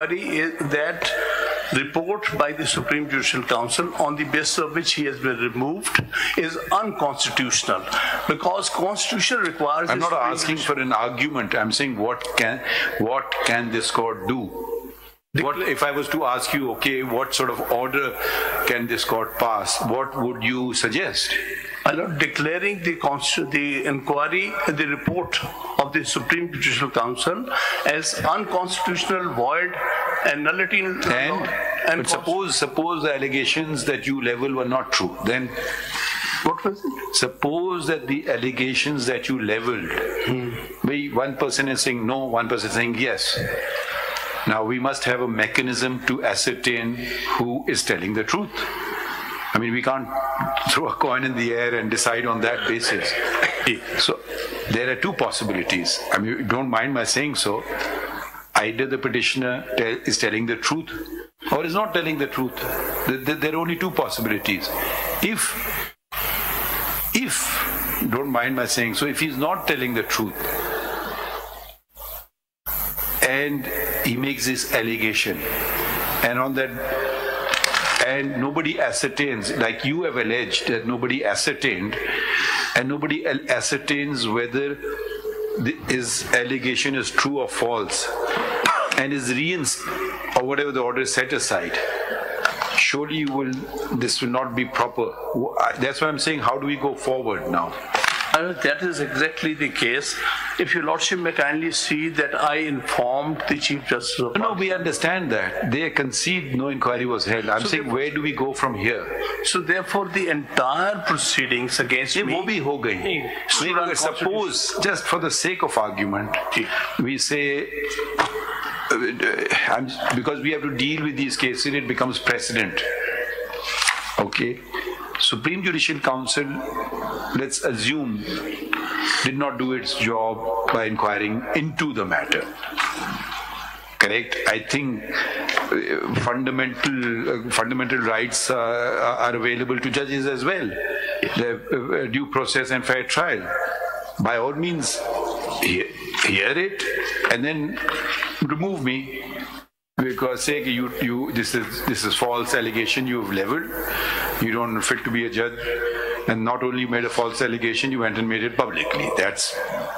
Is that report by the Supreme Judicial Council on the basis of which he has been removed is unconstitutional because Constitution requires. I'm not asking for an argument. I'm saying what can this court do? What if I was to ask you, okay, what sort of order can this court pass? What would you suggest? Declaring the inquiry, the report of the Supreme Judicial Council as unconstitutional, void, and nullity. And suppose the allegations that you level were not true, then what was it? Suppose that the allegations that you leveled, one person is saying no, one person is saying yes. Now we must have a mechanism to ascertain who is telling the truth. I mean, we can't throw a coin in the air and decide on that basis. So there are two possibilities. I mean, don't mind my saying so. Either the petitioner is telling the truth or is not telling the truth. There are only two possibilities. If, don't mind my saying so, if he's not telling the truth and he makes this allegation and on that and nobody ascertains, like you have alleged that nobody ascertained, and nobody ascertains whether his allegation is true or false, and is or whatever the order is set aside, surely this will not be proper. That's why I'm saying, how do we go forward now? That is exactly the case. If your Lordship may kindly see that I informed the Chief Justice of No, we understand that. They concede no inquiry was held. I'm saying, where do we go from here? So therefore, the entire proceedings against me... वो भी हो गई. Suppose, just for the sake of argument, we say, because we have to deal with these cases, it becomes precedent. Okay? Supreme Judicial Council, let's assume, did not do its job by inquiring into the matter. Correct? I think fundamental rights are available to judges as well. The due process and fair trial. By all means, hear it and then remove me. Because say this is false allegation you've leveled, you don't fit to be a judge, and not only made a false allegation, you went and made it publicly.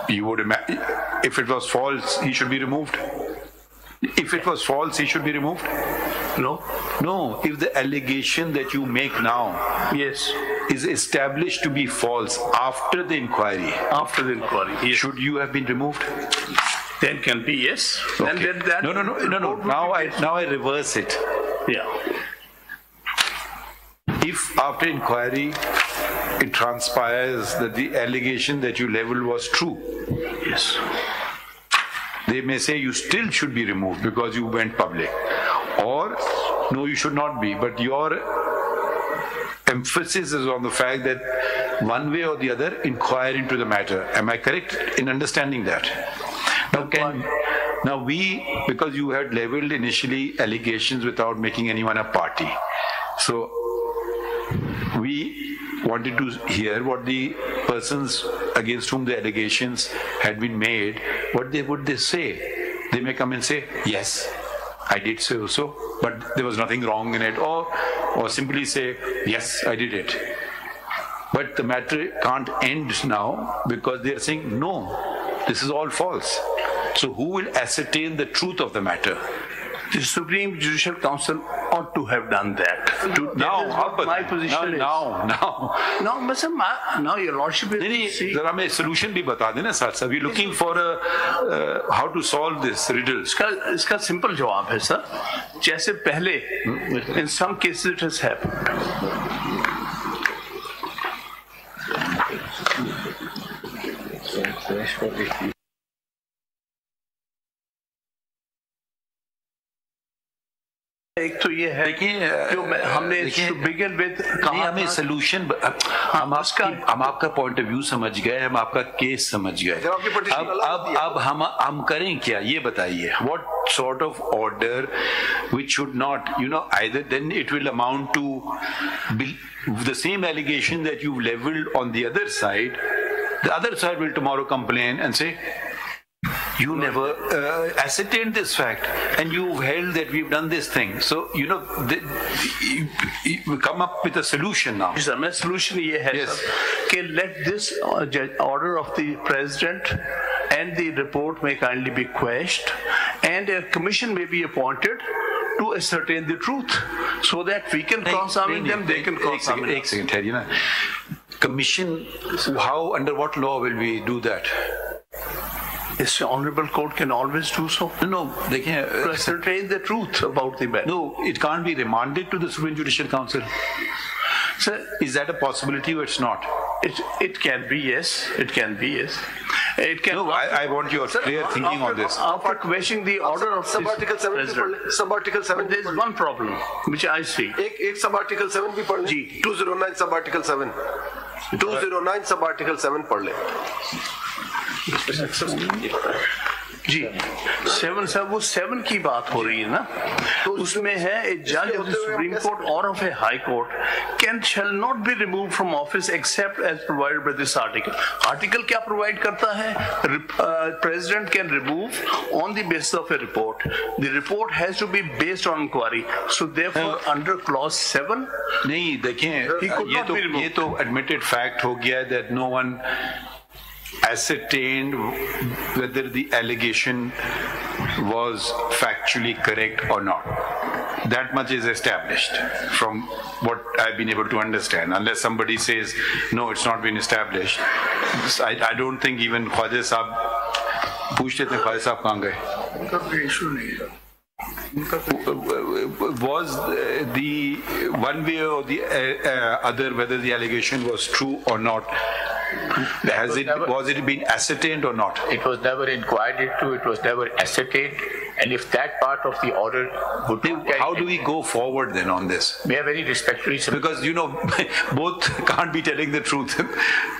You would imagine, if it was false, he should be removed. If it was false, he should be removed. No. If the allegation that you make now, is established to be false after the inquiry, yes. Should you have been removed? Then can be yes. Okay. No. Now I reverse it. Yeah. If after inquiry it transpires that the allegation that you leveled was true, yes, they may say you still should be removed because you went public, or no, you should not be. But your emphasis is on the fact that one way or the other inquire into the matter. Am I correct in understanding that? Now because you had leveled initially allegations without making anyone a party, so we wanted to hear what the persons against whom the allegations had been made, would they say? They may come and say, yes, I did so, but there was nothing wrong in it, or simply say, yes, I did it. But the matter can't end now because they are saying, no, this is all false. So who will ascertain the truth of the matter? The Supreme Judicial Council ought to have done that. My position is. Now your Lordship is. Zara mein solution bhi bata dena sir. We are looking for how to solve this riddle. इसका simple जवाब है sir. जैसे पहले, in some cases it has happened. एक तो ये है कि जो हमने begin with हमें solution हम आपका point of view समझ गए, हम आपका case समझ गए. अब हम करें क्या ये बताइए. What sort of order which should not, either then it will amount to the same allegation that you've leveled on the other side. The other side will tomorrow complain and say, You never ascertained this fact, and you held that we've done this thing. So you come up with a solution now. Sir, my solution ये है कि let this order of the president and the report may kindly be quashed, and a commission may be appointed to ascertain the truth, so that we can cross-examine them, they can cross-examine us. एक second, ठहरिए ना. Commission, how, under what law will we do that? This honorable court can always do so. No, they can to ascertain the truth about the matter. No, it can't be remanded to the Supreme Judicial Council. Sir, is that a possibility or it's not? It can be, yes. It can be, yes. It can. No, I want your clear thinking on this. After questioning the order of Sub-Article 7, Sub-Article 7. There is one problem which I see. एक Sub-Article 7 भी पढ़ लें. 209 Sub-Article 7. 209 Sub-Article 7 पढ़ लें. जी 7 sir वो 7 की बात हो रही है ना, तो उसमें है a judge of the Supreme Court or of a High Court shall not be removed from office except as provided by this article. Article क्या provide करता है? President can remove on the basis of a report. The report has to be based on inquiry. So therefore under clause 7 नहीं देखें ये तो admitted fact हो गया that no one ascertained whether the allegation was factually correct or not. That much is established from what I've been able to understand. Unless somebody says, no, it's not been established. I don't think even Qazi साहब पूछते थे Qazi साहब कहाँ गए? उनका issue नहीं है. Was the one way or the other whether the allegation was true or not? Was it been ascertained or not? It was never inquired into, it was never ascertained, and if that part of the order would be... How do we go forward then on this? We are very respectfully... Because, both can't be telling the truth.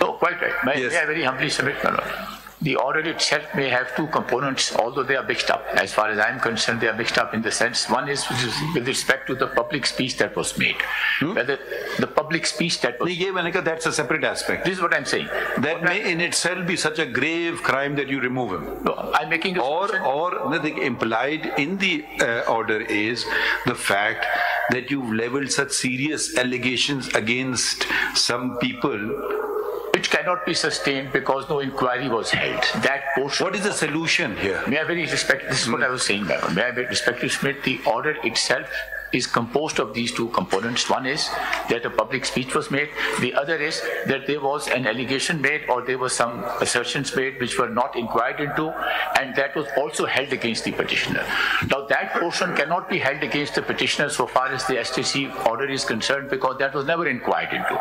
No, quite right. Yes. May I very humbly submit, my lord. The order itself may have two components, although they are mixed up. As far as I am concerned, they are mixed up in the sense, one is with respect to the public speech that was made. Whether the public speech that was made. That's a separate aspect. This is what I'm saying. That may in itself be such a grave crime that you remove him. No, I'm making a Or nothing implied in the order is the fact that you've leveled such serious allegations against some people which cannot be sustained because no inquiry was held. That portion. What is the solution here? May I very respect, this is what I was saying, madam. May I very respectfully submit the order itself is composed of these two components. One is that a public speech was made. The other is that there was an allegation made or there were some assertions made which were not inquired into, and that was also held against the petitioner. Now that portion cannot be held against the petitioner so far as the STC order is concerned, because that was never inquired into.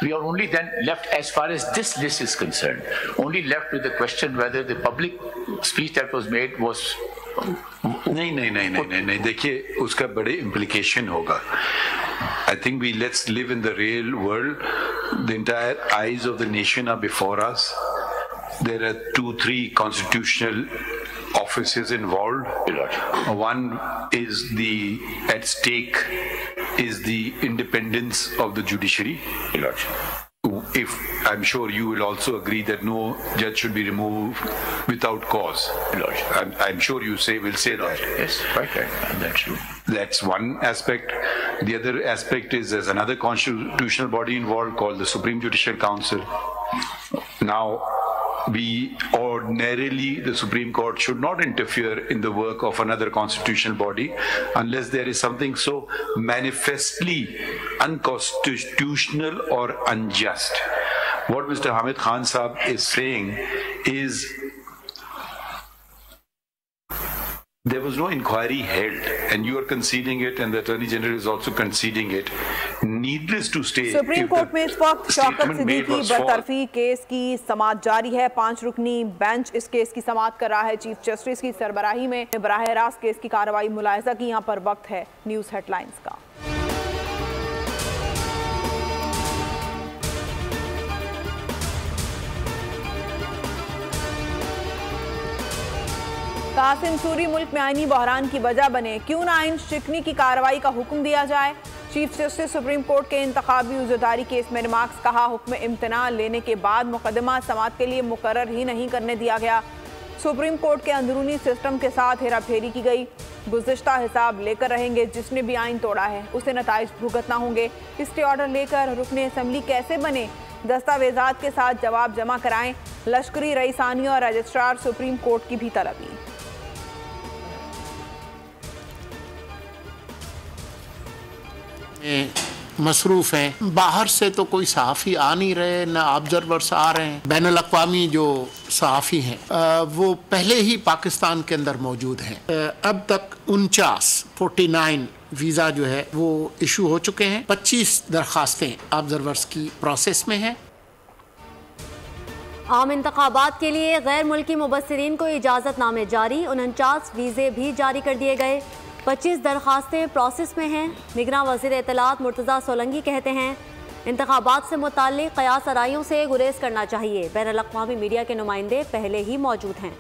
We are only then left, as far as this list is concerned, only left with the question whether the public speech that was made was नहीं देखिए उसका बड़े implication होगा. I think let's live in the real world. The entire eyes of the nation are before us. There are 2-3 constitutional offices involved. One is at stake is the independence of the judiciary. If I'm sure you will also agree that no judge should be removed without cause. I'm sure you will say that. Yes, quite right. That's true. That's one aspect. The other aspect is there's another constitutional body involved called the Supreme Judicial Council. Now, the Supreme Court should not interfere in the work of another constitutional body unless there is something so manifestly unconstitutional or unjust. What Mr. Hamid Khan Saab is saying is there was no inquiry held, and you are conceding it, and the Attorney General is also conceding it. Needless to say, supreme court में इस वक्त Shaukat Siddiqui बरतरफी case की समाअत जारी है. 5 रुकनी bench इस case की समाअत कर रहा है. चीफ जस्टिस की सरबराही में बराह रास्त केस की कार्रवाई मुलाहिजा की. यहाँ पर वक्त है न्यूज़ हेडलाइंस का. कासिम सूरी मुल्क में आईनी बहरान की वजह बने. क्यों ना आइन शिकनी की कार्रवाई का हुक्म दिया जाए. चीफ जस्टिस सुप्रीम कोर्ट के इंतखाबी उज़्रदारी केस में रिमार्क्स. कहा हुक्म इम्तना लेने के बाद मुकदमा समाअत के लिए मुकर्रर ही नहीं करने दिया गया. सुप्रीम कोर्ट के अंदरूनी सिस्टम के साथ हेराफेरी की गई। गुज़िश्ता हिसाब लेकर रहेंगे, जिसने भी आइन तोड़ा है उसे नताइज भुगतना होंगे। स्टे ऑर्डर लेकर रुकने असम्बली कैसे बने, दस्तावेजात के साथ जवाब जमा कराएं। लश्करी रईसानी और रजिस्ट्रार सुप्रीम कोर्ट की भी तलबी। मसरूफ हैं, बाहर से तो कोई सहाफ़ी आ नहीं रहे, न ऑब्जर्वर्स आ रहे हैं। बैनुल अक़वामी जो सहाफ़ी हैं वो पहले ही पाकिस्तान के अंदर मौजूद हैं। अब तक 49 वीज़ा जो है वो इशू हो चुके हैं। 25 दरख्वास्तें ऑब्जर्वर्स की प्रोसेस में हैं। आम इंतखाबात के लिए गैर मुल्की मुबस्सिरीन को इजाज़तनामे जारी, 49 वीज़े भी जारी कर दिए गए। 25 दरख्वास्तें प्रोसेस में हैं। निगरान वज़ीर इत्तलात मुर्तज़ा सोलंकी कहते हैं इंतखाबात से मुताल्लिक़ क़यास आराइयों से गुरेज करना चाहिए। बैनुल अक़वामी मीडिया के नुमाइंदे पहले ही मौजूद हैं।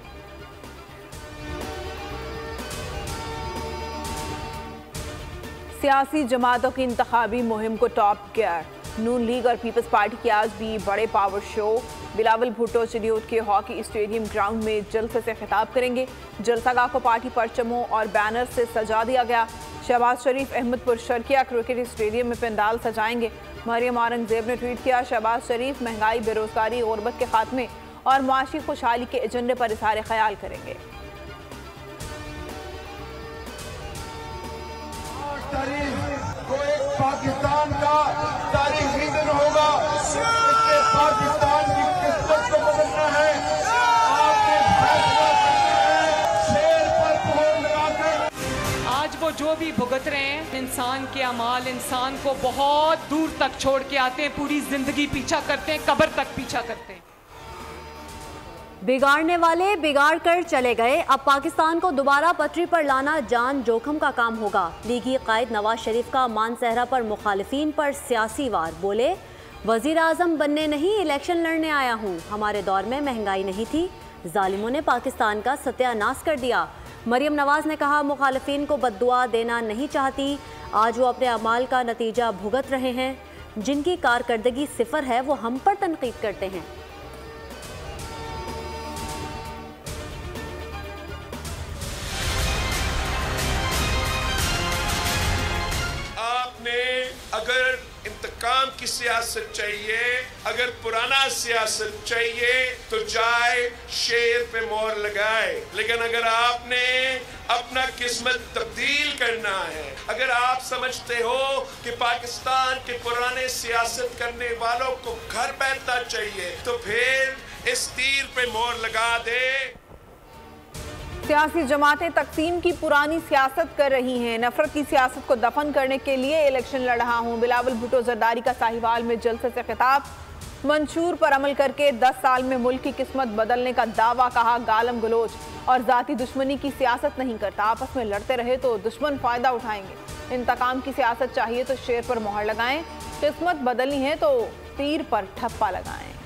सियासी जमातों की इंतखाबी मुहिम को टॉप गियर। नून लीग और पीपल्स पार्टी के आज भी बड़े पावर शो। बिलावल भुट्टो चिड़ियोट के हॉकी स्टेडियम ग्राउंड में जलसे से खिताब करेंगे। जलसागाह को पार्टी परचमों और बैनर से सजा दिया गया। शहबाज शरीफ अहमदपुर शर्किया क्रिकेट स्टेडियम में पंडाल सजाएंगे। मरियम औरंगजेब ने ट्वीट किया, शहबाज शरीफ महंगाई, बेरोजगारी, गुर्बत के खात्मे और माशी खुशहाली के एजेंडे पर इज़हार ख्याल करेंगे। पाकिस्तान का तारीखी दिन होगा। इससे पाकिस्तान की किस्मत को बदलना है। आपने फैसला करना है, शेर पर मोहर लगाकर। आज वो जो भी भुगत रहे हैं, इंसान के अमाल इंसान को बहुत दूर तक छोड़ के आते हैं, पूरी जिंदगी पीछा करते हैं, कब्र तक पीछा करते हैं। बिगाड़ने वाले बिगाड़ कर चले गए, अब पाकिस्तान को दोबारा पटरी पर लाना जान जोखम का काम होगा। लीगी कायद नवाज शरीफ का मानसहरा पर मुखालिफिन पर सियासी वार। बोले, वजीर आजम बनने नहीं इलेक्शन लड़ने आया हूँ। हमारे दौर में महंगाई नहीं थी, जालिमों ने पाकिस्तान का सत्यानाश कर दिया। मरियम नवाज ने कहा, मुखालिफिन को बद्दुआ देना नहीं चाहती। आज वो अपने अमाल का नतीजा भुगत रहे हैं। जिनकी कारकर्दगी सिफर है वो हम पर तनकीद करते हैं। अगर इंतकाम की सियासत चाहिए, अगर पुराना सियासत चाहिए तो जाए शेर पे मोहर लगाए। लेकिन अगर आपने अपना किस्मत तब्दील करना है, अगर आप समझते हो कि पाकिस्तान के पुराने सियासत करने वालों को घर बैठना चाहिए, तो फिर इस तीर पे मोहर लगा दे। सियासी जमातें तकसीम की पुरानी सियासत कर रही हैं। नफरत की सियासत को दफन करने के लिए इलेक्शन लड़ रहा हूँ। बिलावल भुट्टो जरदारी का साहिवाल में जलसे से खिताब। मंशूर पर अमल करके 10 साल में मुल्क की किस्मत बदलने का दावा। कहा, गालम गलोच और जाती दुश्मनी की सियासत नहीं करता। आपस में लड़ते रहे तो दुश्मन फायदा उठाएंगे। इंतकाम की सियासत चाहिए तो शेर पर मोहर लगाएं। किस्मत बदलनी है तो तीर पर ठप्पा लगाएं।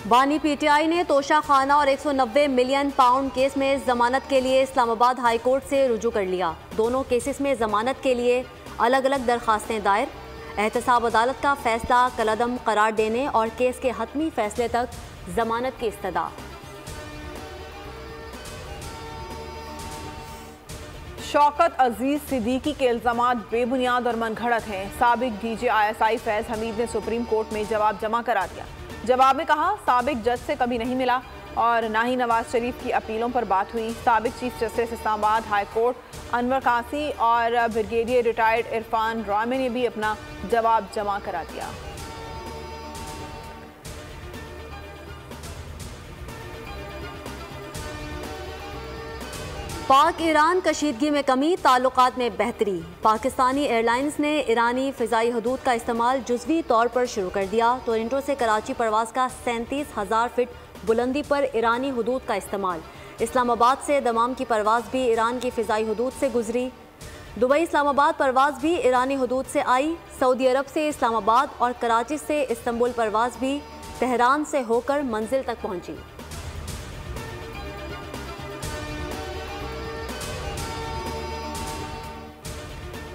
बानी पीटीआई ने तोशा खाना और 190 मिलियन पाउंड केस में जमानत के लिए इस्लामाबाद हाई कोर्ट से रुजू कर लिया। दोनों केसेस में जमानत के लिए अलग अलग दरखास्तें दायर। एहतसाब अदालत का फैसला कलअदम करार देने और केस के हतमी फैसले तक जमानत की इस्तदा। शौकत, अजीज, सिद्दीकी के इल्जामात बेबुनियाद और मनगढ़ंत हैं। साबिक डीजी ISI फैज हमीद ने सुप्रीम कोर्ट में जवाब जमा करा दिया। जवाब में कहा, साबिक जज से कभी नहीं मिला और ना ही नवाज शरीफ की अपीलों पर बात हुई। साबिक chief justice Islamabad high court Anwar Kazi और ब्रिगेडियर रिटायर्ड इरफान रामे ने भी अपना जवाब जमा करा दिया। पाक ईरान कशीदगी में कमी, ताल्लुकात में बेहतरी। पाकिस्तानी एयरलाइंस ने ईरानी फ़िज़ाई हदूद का इस्तेमाल जुज़वी तौर पर शुरू कर दिया। टोरंटो से कराची परवाज़ का 37,000 फीट बुलंदी पर ईरानी हदूद का इस्तेमाल। इस्लामाबाद से दमाम की परवाज़ भी ईरान की फ़िज़ाई हदूद से गुजरी। दुबई इस्लामाबाद परवाज़ भी ईरानी हदूद से आई। सऊदी अरब से इस्लामाबाद और कराची से इस्तंबुल परवाज़ भी तेहरान से होकर मंजिल तक पहुँची।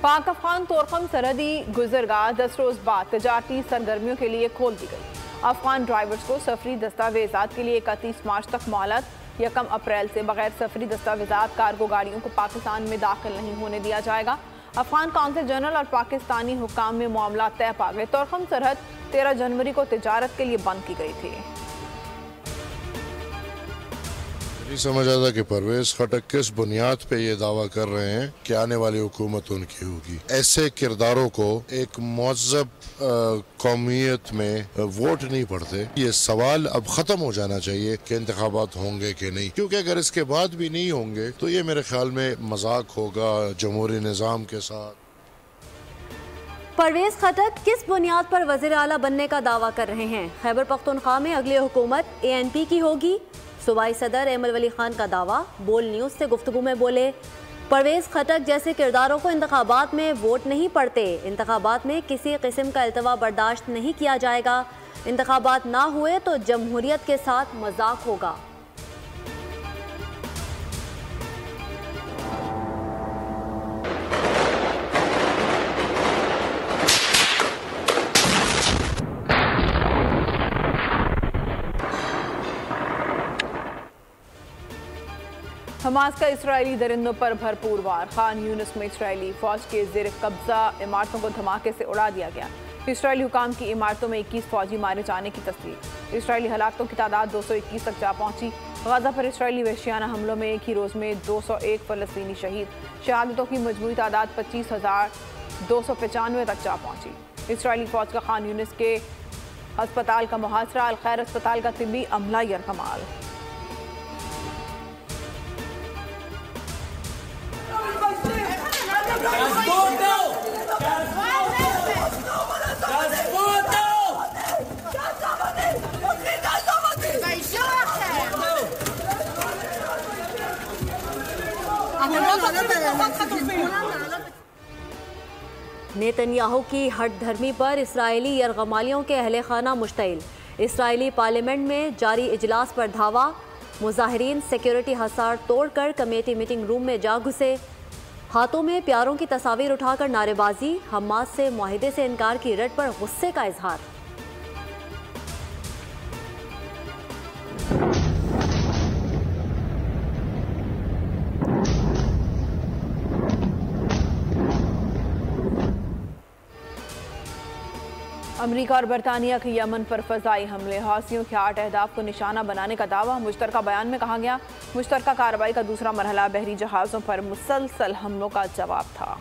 पाक अफगान तोरखम सरहदी गुजरगाह 10 रोज बाद तजारती सरगर्मियों के लिए खोल दी गई। अफगान ड्राइवर्स को सफरी दस्तावेजात के लिए 31 मार्च तक मोहलत। 1 अप्रैल से बगैर सफरी दस्तावेजात कार्गो गाड़ियों को पाकिस्तान में दाखिल नहीं होने दिया जाएगा। अफगान काउंसिल जनरल और पाकिस्तानी हुकाम में मामला तय पा गए। तोरखम सरहद 13 जनवरी को तिजारत के लिए बंद की गई थी। समझ आता कि परवेज खटक किस बुनियाद पे ये दावा कर रहे हैं कि आने वाली हुकूमत उनकी होगी। ऐसे किरदारों को एक मुअज़्ज़ब कौमियत में वोट नहीं पड़ते। ये सवाल अब खत्म हो जाना चाहिए कि इंतखाबात होंगे कि नहीं, क्योंकि अगर इसके बाद भी नहीं होंगे तो ये मेरे ख्याल में मजाक होगा जमहूरी निज़ाम के साथ। परवेज खटक किस बुनियाद पर वज़ीर आला बनने का दावा कर रहे हैं? खैबर पख्तूनख्वा में अगली हुकूमत ANP की होगी। सूबाई सदर एमल वली खान का दावा। बोल न्यूज़ से गुफ्तगू में बोले, परवेज खटक जैसे किरदारों को इंतखाबात में वोट नहीं पड़ते। इंतखाबात में किसी किस्म का इल्तवा बर्दाश्त नहीं किया जाएगा। इंतखाबात ना हुए तो जमहूरियत के साथ मजाक होगा। हमास का इसराइली दरिंदों पर भरपूर वार। खान यूनिस में इसराइली फौज के ज़ेर कब्जा इमारतों को धमाके से उड़ा दिया गया। इसराइली हुकाम की इमारतों में 21 फौजी मारे जाने की तस्दीक। इसराइली हलाकों की तादाद 221 तक जा पहुंची। गाजा पर इसराइली वहशियाना हमलों में एक ही रोज़ में 201 फ़लस्तीनी शहीद। शहादतों की मजमूई तादाद 25,295 तक जा पहुंची। इसराइली फौज का खान यूनिस के अस्पताल का मुहासरा। अल खैर अस्पताल का तिब्बी अमला यरगमाल। नेतन्याहू की हठधर्मी पर इसराइली यरगमालियों के अहले खाना मुश्तइल। इसराइली पार्लियामेंट में जारी इजलास पर धावा। मुजाहिरीन सिक्योरिटी हसार तोड़कर कमेटी मीटिंग रूम में जा घुसे। हाथों में प्यारों की तस्वीर उठाकर नारेबाजी। हमास से मुआहिदे से इनकार की रट पर गुस्से का इजहार। अमेरिका और बरतानिया के यमन पर फ़ज़ाई हमले। हौसियों के 8 अहदाफ को निशाना बनाने का दावा। मुश्तरका बयान में कहा गया, मुश्तरका कार्रवाई का दूसरा मरहला बहरी जहाज़ों पर मुसलसल हमलों का जवाब था।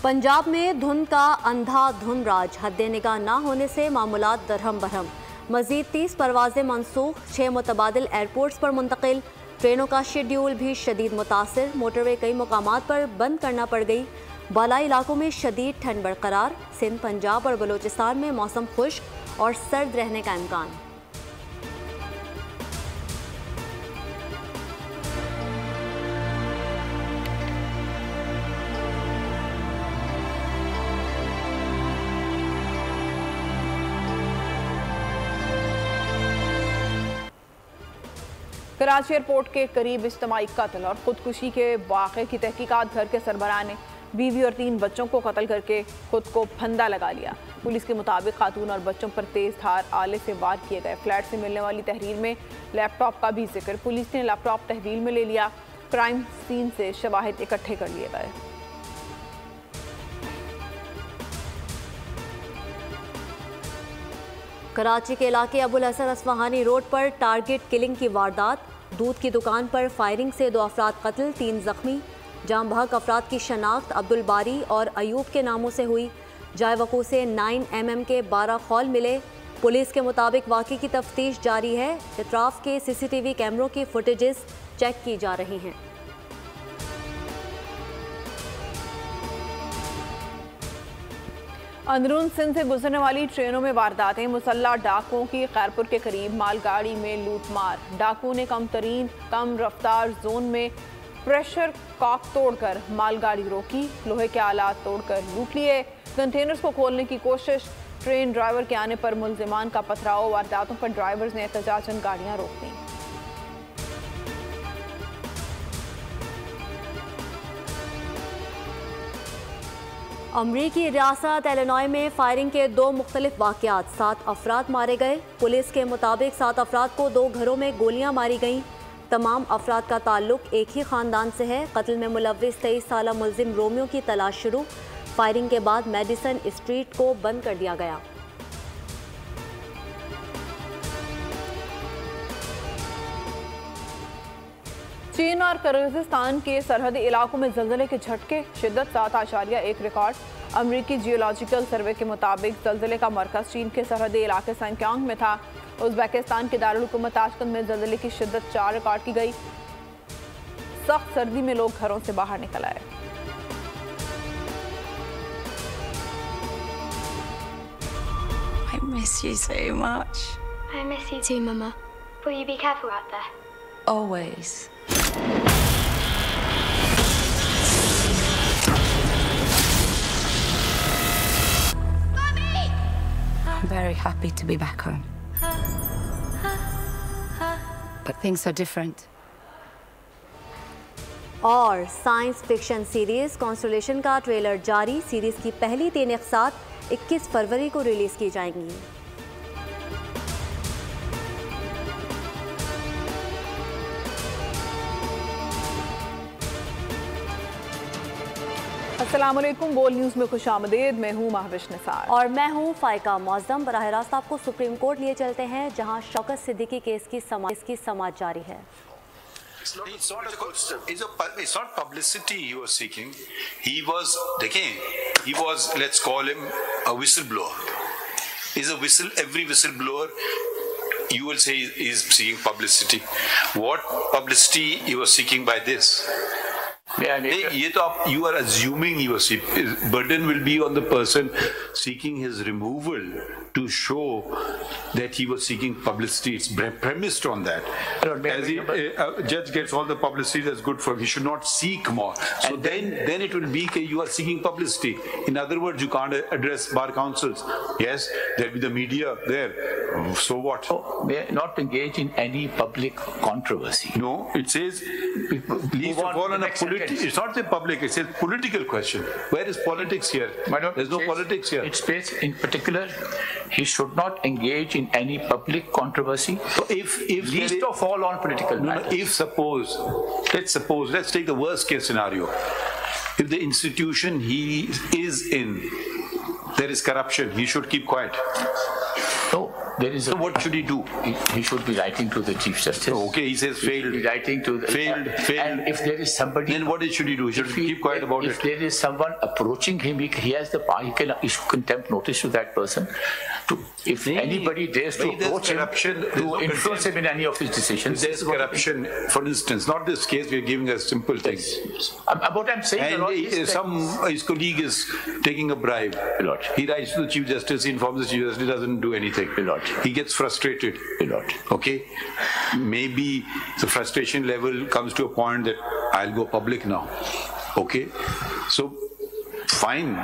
पंजाब में धुंध का अंधाधुंध राज। हद्दे निगाह ना होने से मामूलात दरहम बरहम। मज़ीद 30 परवाजें मनसूख। 6 मुतबादिल एयरपोर्ट्स पर मुंतकिल। ट्रेनों का शेड्यूल भी शदीद मुतासिर। मोटरवे कई मुकामात पर बंद करना पड़ गई। बालाई इलाकों में शदीद ठंड बरकरार। सिंध, पंजाब और बलूचिस्तान में मौसम खुश्क और सर्द रहने का इम्कान। कराची एयरपोर्ट के करीब इज्तिमाई कत्ल और खुदकुशी के वाक़े की तहकीकात। घर के सरबराह ने बीवी और 3 बच्चों को कत्ल करके खुद को फंदा लगा लिया। पुलिस के मुताबिक खातून और बच्चों पर तेज़ धार आले से वार किए गए। फ्लैट से मिलने वाली तहरीर में लैपटॉप का भी जिक्र। पुलिस ने लैपटॉप तहवील में ले लिया। क्राइम सीन से शवाहिद इकट्ठे कर लिए गए। कराची के इलाके अबुल हसन अस्फहानी रोड पर टारगेट किलिंग की वारदात। दूध की दुकान पर फायरिंग से 2 अफराद कत्ल, 3 जख्मी। जाम बहक अफराद की शनाख्त अब्दुल बारी और अयूब के नामों से हुई। जाए वकू से 9 mm के 12 खौल मिले। पुलिस के मुताबिक वाक़े की तफ्तीश जारी है। इतराफ़ के CCTV कैमरों की फुटेजेस चेक की जा रही हैं। अंदरून सिंध से गुजरने वाली ट्रेनों में वारदातें। मुसल्लह डाकुओं की खैरपुर के करीब मालगाड़ी में लूटमार। डाकुओं ने कम रफ्तार जोन में प्रेशर कॉक तोड़कर मालगाड़ी रोकी। लोहे के आलात तोड़कर लूट लिए। कंटेनर्स को खोलने की कोशिश। ट्रेन ड्राइवर के आने पर मुल्जिमान का पथराव। वारदातों पर ड्राइवर्स ने एहतजाजन गाड़ियां रोक दी। अमरीकी रियासत इलिनॉय में फायरिंग के 2 मुख्तलिफ वाक़यात, 7 अफराद मारे गए। पुलिस के मुताबिक 7 अफराद को 2 घरों में गोलियां मारी गईं। तमाम अफराद का ताल्लुक एक ही ख़ानदान से है। कत्ल में मुलव्विस 23 साला मुलजिम रोमियो की तलाश शुरू। फायरिंग के बाद मेडिसन स्ट्रीट को बंद कर दिया गया। चीन और किर्गिस्तान के सरहदी इलाकों में ज़लज़ले के झटके, शिद्दत 7.1 रिकॉर्ड। अमरीकी जियोलॉजिकल सर्वे के मुताबिक ज़लज़ले का मरकज़ चीन के सरहदी इलाके सैंक्यांग में था। उज़्बेकिस्तान के दारुल हुकूमत ताशकंद में ज़लज़ले की शिद्दत 4 रिकॉर्ड की गई। सख्त सर्दी में लोग घरों से बाहर निकल आए। I miss you so much. I miss you too, Mama. Will you be careful out there? Always. Mommy! I'm very happy to be back home. But things are different. और साइंस फिक्शन सीरीज कॉन्स्टेलेशन का trailer जारी। Series की पहली 3 episode 21 फरवरी को release की जाएंगी। अस्सलाम वालेकुम, बोल न्यूज़ में खुशामदीद। मैं हूँ महविश निसार और मैं हूँ फाइका मौज़म। बराह रास्त आपको सुप्रीम कोर्ट लिए चलते हैं, जहाँ शौकत सिद्दीकी केस की समाअत जारी है। It's not publicity he was seeking. He was, let's call him a whistleblower. Every whistleblower, you will say he is seeking publicity. What publicity he was seeking by this? You are assuming he was seeking. Burden will be on the person seeking his removal to show that he was seeking publicity. It's premised on that. As a judge gets all the publicity, that's good for him. He should not seek more. So then it will be you are seeking publicity. In other words, you can't address bar councils. Yes, there will be the media there. So what? They are not engaged in any public controversy. No, it says least of all on a it's not the public, it says political question. Where is politics here? There's no politics here. It states in particular, he should not engage in any public controversy. So if least of all on political matters. Let's take the worst case scenario. If the institution he is in, there is corruption, he should keep quiet. No. So what should he do? He should be writing to the Chief Justice. Okay, he says failed. He should be writing to the failed. And if there is somebody, then what should he do? He should keep quiet about it. If there is someone approaching him, he has the power. He can issue contempt notice to that person. If anybody dares to approach him, to influence him in any of his decisions, there's corruption. For instance, not this case. We are giving a simple thing. What I'm saying, and his colleague is taking a bribe. He writes to the Chief Justice. He informs the Chief Justice. Doesn't do anything. He gets frustrated. Okay, maybe the frustration level comes to a point that I'll go public now. Okay, so fine,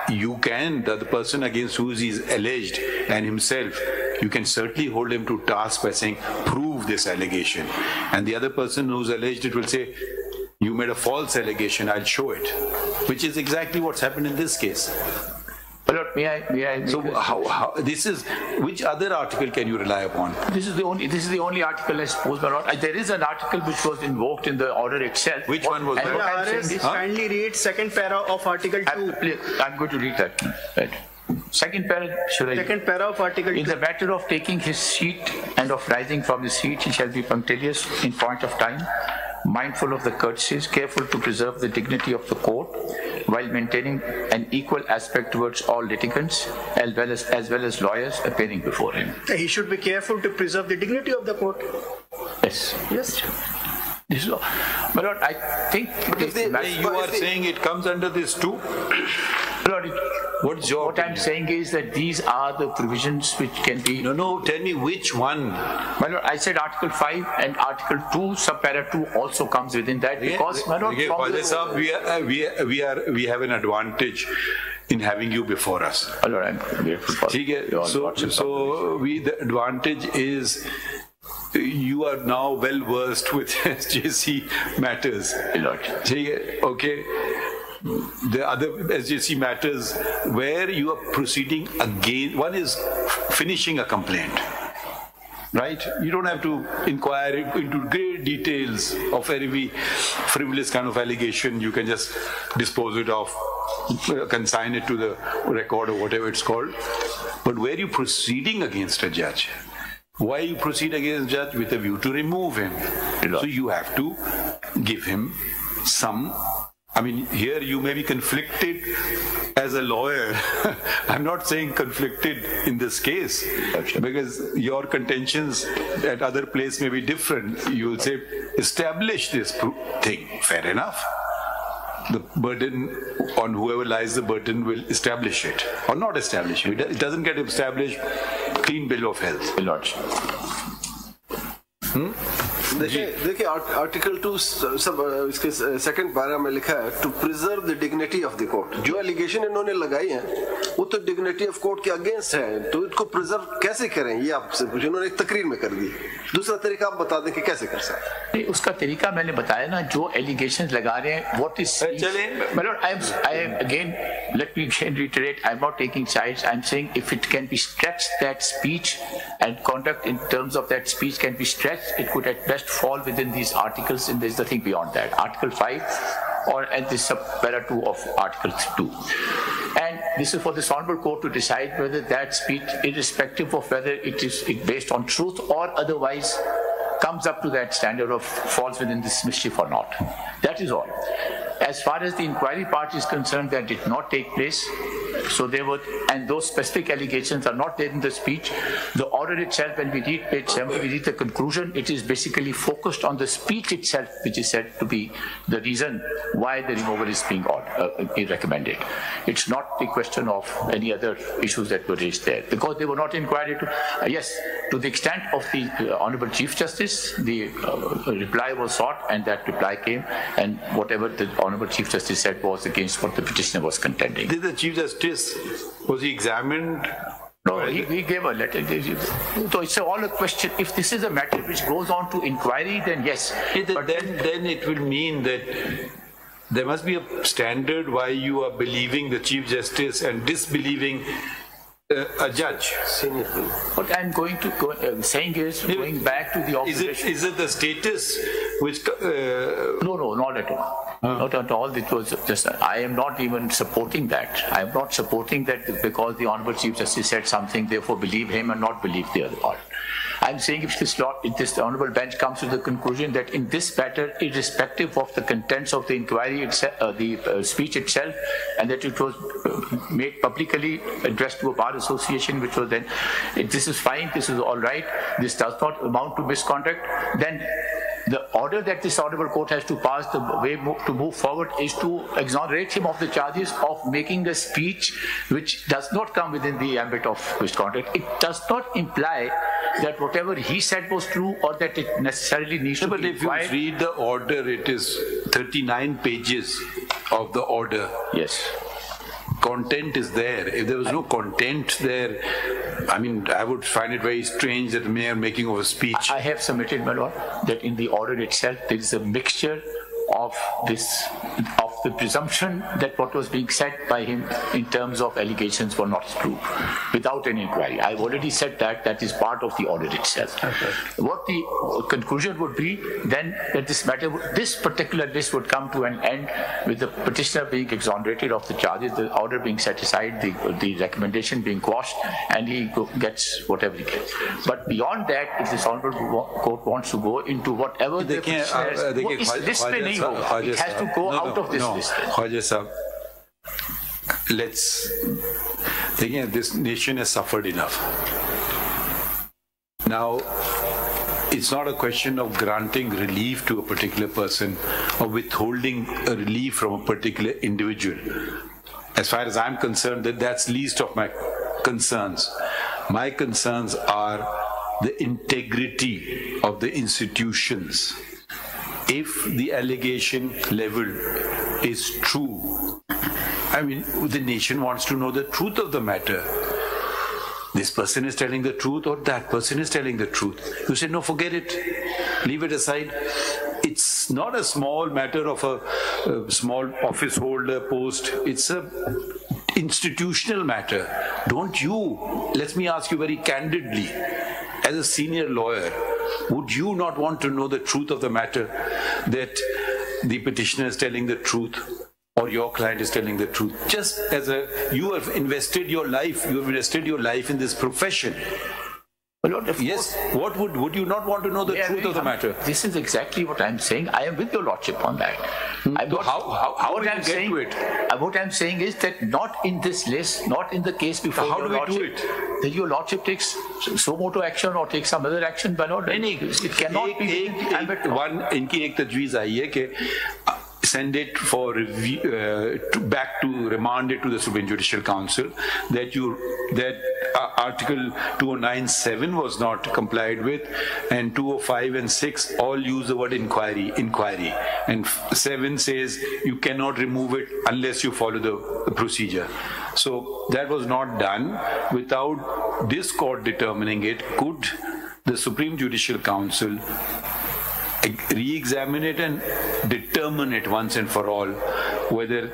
you can, the person against who he is alleged and himself, you can certainly hold him to task by saying prove this allegation, and the other person who's alleged it will say you made a false allegation, I'll show it, which is exactly what's happened in this case. So which other article can you rely upon? This is the only article, I suppose, but there is an article which was invoked in the order itself. Which one was that? Kindly read second para of Article 2. I'm going to read that. Right. Second para, Second para of Article 2. In the matter of taking his seat and of rising from his seat, he shall be punctilious in point of time, mindful of the courtesies, careful to preserve the dignity of the court, while maintaining an equal aspect towards all litigants, as well as lawyers appearing before him. He should be careful to preserve the dignity of the court. Yes. Yes. This is all. My Lord, I think you are saying it comes under this too? Lord, what I'm saying is that these are the provisions which can be... No, tell me which one. My Lord, I said Article 5 and Article 2, subpara 2 also comes within that because, my Lord, we have an advantage in having you before us. Lord, I'm grateful for the advantage is you are now well versed with SJC matters. Lord. Okay. the other SJC matters where you are proceeding again. One is finishing a complaint, right? You don't have to inquire into great details of every frivolous kind of allegation. You can just dispose it off, consign it to the record or whatever it's called. But where you proceeding against a judge, why you proceed against a judge? With a view to remove him. So you have to give him some, I mean, here you may be conflicted as a lawyer. I'm not saying conflicted in this case, because your contentions at other place may be different. You will say, establish this thing. Fair enough. The burden on whoever lies the burden will establish it or not establish it. It doesn't get established. Clean bill of health. देखिए article 2 इसके second para में लिखा है to preserve the dignity of the court. जो allegation इन्होंने लगाई है वो तो डिग्निटी ऑफ कोर्ट के अगेंस्ट है, तो इसको प्रिजर्व कैसे करें ये आपसे पूछे। उन्होंने एक तकरीर में कर दी। दूसरा तरीका आप बता दें कि कैसे कर सकते हैं। उसका तरीका मैंने बताया ना, जो एलिगेशन लगा रहे हैं what is I am again, let me reiterate, I am not taking sides. I am saying if it can be stretched, that speech and conduct in terms of that speech can be stretched, it could at best fall within these articles, and there is nothing beyond that. Article 5 or at the sub-para 2 of Article 2. And this is for this Honorable Court to decide whether that speech, irrespective of whether it is based on truth or otherwise, comes up to that standard of falls within this mischief or not. That is all. As far as the inquiry part is concerned, that did not take place. So they were, and those specific allegations are not there in the speech. The order itself, when we read page 7, we read the conclusion, it is basically focused on the speech itself, which is said to be the reason why the removal is being recommended. It's not the question of any other issues that were raised there, because they were not inquired into. Yes, to the extent of the Honorable Chief Justice, the reply was sought, and that reply came, and whatever the Honorable Chief Justice said was against what the petitioner was contending. Did the Chief Justice, was he examined? No, he gave a letter. So it's all a question. If this is a matter which goes on to inquiry, then yes. But then it will mean that there must be a standard why you are believing the Chief Justice and disbelieving a judge. What I'm going to saying is going back to the observation. Is it the status which? No, not at all. Not at all. It was just. I am not even supporting that. I am not supporting that because the Honorable Chief Justice said something. Therefore, believe him and not believe the other part. I'm saying if this Honorable Bench comes to the conclusion that in this matter, irrespective of the contents of the inquiry itself, the speech itself, and that it was made publicly addressed to a bar association, which was then, this is fine, this is all right, this does not amount to misconduct, then the order that this Honorable Court has to pass, the way to move forward, is to exonerate him of the charges of making a speech which does not come within the ambit of misconduct. It does not imply that whatever he said was true or that it necessarily needs to be. But if you read the order, it is 39 pages of the order. Yes. Content is there. If there was no content there, I mean, I would find it very strange that the mayor making of a speech. I have submitted, my lord, that in the order itself there is a mixture of the presumption that what was being said by him in terms of allegations were not true, without any inquiry. I've already said that is part of the order itself. Okay. What the conclusion would be then, that this particular list would come to an end with the petitioner being exonerated of the charges, the order being set aside, the recommendation being quashed, and he gets whatever he gets. But beyond that, if this Honorable Court wants to go into whatever the petitioner it has to go out of this list. Khwaja Sahab, this nation has suffered enough. Now, it's not a question of granting relief to a particular person or withholding a relief from a particular individual. As far as I'm concerned, that's least of my concerns. My concerns are the integrity of the institutions. If the allegation level is true, I mean, the nation wants to know the truth of the matter. This person is telling the truth or that person is telling the truth. You say, no, forget it. Leave it aside. It's not a small matter of a small office holder post. It's a institutional matter. Don't you, let me ask you very candidly, as a senior lawyer, would you not want to know the truth of the matter, that the petitioner is telling the truth or your client is telling the truth? Just as you have invested your life in this profession. Yes, what would you not want to know the truth of the matter? This is exactly what I'm saying. I am with your lordship on that. How do you get to it? What I'm saying is that not in this list, not in the case before how your do we lordship, do it? that your lordship takes suo motu action or takes some other action, but not it cannot be within the ambit. One इनकी एक तजवीज़ आई है कि send it for review, remand it to the Supreme Judicial Council, that Article 209(7) was not complied with, and 205 and 6 all use the word inquiry, and 7 says you cannot remove it unless you follow the procedure. So that was not done. Without this court determining it, could the Supreme Judicial Council re-examine it and determine it once and for all whether,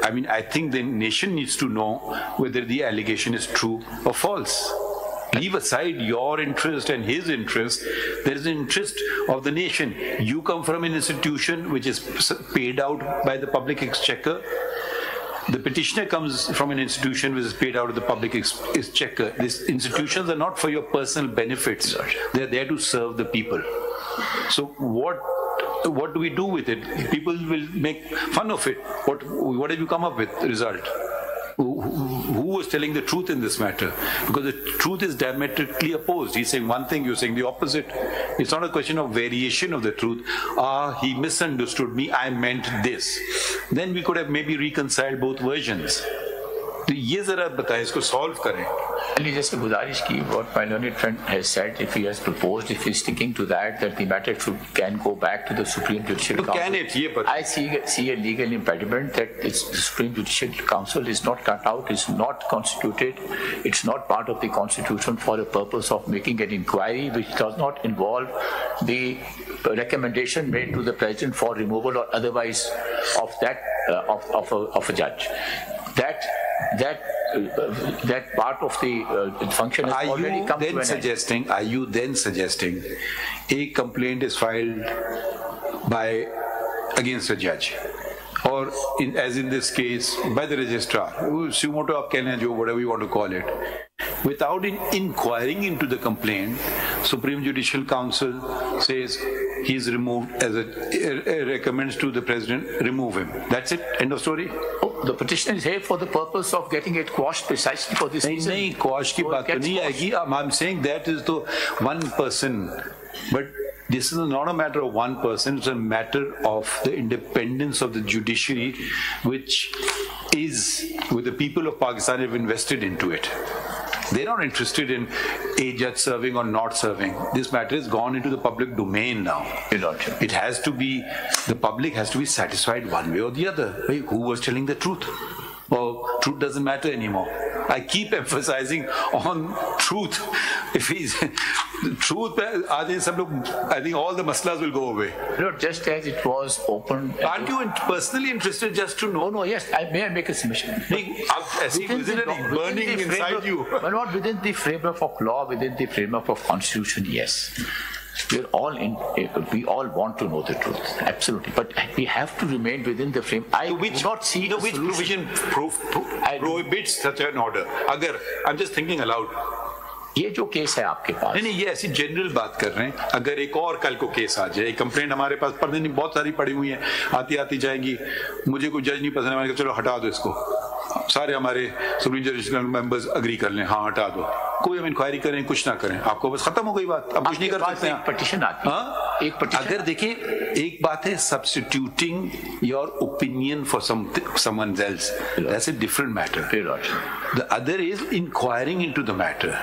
I think the nation needs to know whether the allegation is true or false. Leave aside your interest and his interest. There is an interest of the nation. You come from an institution which is paid out by the public exchequer. The petitioner comes from an institution which is paid out of the public exchequer. These institutions are not for your personal benefits. They are there to serve the people. So what do we do with it? People will make fun of it. What have you come up with? Result? Who was telling the truth in this matter? Because the truth is diametrically opposed. He's saying one thing, you're saying the opposite. It's not a question of variation of the truth. He misunderstood me, I meant this. Then we could have maybe reconciled both versions. तो ये जरा बताएं, इसको solve करें. जैसे गुजारिश की, what my learned friend has said, if he has proposed, if he is sticking to that the matter can go back to the Supreme Judicial Council. Can it? Yeah, but I see a legal impediment that the Supreme Judicial Council is not cut out, is not constituted, it's not part of the Constitution for the purpose of making an inquiry which does not involve the recommendation made to the President for removal or otherwise of that of a judge. That part of the function has already come to an end. Are you then suggesting a complaint is filed against a judge, or as in this case by the registrar, whatever you want to call it, without inquiring into the complaint, Supreme Judicial Council says he's removed, recommends to the President, remove him. That's it. End of story. The petition is here for the purpose of getting it quashed precisely for this reason. नहीं, quash की बात तो नहीं आएगी. I'm saying that is the one person, but this is not a matter of one person. It's a matter of the independence of the judiciary, which the people of Pakistan have invested into it. They're not interested in a judge serving or not serving. This matter has gone into the public domain now. It has to be, the public has to be satisfied one way or the other. Who was telling the truth? Well, truth doesn't matter anymore. I keep emphasizing on truth. If he's truth, I think all the maslas will go away. Just as it was open. Aren't you personally interested just to know? No, yes. May I make a submission? Burning inside you. But not within the framework of law, within the framework of Constitution, yes. We all want to know the truth, absolutely. But we have to remain within the frame. I do not see which provision prohibits such an order. I'm just thinking aloud. ये जो case है आपके पास नहीं, ये ऐसी general बात कर रहे हैं. अगर एक और कल को केस आ जाए, कंप्लेंट हमारे पास पढ़ने नहीं, बहुत सारी पड़ी हुई है, आती जाएंगी, मुझे कोई जज नहीं पसंद है, मैंने कहा चलो हटा दो इसको, सारे हमारे सुप्रीम जुडिशियल मेंबर्स अग्री कर लें, हाँ हटा दो, कोई हम इंक्वायरी करें कुछ ना करें, आपको बस खत्म हो गई बात, अब कुछ नहीं कर सकते हैं. पिटीशन आती है, एक पिटीशन. अगर देखिए, एक बात है substituting your opinion for someone else, that's a different matter. The other is inquiring into the matter.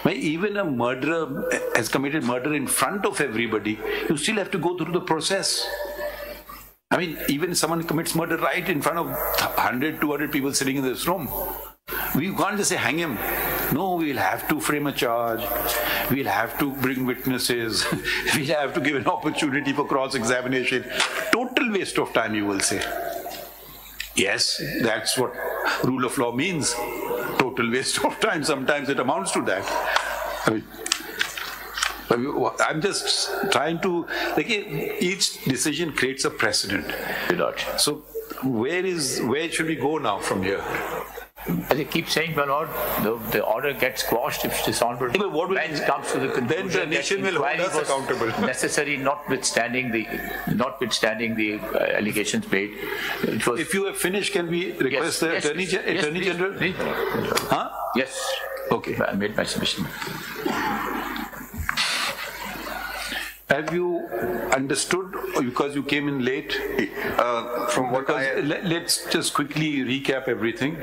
Even a murderer has committed murder in front of everybody, you still have to go through the process. Even if someone commits murder right in front of 100, 200 people sitting in this room, we can't just say hang him. No, we'll have to frame a charge, we'll have to bring witnesses, we'll have to give an opportunity for cross-examination. Total waste of time, you will say. Yes, that's what rule of law means. Total waste of time. Sometimes it amounts to that. I'm just trying to, like, each decision creates a precedent. So where should we go now from here? As I keep saying, my Lord, the order gets quashed if dishonorable bench comes to the conclusion then the nation will hold us accountable. Necessary, notwithstanding the allegations made. It was, if you have finished, can we request the Attorney General? Huh? Yes. Okay. I made my submission. Have you understood, because you came in late? From what let's just quickly recap everything.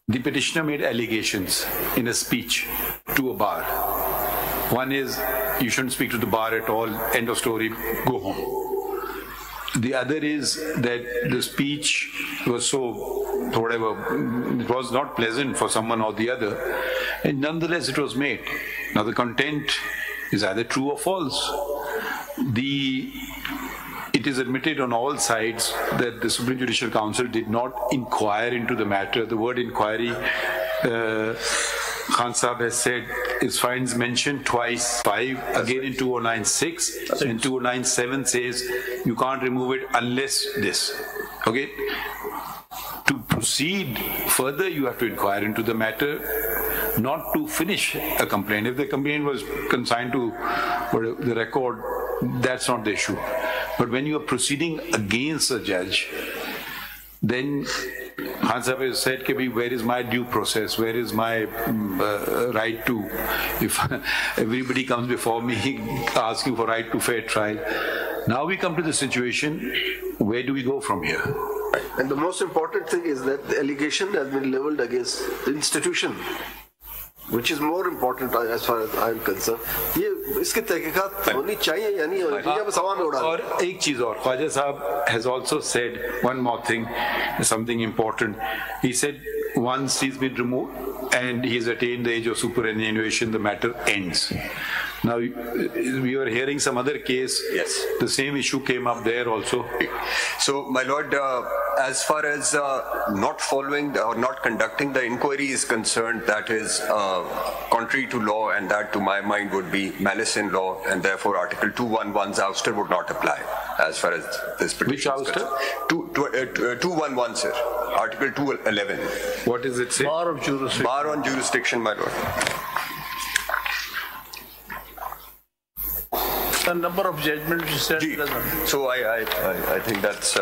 The petitioner made allegations in a speech to a bar. One is, you shouldn't speak to the bar at all, end of story, go home. The other is that the speech was so, whatever, it was not pleasant for someone or the other, and nonetheless it was made. Now the content is either true or false. It is admitted on all sides that the Supreme Judicial Council did not inquire into the matter. The word inquiry, Khan Sahib has said, finds mentioned twice, 5, again in 2096, and 2097 says you can't remove it unless this. Okay? To proceed further, you have to inquire into the matter, not to finish a complaint. If the complaint was consigned to the record, that's not the issue. But when you are proceeding against a judge, then Khan Sahib has said, where is my due process? Where is my right to, if everybody comes before me asking for right to fair trial. Now we come to the situation, where do we go from here? And the most important thing is that the allegation has been leveled against the institution, which is more important as far as I am concerned. ये इसके तहकीकात होनी चाहिए या नहीं होनी चाहिए, बस हवा में उड़ा. और एक चीज और, Khwaja Sahab has also said one more thing, something important. He said once he's been removed and he's attained the age of superannuation, the matter ends. Now, we were hearing some other case. Yes. The same issue came up there also. So, my Lord, as far as not following or not conducting the inquiry is concerned, that is contrary to law, and that to my mind would be malice in law, and therefore Article 211's ouster would not apply as far as this petition is concerned. Which ouster? 211, sir. Article 211. What does it say? Bar of jurisdiction. Bar on jurisdiction, my Lord. The number of judgments you said doesn't. So I think that's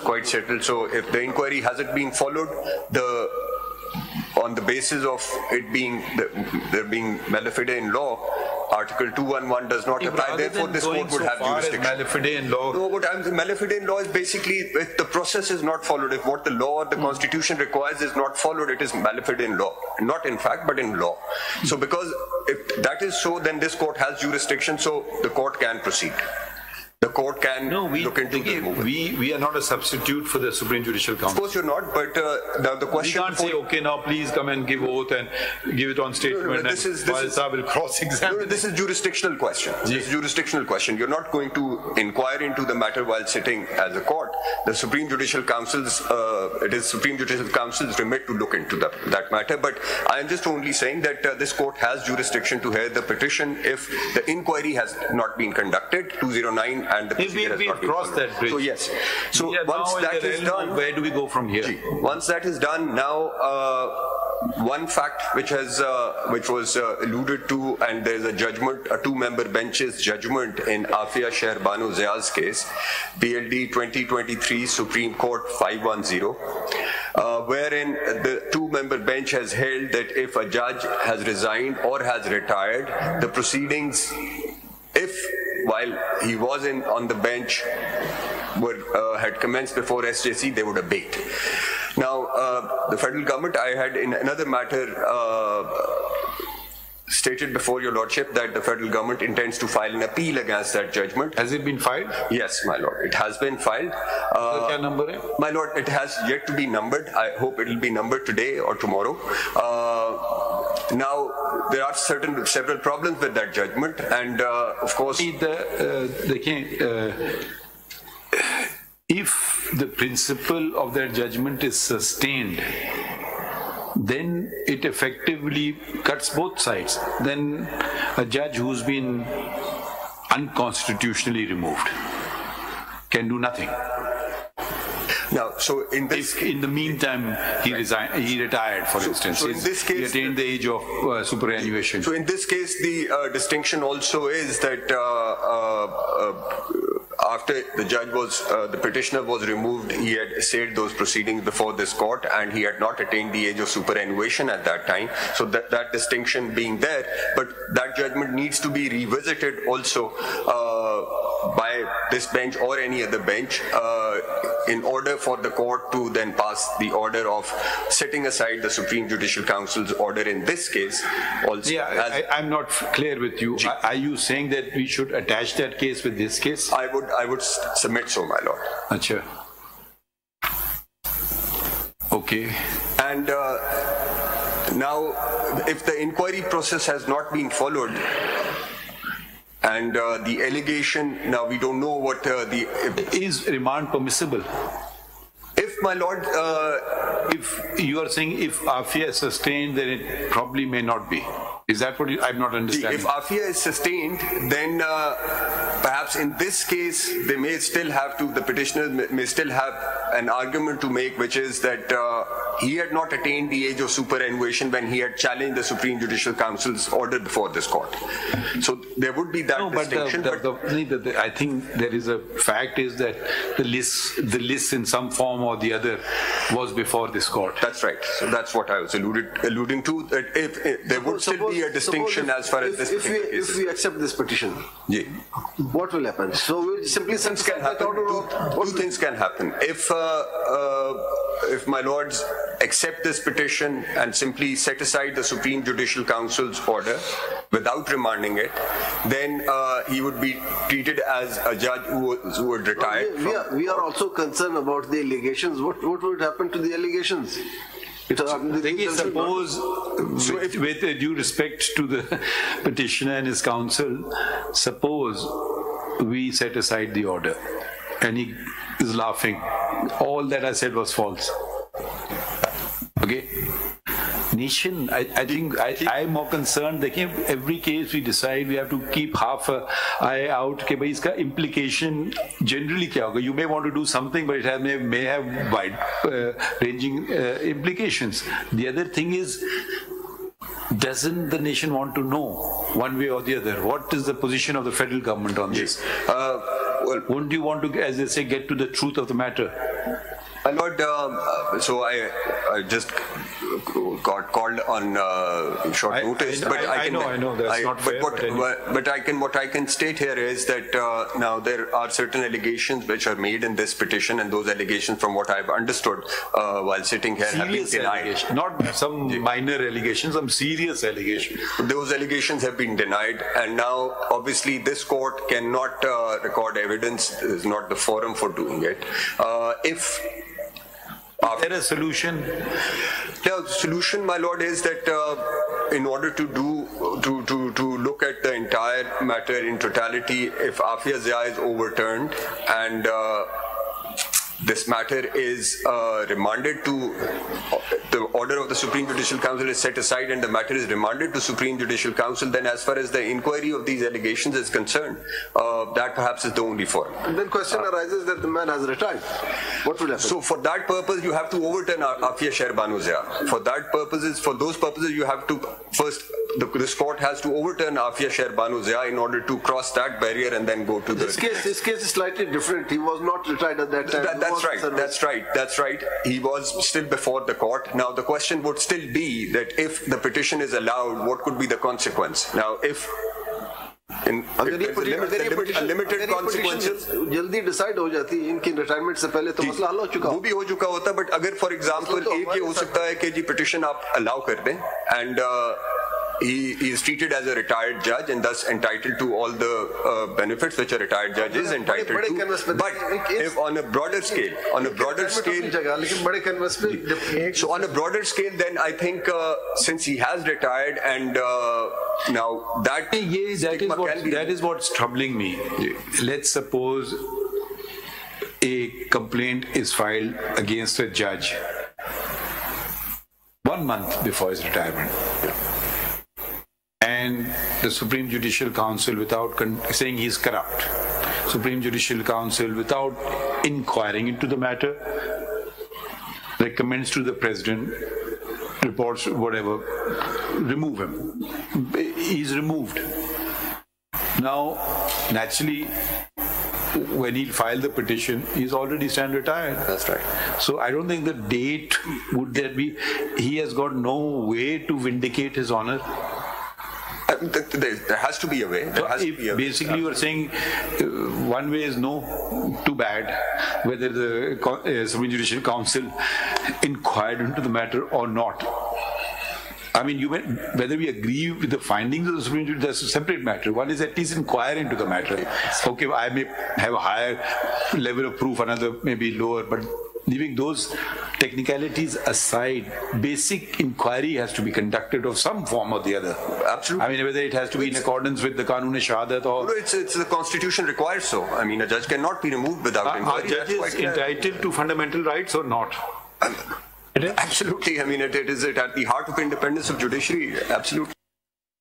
quite settled. So if the inquiry hasn't been followed, on the basis of it being there being malafide in law, Article 211 does not apply. Therefore, this court would have jurisdiction. Malafide in law. No, but malafide in law is basically if the process is not followed, if what the law or the constitution requires is not followed, it is malafide in law. Not in fact, but in law. So because if that is so, then this court has jurisdiction, so the court can proceed. The court can look into the movement. We are not a substitute for the Supreme Judicial Council. Of course you're not, but the question... We can't say, okay, now please come and give oath and give it on statement, will cross-examine. No, this is jurisdictional question. This is jurisdictional question. You're not going to inquire into the matter while sitting as a court. The Supreme Judicial Council's, it is Supreme Judicial Council's remit to look into that matter, but I am just only saying that this court has jurisdiction to hear the petition if the inquiry has not been conducted, 209, and the procedure has not been crossed that bridge. So yes. So once that is done, where do we go from here? Once that is done, now one fact which was alluded to, and there is a judgment, a two-member bench's judgment in Afia Shehrbanu Zia's case, BLD 2023 Supreme Court 510, wherein the two-member bench has held that if a judge has resigned or has retired, the proceedings, while he was on the bench, had commenced before SJC, they would abate. Now, the federal government, I had in another matter stated before your lordship that the federal government intends to file an appeal against that judgment. Has it been filed? Yes, my lord, it has been filed. What number hai? My lord, it has yet to be numbered. I hope it will be numbered today or tomorrow. Now, there are several problems with that judgment, and of course, if the principle of that judgment is sustained, then it effectively cuts both sides. Then a judge who's been unconstitutionally removed can do nothing. Now, so in this, if in the meantime he retired, for instance, so in this case, he attained the age of superannuation. So in this case, the distinction also is that after the judge was, the petitioner was removed, he had essayed those proceedings before this court, and he had not attained the age of superannuation at that time. So that distinction being there, but that judgment needs to be revisited also by this bench or any other bench in order for the court to then pass the order of setting aside the Supreme Judicial Council's order in this case. Also, yeah, I'm not clear with you. Are you saying that we should attach that case with this case? I would submit so, my lord. Acha. Okay. And now, if the inquiry process has not been followed, and the allegation, now we don't know what is remand permissible? If, my lord, if you are saying if afia is sustained, then it probably may not be. Is that what I'm not understanding? If afia is sustained, then perhaps in this case, they may still have to, the petitioner may still have an argument to make, which is that he had not attained the age of superannuation when he had challenged the Supreme Judicial Council's order before this court. So there would be that distinction. I think there is a fact is that the list in some form or the other was before this court. That's right. So that's what I was alluding to. That if there would still be a distinction as far as this particular case. If we accept this petition, what will happen? So we'll simply two things can happen. If my lords accept this petition and simply set aside the Supreme Judicial Council's order without remanding it, then he would be treated as a judge who would retire. We are also concerned about the allegations. What would happen to the allegations? Suppose, with due respect to the petitioner and his counsel, suppose we set aside the order and he is laughing. All that I said was false. Okay? Nation, I think I'm more concerned that every case we decide we have to keep half an eye out. Ke bhai iska implication generally kya hoga? You may want to do something, but it may have wide ranging implications. The other thing is, doesn't the nation want to know one way or the other? What is the position of the federal government on this? Wouldn't you want to, as they say, get to the truth of the matter? My lord, so I just got called on short notice, but I know that's not fair. But what I can state here is that now there are certain allegations which are made in this petition, and those allegations, from what I've understood while sitting here, have been denied. Not some minor allegations, some serious allegations. Those allegations have been denied, and now obviously this court cannot record evidence. Is not the forum for doing it. Is there a solution? The solution, my lord, is that in order to look at the entire matter in totality, if Afia Zia is overturned and this matter is remanded to, the order of the Supreme Judicial Council is set aside and the matter is remanded to Supreme Judicial Council, then as far as the inquiry of these allegations is concerned, that perhaps is the only forum. And then question arises that the man has retired. What will happen? So for that purpose, you have to overturn Afia Sherbanu Zia. For those purposes, you have to first, this court has to overturn Afia Sherbanu Zia in order to cross that barrier and then go to this case is slightly different. He was not retired at that time. That's right. He was still before the court. Now the question would still be that if the petition is allowed, what could be the consequence? Now if limited consequences जल्दी decide हो जाती है इनकी retirement से पहले तो मसला हल हो चुका वो भी हो चुका होता, बट अगर फॉर एग्जांपल एक ये हो सकता है कि जी पिटिशन आप अलाउ कर दें and he is treated as a retired judge and thus entitled to all the benefits which a retired judge is entitled to. But if on a broader scale, so on a broader scale, then I think since he has retired and now that is what's troubling me. Let's suppose a complaint is filed against a judge 1 month before his retirement, and the Supreme Judicial Council, without saying he's corrupt, Supreme Judicial Council, without inquiring into the matter, recommends to the President, reports whatever, remove him. He's removed. Now, naturally, when he filed the petition, he's already stand retired. That's right. So I don't think the date would there be. He has got no way to vindicate his honor. There has to be a way. Basically, you are saying one way is no, too bad, whether the Supreme Judicial Council inquired into the matter or not. I mean, whether we agree with the findings of the Supreme Court, that's a separate matter. One is at least inquire into the matter. Okay, I may have a higher level of proof, another may be lower, but leaving those technicalities aside, basic inquiry has to be conducted of some form or the other. Absolutely. I mean, whether it has to be in accordance with the Qanun-e-Shahadat or... No, it's the Constitution requires so. I mean, a judge cannot be removed without inquiry. Are judges entitled to fundamental rights or not? Absolutely. I mean, it is at the heart of independence of judiciary. Absolutely.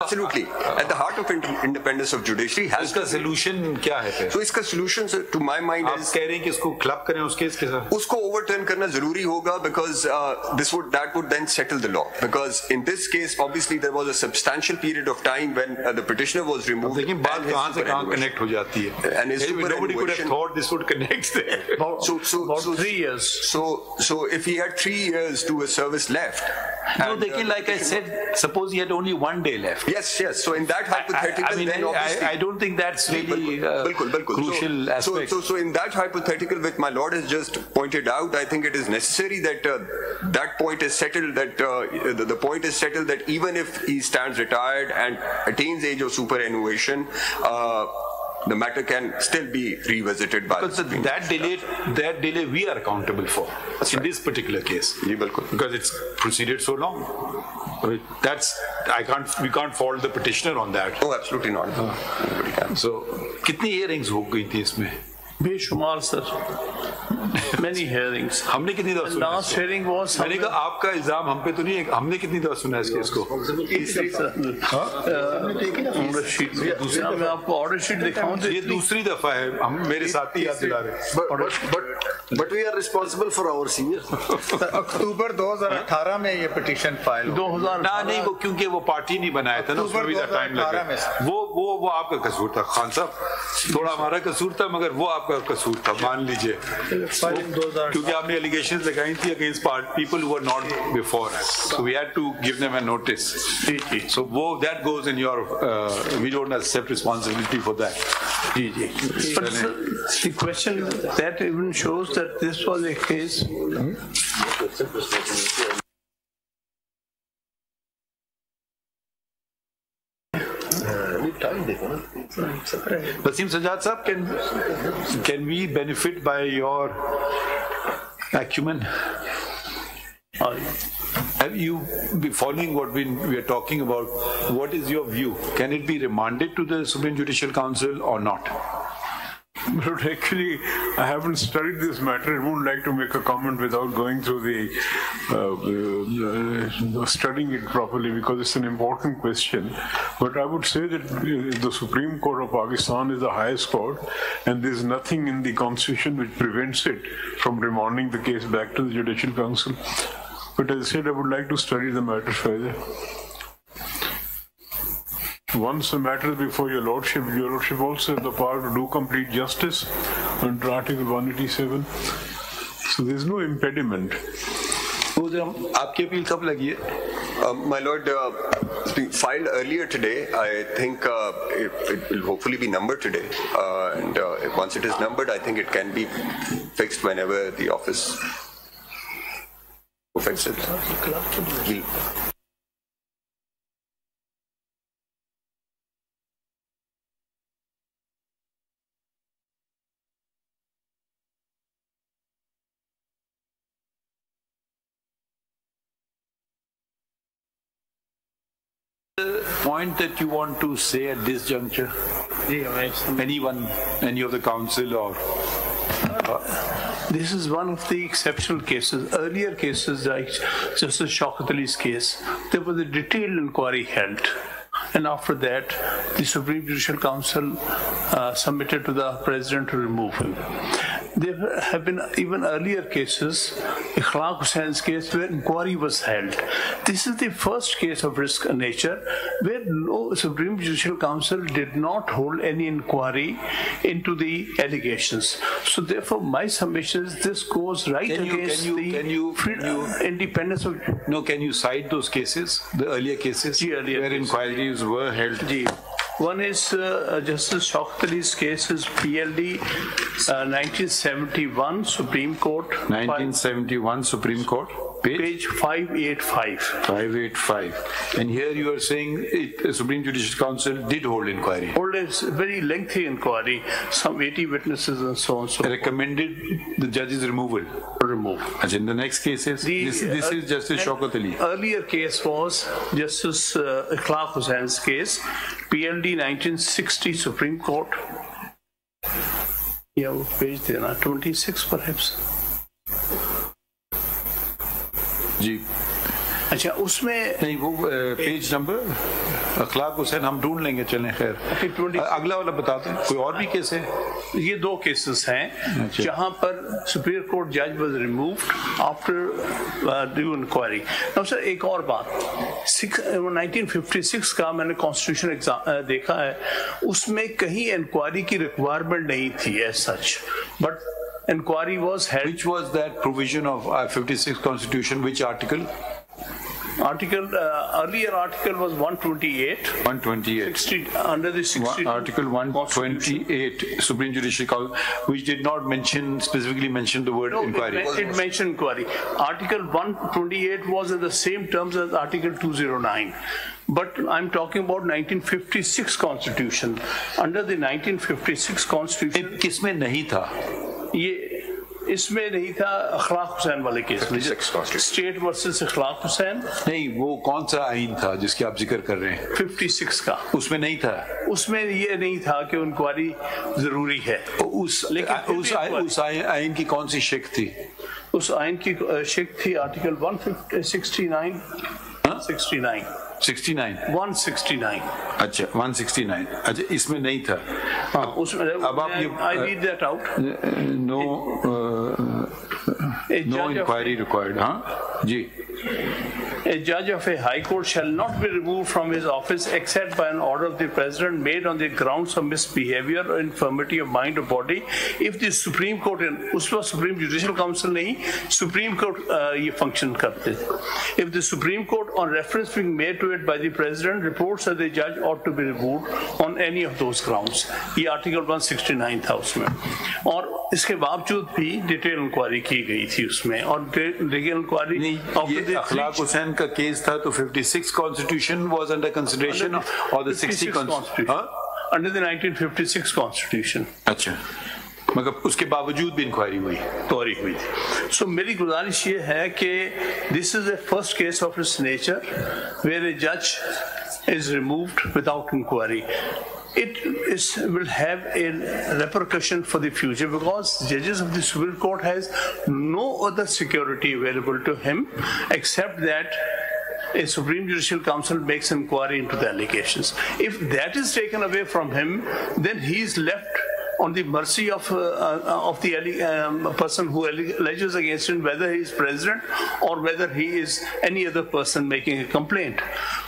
Absolutely. At the heart of independence of judiciary has the solution क्या है फिर? So इसका solution to my mind is आप कह रहे हैं कि इसको club करें उस केस के साथ? उसको overturn करना जरूरी होगा because that would then settle the law. Because in this case, obviously there was a substantial period of time when the petitioner was removed. लेकिन बात कहाँ से कहाँ connect हो जाती है? And his nobody could have thought this would connect there. About 3 years. So if he had 3 years to a service left. No, like I said, suppose he had only 1 day left. Yes. So in that hypothetical, I mean, then obviously, I don't think that's really crucial aspect. So in that hypothetical, which my Lord has just pointed out, I think it is necessary that that point is settled. That the point is settled that even if he stands retired and attains age of superannuation, the matter can still be revisited by because that delay we are accountable for in this particular case because it's proceeded so long. We can't fault the petitioner on that. Oh, absolutely not. Nobody can. So, कितनी hearings हो गई थी इसमें? बेशुमार sir, many hearings. हमने कितनी दफा सुना? Last hearing was. मैंने कहा आपका इल्जाम हम पे तो नहीं है, हमने कितनी दफा सुना इस केस को? ऑर्डर शीट मैं आपको ऑर्डर शीट दिखाऊं तो ये दूसरी दफा है, हम मेरे साथी याद दिला रहे. But we are responsible for our seniors. अक्टूबर 2018 में ये पिटीशन फाइल 2018 नहीं वो क्योंकि वो पार्टी नहीं बनाया था ना, उसमें भी टाइम लगा. वो आपका कसूर था खान साहब, थोड़ा हमारा कसूर था मगर वो आपका कसूर था, मान लीजिए. क्योंकि आपने एलिगेशंस लगाई थी against people who were not before us, so we had to give them a notice. So that goes in your we don't accept responsibility for that. But the question that even shows that this was a case. Wasim Sajjad Sahab, can we benefit by your acumen? Have you been following what we are talking about? What is your view? Can it be remanded to the Supreme Judicial Council or not? But actually, I haven't studied this matter. I wouldn't like to make a comment without going through studying it properly because it's an important question. But I would say that the Supreme Court of Pakistan is the highest court, and there's nothing in the Constitution which prevents it from remanding the case back to the Judicial Council. But as I said, I would like to study the matter further. Once the matter is before your Lordship also has the power to do complete justice under Article 187. So there is no impediment. आपकी appeal कब लगी है? My Lord, it's been filed earlier today. I think it will hopefully be numbered today. And once it is numbered, I think it can be fixed whenever the office will fix it. The point that you want to say at this juncture? Anyone, any of the council or? This is one of the exceptional cases. Earlier cases, like Justice Shouqat Ali's case, there was a detailed inquiry held. And after that, the Supreme Judicial Council submitted to the President to remove him. There have been even earlier cases, Ikhlaq Hussein's case, where inquiry was held. This is the first case of risk nature where no Supreme Judicial Council did not hold any inquiry into the allegations. So therefore, my submission is this goes right against the independence of... No, can you cite those cases, the earlier cases, where inquiries were held? One is Justice Shouqat Ali's case is PLD 1971 Supreme Court. 1971 Supreme Court. Page 585. 585. And here you are saying the Supreme Judicial Council did hold inquiry. Hold a very lengthy inquiry, some 80 witnesses and so on. So recommended the judge's removal. And in the next cases, this is Justice Shouqat Ali. Earlier case was Justice Ikhlaq Hussein's case, PLD 1960 Supreme Court. Yeah, page 26 perhaps. जी अच्छा उसमें नहीं वो page number अखलाक हुसैन हम ढूंढ लेंगे चलें खैर अगला वाला बताते हैं कोई और भी केस है ये दो केसेस हैं जहां पर सुप्रीम कोर्ट जज was removed after due inquiry. Now sir एक और बात 1956 का मैंने कॉन्स्टिट्यूशन देखा है उसमें कहीं इंक्वायरी की रिक्वायरमेंट नहीं थी as such but inquiry was held. Which was that provision of 56 Constitution? Which article? Earlier article was 128. 128. 60, under the 60. Article 128, Supreme Judicial Council, which did not specifically mention the word inquiry. It mentioned inquiry. Article 128 was in the same terms as Article 209. But I'm talking about 1956 Constitution. Under the 1956 Constitution. किसमें नहीं था? ये इसमें नहीं था अखलाक हुसैन वाले case में state versus अखलाक हुसैन नहीं वो कौन सा आइन था जिसकी आप जिक्र कर रहे हैं 56 का उसमें नहीं था उसमें ये नहीं था कि इंक्वायरी जरूरी है उस आइन की कौन सी शिक थी उस आइन की शिक थी आर्टिकल 169 अच्छा 169 अच्छा इसमें नहीं था हाँ उसमें अब आप ये I read that out no inquiry required हाँ जी A judge of a high court shall not be removed from his office except by an order of the president made on the grounds of misbehavior or infirmity of mind or body. If the Supreme Court उसमें Supreme Judicial Council नहीं Supreme Court ये function करते थे. If the Supreme Court on reference being made to it by the president reports that the judge ought to be removed on any of those grounds. ये Article 169 था उसमें और इसके बावजूद भी डिटेल इंक्वायरी की गई थी उसमें और डिटेल इंक्वायरी अखलाक हुसैन का केस था तो 56 कॉन्स्टिट्यूशन वाज अंडर कंसिडरेशन और the 60 constitution under the 1956 constitution अच्छा मगर उसके बावजूद भी इंक्वायरी हुई थी सो मेरी गुजारिश ये है कि this is the first case of its nature where a जज is removed without inquiry It will have a repercussion for the future because judges of the Supreme Court has no other security available to him except that a Supreme Judicial Council makes inquiry into the allegations. If that is taken away from him, then he is left on the mercy of the person who alleges against him, whether he is president or whether he is any other person making a complaint.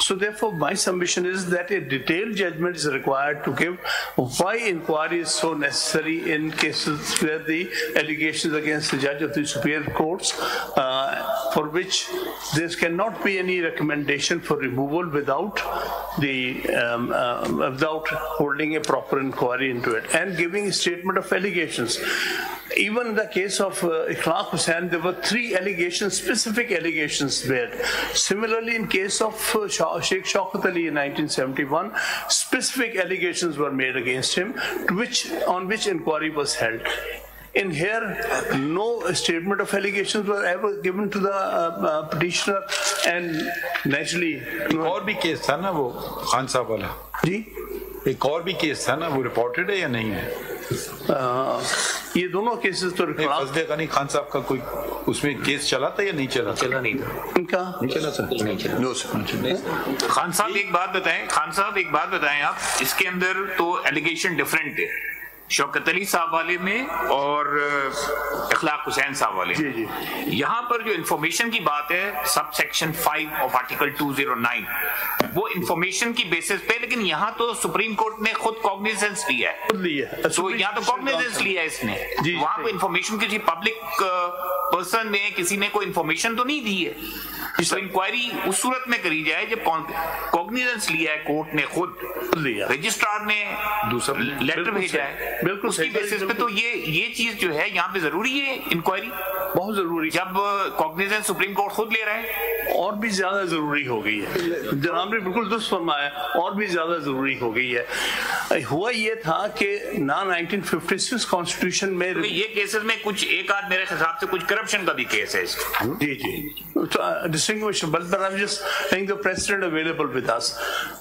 So therefore, my submission is that a detailed judgment is required to give why inquiry is so necessary in cases where the allegations against the judge of the superior courts, for which there cannot be any recommendation for removal without without holding a proper inquiry into it and giving a statement of allegations. Even in the case of Ikhlaq Hussain, there were 3 allegations, specific allegations made. Similarly, in case of Sheikh Shouqat Ali in 1971, specific allegations were made against him, on which inquiry was held. In here, no statement of allegations were ever given to the petitioner, and naturally, और भी case था ना वो खान साहब वाला जी, एक और भी केस था ना, वो रिपोर्टेड है या नहीं है? ये दोनों केसेस तो फजले गनी खान साहब का कोई उसमें केस चला था या नहीं चला? चला नहीं था इनका, नहीं चला था, नहीं चला। No sir. खान साहब एक बात बताएं आप, इसके अंदर तो एलिगेशन डिफरेंट है शौकत अली साहब वाले में और इखलाक हुसैन साहब वाले में। यहाँ पर जो इंफॉर्मेशन की बात है, सब सेक्शन 5 ऑफ आर्टिकल 209, वो इंफॉर्मेशन की बेसिस पे, लेकिन यहाँ तो सुप्रीम कोर्ट ने खुद कॉग्निजेंस लिया है, तो यहाँ तो कॉग्निजेंस लिया है इसने, वहां पे इंफॉर्मेशन किसी पब्लिक पर्सन ने, किसी ने कोई इंफॉर्मेशन तो नहीं दी है। तो इंक्वायरी उस सूरत में करी जाए जब कॉग्निजेंस लिया है कोर्ट ने खुद, रजिस्ट्रार ने दूसरा लेटर भेजा है, बिल्कुल उसकी बेसिस पे, तो ये चीज जो है यहाँ पे जरूरी है, इंक्वायरी बहुत जरूरी, जब कॉग्निजेंस सुप्रीम कोर्ट खुद ले रहा है और भी ज्यादा जरूरी हो गई है। जनाब ने बिल्कुल दुरुस्त फरमाया, और भी ज्यादा जरूरी हो गई है। हुआ ये था कि 1956 कॉन्स्टिट्यूशन में तो ये केसेस में कुछ एक आध मेरे हिसाब से कुछ करप्शन का भी केस है इसका। जी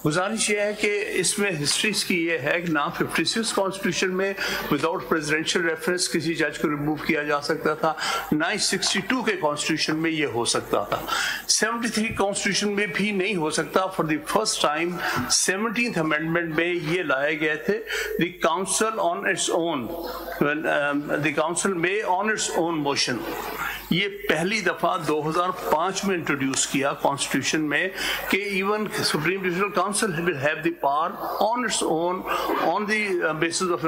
गुजारिश ये है कि इसमें हिस्ट्रीज की ये है कि ना 56 कॉन्स्टिट्यूशन में विदाउट प्रेसिडेंशियल रेफरेंस किसी जज को रिमूव किया जा सकता था, ना 62 के कॉन्स्टिट्यूशन में ये हो सकता था, 73 कॉन्स्टिट्यूशन में भी नहीं हो सकता। For the first time 17th amendment में ये लाए गए थे, the council on its own, the council में ऑन इट्स ओन मोशन, ये पहली दफा 2005 में इंट्रोड्यूस किया कॉन्स्टिट्यूशन में कि even supreme judicial council will have the power on its own, on the basis of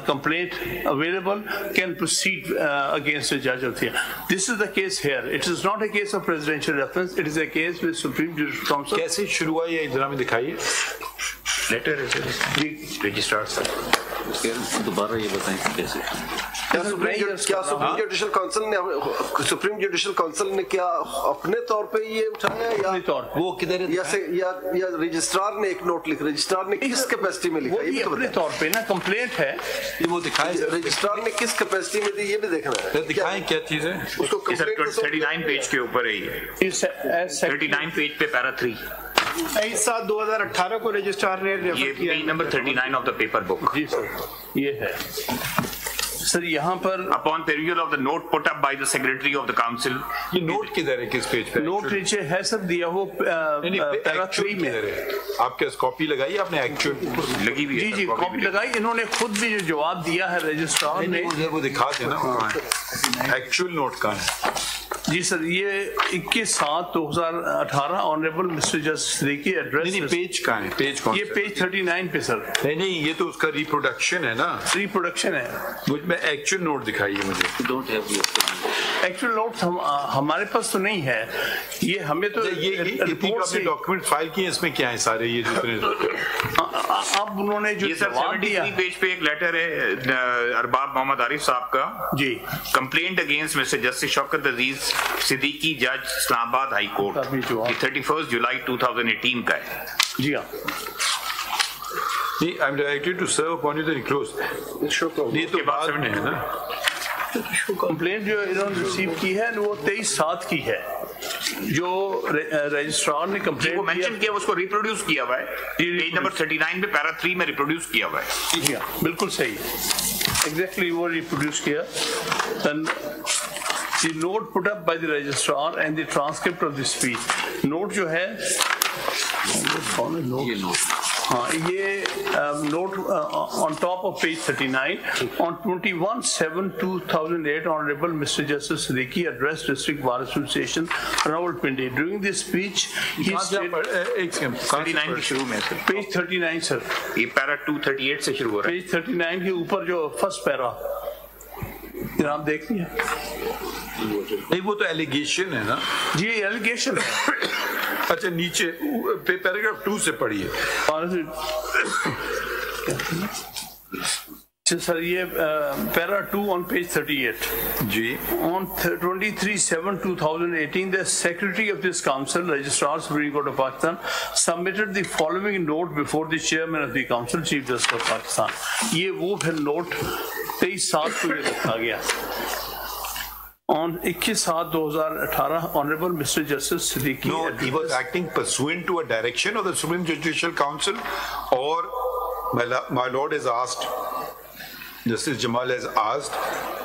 complaint available, can proceed against a judge of the. This is the case here. It is not a case of presidential reference. It is a case with Supreme Judicial Council. कैसे शुरू हुआ ये इधर में दिखाइए? Letter registrar sir दोबारा ये बताएं कैसे? क्या सुप्रीम जुडिशल काउंसिल ने क्या अपने तौर पे ये उठाया या वो किधर या रजिस्ट्रार ने एक नोट लिखा? रजिस्ट्रार ने किस कैपेसिटी में लिखा? ये अपने तौर पे ना कंप्लेंट है, ये वो दिखाएं रजिस्ट्रार ने किस कैपेसिटी में दी, ये भी देखना है। दिखाएं क्या चीज है उसको? 39 पेज के ऊपर है ये, 39 पेज पे पैरा 3 2018 को रजिस्ट्रार ने ये page number 39 of the paper book. जी सर, ये है सर। यहाँ पर upon perusal of the note put up by the secretary of the council, ये नोट किधर है, किस पेज पे? नोट नीचे है सर, दिया वो पैरा 3 में है। आपके कॉपी लगाई आपने? एक्चुअल लगी हुई है? जी कॉपी लगाई, इन्होंने खुद भी जो जवाब दिया है रजिस्ट्रार ने, वो दिखा देना एक्चुअल नोट कहाँ है। जी सर, ये 21/7/2018 honourable mister justice Siddiqui address. नहीं, पेज कहाँ है? पेज कौन? ये पेज 39 पे सर। नहीं, ये तो उसका रिप्रोडक्शन है ना। रिप्रोडक्शन है, मुझ में एक्चुअल नोट दिखाइए मुझे। डोंट हैव एक्चुअल नोट हमारे पास तो नहीं है, ये हमें तो ये डॉक्यूमेंट फाइल किए, इसमें क्या है सारे ये जितने अब उन्होंने जो ये सर 73 पेज पे एक लेटर है अरबाब मोहम्मद आरिफ साहब का। जी, complaint against mister justice Shaukat Aziz Siddiqui, जज इस्लामाबाद हाई कोर्ट, 31 जुलाई 2018 का है। जी हाँ, I'm directed to serve upon you the enclosed. ये तो बाद में है ना। कंप्लेंट जो इन्होंने रिसीव की है वो 23/7 की है, जो रजिस्ट्रार ने कंप्लेंट वो मेंशन किया, उसको रिप्रोड्यूस किया हुआ है पेज नंबर 39 पे पैरा 3 में रिप्रोड्यूस किया हुआ है। जी हाँ, बिल्कुल सही, एग्जैक्टली वो रिप्रोड्यूस किया। Then the note put up by the registrar and the transcript of the speech. Note जो है हाँ, ये note on top of page 39 on 21/7/2008 honourable mister justice Siddiqui address district bar association Rawalpindi. During this speech he stated 39 के शुरू में sir, page 39 sir, ये para 238 से शुरू हो रहा है। पेज 39 के ऊपर जो फर्स्ट पैरा आप देखिए। नहीं, वो तो एलिगेशन है ना जी, एलिगेशन है। अच्छा, नीचे पैराग्राफ 2 से पढ़िए सर, ये पैरा 2 ऑन पेज 38 जी। On 23/7/2018 the secretary of this council, registrar Supreme Court of Pakistan, submitted the following note before the chairman of the council, chief justice of Pakistan। ये वो फिर नोट 23/7 को ये रखा गया। On 21/7/2018, Honorable Mr. Justice Siddiqui. No, he was acting pursuant to a direction of the Supreme Judicial Council, or my Lord has asked, Justice Jamal has asked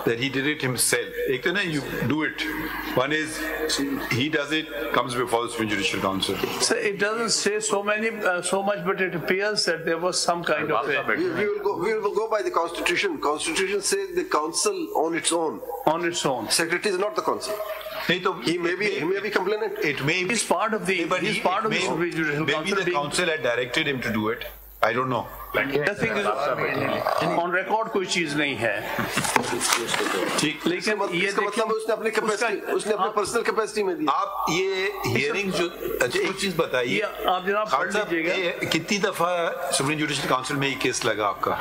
that he did it himself. Ek to na, you do it. One is he does it, comes before the Supreme Judicial Council. So it doesn't say so much, but it appears that there was some kind of a... We will go by the Constitution. Constitution says the council on its own. On its own. Secretary is not the council. He may be complainant. It may be. He's part of the. But he's part of the Supreme Judicial Council. Maybe the council had directed him to do it. I don't know. Nothing is on record, कोई चीज नहीं है। ठीक, लेकिन ये मतलब उसने अपनी पर्सनल कैपेसिटी में दी। आप ये हियरिंग जो, अच्छा एक चीज बताइए, आप जनाब पढ़ लीजिएगा, कितनी दफा सुप्रीम जुडिशियल काउंसिल में ये केस लगा आपका?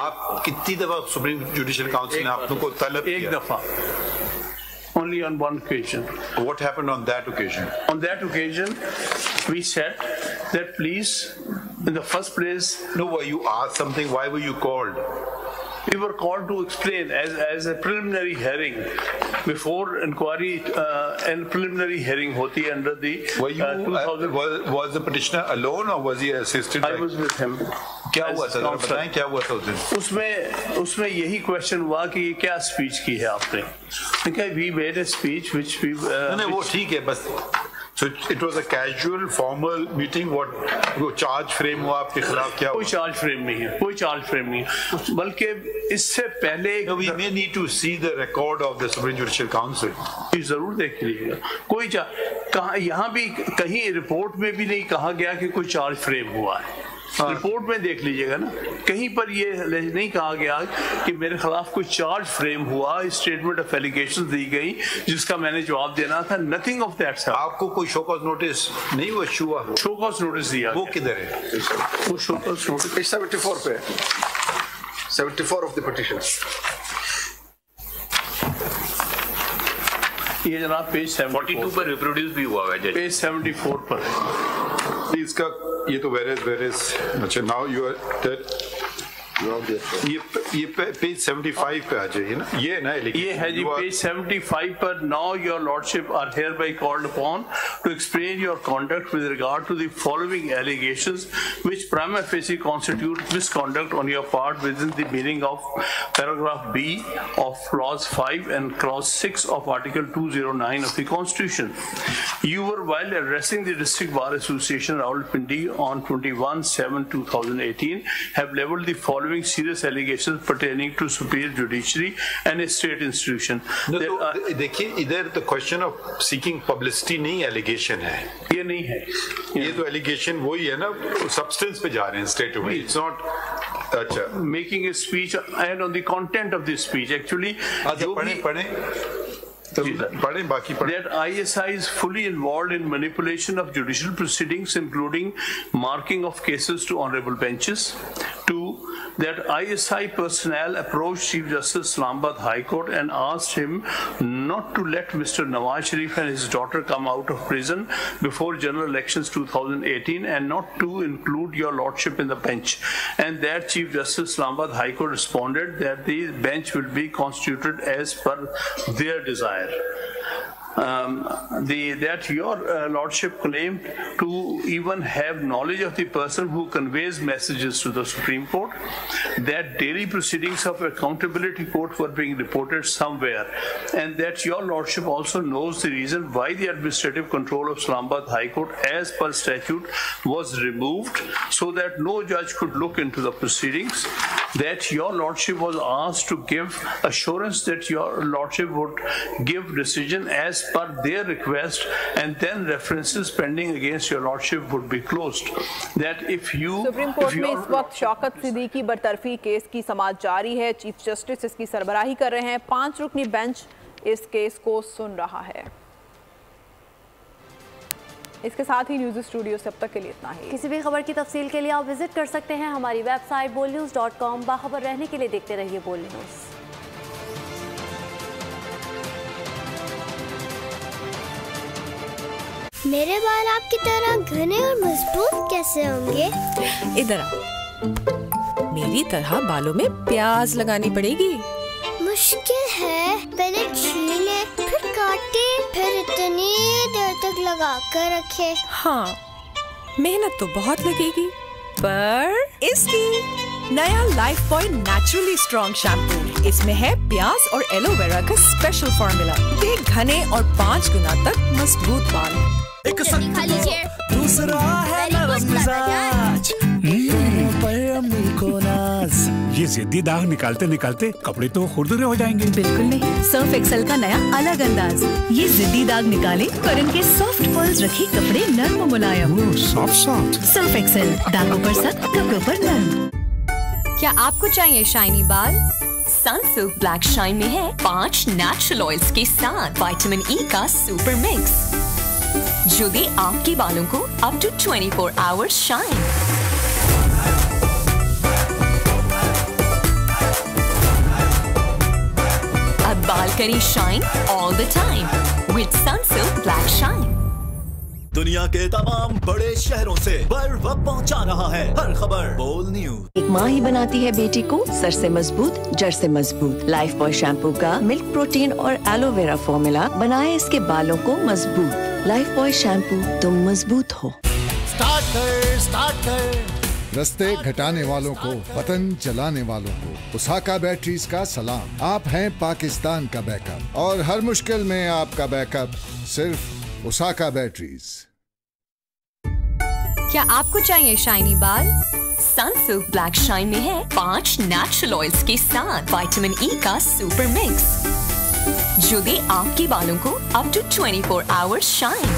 आप कितनी दफा सुप्रीम जुडिशियल काउंसिल ने आपको तलब किया? एक दफा। Only on one occasion. What happened on that occasion? On that occasion, we said that please, in the first place... No, you asked something, why were you called? We were called to explain as a preliminary hearing before inquiry and preliminary hearing hoti under the 2000. Was the petitioner alone or was he assisted? I was with him. क्या हुआ था? बताएं क्या हुआ था उस दिन? उसमें यही क्वेश्चन हुआ कि ये क्या स्पीच की है आपने? Okay, we made a speech which we. नहीं वो ठीक है बस. So it was a casual, formal meeting. What वो charge frame हुआ आपके खिलाफ क्या? कोई charge frame नहीं है, कोई charge frame नहीं है. बल्कि इससे पहले we may need to see the record of the Supreme Judicial Council. जरूर देख लीजिएगा. कोई कहाँ यहाँ भी कहीं रिपोर्ट में भी नहीं कहा गया कि कोई charge frame हुआ है. रिपोर्ट में देख लीजिएगा ना, कहीं पर ये नहीं कहा गया कि मेरे खिलाफ कोई चार्ज फ्रेम हुआ, स्टेटमेंट ऑफ एलिगेशन दी गई जिसका मैंने जवाब देना था. Nothing of that sir. आपको कोई शोकॉज नोटिस नहीं वो इशू हुआ? शोकॉज नोटिस दिया. वो किधर है? वो शोकॉज नोटिस 74 पे, 74 ऑफ द पिटीशन. ये जनाब पेज 42 पर रिप्रोड्यूस भी हुआ है. पेज 74 पर इसका ये तो वेरेस अच्छा नाउ यू आर ये पेज 75 पे आ जाइए ना, ये है ना, ये है जी पेज 75 पर. Now your lordship are hereby called upon to explain your conduct with regard to the following allegations which prima facie constitute misconduct on your part within the meaning of paragraph B of clause 5 and clause 6 of article 209 of the Constitution. You were, while addressing the District Bar Association Rawalpindi on 21/7/2018, have leveled the following serious allegations pertaining to superior judiciary and a state institution. देखिए इधर the question of seeking publicity नहीं allegation है. ये नहीं है. ये तो allegation वही है ना, substance पे जा रहे हैं straight away. It's not अच्छा making a speech and on the content of the speech actually. पढ़ें that ISI is fully involved in manipulation of judicial proceedings, including marking of cases to honorable benches. 2. That ISI personnel approached Chief Justice Islamabad High Court and asked him not to let Mr. Nawaz Sharif and his daughter come out of prison before general elections 2018 and not to include your lordship in the bench. And that Chief Justice Islamabad High Court responded that the bench will be constituted as per their desire. That your lordship claimed to even have knowledge of the person who conveys messages to the Supreme Court, that daily proceedings of accountability court were being reported somewhere, and that your lordship also knows the reason why the administrative control of Islamabad High Court as per statute was removed so that no judge could look into the proceedings, that your lordship was asked to give assurance that your lordship would give decision as per their request, and then references pending against your lordship would be closed. That if you supreme court में इस वक्त Shaukat Siddiqui बरतरफी case की समाअत जारी है. Chief justice इसकी सरबराही कर रहे हैं. 5 रुकनी बेंच इस केस को सुन रहा है. इसके साथ ही न्यूज़ स्टूडियो से अब तक के लिए इतना ही. किसी भी खबर की तफसील के लिए आप विजिट कर सकते हैं हमारी वेबसाइट bolnews.com. बाखबर रहने के लिए देखते रहिए बोल न्यूज़. मेरे बाल आपकी तरह घने और मजबूत कैसे होंगे? इधर आओ. मेरी तरह बालों में प्याज लगानी पड़ेगी। मुश्किल है, पहले छीले, फिर काटे, फिर इतनी देर तक लगा कर रखे। हाँ, मेहनत तो बहुत लगेगी, पर इसकी नया life boy naturally strong shampoo. इसमें है प्याज और एलोवेरा का स्पेशल फॉर्मूला। ये घने और 5 गुना तक मजबूत बाल। एक दूसरा है नरम मिजाज, पर अम्मी को नाज। ये जिद्दी दाग निकालते निकालते कपड़े तो खुरदुरे हो जाएंगे। बिल्कुल नहीं, सर्फ एक्सेल का नया अलग अंदाज। ये जिद्दी दाग निकाले और इनके सॉफ्ट पर्ल्स रखे कपड़े नरम मुलायम। सॉफ्ट सर्फ एक्सेल, दागों पर सख्त, कपड़ों पर नरम। क्या आपको चाहिए शाइनी बाल? सनसिल्क ब्लैक शाइन में है 5 नेचुरल ऑयल्स के साथ विटामिन ई का सुपर मिक्स, जो दे आपके बालों को अप टू 24 आवर्स शाइन। अब बाल करें shine all the time with Sunsilk black shine. दुनिया के तमाम बड़े शहरों से बर्फ पहुंचा रहा है हर खबर बोल न्यूज। एक माँ ही बनाती है बेटी को सर से मजबूत, जड़ से मजबूत। लाइफ बॉय शैम्पू का मिल्क प्रोटीन और एलोवेरा फॉर्मूला बनाए इसके बालों को मजबूत। लाइफ बॉय शैम्पू, तुम मजबूत हो। स्टार्ट कर। रस्ते घटाने वालों को, वतन चलाने वालों को उसाका बैटरीज का सलाम। आप हैं पाकिस्तान का बैकअप और हर मुश्किल में आपका बैकअप सिर्फ उसाका बैटरीज। क्या आपको चाहिए शाइनी बाल? सनसिल्क ब्लैक शाइन में है 5 नेचुरल ऑयल्स के साथ विटामिन ई का सुपर मिक्स, जो दे आपके बालों को अप टू 24 आवर्स शाइन।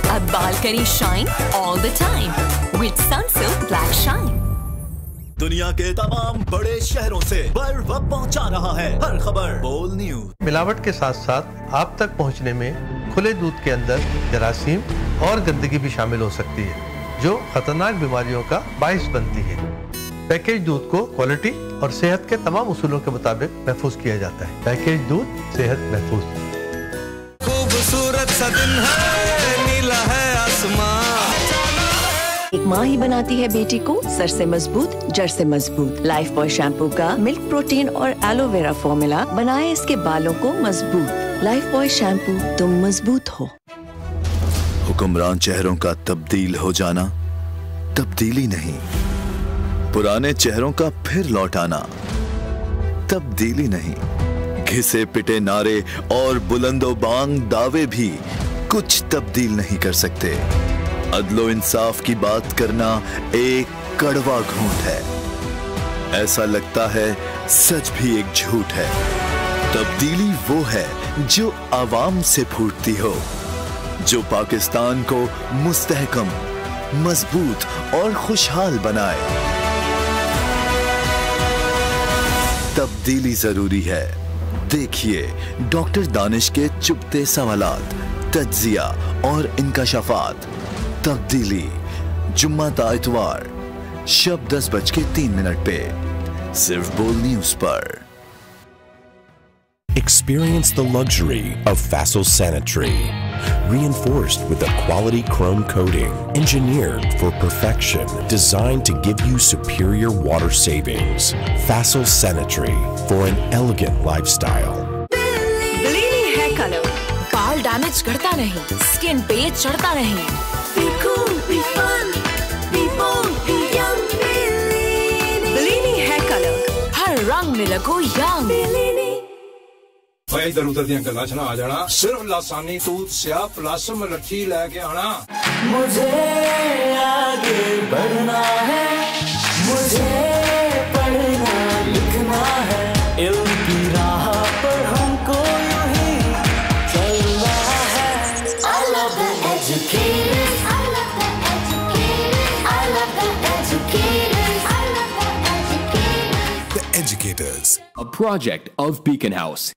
अब बाल करें shine all the time with Sunsilk black shine. दुनिया के तमाम बड़े शहरों से बर्फ पहुंचा रहा है हर खबर बोल न्यूज। मिलावट के साथ साथ आप तक पहुंचने में खुले दूध के अंदर जरासीम और गंदगी भी शामिल हो सकती है, जो खतरनाक बीमारियों का बायस बनती है। पैकेज दूध को क्वालिटी और सेहत के तमाम उसूलों के मुताबिक महफूज किया जाता है। पैकेज दूध, सेहत महफूज। खूबसूरत सा दिन है, नीला है आसमान। एक माँ ही बनाती है बेटी को सर से मजबूत, जड़ से मजबूत। लाइफ बॉय शैम्पू का मिल्क प्रोटीन और एलोवेरा फॉर्मूला बनाए इसके बालों को मजबूत। लाइफ बॉय शैम्पू, तुम मजबूत हो। हुक्मरान चेहरों का तब्दील हो जाना तब्दीली नहीं, पुराने चेहरों का फिर लौट आना तब्दीली नहीं। घिसे पिटे नारे और बुलंदो बांग दावे भी कुछ तब्दील नहीं कर सकते। अदलो इंसाफ की बात करना एक कड़वा घूंट है। ऐसा लगता है सच भी एक झूठ है। तब्दीली वो है जो आवाम से फूटती हो, जो पाकिस्तान को मुस्तहकम, मजबूत और खुशहाल बनाए। तब्दीली जरूरी है। देखिए डॉक्टर दानिश के चुभते सवालात, तज्जिया और इंकशाफात। तब्दीली जुम्मा ता इतवार शब 10:03 पे सिर्फ बोल न्यूज पर। Experience the luxury of Faez Sanitary. Reinforced with a quality chrome coating, engineered for perfection, designed to give you superior water savings. Faez Sanitary for an elegant lifestyle. Bleeny hair colour, बाल damage करता नहीं, skin पे चढ़ता नहीं। Be cool, be fun, be bold, be young. Bleeny hair colour, हर रंग में लगो यंग। इधर उधर दियां गल्लां च ना आ जाना, सिर्फ लासानी तूत स्याह प्लस मलट्ठी लेके आना। मुझे आगे बढ़ना है, मुझे पढ़ना लिखना है, इल्म की राह पर हमको यूं ही चलना है। I love the educators, I love the educators, I love the educators, I love the educators. The Educators, a project of Beacon House.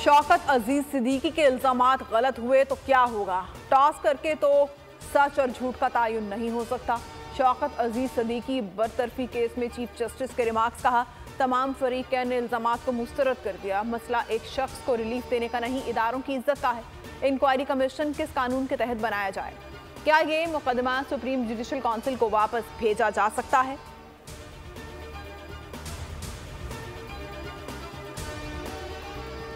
Shaukat Aziz Siddiqui के इल्जामात गलत हुए तो क्या होगा? टॉस करके तो सच और झूठ का तयन नहीं हो सकता। शौकत अजीज सिद्दीकी बरतरफी केस में चीफ जस्टिस के रिमार्क्स। कहा, तमाम फरीकैन ने इल्जामात को मुस्तरद कर दिया। मसला एक शख्स को रिलीफ देने का नहीं, इदारों की इज्जत का है। इंक्वायरी कमीशन किस कानून के तहत बनाया जाए? क्या ये मुकदमा सुप्रीम जुडिशल काउंसिल को वापस भेजा जा सकता है?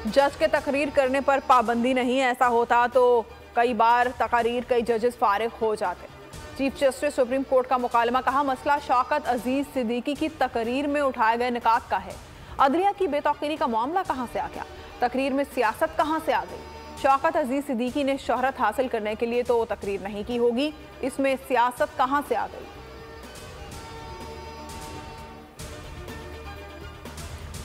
जज के तकरीर करने पर पाबंदी नहीं, ऐसा होता तो कई बार तकरीर कई जजेस फारिग हो जाते। चीफ जस्टिस सुप्रीम कोर्ट का मुकालमा। कहा, मसला शौकत अजीज सिद्दीकी की तकरीर में उठाए गए निकात का है। अदलिया की बेतौकीरी का मामला कहां से आ गया? तकरीर में सियासत कहां से आ गई? शौकत अजीज सिद्दीकी ने शोहरत हासिल करने के लिए तो तकरीर नहीं की होगी, इसमें सियासत कहां से आ गई?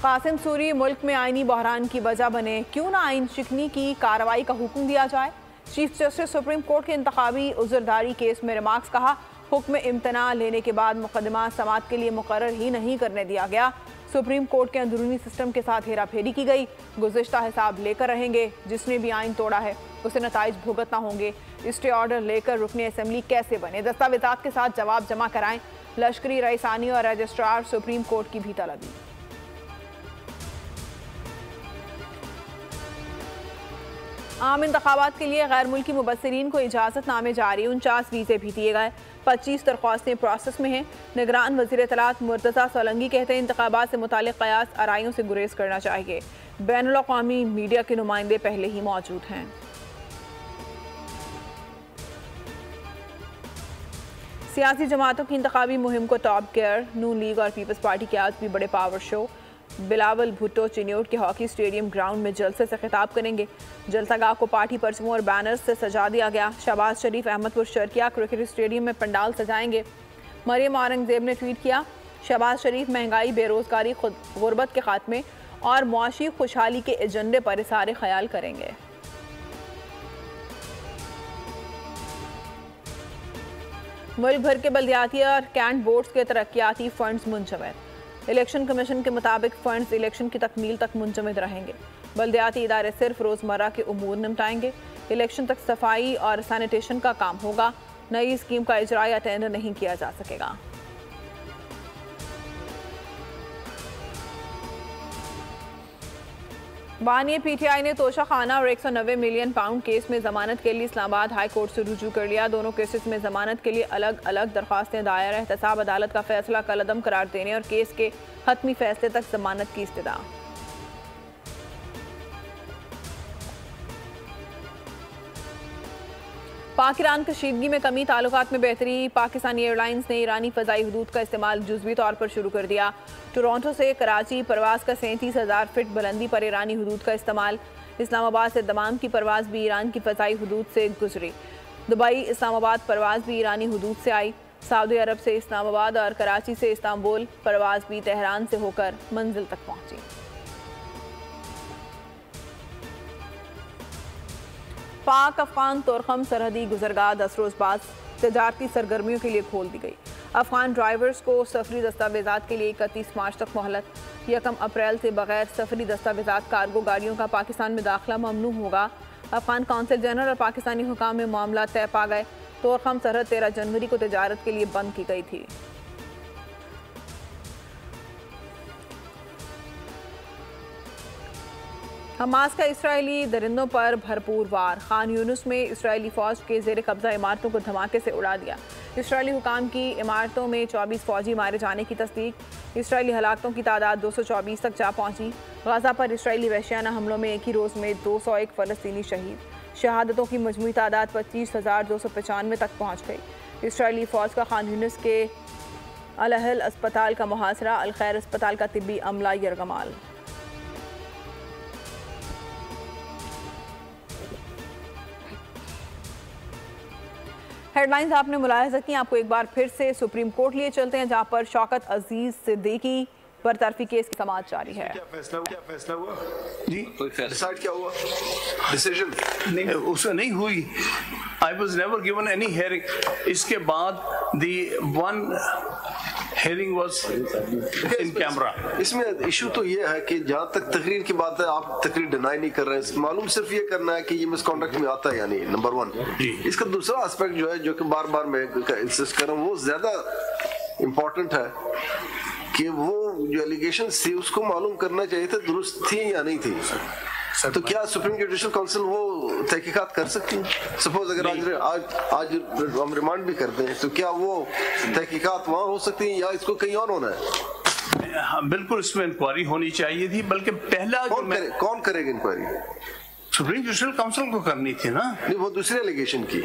कासिम सूरी मुल्क में आईनी बहरान की वजह बने, क्यों ना आइन शिकनी की कार्रवाई का हुक्म दिया जाए? चीफ जस्टिस सुप्रीम कोर्ट के इंतखाबी उज़रदारी केस में रिमार्क्स। कहा, हुक्म इम्तना लेने के बाद मुकदमा समाअत के लिए मुकर्रर ही नहीं करने दिया गया। सुप्रीम कोर्ट के अंदरूनी सिस्टम के साथ हेराफेरी की गई। गुज़िश्ता हिसाब लेकर रहेंगे, जिसने भी आइन तोड़ा है उसे नताइज भुगतना होंगे। स्टे ऑर्डर लेकर रुकनी असम्बली कैसे बने? दस्तावेजात के साथ जवाब जमा कराएं। लश्करी रईसानी और रजिस्ट्रार सुप्रीम कोर्ट की भी तलबी। आम इंतखाबात के लिए गैर मुल्की मुबस्सिरीन को इजाज़तनामे जारी, 49 वीज़े भी दिए गए। 25 दरख्वास्तें प्रोसेस में हैं। निगरान वज़ीर इत्तलात मुर्तज़ा सोलंगी कहते हैं, इंतखाबात से मुतालिक क़यास आराइयों से गुरेज करना चाहिए। बैनुल-अक़वामी मीडिया के नुमाइंदे पहले ही मौजूद हैं। सियासी जमातों की इंतखाबी मुहिम को टॉप गियर। नून लीग और पीपल्स पार्टी के आज भी बड़े पावर शो। बिलावल भुट्टो चिन्योट के हॉकी स्टेडियम ग्राउंड में जलसे से खिताब करेंगे। जलसागाह को पार्टी परचमों और बैनर्स से सजा दिया गया। शहबाज शरीफ अहमदपुर शर्किया क्रिकेट स्टेडियम में पंडाल सजाएंगे। मरियम औरंगजेब ने ट्वीट किया, शहबाज शरीफ महंगाई, बेरोजगारी, गुर्बत के खात्मे और मुआशी खुशहाली के एजेंडे पर इसारे ख्याल करेंगे। मुल्क भर के बल्दियाती और कैंट बोर्ड्स के तरक्याती फंड्स मुंजमद। इलेक्शन कमीशन के मुताबिक फंड्स इलेक्शन की तकमील तक मुंजमद रहेंगे। बल्दियाती इदारे सिर्फ रोज़मर्रा के उमूर निपटाएंगे। इलेक्शन तक सफाई और सैनिटेशन का काम होगा। नई स्कीम का इजरा या टेंडर नहीं किया जा सकेगा। बानिए पीटीआई ने तोशा खाना और 190 मिलियन पाउंड केस में जमानत के लिए इस्लामाबाद हाई कोर्ट से रुजू कर लिया। दोनों केसेस में जमानत के लिए अलग अलग दरख्वास्तें दायर है। एहतसाब अदालत का फैसला कलअदम करार देने और केस के हतमी फैसले तक जमानत की इस्तदा। पाक ईरान कशीदगी में कमी, ताल्लुकात में बेहतरी। पाकिस्तानी एयरलाइंस ने ईरानी फ़ज़ाई हदूद का इस्तेमाल जुज़वी तौर पर शुरू कर दिया। टोरंटो से कराची परवाज़ का 37,000 फीट बुलंदी पर ईरानी हदूद का इस्तेमाल। इस्लामाबाद से दमाम की परवाज़ भी ईरान की फ़ज़ाई हदूद से गुजरी। दुबई इस्लामाबाद परवाज़ भी ईरानी हदूद से आई। सऊदी अरब से इस्लामाबाद और कराची से इस्तांबुल परवाज़ भी तेहरान से होकर मंजिल तक पहुँची। पाक अफगान तोरखम सरहदी गुजरगाह 10 रोज़ बाद तजारती सरगर्मियों के लिए खोल दी गई। अफगान ड्राइवर्स को सफरी दस्तावेजात के लिए 31 मार्च तक मोहलत। 1 अप्रैल से बगैर सफरी दस्तावेजात कार्गो गाड़ियों का पाकिस्तान में दाखिला ममनू होगा। अफगान कौंसिल जनरल और पाकिस्तानी हुकाम में मामला तय पा गए। तोरखम सरहद 13 जनवरी को तजारत के लिए बंद की गई थी। हमास का इसराइली दरिंदों पर भरपूर वार। खान यूनुस में इसराइली फौज के जेर कब्जा इमारतों को धमाके से उड़ा दिया। इसराइली हुकाम की इमारतों में 24 फौजी मारे जाने की तस्दीक। इसराइली हलाकतों की तादाद 224 तक जा पहुंची। गाजा पर इसराइली वहशियाना हमलों में एक ही रोज़ में 201 फ़लस्तीनी शहीद। शहादतों की मजमूई तादाद 25,295 तक पहुँच गई। इसराइली फ़ौज का खान यूनुस के अल-अहल अस्पताल का मुहासरा। अल खैर अस्पताल का तिब्बी अमला यरगमाल। हेडलाइंस आपने मुलाहिजा की। आपको एक बार फिर से सुप्रीम कोर्ट लिए चलते हैं, जहां पर शौकत अजीज सिद्दीकी बरतरफी केस की समाअत जारी है। क्या फैसला हुआ जी? डिसाइड क्या हुआ? डिसीजन नहीं, उससे नहीं हुई। I was never given any hearing. इसके बाद the one hearing was in camera. इसमें इशू तो ये है कि जहाँ तक तकरीर की बात है, आप तकरीर डिनाई नहीं कर रहे हैं, मालूम सिर्फ ये करना है कि ये मिसकॉन्डक्ट में आता है या नहीं, नंबर 1। इसका दूसरा एस्पेक्ट जो है, जो कि बार बार मैं इंसिस्ट कर रहा हूँ, वो ज्यादा इम्पोर्टेंट है कि वो जो एलिगेशन थी उसको मालूम करना चाहिए था दुरुस्त थी या नहीं थी। तो क्या सुप्रीम जुडिशल काउंसिल वो तहकीकात कर सकती है? सपोज अगर आज हम रिमांड भी करते हैं तो क्या वो तहकीकात वहाँ हो सकती है या इसको कहीं और होना है? हाँ, बिल्कुल इसमें इंक्वायरी होनी चाहिए थी, बल्कि पहला कौन करेगा इंक्वायरी? सुप्रीम जुडिशल काउंसिल को करनी थी ना। नहीं, वो दूसरे एलिगेशन की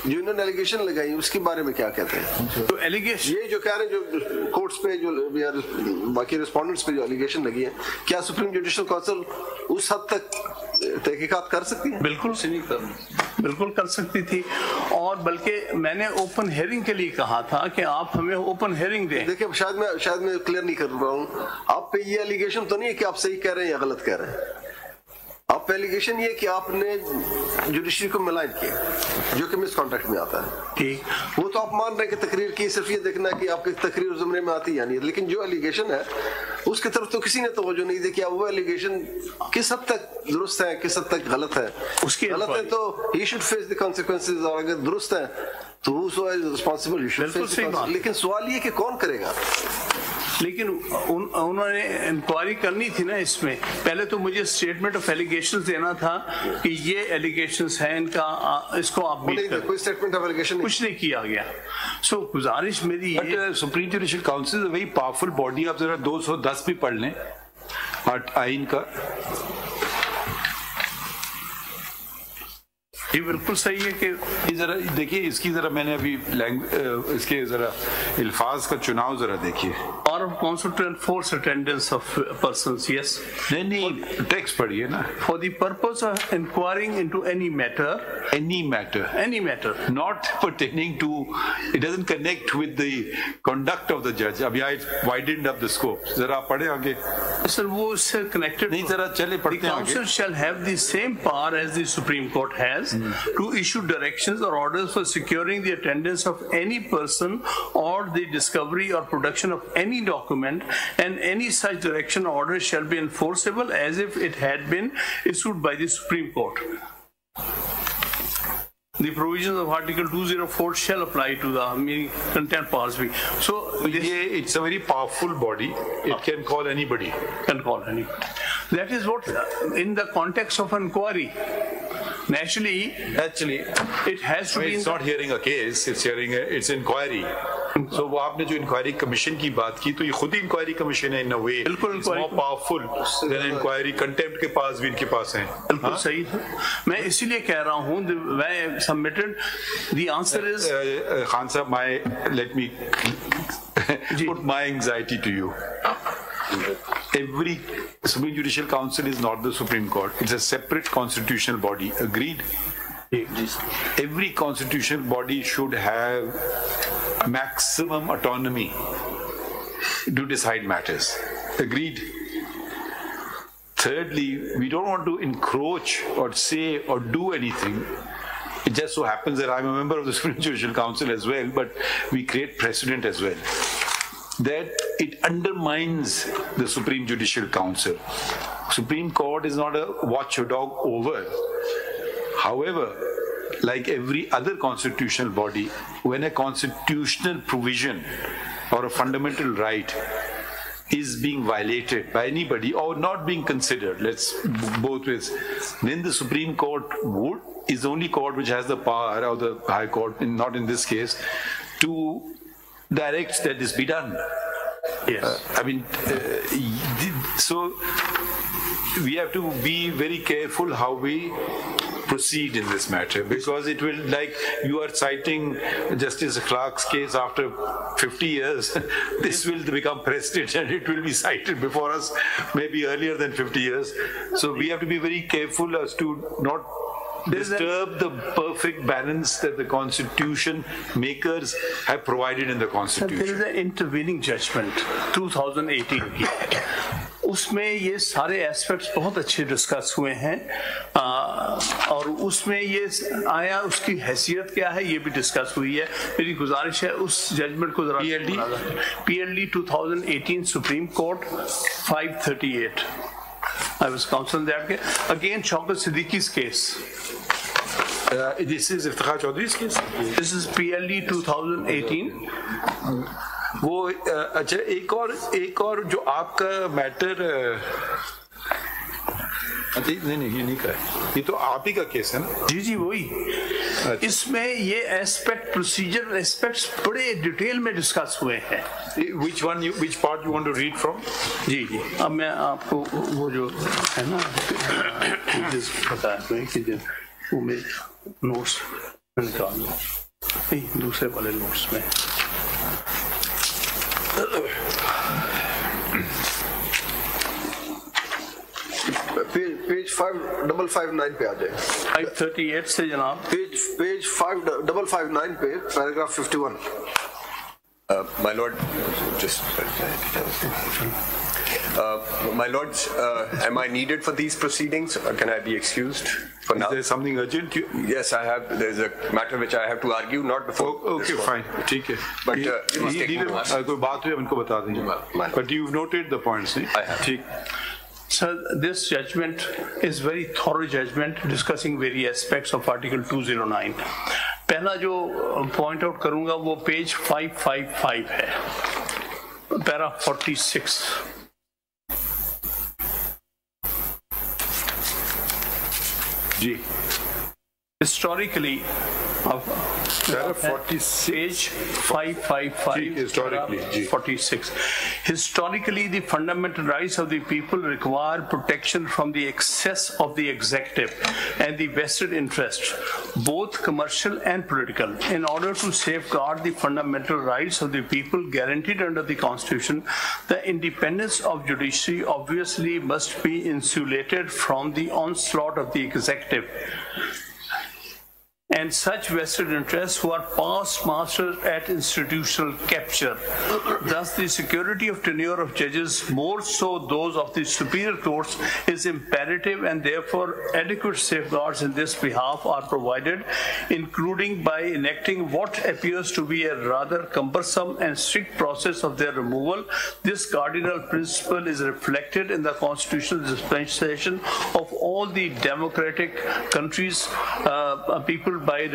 जो इन्होंने एलिगेशन लगाई उसके बारे में क्या कहते हैं? तो एलिगेशन ये जो कह रहे हैं, जो कोर्ट्स पे जो बाकी रिस्पोंडेंट्स पे जो एलिगेशन लगी है, क्या सुप्रीम जुडिशल काउंसिल उस हद तक तहकीकात कर सकती है? बिल्कुल कर सकती थी, और बल्कि मैंने ओपन हेयरिंग के लिए कहा था कि आप हमें ओपन हेयरिंग दें। देखिए, शायद मैं क्लियर नहीं कर रहा हूँ। आप पे ये एलिगेशन तो नहीं है कि आप सही कह रहे हैं या गलत कह रहे हैं। आप पे एलिगेशन ये कि आपने जुडिशरी को मिलाइन किया, जो कि मिसकॉन्डक्ट में आता है। ठीक, वो तो आप मान रहे हैं कि तकरीर की सिर्फ ये देखना है कि आपकी तकरीर ज़ुमरे में आती है या नहीं, लेकिन जो एलिगेशन है उसकी तरफ तो किसी ने तवज्जो नहीं दी कि वो एलिगेशन किस हद तक दुरुस्त है, किस हद तक गलत है। उसकी गलत है तो he should face the consequences, और अगर दुरुस्त है तो who is responsible, he should face the. लेकिन सवाल ये कि कौन करेगा? लेकिन उन्होंने इंक्वायरी करनी थी ना इसमें। पहले तो मुझे स्टेटमेंट ऑफ एलिगेशंस देना था कि ये एलिगेशंस हैं इनका, इसको आप मीट करें। कोई स्टेटमेंट ऑफ एलिगेशन कुछ नहीं किया गया। सो गुजारिश मेरी ये, supreme judicial council very powerful body. आप जरा 210 भी पढ़ लें आइन का। ये बिल्कुल सही है कि जरा देखिए, इसकी जरा मैंने अभी इसके जरा अल्फाज का चुनाव जरा देखिए। और council to enforce attendance of persons, yes. नहीं, टेक्स्ट पढ़िए ना। For the purpose of inquiring into any matter not pertaining to, it doesn't connect with the conduct of the judge. अब यहाँ widened up the scope. जरा पढ़े आगे। Sir वो इससे कनेक्टेड नहीं, जरा चले पढ़ते हैं आगे। The council shall have the same power as the Supreme Court has to issue directions or orders for securing the attendance of any person or the discovery or production of any document, and any such direction or order shall be enforceable as if it had been issued by the Supreme Court. The provisions of Article 204 shall apply to the contempt powers be. So it's a very powerful body. It can call anybody. That is what, in the context of inquiry, naturally, it has to be. It's not hearing a case. It's inquiry. So वो आपने जो inquiry commission की बात की, तो ये खुद ही inquiry commission है इन अ वे। बिल्कुल more powerful than inquiry. Contempt के पास भी इनके पास है। बिल्कुल सही है। मैं इसीलिए कह रहा हूँ, मैं submitted, the answer is Khan साहब, let me put my anxiety to you. Every Supreme Judicial Council is not the Supreme Court. It's a separate constitutional body. Agreed? Every constitutional body should have maximum autonomy to decide matters. Agreed? Thirdly, we don't want to encroach or say or do anything. It just so happens that I'm a member of the Supreme Judicial Council as well, but we create precedent as well, that it undermines the Supreme Judicial Council. Supreme Court is not a watchdog over. However, like every other constitutional body, when a constitutional provision or a fundamental right is being violated by anybody or not being considered, let's both ways, then the Supreme Court is the only court which has the power, or the High Court, not in this case, to direct that this be done. Yes. So we have to be very careful how we proceed in this matter, because it will, like you are citing Justice Clark's case after 50 years, this will become precedent and it will be cited before us maybe earlier than 50 years. So we have to be very careful as to not disturb the perfect balance that the constitution makers have provided in the constitution. There is an intervening judgment 2018 की, उसमें ये सारे aspects बहुत अच्छे discuss हुए हैं, और उसमें ये आया, उसकी हैसियत क्या है ये भी डिस्कस हुई है। मेरी गुजारिश है उस जजमेंट को जरा PLD 2018 supreme court 538 I was counsel that again Shouqat Siddiqui's case. This is Iftikhar Chaudhry's case. This is PLD 2018. वो अच्छा एक और जो आपका मैटर नहीं ये नहीं का है, ये तो आप ही का केस है ना? जी वही। इसमें ये एस्पेक्ट प्रोसीजर एस्पेक्ट्स बड़े डिटेल में डिस्कस हुए हैं। Which part you want to read from? जी अब मैं आपको वो जो है ना बताया कि वो मेरे नोट्स निकाल नहीं दूसरे वाले नोट्स में पेज 5559 पे आ जाए। 538 से जनाब पेज 5559 पे paragraph 51। My lord, my lords, am I needed for these proceedings, or can I be excused for now? Is there something urgent? Yes, I have. There's a matter which I have to argue, not before. Okay, fine, ठीक है. But कोई बात हुई उनको बता देंगे. But you've noted the points, नहीं? I have. ठीक. Sir, this judgment is very thorough judgment discussing various aspects of Article 209. पहला जो point out करूँगा वो page 555 है, para 46. Ji. Historically, para 46. Page 555. Historically, 46. Historically, the fundamental rights of the people require protection from the excess of the executive and the vested interests, both commercial and political. In order to safeguard the fundamental rights of the people guaranteed under the Constitution, the independence of judiciary obviously must be insulated from the onslaught of the executive and such vested interests who are past masters at institutional capture. Thus, the security of tenure of judges, more so those of the superior courts, is imperative, and therefore adequate safeguards in this behalf are provided, including by enacting what appears to be a rather cumbersome and strict process of their removal. This cardinal principle is reflected in the constitutional dispensation of all the democratic countries, people by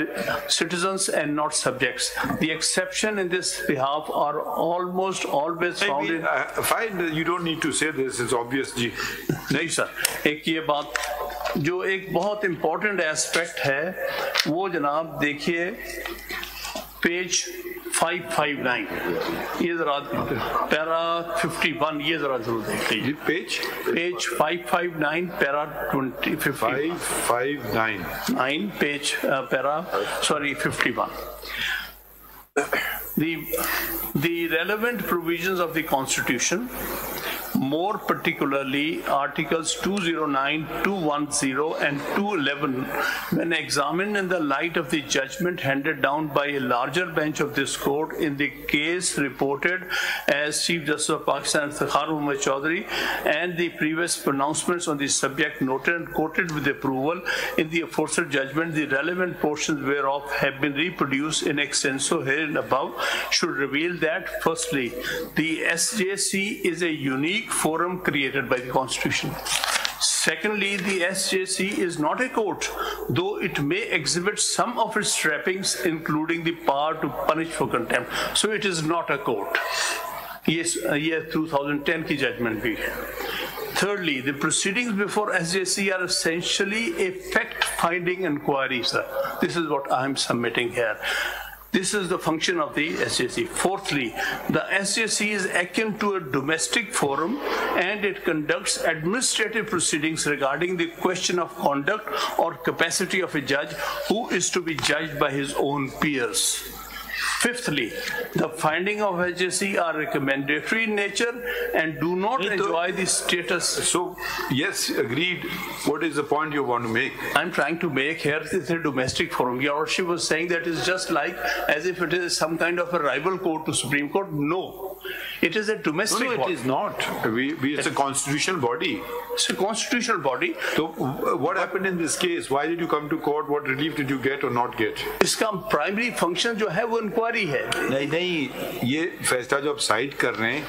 citizens and not subjects. The exception in this behalf are almost always found in... Fine, you don't need to say this, it's obvious, जी. नहीं sir, एक ये बात जो एक बहुत important aspect है वो जनाब देखिए पेज 559 ये जरा पैरा 51 ये जरा जरूर देख लीजिए page 559 para 559 page para 51 the relevant provisions of the Constitution, more particularly Articles 209, 210 and 211, when examined in the light of the judgment handed down by a larger bench of this court in the case reported as Chief Justice of Pakistan Iftikhar Muhammad Chaudhry, and the previous pronouncements on the subject noted and quoted with approval in the aforesaid judgment, the relevant portions whereof have been reproduced in extenso herein above, should reveal that, firstly, the SJC is a unique forum created by the Constitution. Secondly, the SJC is not a court, though it may exhibit some of its trappings, including the power to punish for contempt. So it is not a court. Yes, year 2010 की judgment भी. Thirdly, the proceedings before SJC are essentially a fact-finding inquiry, sir. This is what I am submitting here. This is the function of the SJC. Fourthly, the SJC is akin to a domestic forum and it conducts administrative proceedings regarding the question of conduct or capacity of a judge who is to be judged by his own peers. Fifthly, the findings of SJC are recommendatory in nature and do not enjoy the status. So, yes, agreed. What is the point you want to make? I'm trying to make here is a domestic forum. Your Lordship was saying that it's just like as if it is some kind of a rival court to Supreme Court. No. It is a domestic body. No, it is not. It's a constitutional body. It's a constitutional body. So what happened in this case? Why did you come to court? What relief did you get or not get? इसका primary function जो है वो inquiry है. नहीं, ये फैसला जो आप साइड कर रहे हैं,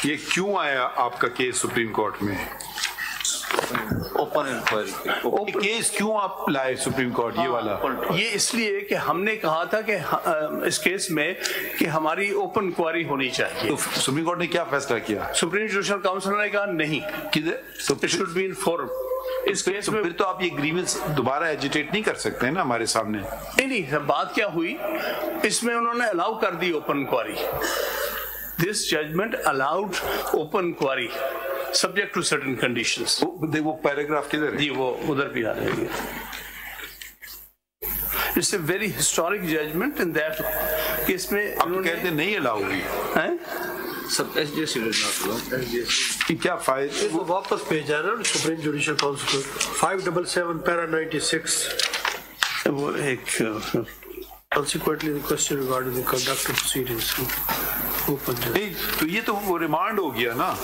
ये क्यों आया आपका केस सुप्रीम कोर्ट में? ओपन इंक्वायरी केस क्यों आप लाए सुप्रीम कोर्ट ये वाला? ये इसलिए कि हमने कहा था कि इस केस में कि हमारी ओपन इंक्वायरी होनी चाहिए. तो सुप्रीम कोर्ट ने क्या फैसला किया? सुप्रीम जुडिशल काउंसिल ने कहा नहीं, it should be in forum. इस केस में फिर तो आप ये ग्रीवेंस दोबारा एजिटेट नहीं कर सकते हैं ना हमारे सामने. नहीं, बात क्या हुई, इसमें उन्होंने अलाउ कर दी open inquiry. This judgement allowed open inquiry subject to certain conditions. वो पैराग्राफ किधर है? जी वो उधर भी आ जाएगी. It's a very historic judgment in that कि इसमें आप कहते नहीं अलाउ हुई हैं? सब SJC कि क्या फायदा? वो वापस भेजा ना सुप्रीम जुडिशियल काउंसिल 577 पैरा 96. वो एक Consequently, the question regarding the conduct of proceedings. नहीं, तो ये तो वो रिमांड हो गया ना.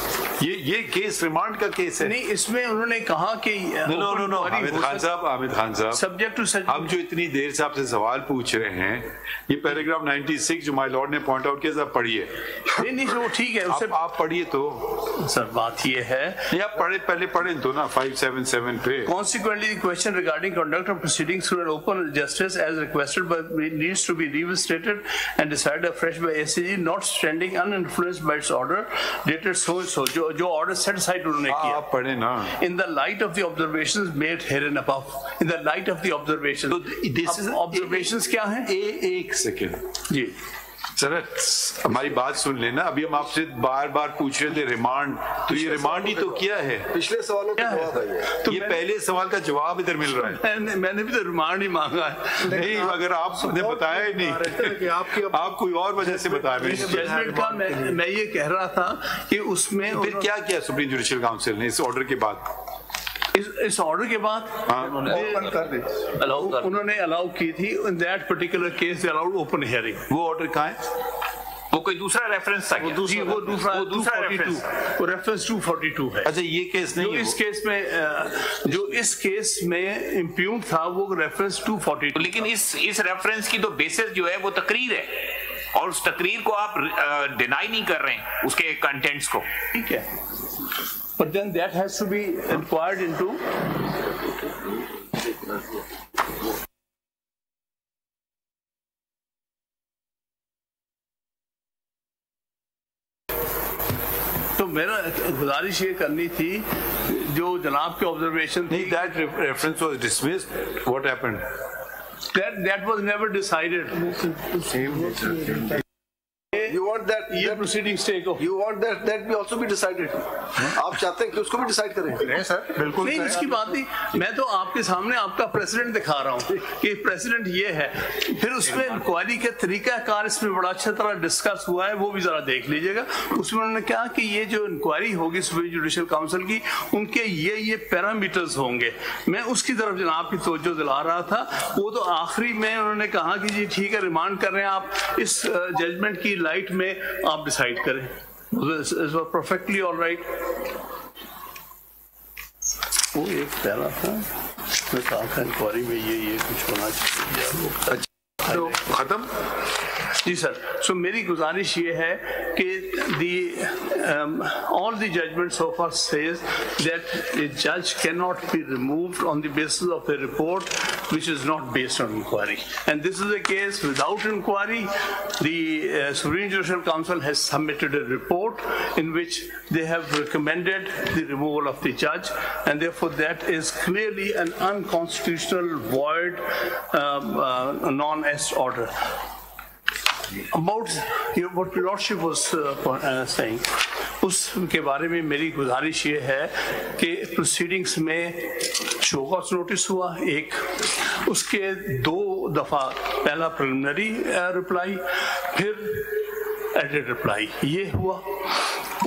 ये केस रिमांड का केस है. नहीं, इसमें उन्होंने कहा कि नो हामिद खान साहब सब्जेक्ट टू हम जो इतनी देर से आपसे सवाल पूछ रहे हैं, ये पैराग्राफ 96 जो माय लॉर्ड ने पॉइंट आउट किया, सब पढ़िए. नहीं वो ठीक है, उससे आप पढ़िए. तो सर बात ये है, नहीं आप पहले पढ़ें तो ना 577 पे. Consequently, the question regarding conduct of proceedings through an open justice as requested by needs to be revisited and decided afresh by ACG, not standing uninfluenced by its order dated so and so. जो order set aside उन्होंने किया. आप पढ़े ना. In the light of the observations made here and above. In the light of the observations. तो this is observations क्या हैं? एक सेकेंड जी सर, हमारी बात सुन लेना. अभी हम आपसे बार पूछ रहे थे रिमांड, तो ये रिमांड ही तो किया है. पिछले सवालों का जवाब है. तो ये पहले सवाल का जवाब इधर मिल रहा है. मैंने भी तो रिमांड ही मांगा है. नहीं, अगर आपने बताया ही नहीं, आप कोई और वजह से बता रहे हैं. जजमेंट का मैं ये कह रहा था कि उसमें फिर क्या किया सुप्रीम जुडिशियल काउंसिल ने इस ऑर्डर के बाद? इस ऑर्डर के बाद उन्होंने अलाउ की थी. In that particular case they allowed open hearing. वो ऑर्डर कहाँ है? वो कोई दूसरा रेफरेंस था? वो दूसरा रेफरेंस 242 है. अच्छा, ये केस नहीं है. जो इस केस में इम्प्यून था वो रेफरेंस 242. लेकिन इस रेफरेंस की तो बेसिस जो है वो तकरीर है, और उस तकरीर को आप डिनाई नहीं कर रहे हैं, उसके कंटेंट्स को. ठीक है, but then that has to be inquired into. तो मेरा गुजारिश ये करनी थी, जो जनाब के ऑब्जर्वेशन थी. That reference was dismissed. What happened? That was never decided. You want that proceedings take off. You want that be also be decided. आप चाहते हैं कि उसको भी डिसाइड करें? नहीं सर, बिल्कुल नहीं. इसकी बात नहीं, मैं तो आपके सामने आपका प्रेसिडेंट दिखा रहा हूँ कि प्रेसिडेंट ये है. फिर उसमें इंक्वायरी का तरीकाकार इसमें बड़ा अच्छा तरह डिस्कस हुआ है, वो भी जरा देख लीजिएगा. उसमें उन्होंने कहा कि ये जो इंक्वायरी होगी सुप्रीम जुडिशियल काउंसिल की, उनके ये पैरामीटर्स होंगे. मैं उसकी तरफ जनाब की तवज्जो दिला रहा था. वो तो आखिरी में उन्होंने कहा कि जी ठीक है, रिमांड कर रहे हैं आप, इस जजमेंट की लाइट में आप डिसाइड करें. Perfectly all right. वो एक पहला था, मैं कहा था इंक्वायरी में ये कुछ होना चाहिए. तो खत्म. जी सर. सो मेरी गुजारिश ये है कि all the judgment so far says that a judge cannot be removed on the basis of a report which is not based on inquiry, and this is a case without inquiry. The Supreme Judicial Council has submitted a report in which they have recommended the removal of the judge, and therefore that is clearly an unconstitutional void non-est order. About what Lordship was saying, उसके बारे में मेरी गुजारिश ये है कि proceedings में show cause notice हुआ एक, उसके 2 दफ़ा, पहला प्रिलिमिनरी रिप्लाई, फिर एडेड रिप्लाई ये हुआ.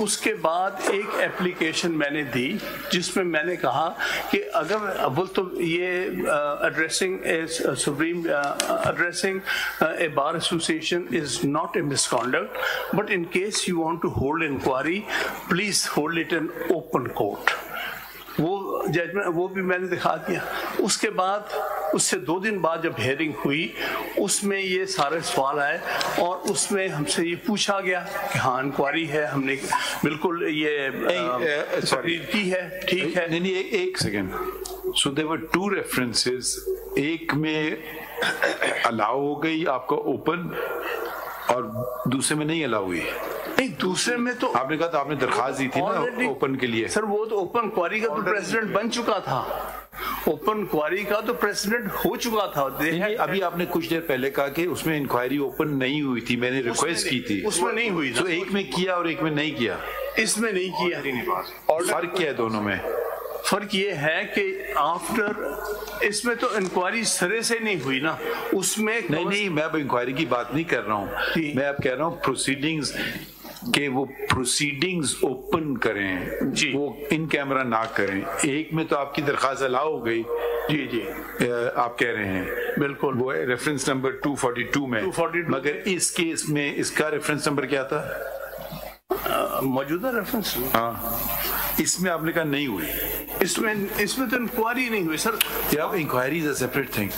उसके बाद एक एप्लीकेशन मैंने दी जिसमें मैंने कहा कि अगर अव्वल तो ये addressing a bar association is not a misconduct, but in case you want to hold inquiry, please hold it in open court. वो जजमेंट वो भी मैंने दिखा दिया। उसके बाद उससे 2 दिन बाद जब हियरिंग हुई उसमें ये सारे सवाल आए और उसमें हमसे ये पूछा गया कि हाँ इंक्वायरी है, हमने बिल्कुल ये तकरीर की है, ठीक है। नहीं एक second, so there were 2 references, एक में अलाउ हो गई आपका ओपन और दूसरे में नहीं अलाउ हुई। नहीं, दूसरे में तो आपने कहा था आपने दरखास्त दी थी ना ओपन के लिए। सर वो तो ओपन क्वारी का तो प्रेसिडेंट बन चुका था, ओपन क्वारी का तो प्रेसिडेंट हो चुका था। अभी आपने कुछ देर पहले कहा कि उसमें इंक्वायरी ओपन नहीं हुई थी, मैंने रिक्वेस्ट की थी, उसमें नहीं हुई। तो एक में किया और एक में नहीं किया, इसमें नहीं किया। फर्क क्या है दोनों में? फर्क ये है कि आफ्टर इसमें तो इंक्वायरी सिरे से नहीं हुई ना, उसमें नहीं मैं अब इंक्वायरी की बात नहीं कर रहा हूँ, मैं अब कह रहा हूँ प्रोसीडिंग्स के वो प्रोसीडिंग्स ओपन करें जी, वो इन कैमरा ना करें। एक में तो आपकी दरखास्त अलाउ हो गई जी जी आप कह रहे हैं बिल्कुल, वो रेफरेंस नंबर 242 में 242, मगर इस केस में इसका रेफरेंस नंबर क्या था? मौजूदा रेफरेंस। हाँ, इसमें आपने कहा नहीं हुई, इसमें तो इंक्वायरी नहीं हुई सर। या inquiry is a separate thing,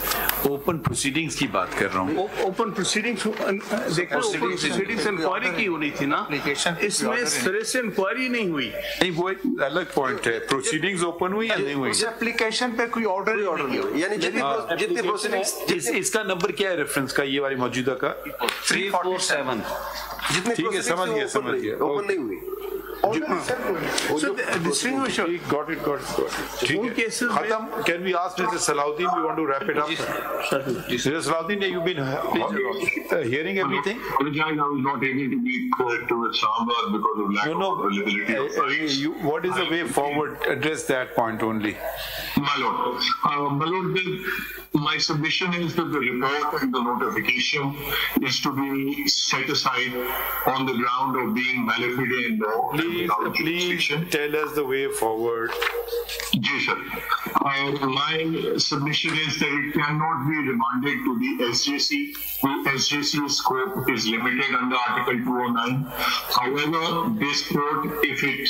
open proceedings की बात कर रहा हूँ। ओपन प्रोसीडिंग्स देखो, ओपन प्रोसीडिंग्स इंक्वायरी की होनी थी ना, इसमें सिरे से इंक्वायरी नहीं हुई। नहीं वो एक अलग पॉइंट है, प्रोसीडिंग्स ओपन हुई या नहीं हुई? उस एप्लीकेशन पे कोई ऑर्डर नहीं हुआ, यानी जितनी प्रोसीडिंग्स। इसका नंबर क्या है रेफरेंस का, ये वाली मौजूदा का? 347। जितनी ठीक है, समझ गया ओपन नहीं हुई। Got it. ठीक है, खत्म। Can we ask Mr. Salahuddin? We want to wrap it up. Mr. Salahuddin, you've been hearing everything. I was not able to be to Islamabad because of lack of availability. What is the way forward? Address that point only. My lord, my submission is that the report and the notification is to be set aside on the ground of being malafide in law. Please tell us the way forward. Yes, sir. My submission is that it cannot be remanded to the SJC. The SJC scope is limited under Article 209. However, this court, if it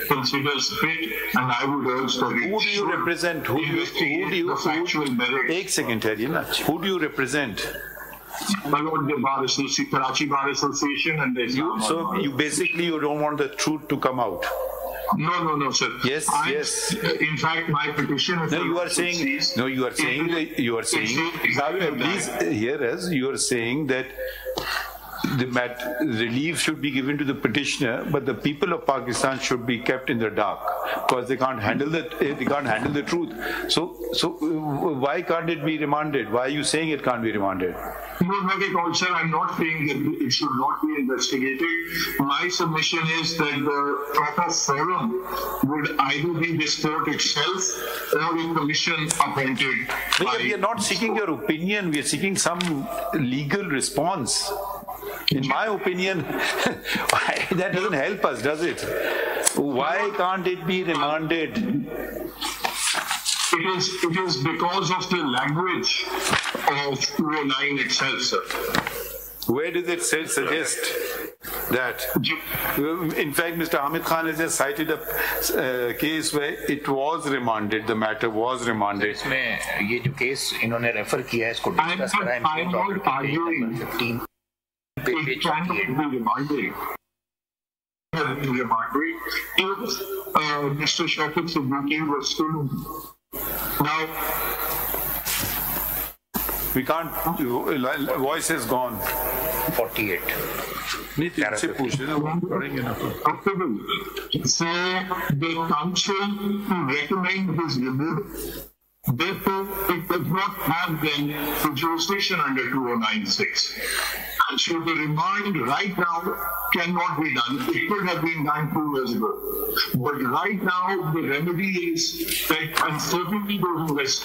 considers fit, and I would urge that it who do you represent? Who do you the factual merit. Ek second, who do you represent? My lord, the Bar Association, Karachi Bar Association, and the So you basically you don't want the truth to come out. No, sir. Yes. In fact, my petition is. You are saying. Please hear us. You are saying that the relief should be given to the petitioner, but the people of Pakistan should be kept in the dark because they can't handle the truth. So why can't it be remanded? Why are you saying it can't be remanded? No, not at all, sir. I'm not saying that it should not be investigated. My submission is that the proper forum would either be this court itself or a commission appointed. We are not seeking your opinion. We are seeking some legal response. In my opinion, that doesn't help us, does it? Why can't it be remanded? It is because of the language of 209 itself, sir. Where does it suggest that? In fact, Mr. Hamid Khan has just cited a case where it was remanded, the matter was remanded. इसमें ये जो case इन्होंने refer किया है इसको discuss करा है number 15 It cannot be remanded. If Mr. Shouqat Siddiqui was still now, we can't. Voice is gone. 48. So the council to recommend his removal Therefore, it does not have then the jurisdiction under 2096. And so the remand right now cannot be done. It could have been done 2 years ago. But right now, the remedy is that uncertainty those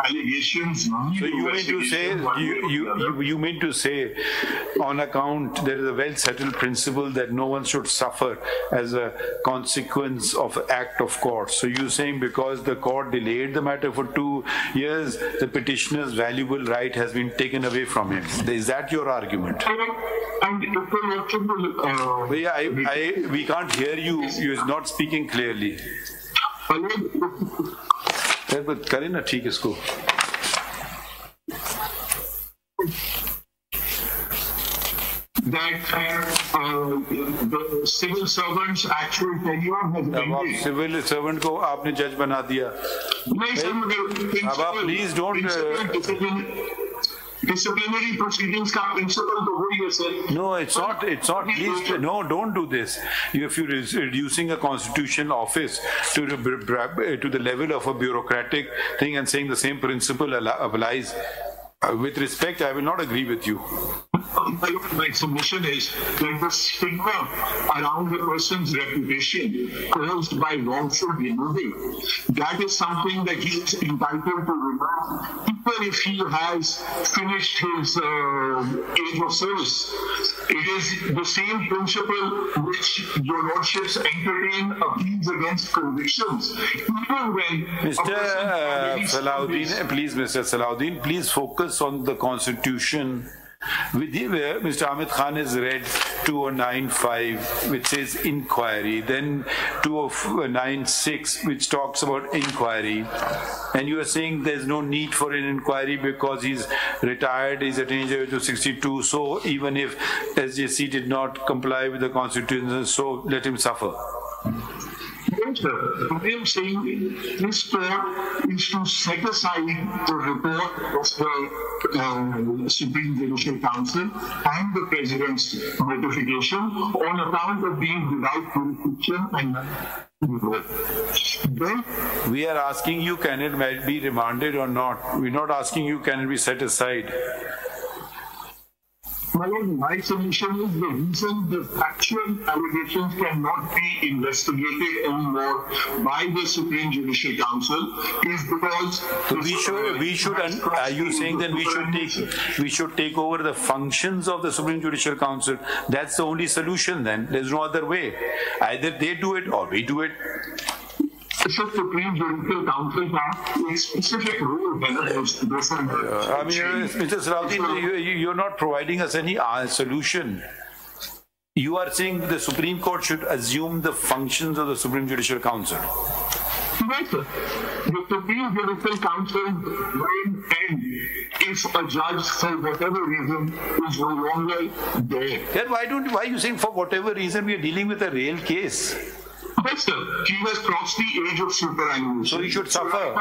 allegations. So you mean to say, you mean to say, on account, there is a well-settled principle that no one should suffer as a consequence of act of court. So you're saying because the court delayed the matter for 2 years, the petitioner's valuable right has been taken away from him. Is that your argument? We can't hear you. You're not speaking clearly. करें ना ठीक इसको. That the civil servants actual tenure has ended. Civil servant को आपने जज बना दिया. अब आप please don't. Disciplinary proceedings का principle तो वही है sir. No, it's not. Please, no, don't do this. If you're reducing a constitutional office to the level of a bureaucratic thing and saying the same principle applies, with respect, I will not agree with you. My submission is that the stigma around the person's reputation caused by wrongful removal, that is something that he is entitled to remove, even if he has finished his age of service. It is the same principle which your lordships entertain appeals against convictions, even when Mr. Salahuddin, please, Mr. Salahuddin, please focus on the Constitution. Mr. Ahmed Khan has read 2095, which says inquiry, then 2096, which talks about inquiry, and you are saying there's no need for an inquiry because he's retired, he's at an age of 62, so even if SJC did not comply with the Constitution, so let him suffer. What I am saying this court is to set aside the report of the Supreme Judicial Council and the President's notification on account of being without jurisdiction and we are asking you, can it be remanded or not? We're not asking you, can it be set aside? My solution is the reason the factual allegations cannot be investigated anymore by the Supreme Judicial Council is because we should. Are you saying that we should take over the functions of the Supreme Judicial Council? That's the only solution. Then there's no other way. Either they do it or we do it. The Supreme Judicial Council has a specific rule. I mean, Mr. Salahuddin, you're not providing us any solution. You are saying the Supreme Court should assume the functions of the Supreme Judicial Council. Right, sir. The Supreme Judicial Council will end if a judge, for whatever reason, is no longer there. Then why are you saying for whatever reason we are dealing with a real case? Yes, sir. He has crossed the age of superannuation. So he should suffer.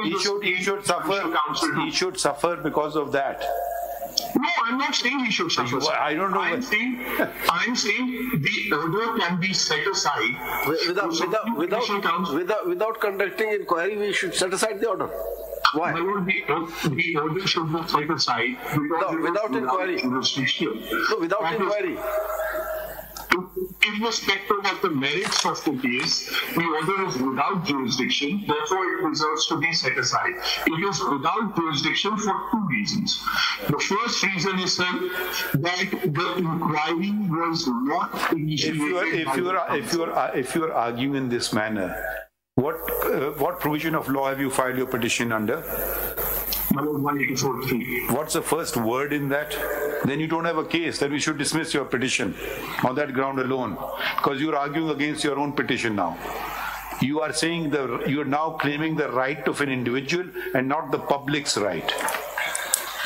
He should suffer because of that. No, I'm not saying he should suffer. I don't know. I'm saying the order can be set aside without conducting inquiry. We should set aside the order. Why? The order should be set aside without inquiry. No, without inquiry. Irrespective of the merits of the case, the order is without jurisdiction, therefore it deserves to be set aside. It is without jurisdiction for 2 reasons. The first reason is that the inquiry was not initiated. If you are arguing in this manner, what provision of law have you filed your petition under? 184(3). What's the first word in that? Then you don't have a case. Then we should dismiss your petition on that ground alone, because you're arguing against your own petition now. You are saying you are now claiming the right of an individual and not the public's right.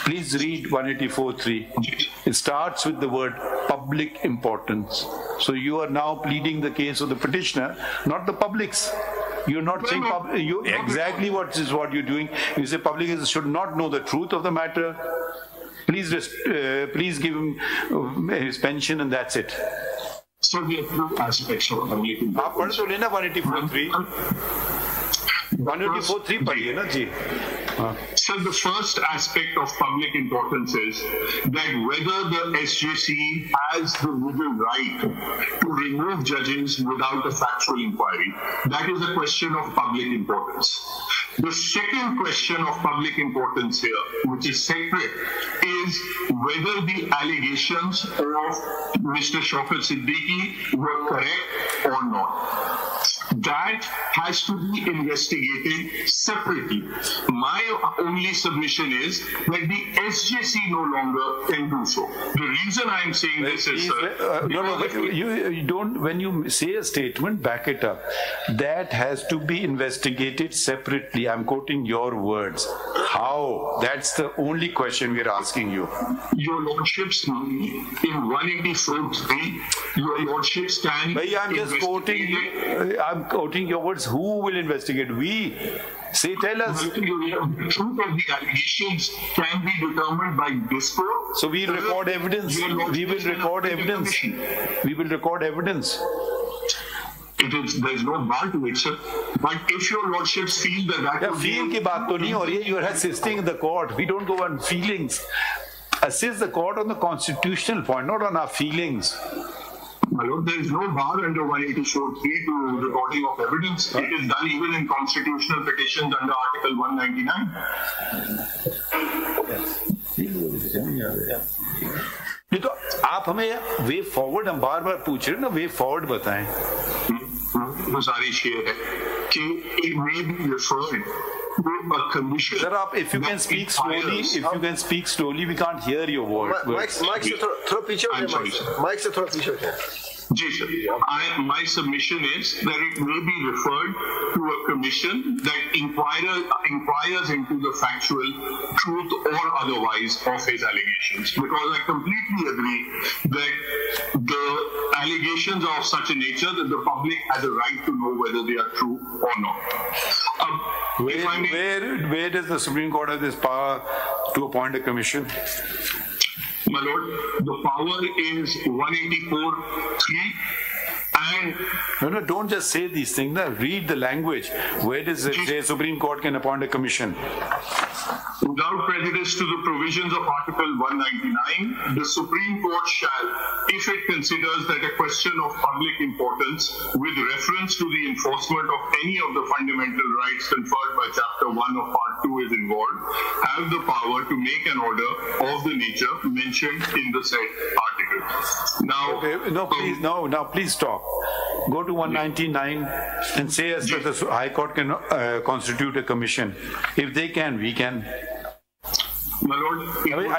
Please read 184(3). It starts with the word public importance. So you are now pleading the case of the petitioner, not the public's. You're not saying exactly what you're doing. You say public should not know the truth of the matter. Please give him his pension and that's it. So we have 2 aspects of 184(3). 184(3 पढ़िए ना जी. So the first aspect of public importance is that whether the SJC has the legal right to remove judges without a factual inquiry. That is a question of public importance. The second question of public importance here, which is separate, is whether the allegations of Mr. Shouqat Siddiqui were correct or not. That has to be investigated separately. My only submission is that the SJC no longer can do so. The reason I am saying this is, you don't, when you say a statement, back it up. That has to be investigated separately. I'm quoting your words. How? That's the only question we're asking you. Your Lordships, in 184(3), your Lordships can. I'm just quoting you. I'm quoting your words. Who will investigate? We. Say, tell us. The truth of the allegations can be determined by this court. So we'll record evidence. We will record evidence. We will record evidence. There's no bar to it, sir. But if your Lordships feel that feel की बात तो नहीं हो रही है. You are assisting the court. We don't go on feelings. Assist the court on the constitutional point, not on our feelings. My lord, there is no bar under 184(3) to recording of evidence. It is done even in constitutional petitions under Article 199. ये तो आप हमें way forward हम बार बार पूछ रहे हैं ना, way forward बताएं. गुजारिश ये है कि it may be referred to a commission. Sir, if you can speak slowly, we can't hear your words. Mike से थोड़ा पीछे हो जाए. Mike से थोड़ा पीछे हो जाए. जी sir, my submission is that it may be referred to a commission that inquires into the factual truth or otherwise of his allegations. Because I completely agree that the allegations are of such a nature that the public has a right to know whether they are true or not. Where does the Supreme Court have this power to appoint a commission? My lord, the power is 184(3). And no, don't just say these things. No. Read the language. Where does it say Supreme Court can appoint a commission? Without prejudice to the provisions of Article 199, the Supreme Court shall, if it considers that a question of public importance with reference to the enforcement of any of the fundamental rights conferred by Chapter 1 of Part 2 is involved, have the power to make an order of the nature mentioned in the said article. Now, please stop. Go to 199 and say as that the High Court can constitute a commission. If they can, we can. My lord,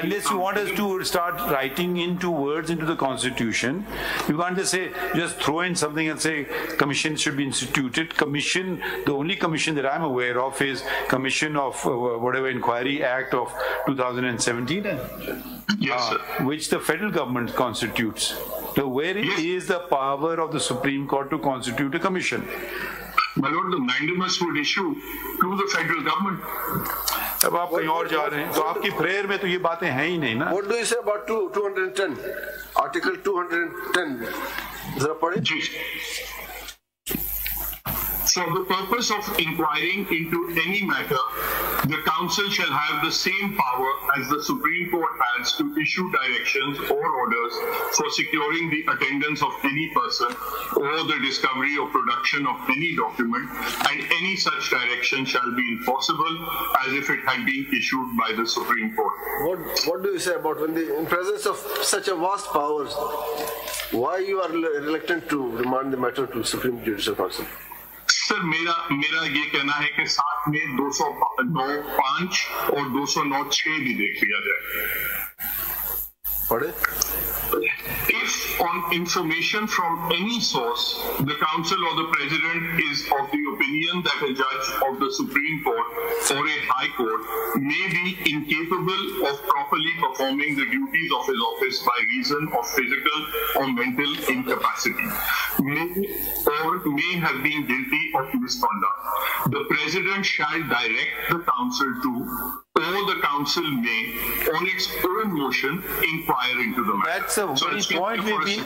unless you want us to start writing into words into the Constitution, you can't just say, just throw in something and say commission should be instituted. Commission, the only commission that I'm aware of is Commission of whatever Inquiry Act of 2017, yes, sir. Which the federal government constitutes. So where is the power of the Supreme Court to constitute a commission? My lord, the mandamus would issue to the federal government. अब आप कहीं और जा रहे हैं, तो आपकी prayer में तो ये बातें हैं ही नहीं ना. What do you say about 210? Article 210. जरा पढ़े. For the purpose of inquiring into any matter, the Council shall have the same power as the Supreme Court has to issue directions or orders for securing the attendance of any person or the discovery or production of any document, and any such direction shall be enforceable as if it had been issued by the Supreme Court. What do you say about when in presence of such a vast powers, why you are reluctant to remand the matter to Supreme Judicial Council? Sir मेरा ये कहना है कि साथ में 209(5) और 209(6) भी देख लिया जाए. पढ़े. If on information from any source, the Council or the President is of the opinion that a judge of the Supreme Court or a High Court may be incapable of properly performing the duties of his office by reason of physical or mental incapacity, may have been guilty of misconduct, the President shall direct the Council to or the council may, on its own motion, inquire into the matter.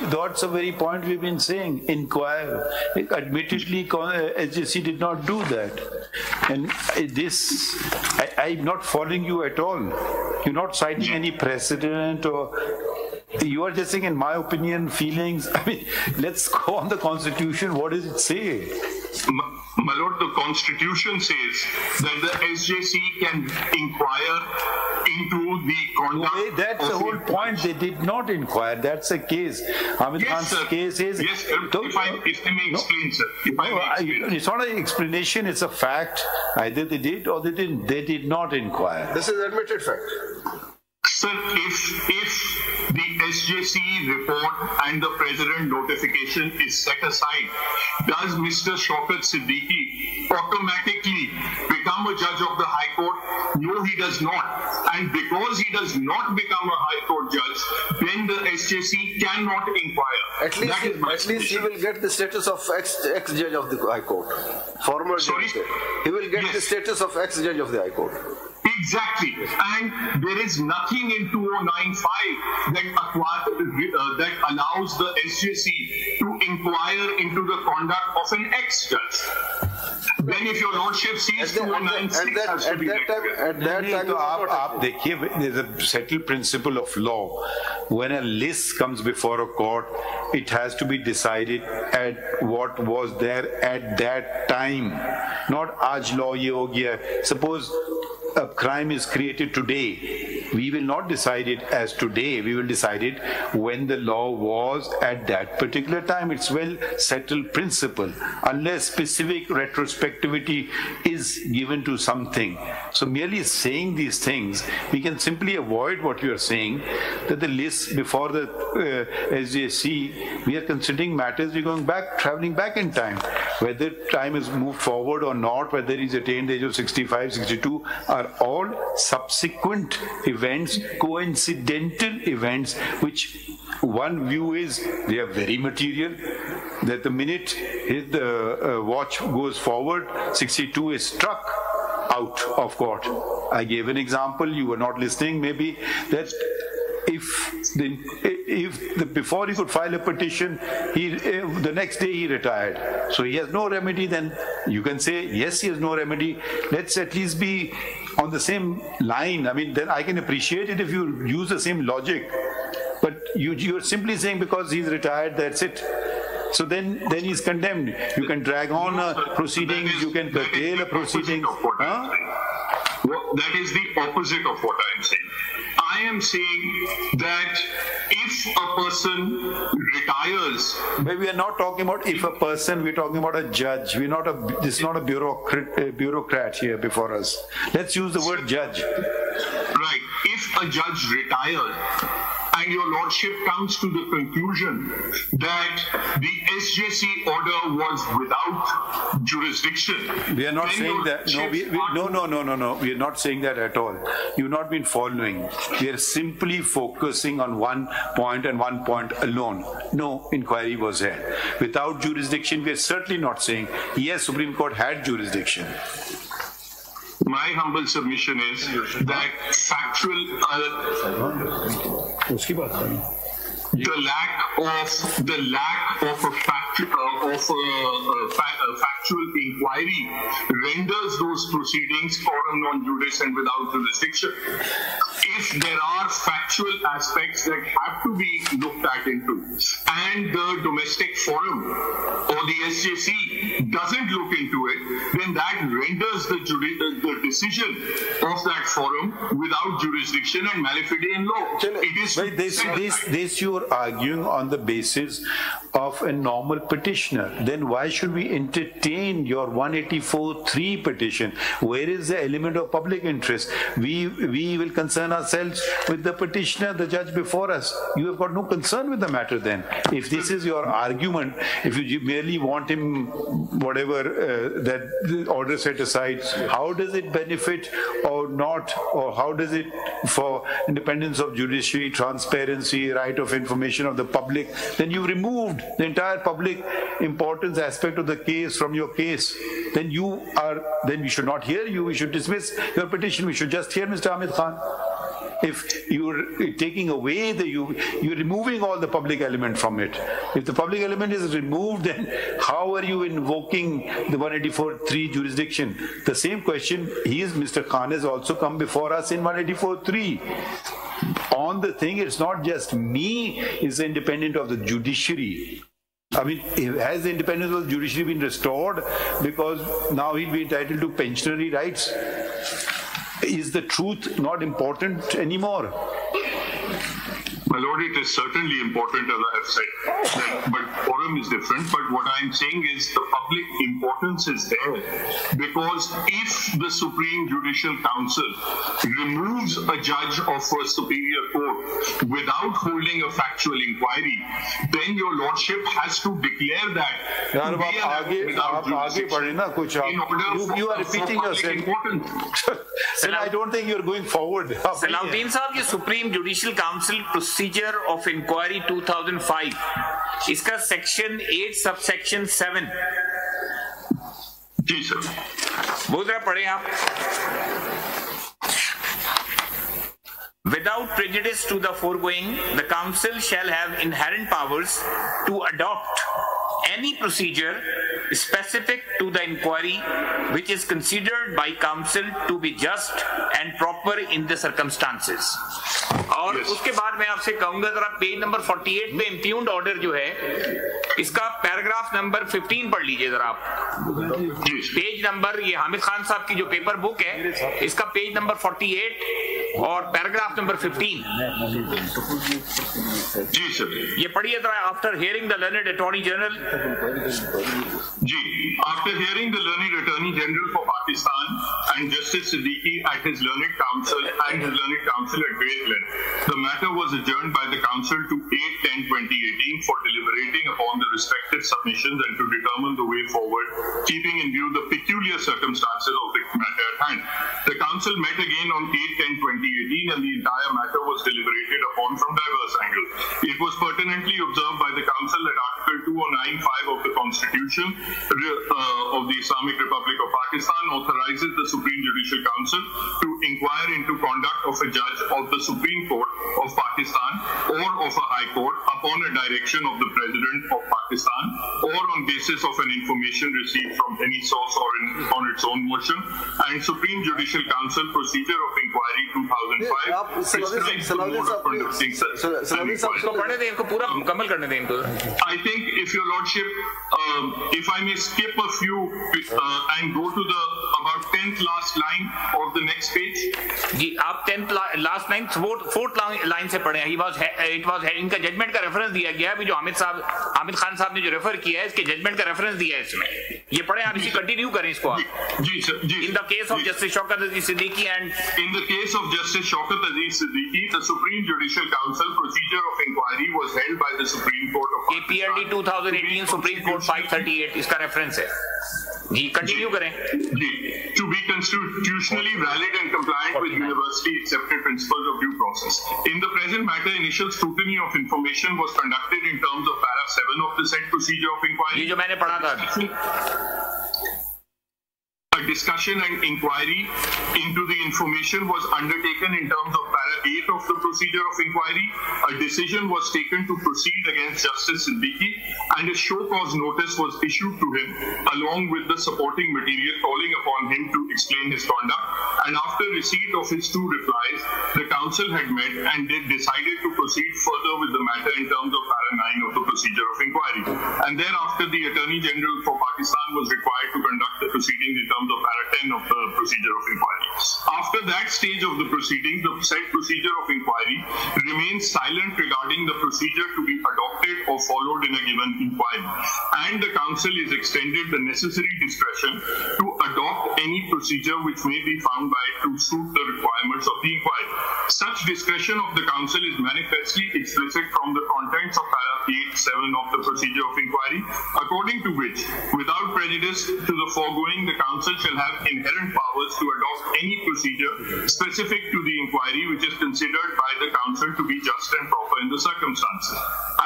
That's a very point we've been saying. Inquire. Admittedly, SJC did not do that. And I'm not following you at all. You're not citing any precedent, or you are just saying, in my opinion, feelings. I mean, let's go on the Constitution. What does it say? My lord, the Constitution says that the SJC can inquire into the conduct. That's the whole point. They did not inquire. That's the case. Hamid Khan's case is. Yes, if I may explain, sir. It's not an explanation. It's a fact. Either they did or they didn't. They did not inquire. This is admitted fact. Sir, if the SJC report and the president notification is set aside, does Mr. Shouqat Siddiqui automatically become a judge of the High Court? No, he does not. And because he does not become a High Court judge, then the SJC cannot inquire. At least he will get the status of ex-judge of the High Court. Former judge. He will get the status of ex-judge of the High Court. Exactly, and there is nothing in 2095 that allows the SJC to inquire into the conduct of an ex-judge. Then if your lordship sees 2096 has to be at that time, there's a settled principle of law. When a list comes before a court, it has to be decided at what was there at that time. Not aaj law ye ho gaya. Suppose a crime is created today, we will not decide it as today. We will decide it when the law was at that particular time. It's well settled principle, unless specific retrospectivity is given to something. So merely saying these things, we can simply avoid what you are saying, that the list before the SJC, we are considering matters, we're going back, traveling back in time. Whether time is moved forward or not, whether he's attained the age of 65, 62, are all subsequent events, coincidental events, which one view is they are very material, that the minute the watch goes forward, 62 is struck out of court. I gave an example, you were not listening maybe, that before he could file a petition, the next day he retired. So he has no remedy, then you can say, yes, he has no remedy. Let's at least be on the same line. I mean, then I can appreciate it if you use the same logic. But you're simply saying because he's retired, that's it. So then he's condemned. You can drag on proceedings, you can curtail a proceeding. That is the opposite of what I am saying. I am saying that if a person retires... But we are not talking about if a person, we're talking about a judge. This is not a bureaucrat here before us. Let's use the word judge. Right. If a judge retires, and your lordship comes to the conclusion that the SJC order was without jurisdiction. We are not saying that. No, we are not saying that at all. You've not been following. We are simply focusing on one point and one point alone. No inquiry was held. Without jurisdiction, we are certainly not saying, yes, Supreme Court had jurisdiction. My humble submission is that the lack of a factual inquiry renders those proceedings coram non juris and without jurisdiction. If there are factual aspects that have to be looked at into, and the domestic forum or the SJC doesn't look into it, then that renders the decision of that forum without jurisdiction and malafide in law. This you are arguing on the basis of a normal petitioner. Then why should we entertain your 184(3) petition? Where is the element of public interest? We will concern ourselves with the petitioner, the judge before us. You have got no concern with the matter then. If this is your argument, if you merely want him, whatever, that the order set aside, how does it benefit or not? Or how does it, for independence of judiciary, transparency, right of information of the public, then you've removed the entire public importance aspect of the case from your case. then we should not hear you. We should dismiss your petition. We should just hear Mr. Hamid Khan. If you're taking away you're removing all the public element from it. If the public element is removed, then how are you invoking the 184.3 jurisdiction? The same question, Mr. Khan has also come before us in 184.3. On the thing, it's not just me, it's independent of the judiciary. I mean, has the independence of the judiciary been restored? Because now he'll be entitled to pensionary rights. Is the truth not important anymore? My Lord, it is certainly important, as I have said, but forum is different. But what I'm saying is the public importance is there, because if the Supreme Judicial Council removes a judge of a superior court without holding a factual inquiry, then your lordship has to declare that. You are repeating yourself. I don't think you're going forward. Salahuddin Sahab, ये Supreme Judicial Council Procedure of Inquiry 2005, इसका Section 8 Subsection 7. जी sir. वो जरा पढ़ें आप. Without prejudice to the foregoing, the Council shall have inherent powers to adopt any procedure specific to the inquiry which is considered by Council to be just and proper in the circumstances. और उसके बाद मैं आपसे कहूंगा जरा page number 48 पे इम्प्यून्ड order जो है इसका पैराग्राफ नंबर 15 पढ़ लीजिए जरा आप. पेज नंबर, ये हामिद खान साहब की जो पेपर बुक है इसका पेज नंबर 48 और पैराग्राफ नंबर 15. जी सर. ये पढ़िए जरा. After hearing the learned attorney general. जी. After hearing the learned Attorney General for Pakistan and Justice Siddiqui at his learned counsel at great length, the matter was adjourned by the Council to 8/10/2018 for deliberating upon the respective submissions and to determine the way forward, keeping in view the peculiar circumstances of the matter at hand. The Council met again on 8/10/2018 and the entire matter was deliberated upon from diverse angles. It was pertinently observed by the Council that Article 209(5) of the Constitution of the Islamic Republic of Pakistan authorizes the Supreme Judicial Council to inquire into conduct of a judge of the Supreme Court of Pakistan or of a High Court upon a direction of the President of Pakistan or on basis of an information received from any source or on its own motion, and Supreme Judicial Council Procedure of Inquiry 2005 prescribes the mode of conducting such an inquiry. I think, if your lordship, if I may skip a few and go to the about 10th last line of the next page. जी आप 10th last line 4th line से पढ़े. इनका judgement का reference दिया गया है. जो हामिद खान साहब ने जो रेफर किया है इसके जजमेंट का रेफरेंस दिया है इसमें. ये पढ़े आप. इसी कंटिन्यू करें इसको आप. जी सर. जी. In the case of Justice Shouqat Aziz Siddiqui and in the case of Justice Shouqat Aziz Siddiqui, the Supreme Judicial Council procedure of inquiry was held by the Supreme Court of KPLD 2018 Supreme Court 538 इसका reference है. जी continue करें. जी. To be constitutionally valid and compliant with university accepted principles of due process. In the present matter, initial scrutiny of information was conducted in terms of para 7 of the said procedure of inquiry. ये जो मैंने पढ़ा था. A discussion and inquiry into the information was undertaken in terms of para 8 of the procedure of inquiry. A decision was taken to proceed against Justice Siddiqui and a show cause notice was issued to him along with the supporting material calling upon him to explain his conduct. And after receipt of his 2 replies, the Council had met and they decided to proceed further with the matter in terms of para 9 of the procedure of inquiry. And thereafter, the Attorney General for Pakistan was required to conduct the proceedings in terms of para 10 of the procedure of inquiry. After that stage of the proceeding, the said procedure of inquiry remains silent regarding the procedure to be adopted or followed in a given inquiry, and the Council is extended the necessary discretion to adopt any procedure which may be found by it to suit the requirements of the inquiry. Such discretion of the Council is manifestly explicit from the contents of para 8(7) of the procedure of inquiry, according to which, without prejudice to the foregoing, the Council shall have inherent powers to adopt any procedure specific to the inquiry which is considered by the council to be just and proper in the circumstances.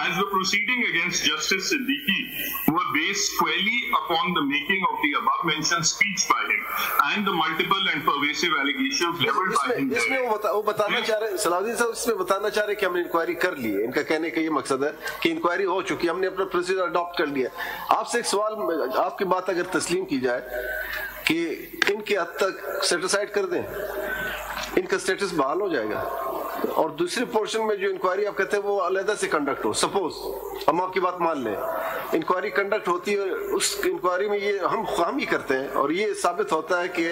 As the proceeding against Justice Siddiqui were based squarely upon the making of the above mentioned speech by him and the multiple and pervasive allegations leveled by him. इसमें वो बताना चाह रहे हैं सलाउद्दीन साहब, इसमें बताना चाह रहे हैं कि हमने इंक्वायरी कर ली है। इनका कहने का ये मकसद है कि इंक्वायरी हो चुकी है, हमने अपना प्रोसीजर अडॉप्ट कर लिया। आपसे एक सवाल, आपकी बात अगर तस्लीम की जाए कि इनके हद तक सेटिस्फाइड कर दें, इनका स्टेटस बहाल हो जाएगा, और दूसरे पोर्शन में जो इंक्वायरी आप कहते हैं वो अलग से कंडक्ट हो। सपोज हम आपकी बात मान लें, इंक्वायरी कंडक्ट होती है, उस इंक्वायरी में ये हम ही करते हैं और ये साबित होता है कि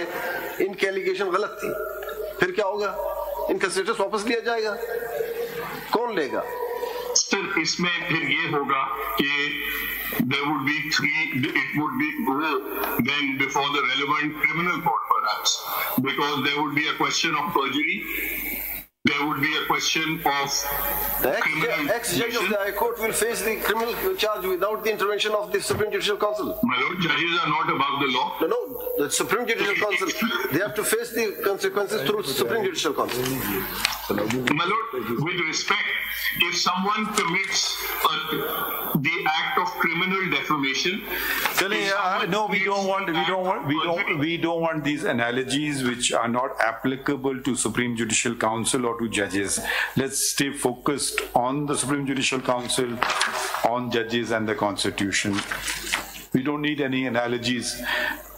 इनकी एलिगेशन गलत थी, फिर क्या होगा? इनका स्टेटस वापस लिया जाएगा? कौन लेगा? सर इसमें फिर ये होगा कि there would be it would be go then before the relevant criminal court perhaps, because there would be a question of perjury, there would be a question of the ex-judge of the High Court will face the criminal charge without the intervention of the Supreme Judicial Council. My lord, judges are not above the law. No, the Supreme Judicial Council, they have to face the consequences through Supreme Judicial Council. My lord, with respect, if someone commits the act of criminal defamation, no, we don't want these analogies which are not applicable to Supreme Judicial Council or to judges. Let's stay focused on the Supreme Judicial Council, on judges and the Constitution. We don't need any analogies.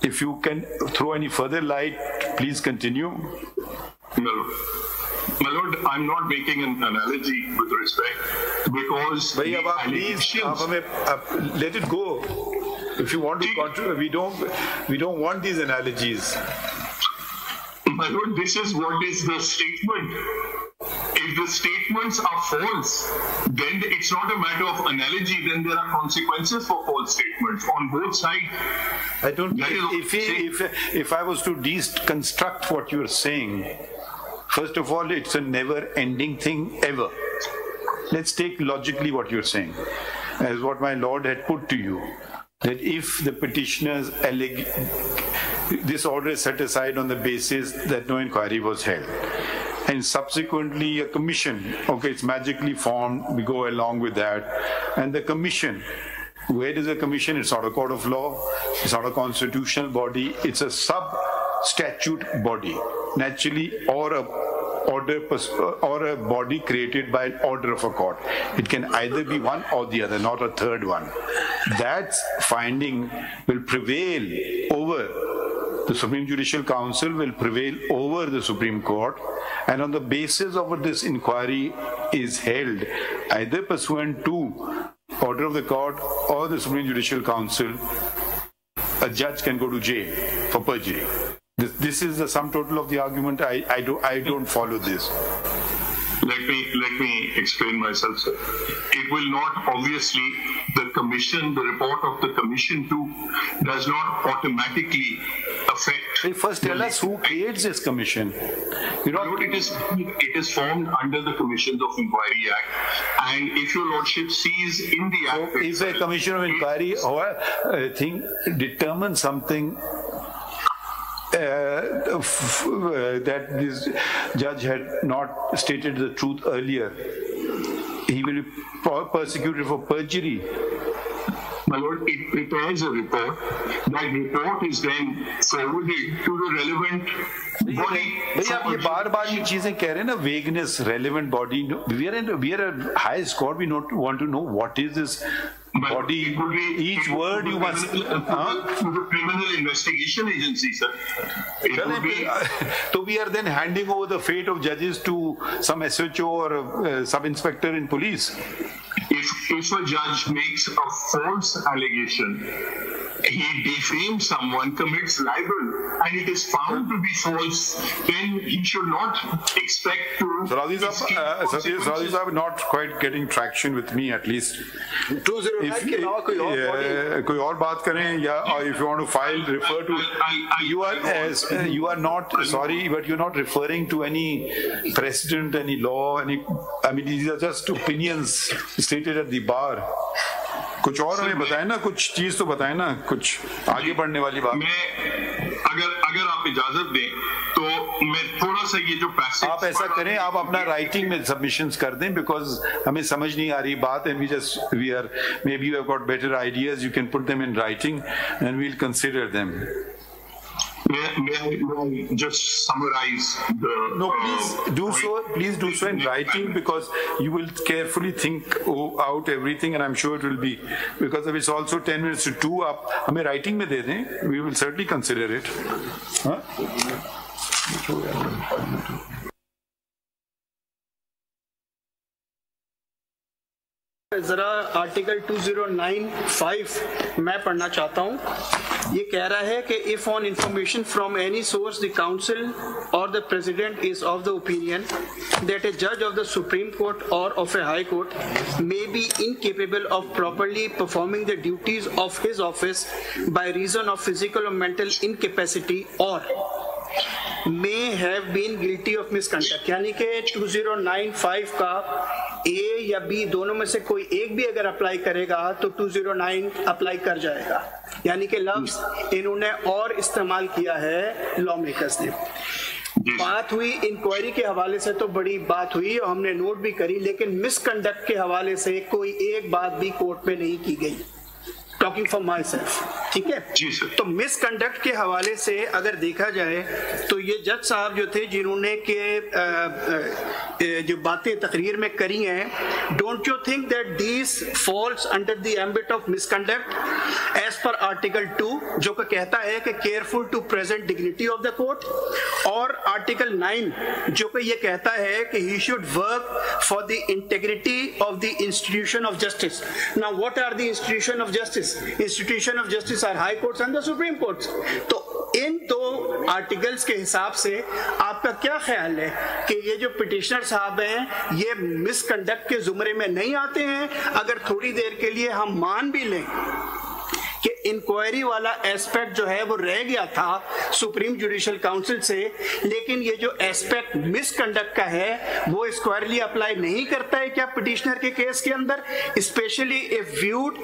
If you can throw any further light, please continue. No. My lord, I'm not making an analogy with respect, because please let it go. If you want to contribute, we don't want these analogies. My lord, this is what is the statement. If the statements are false, then it's not a matter of analogy, then there are consequences for false statements on both sides. I don't. If I was to deconstruct what you're saying, first of all, it's a never-ending thing ever. Let's take logically what you're saying, as what my lord had put to you, that if the petitioners this order is set aside on the basis that no inquiry was held, and subsequently a commission, okay, it's magically formed, we go along with that, and the commission, where is the commission? It's not a court of law, it's not a constitutional body, it's a sub-statute body, naturally, or a body created by an order of a court. It can either be one or the other, not a third one. That finding will prevail over the Supreme Judicial Council, will prevail over the Supreme Court, and on the basis of this inquiry is held, either pursuant to order of the court or the Supreme Judicial Council, a judge can go to jail for perjury. This is the sum total of the argument. I don't follow this. Let me explain myself, sir. It will not, obviously, the report of the commission too does not automatically affect. First tell us who creates this commission. It is formed under the Commissions of Inquiry Act, and if your lordship sees in the act, if a commission of inquiry determines something that this judge had not stated the truth earlier, he will be persecuted for perjury. My lord, it prepares a report. That report is then forwarded to the relevant body. भैया आप ये बार-बार ये चीजें कह रहे हैं ना, vagueness, relevant body. We are a highest court. We want to know what is this body. Each word you must. The criminal investigation agency, sir. So we are then handing over the fate of judges to some SHO or a sub-inspector in police. If a judge makes a false allegation, he defames someone, commits libel, and it is found to be false, then he should not expect to. Saudi Sahab not quite getting traction with me, at least. If कोई और बात करें या if you want to file, refer to. You are not sorry, but you're not referring to any precedent, any law, I mean these are just opinions stated at the bar. कुछ और हमें बताए ना, कुछ चीज तो बताए ना, कुछ आगे बढ़ने वाली बात. मैं अगर आप इजाजत दें तो मैं थोड़ा सा ये जो पैसेज आप ऐसा करें, आप अपना राइटिंग में सबमिशंस कर दें, बिकॉज हमें समझ नहीं आ रही बात, and we are maybe you have got better ideas, you can put them in writing and we will consider them. May I just summarize the... No, please do so in writing, because you will carefully think out everything, and I'm sure it will be, because if it's also 10 minutes to 2, आप हमें writing में दे दें, we will certainly consider it. Huh? जरा article 2095 मैं पढ़ना चाहता हूँ. ये कह रहा है कि if on information from any source the council or the president is of the opinion that a जज of the supreme court or of a high court may be incapable of properly performing the duties of his office by reason of physical or mental incapacity or may have been guilty of misconduct, यानी कि 2095 का ए या B दोनों में से कोई एक भी अगर अप्लाई करेगा तो 209 अप्लाई कर जाएगा. यानी कि लफ्ज इन्होंने और इस्तेमाल किया है लॉ मेकर्स ने. बात हुई इंक्वायरी के हवाले से तो बड़ी बात हुई और हमने नोट भी करी, लेकिन मिसकंडक्ट के हवाले से कोई एक बात भी कोर्ट में नहीं की गई. टॉकिंग फॉर माई सेल्फ, ठीक है जी सर. तो मिसकंडक्ट के हवाले से अगर देखा जाए तो ये जज साहब जो थे जिन्होंने के जो बातें तकरीर में करी हैं, don't you think that this falls under the ambit of misconduct as per article 2 जो कि कहता है कि careful to present dignity of the court, और आर्टिकल 9 जो कि ये कहता है कि he should work for the integrity of the institution of justice. Now what are the institution of justice? Institution of justice are high courts and the supreme courts. तो इन दो articles के हिसाब से आपका क्या ख्याल है कि ये जो पिटिशनर साहब हैं ये मिसकंडक्ट के जुमरे में नहीं आते हैं? अगर थोड़ी देर के लिए हम मान भी लें कि इंक्वायरी वाला एस्पेक्ट जो है वो रह गया था सुप्रीम जुडिशियल काउंसिल से, लेकिन ये जो एस्पेक्ट मिसकंडक्ट का है वो स्क्वायरली अप्लाई नहीं करता है क्या पिटिशनर के केस के अंदर, specially if viewed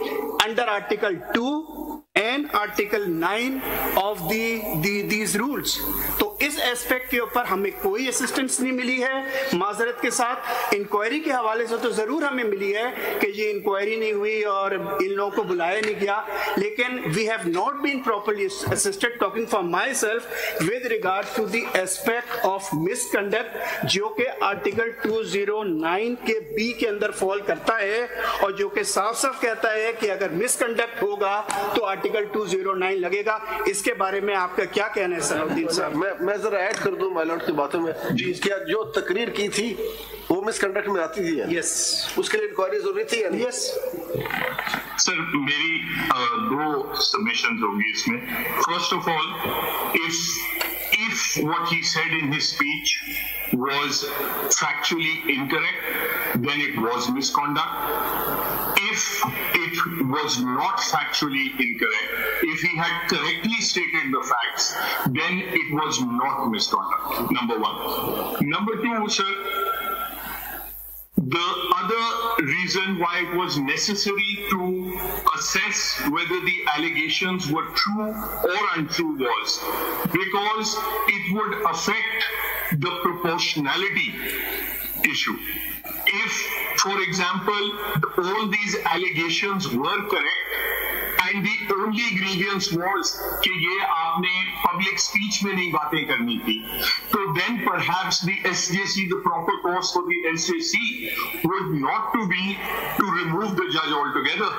under article 2 and article 9 of these rules? तो इस एस्पेक्ट के ऊपर हमें कोई असिस्टेंस नहीं मिली है माजरत के साथ. इंक्वायरी के हवाले से तो जरूर हमें मिली है कि ये इंक्वायरी नहीं हुई और इन लोगों को बुलाया नहीं गया, लेकिन we have not been properly assisted. Talking for myself with regard to the aspect of misconduct जो कि आर्टिकल 209 के बी के अंदर फॉल करता है और जो कि साफ साफ कहता है कि अगर मिसकंडक्ट होगा तो आर्टिकल 209 लगेगा. इसके बारे में आपका क्या कहना है सलाउद्दीन साहब? मैं जरा ऐड कर दूं माइलॉर्ड की बातों में. क्या जो तकरीर की थी वो मिसकंडक्ट में आती थी? यस. उसके लिए इंक्वायरी जरूरी थी? Yes sir. मेरी दो सबमिशंस होंगी इसमें. First of all, if what he said in his speech was factually incorrect, then it was misconduct. If it was not factually incorrect, if he had correctly stated the facts, then it was not misconduct, number one. Number two, sir, the other reason why it was necessary to assess whether the allegations were true or untrue was because it would affect the proportionality issue. If, for example, all these allegations were correct and the only grievance was कि ये आपने public speech में नहीं बातें करनी थी, तो then perhaps the SJC, the proper course for the SJC would not to be to remove the judge altogether.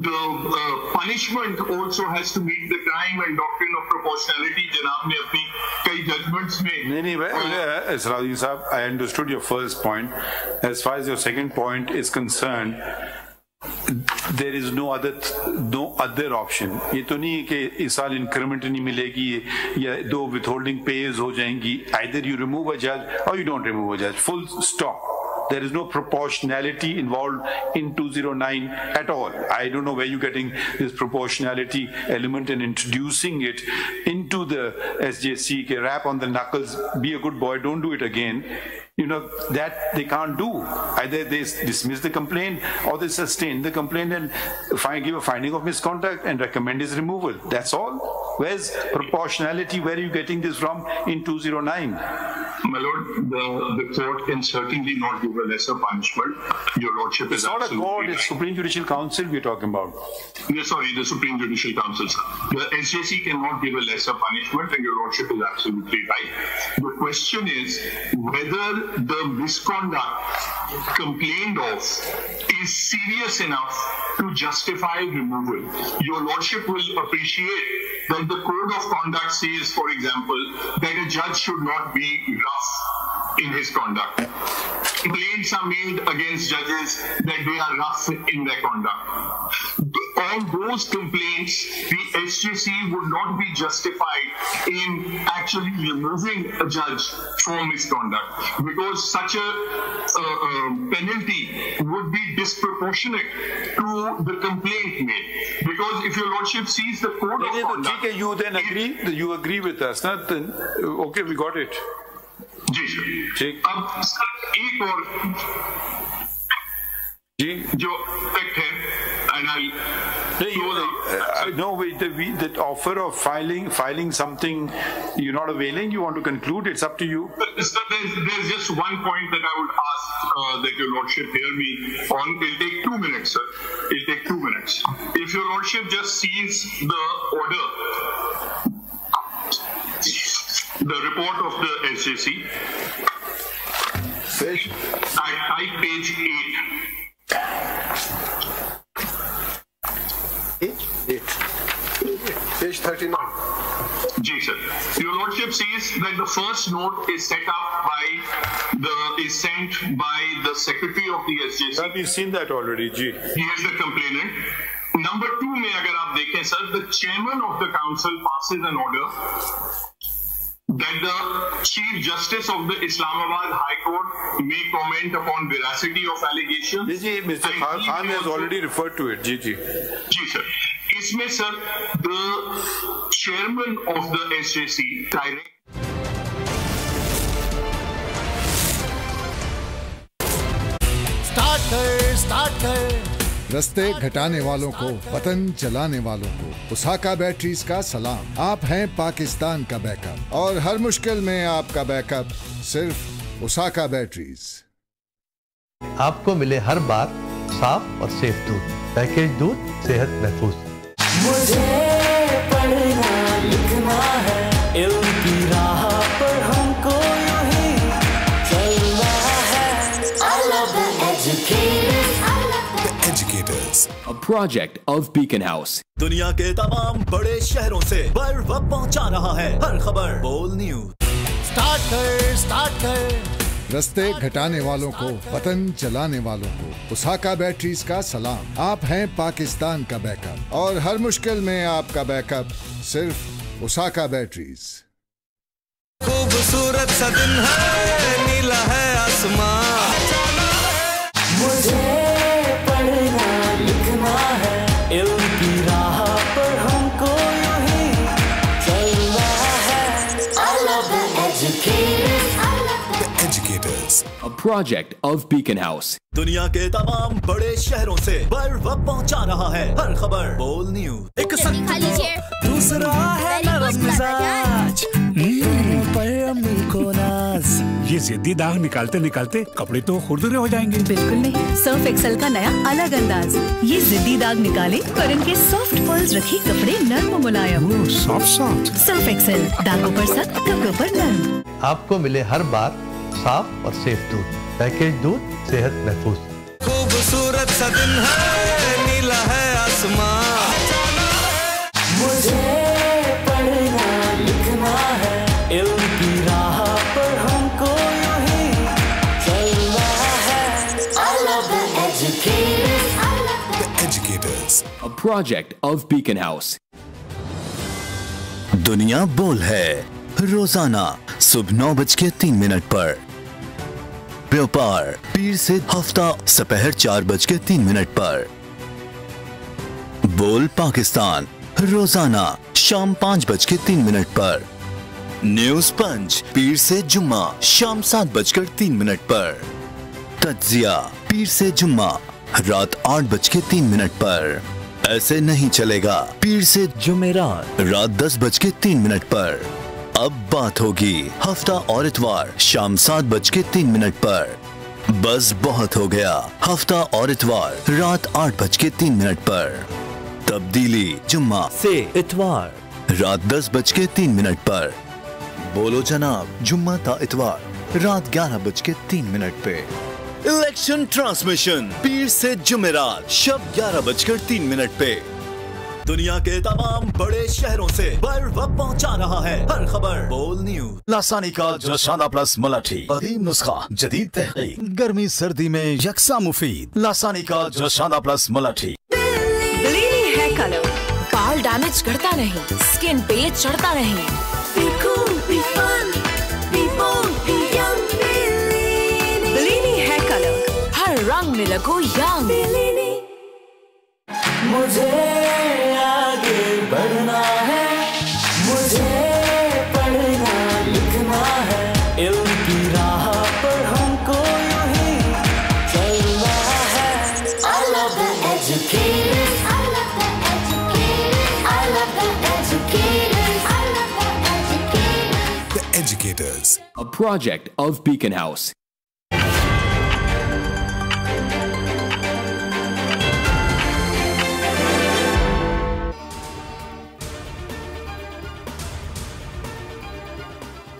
The punishment also has to meet the crime and doctrine of proportionality. जनाब ने अपनी कई judgments में नहीं Saraudin साहब, I understood your first point. As far as your second point is concerned, there is no other option. ये तो नहीं है कि इस साल इंक्रीमेंट नहीं मिलेगी या दो withholding pays हो जाएंगी. Either you remove a judge or you don't remove a judge. Full stop. There is no proportionality involved in 209 at all. I don't know where you're getting this proportionality element and introducing it into the SJC. Rap on the knuckles, be a good boy, don't do it again. You know, that they can't do. Either they dismiss the complaint or they sustain the complaint and give a finding of misconduct and recommend his removal. That's all. Where's proportionality? Where are you getting this from in 209? My Lord, the court can certainly not give a lesser punishment. Your Lordship is not a court, right. It's Supreme Judicial Council we're talking about. Yes, sorry, the Supreme Judicial Council, sir. The SJC cannot give a lesser punishment, and your Lordship is absolutely right. The question is whether the misconduct complained of is serious enough to justify removal. Your Lordship will appreciate that the Code of Conduct says, for example, that a judge should not be rough in his conduct. Complaints are made against judges that they are rough in their conduct. On those complaints, the SJC would not be justified in actually removing a judge for misconduct, because such a penalty would be disproportionate to the complaint made. Because if your Lordship sees the Code of Conduct... You then agree? You agree with us, na? Then, okay, we got it. जी sir. अब sir एक और जी जो fact है no, that offer of filing something you're not availing, you want to conclude, it's up to you. Sir, there's just one point that I would ask that your Lordship hear me on. It'll take 2 minutes, sir. It'll take 2 minutes. If your Lordship just sees the order, the report of the SJC, I page 8. Page 39. Ji, sir. Your Lordship sees that the first note is sent by the Secretary of the SJC. Sir, we've seen that already, Ji. He is the complainant. Number 2 में अगर आप देखें sir, the chairman of the council passes an order that the Chief Justice of the Islamabad High Court may comment upon veracity of allegations. Ji, Mr. Khan has already referred to it. Ji. Ji, sir. इसमें sir, the chairman of the SJC direct. Start कर रस्ते घटाने वालों को, वतन जलाने वालों को उसाका बैटरीज का सलाम। आप हैं पाकिस्तान का बैकअप और हर मुश्किल में आपका बैकअप सिर्फ उसाका बैटरीज। आपको मिले हर बार साफ और सेफ दूध, पैकेज दूध, सेहत महफूज। मुझे पढ़ना लिखना है, इल्म की राह पर हमको यूं ही चलना है। I love the educators. Educators, a project of Beacon House. दुनिया के तमाम बड़े शहरों से बर वक्त पहुंचा रहा है हर खबर बोल न्यूज। स्टार्ट कर रस्ते घटाने वालों को, वतन जलाने वालों को उसाका बैटरीज का सलाम। आप हैं पाकिस्तान का बैकअप और हर मुश्किल में आपका बैकअप सिर्फ उसाका बैटरीज। खूबसूरत सा दिन है, नीला है आसमान। मुझे पढ़ना लिखना है, इल्म की राह पर हमको यूं ही चलना है। I love the educators. Educators, a project of Beacon House. दुनिया के तमाम बड़े शहरों से बर वक्त पहुंचा रहा है हर खबर बोल न्यूज। एक दूसरा है नरम मिजाज, पर अम्मी को नाज। ये जिद्दी दाग निकालते निकालते कपड़े तो खुरदुरे हो जाएंगे। बिल्कुल नहीं, सर्फ एक्सेल का नया अलग अंदाज। ये जिद्दी दाग निकाले पर इनके सॉफ्ट पर्ल्स रखी कपड़े नर्म और मुलायम। सॉफ्ट सर्फ एक्सेल, दागों पर सख्त, कपड़ों पर नर्म। आपको मिले हर बार साफ और सेफ दूध, पैकेज दूध, सेहत महफूज। खूबसूरत सा दिन है, नीला है आसमान। मुझे पढ़ना लिखना है, इल्म की राह पर हमको यूं ही चलना है। I love the educators. Educators, a project of Beacon House. दुनिया बोल है रोजाना सुबह 9:03 पर। व्यापार पीर से हफ्ता दोपहर 4:03 पर। बोल पाकिस्तान रोजाना शाम 5:03 पर। न्यूज पंच पीर से जुम्मा शाम 7:03 पर। तज्जिया पीर से जुम्मा रात 8:03 पर। ऐसे नहीं चलेगा। पीर से जुमेरात रात 10:03 पर। अब बात होगी हफ्ता और इतवार शाम 7:03 पर। बस बहुत हो गया हफ्ता और इतवार रात 8:03 पर। तब्दीली जुम्मा से इतवार रात 10:03 पर। बोलो जनाब, जुम्मा ता इतवार रात 11:03 पे। इलेक्शन ट्रांसमिशन पीर से जुमेरात शब 11:03 पे। दुनिया के तमाम बड़े शहरों से बर वक्त पहुंचा रहा है हर खबर। बोल न्यूज। लासानी का जोशाना प्लस मलाठी, कदीम नुस्खा जदीद तहकीक, गर्मी सर्दी में यकसा मुफीद। लासानी का जोशाना प्लस मलाठी। ब्लीनी हेयर कलर, बाल डैमेज करता नहीं, स्किन पे चढ़ता नहीं। ब्लीनी हेयर कलर, हर रंग में लगो यंग। मुझे आगे बढ़ना है, मुझे पढ़ना लिखना है, इल्म की राह पर हमको यूं ही चलना है। I love the educators, I love the educators, I love the educators, I love the educators. The Educators, a project of Beacon House.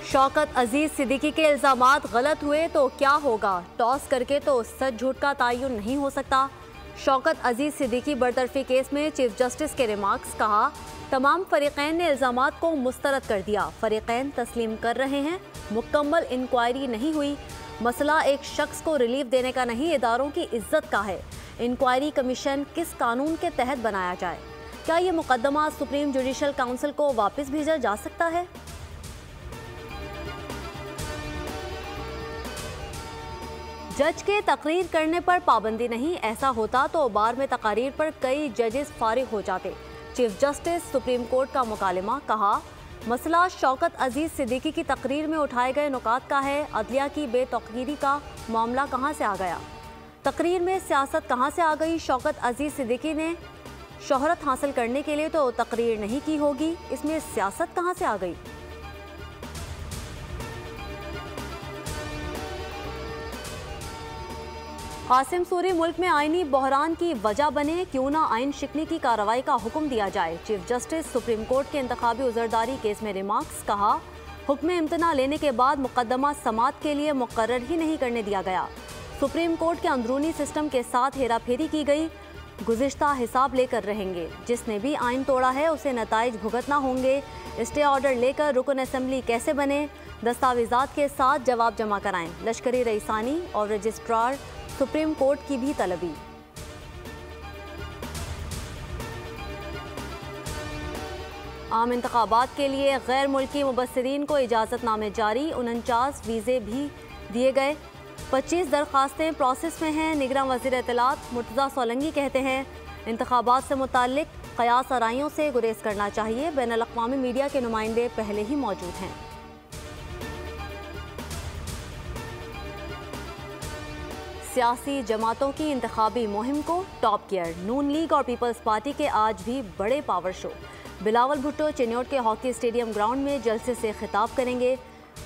Shaukat Aziz Siddiqui के इल्जामात गलत हुए तो क्या होगा? टॉस करके तो सच झूठ का तयन नहीं हो सकता। शौकत अजीज सिद्दीकी बरतरफी केस में चीफ जस्टिस के रिमार्क्स। कहा, तमाम फरीकैन ने इल्जामात को मुस्तरद कर दिया। फरीकैन तस्लीम कर रहे हैं, मुकम्मल इंक्वायरी नहीं हुई। मसला एक शख्स को रिलीफ देने का नहीं, इदारों की इज्जत का है। इंक्वायरी कमीशन किस कानून के तहत बनाया जाए? क्या ये मुकदमा सुप्रीम जुडिशल काउंसिल को वापस भेजा जा सकता है? जज के तकरीर करने पर पाबंदी नहीं, ऐसा होता तो बार में तकारीर पर कई जजेस फारिग हो जाते। चीफ जस्टिस सुप्रीम कोर्ट का मुकालमा। कहा, मसला शौकत अजीज सिद्दीकी की तकरीर में उठाए गए नुकात का है। अदलिया की बेतौकीरी का मामला कहाँ से आ गया? तकरीर में सियासत कहाँ से आ गई? शौकत अजीज सिद्दीकी ने शोहरत हासिल करने के लिए तो तकरीर नहीं की होगी, इसमें सियासत कहाँ से आ गई? कासिम सूरी मुल्क में आईनी बहरान की वजह बने, क्यों ना आइन शिकनी की कार्रवाई का हुक्म दिया जाए। चीफ जस्टिस सुप्रीम कोर्ट के इंतखाबी उजरदारी केस में रिमार्क्स। कहा, हुक्म इम्तना लेने के बाद मुकदमा समात के लिए मुकर्रर ही नहीं करने दिया गया। सुप्रीम कोर्ट के अंदरूनी सिस्टम के साथ हेराफेरी की गई। गुज़िश्ता हिसाब लेकर रहेंगे। जिसने भी आइन तोड़ा है उसे नताइज भुगतना होंगे। स्टे ऑर्डर लेकर रुकन असम्बली कैसे बने? दस्तावेजात के साथ जवाब जमा कराएं। लश्करी रईसानी और रजिस्ट्रार सुप्रीम कोर्ट की भी तलबी। आम इंतखाबात के लिए गैर मुल्की मुबस्सिरीन को इजाज़तनामे जारी। 49 वीज़े भी दिए गए। 25 दरख्वास्तें प्रोसेस में हैं। निगरान वज़ीर इत्तलात मुर्तज़ा सोलंकी कहते हैं, इंतखाबात से मुताल्लिक क़यास आराइयों से गुरेज करना चाहिए। बैनुल अक़वामी मीडिया के नुमाइंदे पहले ही मौजूद हैं। सियासी जमातों की इंतखाबी मुहिम को टॉप गियर। नून लीग और पीपल्स पार्टी के आज भी बड़े पावर शो। बिलावल भुट्टो चिन्योट के हॉकी स्टेडियम ग्राउंड में जलसे से खिताब करेंगे।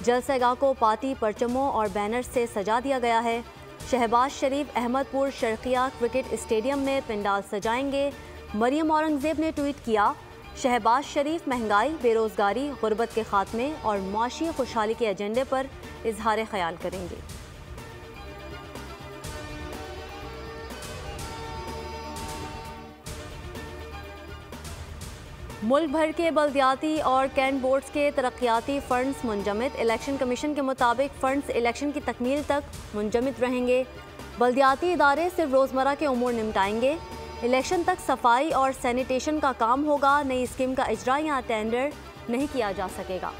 जलसेगाह को पार्टी परचमों और बैनर से सजा दिया गया है। शहबाज शरीफ अहमदपुर शर्किया क्रिकेट स्टेडियम में पंडाल सजाएंगे। मरियम औरंगजेब ने ट्वीट किया, शहबाज शरीफ महंगाई, बेरोजगारी, गुर्बत के खात्मे और मुआशी खुशहाली के एजेंडे पर इजहार ख्याल करेंगे। मुल्क भर के बल्दियाती और कैंट बोर्ड्स के तरक्याती फंड्स मुंजमद। इलेक्शन कमीशन के मुताबिक फंड्स इलेक्शन की तकमील तक मुंजमद रहेंगे। बल्दियाती इदारे सिर्फ रोज़मर्रा के उमूर निपटाएंगे। इलेक्शन तक सफाई और सैनिटेशन का काम होगा। नई स्कीम का इजरा या टेंडर नहीं किया जा सकेगा।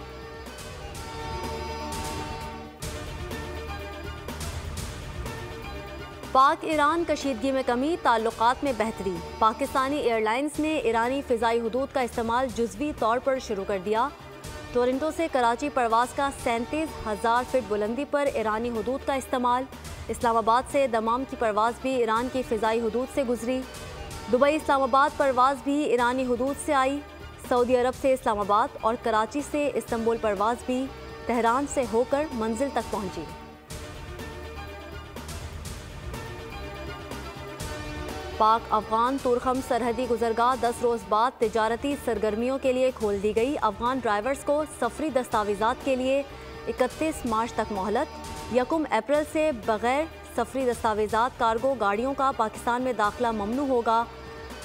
पाक ईरान कशीदगी में कमी, ताल्लुकात में बेहतरी। पाकिस्तानी एयरलाइंस ने ईरानी फ़िज़ाई हदूद का इस्तेमाल जुज़वी तौर पर शुरू कर दिया। टोरंटो से कराची परवाज़ का 37,000 फीट बुलंदी पर ईरानी हदूद का इस्तेमाल। इस्लामाबाद से दमाम की परवाज़ भी ईरान की फ़िज़ाई हदूद से गुजरी। दुबई इस्लामाबाद परवाज भी ईरानी हुदूद से आई। सऊदी अरब से इस्लामाबाद और कराची से इस्तांबुल परवाज भी तेहरान से होकर मंजिल तक पहुंची। पाक अफगान तुरखम सरहदी गुजरगाह 10 रोज बाद तिजारती सरगर्मियों के लिए खोल दी गई। अफगान ड्राइवर्स को सफरी दस्तावेजात के लिए 31 मार्च तक मोहलत। 1 अप्रैल से बगैर सफरी दस्तावेजात कार्गो गाड़ियों का पाकिस्तान में दाखिला ममनू होगा।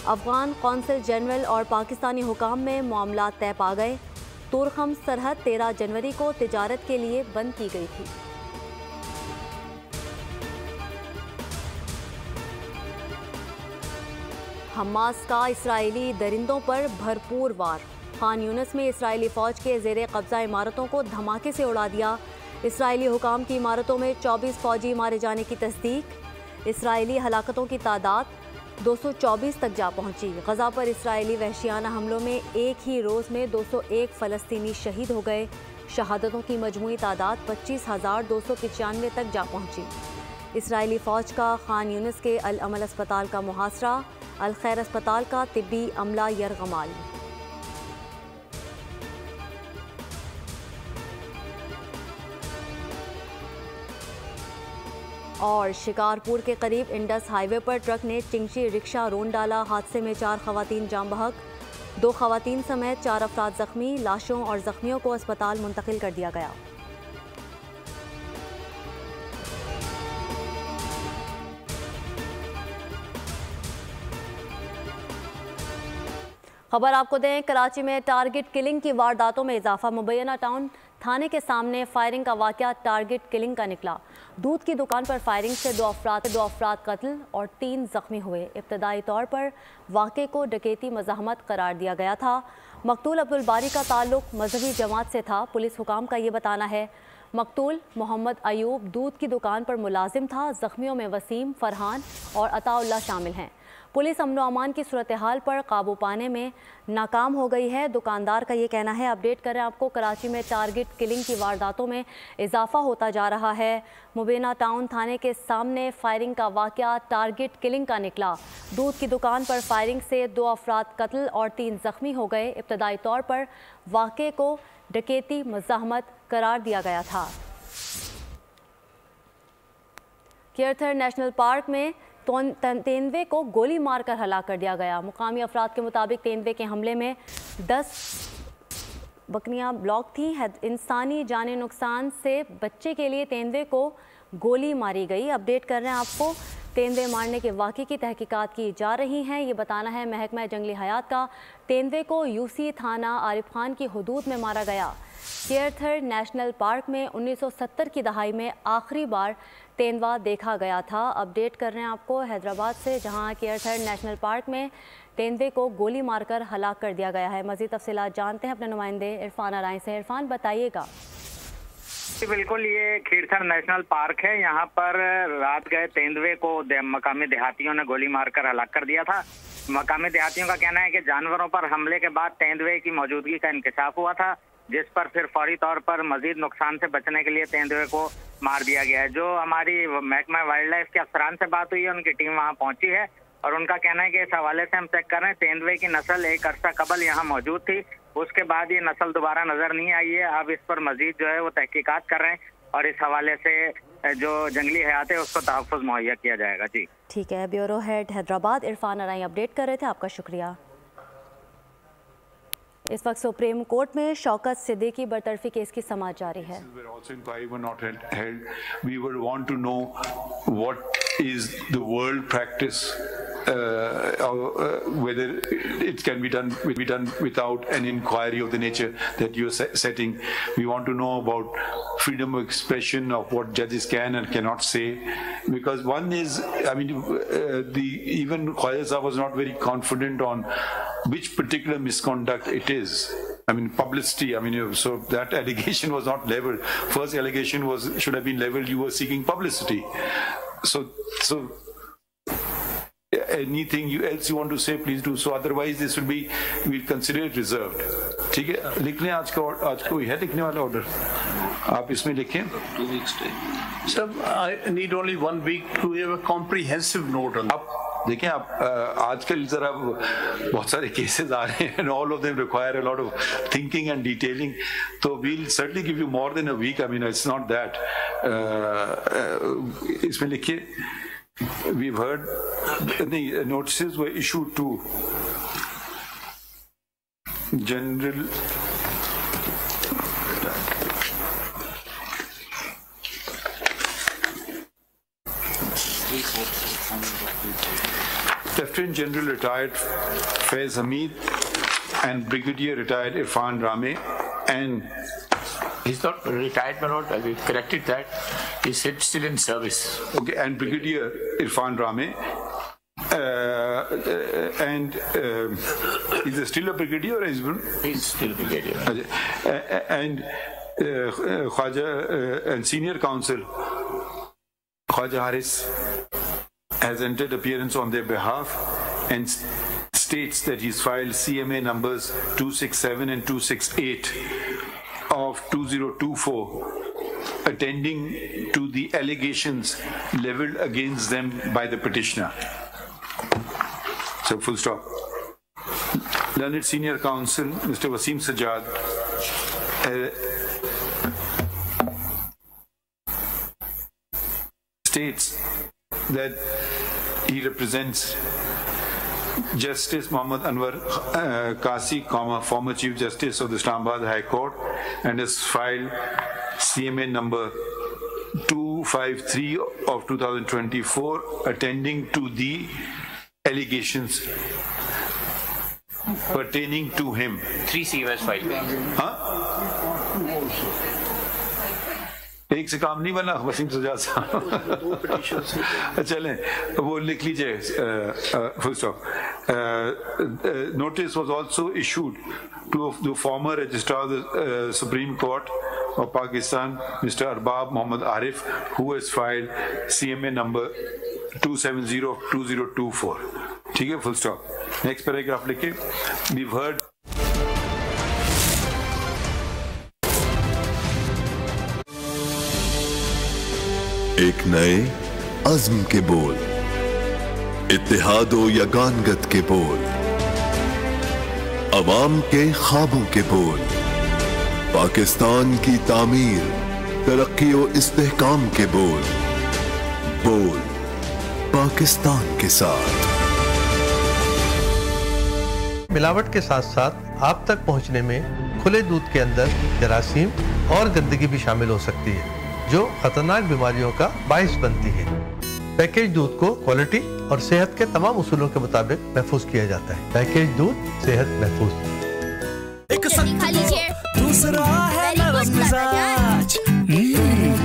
अफगान कौंसिल जनरल और पाकिस्तानी हुकाम में मामला तय पा गए। तुरखम सरहद 13 जनवरी को तिजारत के लिए बंद की गई थी। हमास का इसराइली दरिंदों पर भरपूर वार। खान यूनिस में इसराइली फ़ौज के ज़ेरे कब्ज़ा इमारतों को धमाके से उड़ा दिया। इसराइली हुकाम की इमारतों में 24 फ़ौजी मारे जाने की तस्दीक। इसराइली हलाकतों की तादाद 224 तक जा पहुंची। गज़ा पर इसराइली वहशियाना हमलों में एक ही रोज़ में 201 फ़लस्तीनी शहीद हो गए। शहादतों की मजमूई तादाद 25,295 तक जा पहुंची। इसराइली फ़ौज का खान यूनिस के अल अमल अस्पताल का मुहासरा। अल खैर अस्पताल का तिब्बी अमला यरगमाल। और शिकारपुर के करीब इंडस हाईवे पर ट्रक ने चिंगशी रिक्शा रोन डाला। हादसे में 4 खवातीन जाम बहक, 2 खवातीन समेत 4 अफराद जख्मी। लाशों और जख्मियों को अस्पताल मुंतकिल कर दिया गया। खबर आपको दें, कराची में टारगेट किलिंग की वारदातों में इजाफा। मुबैना टाउन थाने के सामने फायरिंग का वाक़या टारगेट किलिंग का निकला। दूध की दुकान पर फायरिंग से 2 अफराद कत्ल और 3 जख्मी हुए। इब्तदाई तौर पर वाक़े को डकैती मज़ाहमत करार दिया गया था। मकतूल अब्दुल बारी का ताल्लुक मजहबी जमात से था। पुलिस हुकाम का ये बताना है। मकतूल मोहम्मद अयूब दूध की दुकान पर मुलाजिम था। जख्मियों में वसीम, फरहान और अताउल्लाह शामिल हैं। पुलिस अमन व अमान की सूरत हाल पर काबू पाने में नाकाम हो गई है, दुकानदार का ये कहना है। अपडेट करें आपको, कराची में टारगेट किलिंग की वारदातों में इजाफा होता जा रहा है। मुबैना टाउन थाने के सामने फायरिंग का वाक़या टारगेट किलिंग का निकला। दूध की दुकान पर फायरिंग से 2 अफराद कत्ल और 3 जख्मी हो गए। इब्तदाई तौर पर वाक़े को डकैती मज़ाहमत करार दिया गया था। केरथर नेशनल पार्क में तेंदुए को गोली मारकर हलाक कर दिया गया। मुकामी अफराद के मुताबिक तेंदुए के हमले में 10 बकरियां ब्लॉक थी। इंसानी जानी नुकसान से बच्चे के लिए तेंदुए को गोली मारी गई। अपडेट कर रहे हैं आपको, तेंदुए मारने के वाक़े की तहकीकात की जा रही हैं। ये बताना है महकमा जंगली हयात का। तेंदुए को यूसी थाना आरिफ खान की हुदूद में मारा गया। केरथर नेशनल पार्क में 1970 की दहाई में आखिरी बार तेंदुआ देखा गया था। अपडेट कर रहे हैं आपको हैदराबाद से, जहां केरथर नेशनल पार्क में तेंदुए को गोली मारकर हलाक कर दिया गया है। मज़ीद तफसीलात जानते हैं अपने नुमाइंदे इरफान आराई से। इरफान, बताइएगा। बिल्कुल, ये केरथर नेशनल पार्क है। यहाँ पर रात गए तेंदुए को मकामी देहातियों ने गोली मारकर हलाक कर दिया था। मकामी देहातियों का कहना है कि जानवरों पर हमले के बाद तेंदुए की मौजूदगी का इंकशाफ हुआ था, जिस पर फिर फौरी तौर पर मजीद नुकसान से बचने के लिए तेंदुए को मार दिया गया है। जो हमारी महकमा वाइल्ड लाइफ के अफसरान से बात हुई है, उनकी टीम वहाँ पहुंची है और उनका कहना है कि इस हवाले से हम चेक कर रहे हैं। तेंदुए की नस्ल एक अरसा कबल यहाँ मौजूद थी, उसके बाद ये नस्ल दोबारा नजर नहीं आई है। अब इस पर मजीद जो है वो तहकीकात कर रहे हैं और इस हवाले से जो जंगली हयात है उसको तहफ़्फ़ुज़ मुहैया किया जाएगा। जी ठीक है। Bureau head Hyderabad Irfan Arai update कर रहे थे, आपका शुक्रिया। इस वक्त सुप्रीम कोर्ट में शौकत सिद्दीकी बरतरफी केस की समाअत जारी है। We would want to know what is the world practice, whether it can be done without an inquiry of the nature that you are setting. We want to know about freedom of expression, of what judges can and cannot say, because one is, I mean, even Qazi was not very confident on which particular misconduct it is. I mean, publicity, I mean, so that allegation was not leveled. First allegation should have been leveled, you were seeking publicity. So anything else you want to say, please do so. Otherwise, this will be, we'll consider it reserved. ठीक है, लिख लें आज कोई है लिखने वाला order, आप इसमें लिखें। 2 weeks. Sir, I need only 1 week to have a comprehensive note on that. देखिए आप आजकल जरा बहुत सारे केसेस आ रहे हैं, all of them require a lot of thinking and detailing, तो we'll certainly give you more than a week. I mean it's not that. इसमें लिखिए we've heard the notices were issued to general Lieutenant General retired Faiz Hameed and Brigadier retired Irfan Rame, and he's not retired, my lord. We corrected that. He's still in service. Okay, and Brigadier Irfan Rame, and is he still a brigadier or is he's still a brigadier? And Khwaja and Senior Counsel Khwaja Haris has entered appearance on their behalf and states that he's filed CMA numbers 267 and 268 of 2024 attending to the allegations leveled against them by the petitioner. So full stop. Learned Senior Counsel Mr. Wasim Sajjad states that he represents Justice Muhammad Anwar Qazi, former Chief Justice of the Islamabad High Court, and has filed CMA number 253 of 2024 attending to the allegations pertaining to him. 3 COS filed. हाँ? एक से काम नहीं बना वसीम सजाद साहब. चलें वो लिख लीजिए. Full stop. Notice was also issued to the former Registrar of the Supreme Court of Pakistan, Mr. Arbab Muhammad Arif, who has filed CMA number 270 of 2024. ठीक है, full stop. Next paragraph लिखिए. We've heard एक नए अज़्म के बोल, इत्तेहादो यगानगत के बोल, अवाम के ख्वाबों के बोल, पाकिस्तान की तामीर, तरक्की और इस्तेहकाम के बोल, बोल पाकिस्तान के साथ. मिलावट के साथ साथ आप तक पहुंचने में खुले दूध के अंदर जरासीम और गंदगी भी शामिल हो सकती है, जो खतरनाक बीमारियों का बाइस बनती है. पैकेज दूध को क्वालिटी और सेहत के तमाम उसूलों के मुताबिक महफूज किया जाता है. पैकेज दूध, सेहत महफूज. एक दूसरा है नरम मिजाज,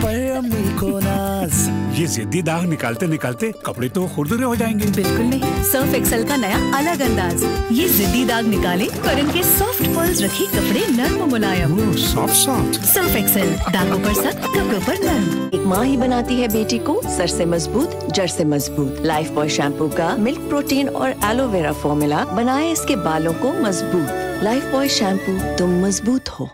पर अम्मी को नाज. ये जिद्दी दाग निकालते निकालते कपड़े तो खुरदुरे हो जाएंगे. बिल्कुल नहीं, सर्फ एक्सेल का नया अलग अंदाज. ये जिद्दी दाग निकाले और इनके सॉफ्ट पर्ल्स रखी कपड़े नर्म और मुलायम. सॉफ्ट. सर्फ एक्सेल, दागों पर सख्त, कपड़ों पर नर्म. एक माँ ही बनाती है बेटी को सर से मजबूत, जड़ से मजबूत. लाइफ बॉय शैम्पू का मिल्क प्रोटीन और एलोवेरा फॉर्मूला बनाए इसके बालों को मजबूत. लाइफ बॉय शैम्पू, तुम मजबूत हो.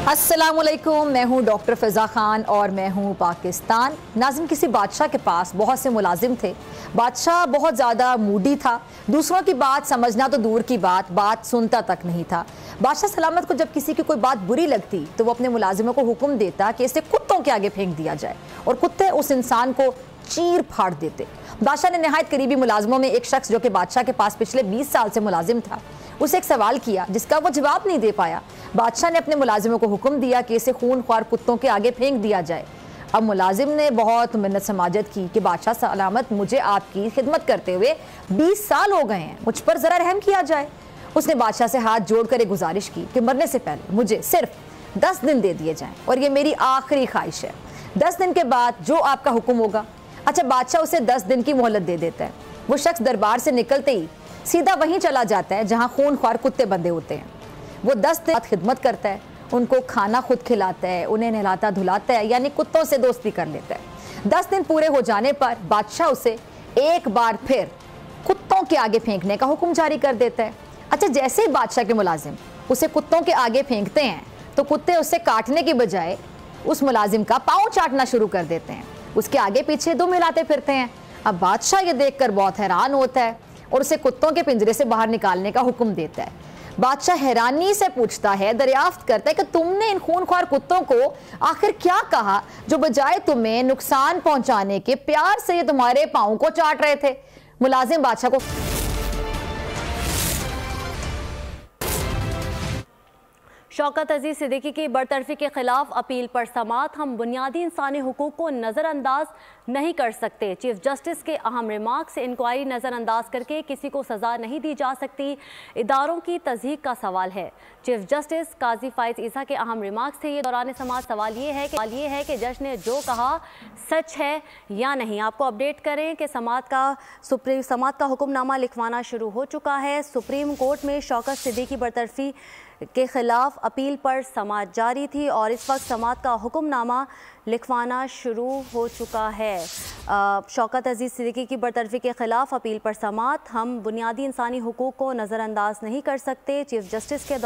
अस्सलामुअलैकुम, मैं हूं डॉक्टर फ़िज़ा खान और मैं हूं पाकिस्तान. नाज़िम, किसी बादशाह के पास बहुत से मुलाजिम थे. बादशाह बहुत ज़्यादा मूडी था, दूसरों की बात समझना तो दूर की बात सुनता तक नहीं था. बादशाह सलामत को जब किसी की कोई बात बुरी लगती तो वो अपने मुलाजिमों को हुक्म देता कि इसे कुत्तों के आगे फेंक दिया जाए, और कुत्ते उस इंसान को चीर फाड़ देते. बादशाह ने नहायत करीबी मुलाजिमों में एक शख्स जो कि बादशाह के पास पिछले 20 साल से मुलाजिम था, उसे एक सवाल किया जिसका वो जवाब नहीं दे पाया. बादशाह ने अपने मुलाजिमों को हुक्म दिया कि इसे खूनख्वार कुत्तों के आगे फेंक दिया जाए. अब मुलाजिम ने बहुत मिन्नत समाजत की कि बादशाह सलामत, मुझे आपकी खिदमत करते हुए 20 साल हो गए हैं, मुझ पर ज़रा रहम किया जाए. उसने बादशाह से हाथ जोड़कर एक गुजारिश की कि मरने से पहले मुझे सिर्फ 10 दिन दे दिए जाएं और ये मेरी आखिरी ख्वाहिश है. 10 दिन के बाद जो आपका हुक्म होगा. अच्छा, बादशाह उसे 10 दिन की मोहलत दे देता है. वो शख्स दरबार से निकलते ही सीधा वहीं चला जाता है जहाँ खूनख्वार कुत्ते बंधे होते हैं. वो 10 दिन खिदमत करता है, उनको खाना खुद खिलाता है, उन्हें नहलाता धुलाता है, यानी कुत्तों से दोस्ती कर लेता है. 10 दिन पूरे हो जाने पर बादशाह उसे एक बार फिर कुत्तों कुत्तों के आगे फेंकने का हुक्म जारी कर देता है। अच्छा, जैसे ही बादशाह के मुलाजिम उसे कुत्तों के आगे फेंकते हैं तो कुत्ते उससे काटने की बजाय उस मुलाजिम का पाँव चाटना शुरू कर देते हैं, उसके आगे पीछे दुम हिलाते फिरते हैं। अब बादशाह ये देखकर बहुत हैरान होता है और उसे कुत्तों के पिंजरे से बाहर निकालने का हुक्म देता है। बादशाह हैरानी से पूछता है, दरियाफ्त करता है कि तुमने इन खूनख्वार कुत्तों को आखिर क्या कहा जो बजाय तुम्हें नुकसान पहुंचाने के प्यार से ये तुम्हारे पाँव को चाट रहे थे। मुलाजिम बादशाह को शौकत अजीज सिद्दीकी की बरतरफी के खिलाफ अपील पर समाअत। हम बुनियादी इंसानी हुकूक को नज़रअंदाज नहीं कर सकते। चीफ जस्टिस के अहम रिमार्क्स। इंक्वायरी नज़रअंदाज करके किसी को सज़ा नहीं दी जा सकती। इदारों की तज़हीक का सवाल है। चीफ जस्टिस काजी फ़ाइज़ ईसा के अहम रिमार्क्स थे ये दौरान समाअत। सवाल ये है कि जज ने जो कहा सच है या नहीं। आपको अपडेट करें कि समाअत का हुक्मनामा लिखवाना शुरू हो चुका है। सुप्रीम कोर्ट में शौकत सिद्दीकी बरतरफी के खिलाफ अपील पर समाअत जारी थी और इस वक्त समाअत का हुक्मनामा लिखवाना शुरू हो चुका है। शौकत अजीज सिद्दीकी की बरतरफी के खिलाफ अपील पर समाअत। हम बुनियादी इंसानी हुकूक को नज़रअंदाज नहीं कर सकते। चीफ जस्टिस के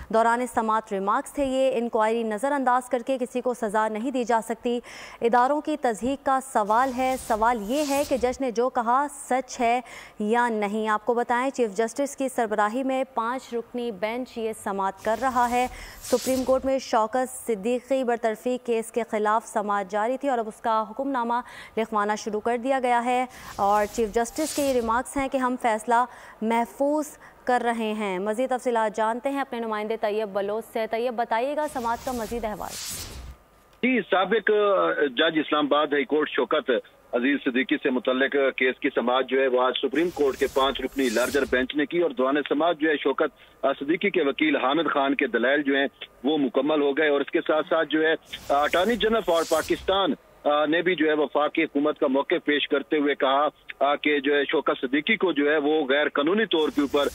दौरान समाअत रिमार्क्स थे ये। इंक्वायरी नज़रअंदाज करके किसी को सज़ा नहीं दी जा सकती। इदारों की तज़हीक का सवाल है। सवाल ये है कि जज ने जो कहा सच है या नहीं। आपको बताएं, चीफ जस्टिस की सरबराही में 5 रुकनी बेंच ये समाअत कर रहा है। सुप्रीम कोर्ट में शौकत सिद्दीकी बरतरफी केस के खिलाफ समाअत जारी थी और अब उसका हुक्मनामा लिखवाना शुरू कर दिया गया है और चीफ जस्टिस के ये रिमार्क्स हैं कि हम फैसला महफूज कर रहे हैं। मज़ीद तफसीलात जानते हैं अपने नुमाइंदे तैयब बलोच से। तैयब, बताइएगा समाअत का मज़ीद अहवाल। जी, साबिक जज इस्लामाबाद हाई कोर्ट शौकत अजीज सिद्दीकी से मुतल्लिक केस की समाअत जो है वो आज सुप्रीम कोर्ट के 5 रुकनी लार्जर बेंच ने की और दौरान समाअत जो है शौकत सिद्दीकी के वकील हामिद खान के दलाइल जो हैं वो मुकम्मल हो गए और इसके साथ साथ जो है अटॉर्नी जनरल फॉर पाकिस्तान ने भी जो है वफाकी हुकूमत का मौके पेश करते हुए कहा कि जो है शौकत सिद्दीकी को जो है वो गैर कानूनी तौर के ऊपर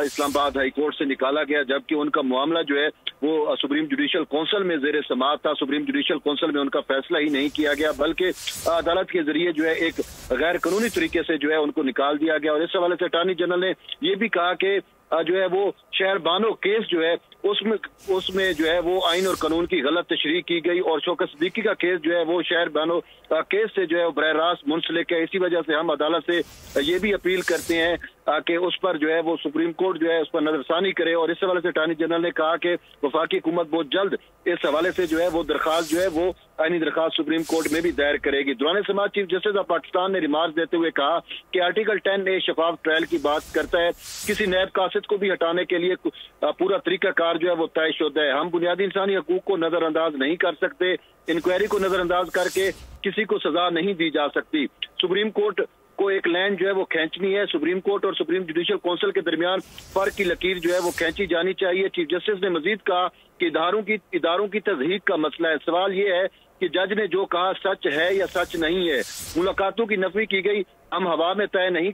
इस्लामाबाद हाई कोर्ट से निकाला गया, जबकि उनका मामला जो है वो सुप्रीम जुडिशल काउंसिल में जेर समाअत था। सुप्रीम जुडिशल काउंसिल में उनका फैसला ही नहीं किया गया बल्कि अदालत के जरिए जो है एक गैर कानूनी तरीके से जो है उनको निकाल दिया गया। और इस हवाले से अटॉर्नी जनरल ने ये भी कहा कि जो है वो शहर बानो केस जो है उसमें जो है वो आइन और कानून की गलत तशरीह की गई और शौकत सिद्दीकी का केस जो है वो शहर बानो केस से जो है बरह रास्त मुंसलिक है। इसी वजह से हम अदालत से ये भी अपील करते हैं कि उस पर जो है वो सुप्रीम कोर्ट जो है उस पर नजरसानी करे। और इस हवाले से अटॉर्नी जनरल ने कहा कि वफाकी हुकूमत बहुत जल्द इस हवाले से जो है वो दरखास्त जो है वो आईनी दरखास्त सुप्रीम कोर्ट में भी दायर करेगी। दौरान समाअत चीफ जस्टिस ऑफ पाकिस्तान ने रिमार्क देते हुए कहा कि आर्टिकल 10A शफाफ ट्रायल की बात करता है। किसी नैब कासिद को भी हटाने के लिए पूरा तरीकाकार जो है वो तयशुदा है। हम बुनियादी इंसानी हकूक को नजरअंदाज नहीं कर सकते। इंक्वायरी को नजरअंदाज करके किसी को सजा नहीं दी जा सकती। सुप्रीम कोर्ट को एक लाइन जो है वो खींचनी है। सुप्रीम कोर्ट और सुप्रीम जुडिशल काउंसिल के दरमियान फर्क की लकीर जो है वो खींची जानी चाहिए। चीफ जस्टिस ने मजीद कहा कि इदारों की तज़हीक का मसला है। सवाल ये है कि जज ने जो कहा सच है या सच नहीं है। मुलाकातों की नफी की गई। हम हवा में तय नहीं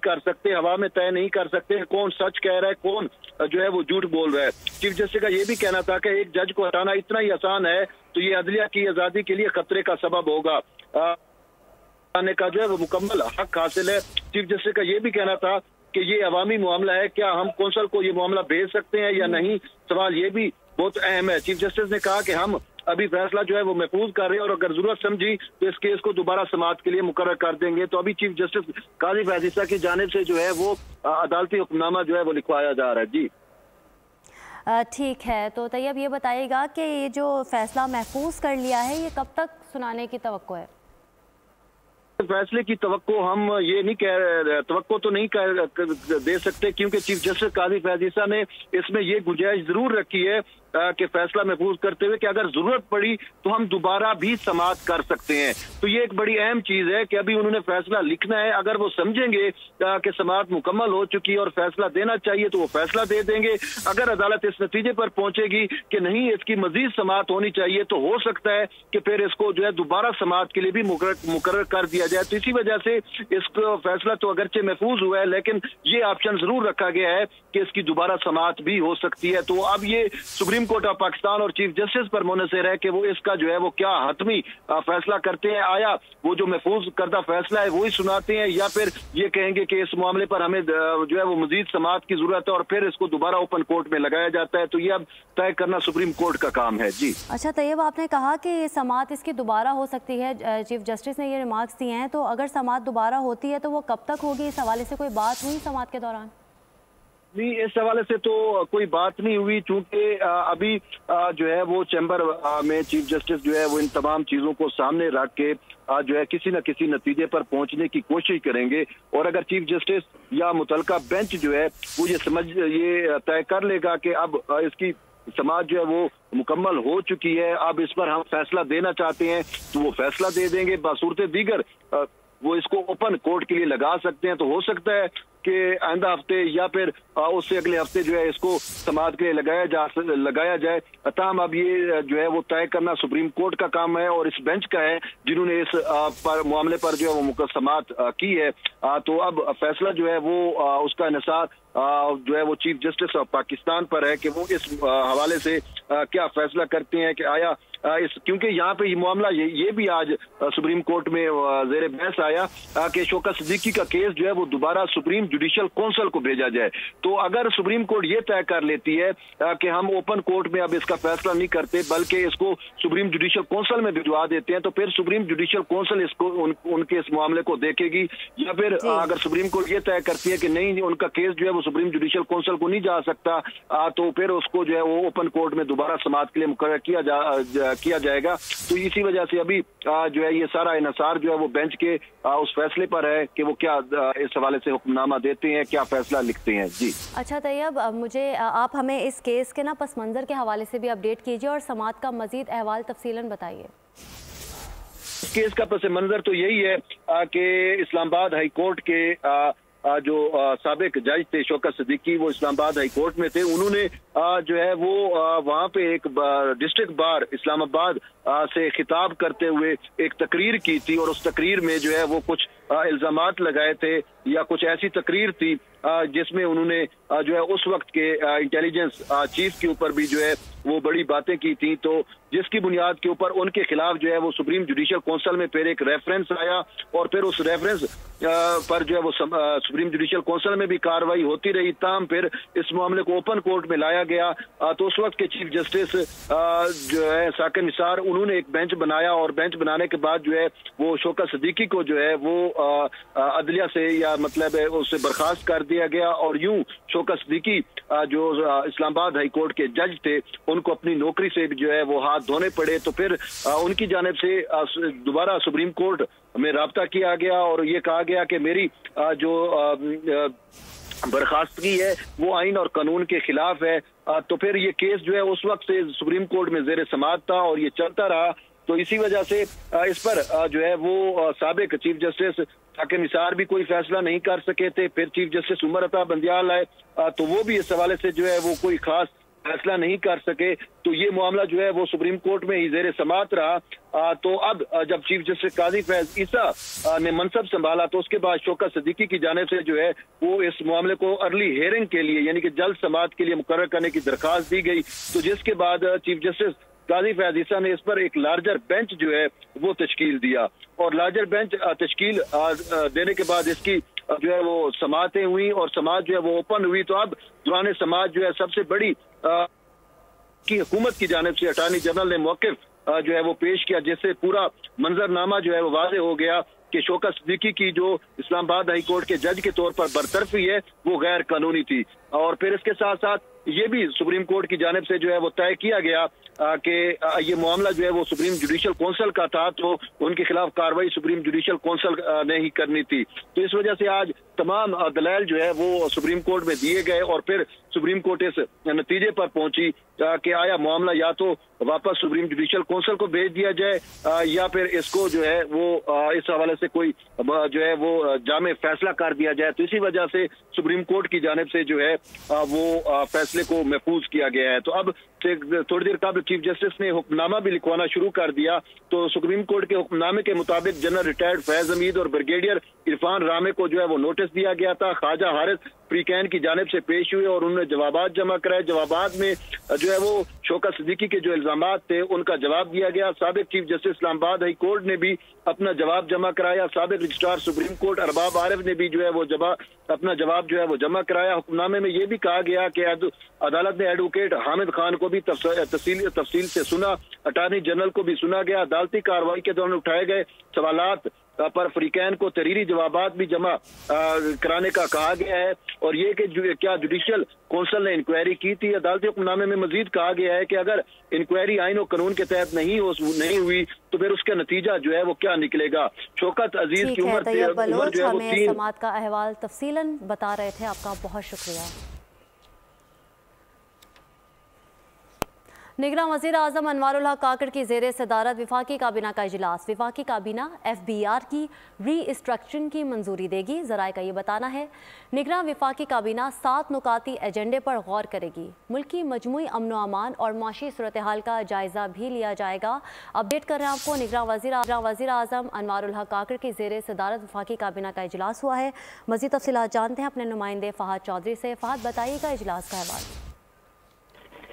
कर सकते कौन सच कह रहा है कौन जो है वो झूठ बोल रहा है। चीफ जस्टिस का ये भी कहना था कि एक जज को हटाना इतना ही आसान है तो ये अदलिया की आजादी के लिए खतरे का सबब होगा आने का जो है वो मुकम्मल हक हासिल है। चीफ जस्टिस का ये भी कहना था कि ये अवामी मामला है, क्या हम कौंसल को ये मामला भेज सकते हैं या नहीं, सवाल ये भी बहुत अहम है। चीफ जस्टिस ने कहा कि हम अभी फैसला जो है वो महफूज कर रहे हैं और अगर जरूरत समझी तो इस केस को दोबारा समाअत के लिए मुकर्रर कर देंगे। तो अभी चीफ जस्टिस काजी फैज की जानिब से जो है वो अदालती हुक्मनामा जो है वो लिखवाया जा रहा है। जी ठीक है, तो तैयब ये बताइएगा कि ये जो फैसला महफूज कर लिया है ये कब तक सुनाने की तवक्को है? फैसले की तवक्को हम ये नहीं तवक्को तो नहीं दे सकते क्योंकि चीफ जस्टिस काजी फैज ने इसमें ये गुंजाइश जरूर रखी है कि फैसला महफूज करते हुए कि अगर जरूरत पड़ी तो हम दोबारा भी समाअत कर सकते हैं। तो ये एक बड़ी अहम चीज है कि अभी उन्होंने फैसला लिखना है। अगर वो समझेंगे कि समाअत मुकम्मल हो चुकी है और फैसला देना चाहिए तो वो फैसला दे देंगे। अगर अदालत इस नतीजे पर पहुंचेगी कि नहीं इसकी मजीद समाअत होनी चाहिए तो हो सकता है कि फिर इसको जो है दोबारा समाअत के लिए भी मुकर्रर कर दिया जाए। तो इसी वजह से इसको फैसला तो अगरचे महफूज हुआ है लेकिन ये ऑप्शन जरूर रखा गया है कि इसकी दोबारा समाअत भी हो सकती है। तो अब ये supreme supreme court of Pakistan और चीफ जस्टिस पर मुनहसर है कि वो इसका जो है वो क्या हतमी फैसला करते हैं। आया वो जो महफूज करदा फैसला है वही सुनाते हैं, या फिर ये कहेंगे कि इस मामले पर हमें जो है वो मजीद समाअत की जरूरत है और फिर इसको दोबारा ओपन कोर्ट में लगाया जाता है। तो ये अब तय करना सुप्रीम कोर्ट का काम है। जी अच्छा तैयब, आपने कहा कि समाअत इसकी दोबारा हो सकती है, चीफ जस्टिस ने ये रिमार्क्स दिए हैं, तो अगर समाअत दोबारा होती है तो वो कब तक होगी? इस हवाले से कोई बात हुई समाअत के दौरान? नहीं, इस हवाले से तो कोई बात नहीं हुई, चूंकि अभी जो है वो चैम्बर में चीफ जस्टिस जो है वो इन तमाम चीजों को सामने रख के जो है किसी न किसी नतीजे पर पहुंचने की कोशिश करेंगे। और अगर चीफ जस्टिस या मुतलका बेंच जो है वो ये तय कर लेगा कि अब इसकी समाज जो है वो मुकम्मल हो चुकी है, अब इस पर हम फैसला देना चाहते हैं, तो वो फैसला दे देंगे। बसूरत दीगर वो इसको ओपन कोर्ट के लिए लगा सकते हैं। तो हो सकता है कि आइंदा हफ्ते या फिर उससे अगले हफ्ते जो है इसको समाअत के लिए लगाया जाए। तमाम अब ये जो है वो तय करना सुप्रीम कोर्ट का काम है और इस बेंच का है जिन्होंने इस मामले पर जो है वो समाअत की है। तो अब फैसला जो है वो उसका इन्हिसार जो है वो चीफ जस्टिस ऑफ पाकिस्तान पर है कि वो इस हवाले से क्या फैसला करते हैं कि आया क्योंकि यहाँ पे ये मामला ये भी आज सुप्रीम कोर्ट में जेर बहस आया कि शौकत सिद्दीकी का केस जो है वो दोबारा सुप्रीम जुडिशल काउंसिल को भेजा जाए। तो अगर सुप्रीम कोर्ट ये तय कर लेती है कि हम ओपन कोर्ट में अब इसका फैसला नहीं करते बल्कि इसको सुप्रीम जुडिशल काउंसिल में भिजवा देते हैं, तो फिर सुप्रीम जुडिशल काउंसिल इसको उनके इस मामले को देखेगी। या फिर अगर सुप्रीम कोर्ट ये तय करती है कि नहीं, उनका केस जो है वो सुप्रीम जुडिशल काउंसिल को नहीं जा सकता, तो फिर उसको जो है वो ओपन कोर्ट में दोबारा समाअत के लिए मुकर्रर किया जाएगा। तो इसी वजह से अभी जो है ये सारा इन्हिसार जो है वो बेंच के उस फैसले पर है कि वो क्या इस हवाले से हुक्मनामा देते हैं, क्या फैसला लिखते हैं। जी अच्छा तैयब, मुझे आप हमें इस केस के पस मंजर के हवाले से भी अपडेट कीजिए और समाअत का मजीद अहवाल तफसीलन बताइए। इस केस का पस मंजर तो यही है कि इस्लामाबाद हाई कोर्ट के जो साबिक जज थे शौकत सिद्दीकी, वो इस्लामाबाद हाई कोर्ट में थे। उन्होंने जो है वो वहाँ पे एक डिस्ट्रिक्ट बार इस्लामाबाद से खिताब करते हुए एक तकरीर की थी और उस तकरीर में जो है वो कुछ इल्जामात लगाए थे या कुछ ऐसी तकरीर थी जिसमें उन्होंने जो है उस वक्त के इंटेलिजेंस चीफ के ऊपर भी जो है वो बड़ी बातें की थी। तो जिसकी बुनियाद के ऊपर उनके खिलाफ जो है वो सुप्रीम जुडिशल काउंसिल में फिर एक रेफरेंस आया और फिर उस रेफरेंस पर जो है वो सुप्रीम जुडिशल काउंसिल में भी कार्रवाई होती रही। ताम फिर इस मामले को ओपन कोर्ट में लाया गया। तो उस वक्त के चीफ जस्टिस जो है साकिब निसार, उन्होंने एक बेंच बनाया और बेंच बनाने के बाद जो है वो शौकत सिद्दीकी को जो है वो अदलिया से या मतलब है उससे बर्खास्त कर दिया गया और यूं शौकत सिद्दीकी जो इस्लामाबाद हाई कोर्ट के जज थे उनको अपनी नौकरी से जो है वो हाथ धोने पड़े। तो फिर उनकी जानिब से दोबारा सुप्रीम कोर्ट में राब्ता किया गया और ये कहा गया कि मेरी जो बर्खास्तगी है वो आइन और कानून के खिलाफ है। तो फिर ये केस जो है उस वक्त से सुप्रीम कोर्ट में जेर समाअत था और ये चलता रहा। तो इसी वजह से इस पर जो है वो साबिक चीफ जस्टिस साकिब निसार भी कोई फैसला नहीं कर सके थे। फिर चीफ जस्टिस उमर अता बंदियाल आए तो वो भी इस हवाले से जो है वो कोई खास फैसला नहीं कर सके। तो ये मामला जो है वो सुप्रीम कोर्ट में ही जेर समाअत रहा। तो अब जब चीफ जस्टिस काजी फैज ईसा ने मनसब संभाला तो उसके बाद शौकत सिद्दीकी की जानिब से जो है वो इस मामले को अर्ली हेयरिंग के लिए यानी कि जल्द समाअत के लिए मुकर्रर करने की दरखास्त दी गई। तो जिसके बाद चीफ जस्टिस काजी फैज ईसा ने इस पर एक लार्जर बेंच जो है वो तश्कील दिया और लार्जर बेंच तश्कील देने के बाद इसकी जो है वो समाअतें हुई और समाअत जो है वो ओपन हुई। तो अब दौरान समाअत जो है सबसे बड़ी की हुकूमत की जानिब से अटॉर्नी जनरल ने मौक़िफ़ जो है वो पेश किया जिससे पूरा मंजरनामा जो है वो वाज़ेह हो गया कि शौकत सिद्दीकी की जो इस्लामाबाद हाई कोर्ट के जज के तौर पर बरतरफी है वो गैर कानूनी थी। और फिर इसके साथ साथ ये भी सुप्रीम कोर्ट की जानिब से जो है वो तय किया गया कि ये मामला जो है वो सुप्रीम जुडिशल काउंसिल का था तो उनके खिलाफ कार्रवाई सुप्रीम जुडिशल काउंसिल ने ही करनी थी। तो इस वजह से आज तमाम दलाइल जो है वो सुप्रीम कोर्ट में दिए गए और फिर सुप्रीम कोर्ट इस नतीजे पर पहुंची कि आया मामला या तो वापस सुप्रीम जुडिशल काउंसिल को भेज दिया जाए या फिर इसको जो है वो इस हवाले से कोई जो है वो जामे फैसला कर दिया जाए। तो इसी वजह से सुप्रीम कोर्ट की जानिब से जो है वो फैसले फैसले को महफूज किया गया है। तो अब थोड़ी देर कबल चीफ जस्टिस ने हुक्मनामा भी लिखवाना शुरू कर दिया। तो सुप्रीम कोर्ट के हुक्मनामे के मुताबिक जनरल रिटायर्ड फैज हमीद और ब्रिगेडियर इरफान रामे को जो है वो नोटिस दिया गया था। ख्वाजा हारिस प्रीकैन की जानिब से पेश हुए और उन्होंने जवाबात जमा कराए। जवाबात में जो है वो शौकत सिद्दीकी के जो इल्जामात थे उनका जवाब दिया गया। साबिक chief justice Islamabad high court ने भी अपना जवाब जमा कराया। साबिक registrar supreme court Arbab Arif ने भी जो है वो अपना जवाब जो है वो जमा कराया। हुक्मनामे में ये भी कहा गया कि अदालत ने एडवोकेट हामिद खान को भी तफसील से सुना। अटॉर्नी जनरल को भी सुना गया। अदालती कार्रवाई के दौरान उठाए गए सवालात पर फ्रीकैन को तहरीरी जवाबात भी जमा कराने का कहा गया है। और ये कि क्या जुडिशियल कौंसिल ने इंक्वायरी की थी। अदालती हुक्मनामे में मजीद कहा गया है कि अगर इंक्वायरी आइन और कानून के तहत नहीं हुई तो फिर उसका नतीजा जो है वो क्या निकलेगा। शौकत अजीज की उम्र जो है वो 3 समात का अहवाल तफसीलन बता रहे थे। आपका बहुत शुक्रिया। निगरान वज़ीर आज़म अनवारुल हक काकड़ की ज़ेरे सदारत विफाकी काबीना का इजलास। विफाकी काबीना FBR की रीस्ट्रक्चरिंग की मंजूरी देगी। ज़राए का ये बताना है निगरान विफाकी काबीना 7 नुकाती एजेंडे पर गौर करेगी। मुल्की मजमूई अमन व अमान और माशी सूरत हाल का जायज़ा भी लिया जाएगा। अपडेट कर रहे हैं आपको निगरान वज़ीर आज़म अनवारुल हक काकड़ की ज़ेरे सदारत विफाकी काबीना का इजलास हुआ है। मज़ीद तफ़सीलात जानते हैं अपने नुमाइंदे फ़हाद चौधरी से। फ़हाद, बताइएगा इजलास का अहवाल।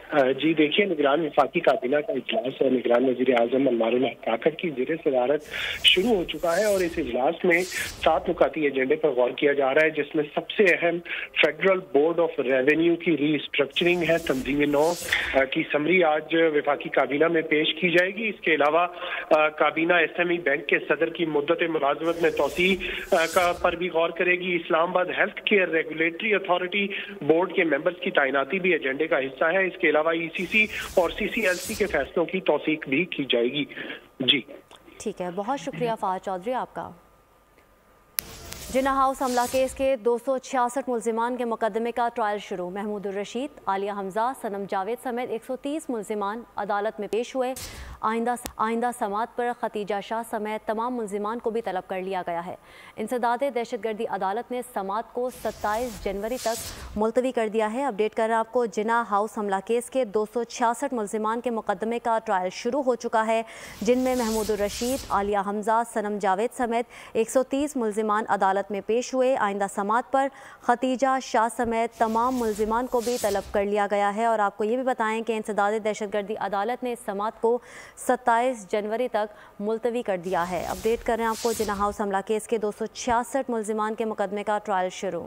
जी देखिए, निगरान वफाकी काबीना का इजलास और निगरान वज़ीर आज़म अनवारुल हक काकड़ की ज़ेरे सदारत शुरू हो चुका है और इस इजलास में 7 नुकाती एजेंडे पर गौर किया जा रहा है, जिसमें सबसे अहम फेडरल बोर्ड ऑफ रेवेन्यू की रीस्ट्रक्चरिंग है। तंजीम नौ की समरी आज वफाकी काबीना में पेश की जाएगी। इसके अलावा काबीना SME बैंक के सदर की मुद्दत मुलाजमत में तोसी पर भी गौर करेगी। Islamabad health care regulatory authority board के मेंबर्स की तैनाती भी एजेंडे का हिस्सा है। इसके अलावा ECC और CCLC के फैसलों की तौसीक भी की जाएगी। जी ठीक है, बहुत शुक्रिया फ़हाद चौधरी आपका। जिन्ना हाउस हमला केस के 266 मुल्जिमान के मुकदमे का ट्रायल शुरू। महमूद रशीद, आलिया हमजा, सनम जावेद समेत 130 मुल्जिमान अदालत में पेश हुए। आइंदा समात पर खतीजा शाह समेत तमाम मुल्जिमान को भी तलब कर लिया गया है। इंसदादे दहशतगर्दी अदालत ने समात को 27 जनवरी तक मुलतवी कर दिया है। अपडेट कर रहे हैं आपको, जिन्ना हाउस हमला केस के 266 मुल्जिमान के मुकदमे का ट्रायल शुरू हो चुका है, जिनमें महमूद रशीद, आलिया हमजा, सनम जावेद समेत 130 मुल्जिमान अदालत में पेश हुए। आइंदा समात पर खतीजा शाह समेत तमाम मुल्जिमान को भी तलब कर लिया गया है। और आपको ये भी बताएं कि इंसदादे दहशतगर्दी अदालत ने समात को 27 जनवरी तक मुलतवी कर दिया है। अपडेट कर रहे हैं आपको, जिन्ना हाउस हमला केस के 266 मुल्जिमान के मुकदमे का ट्रायल शुरू।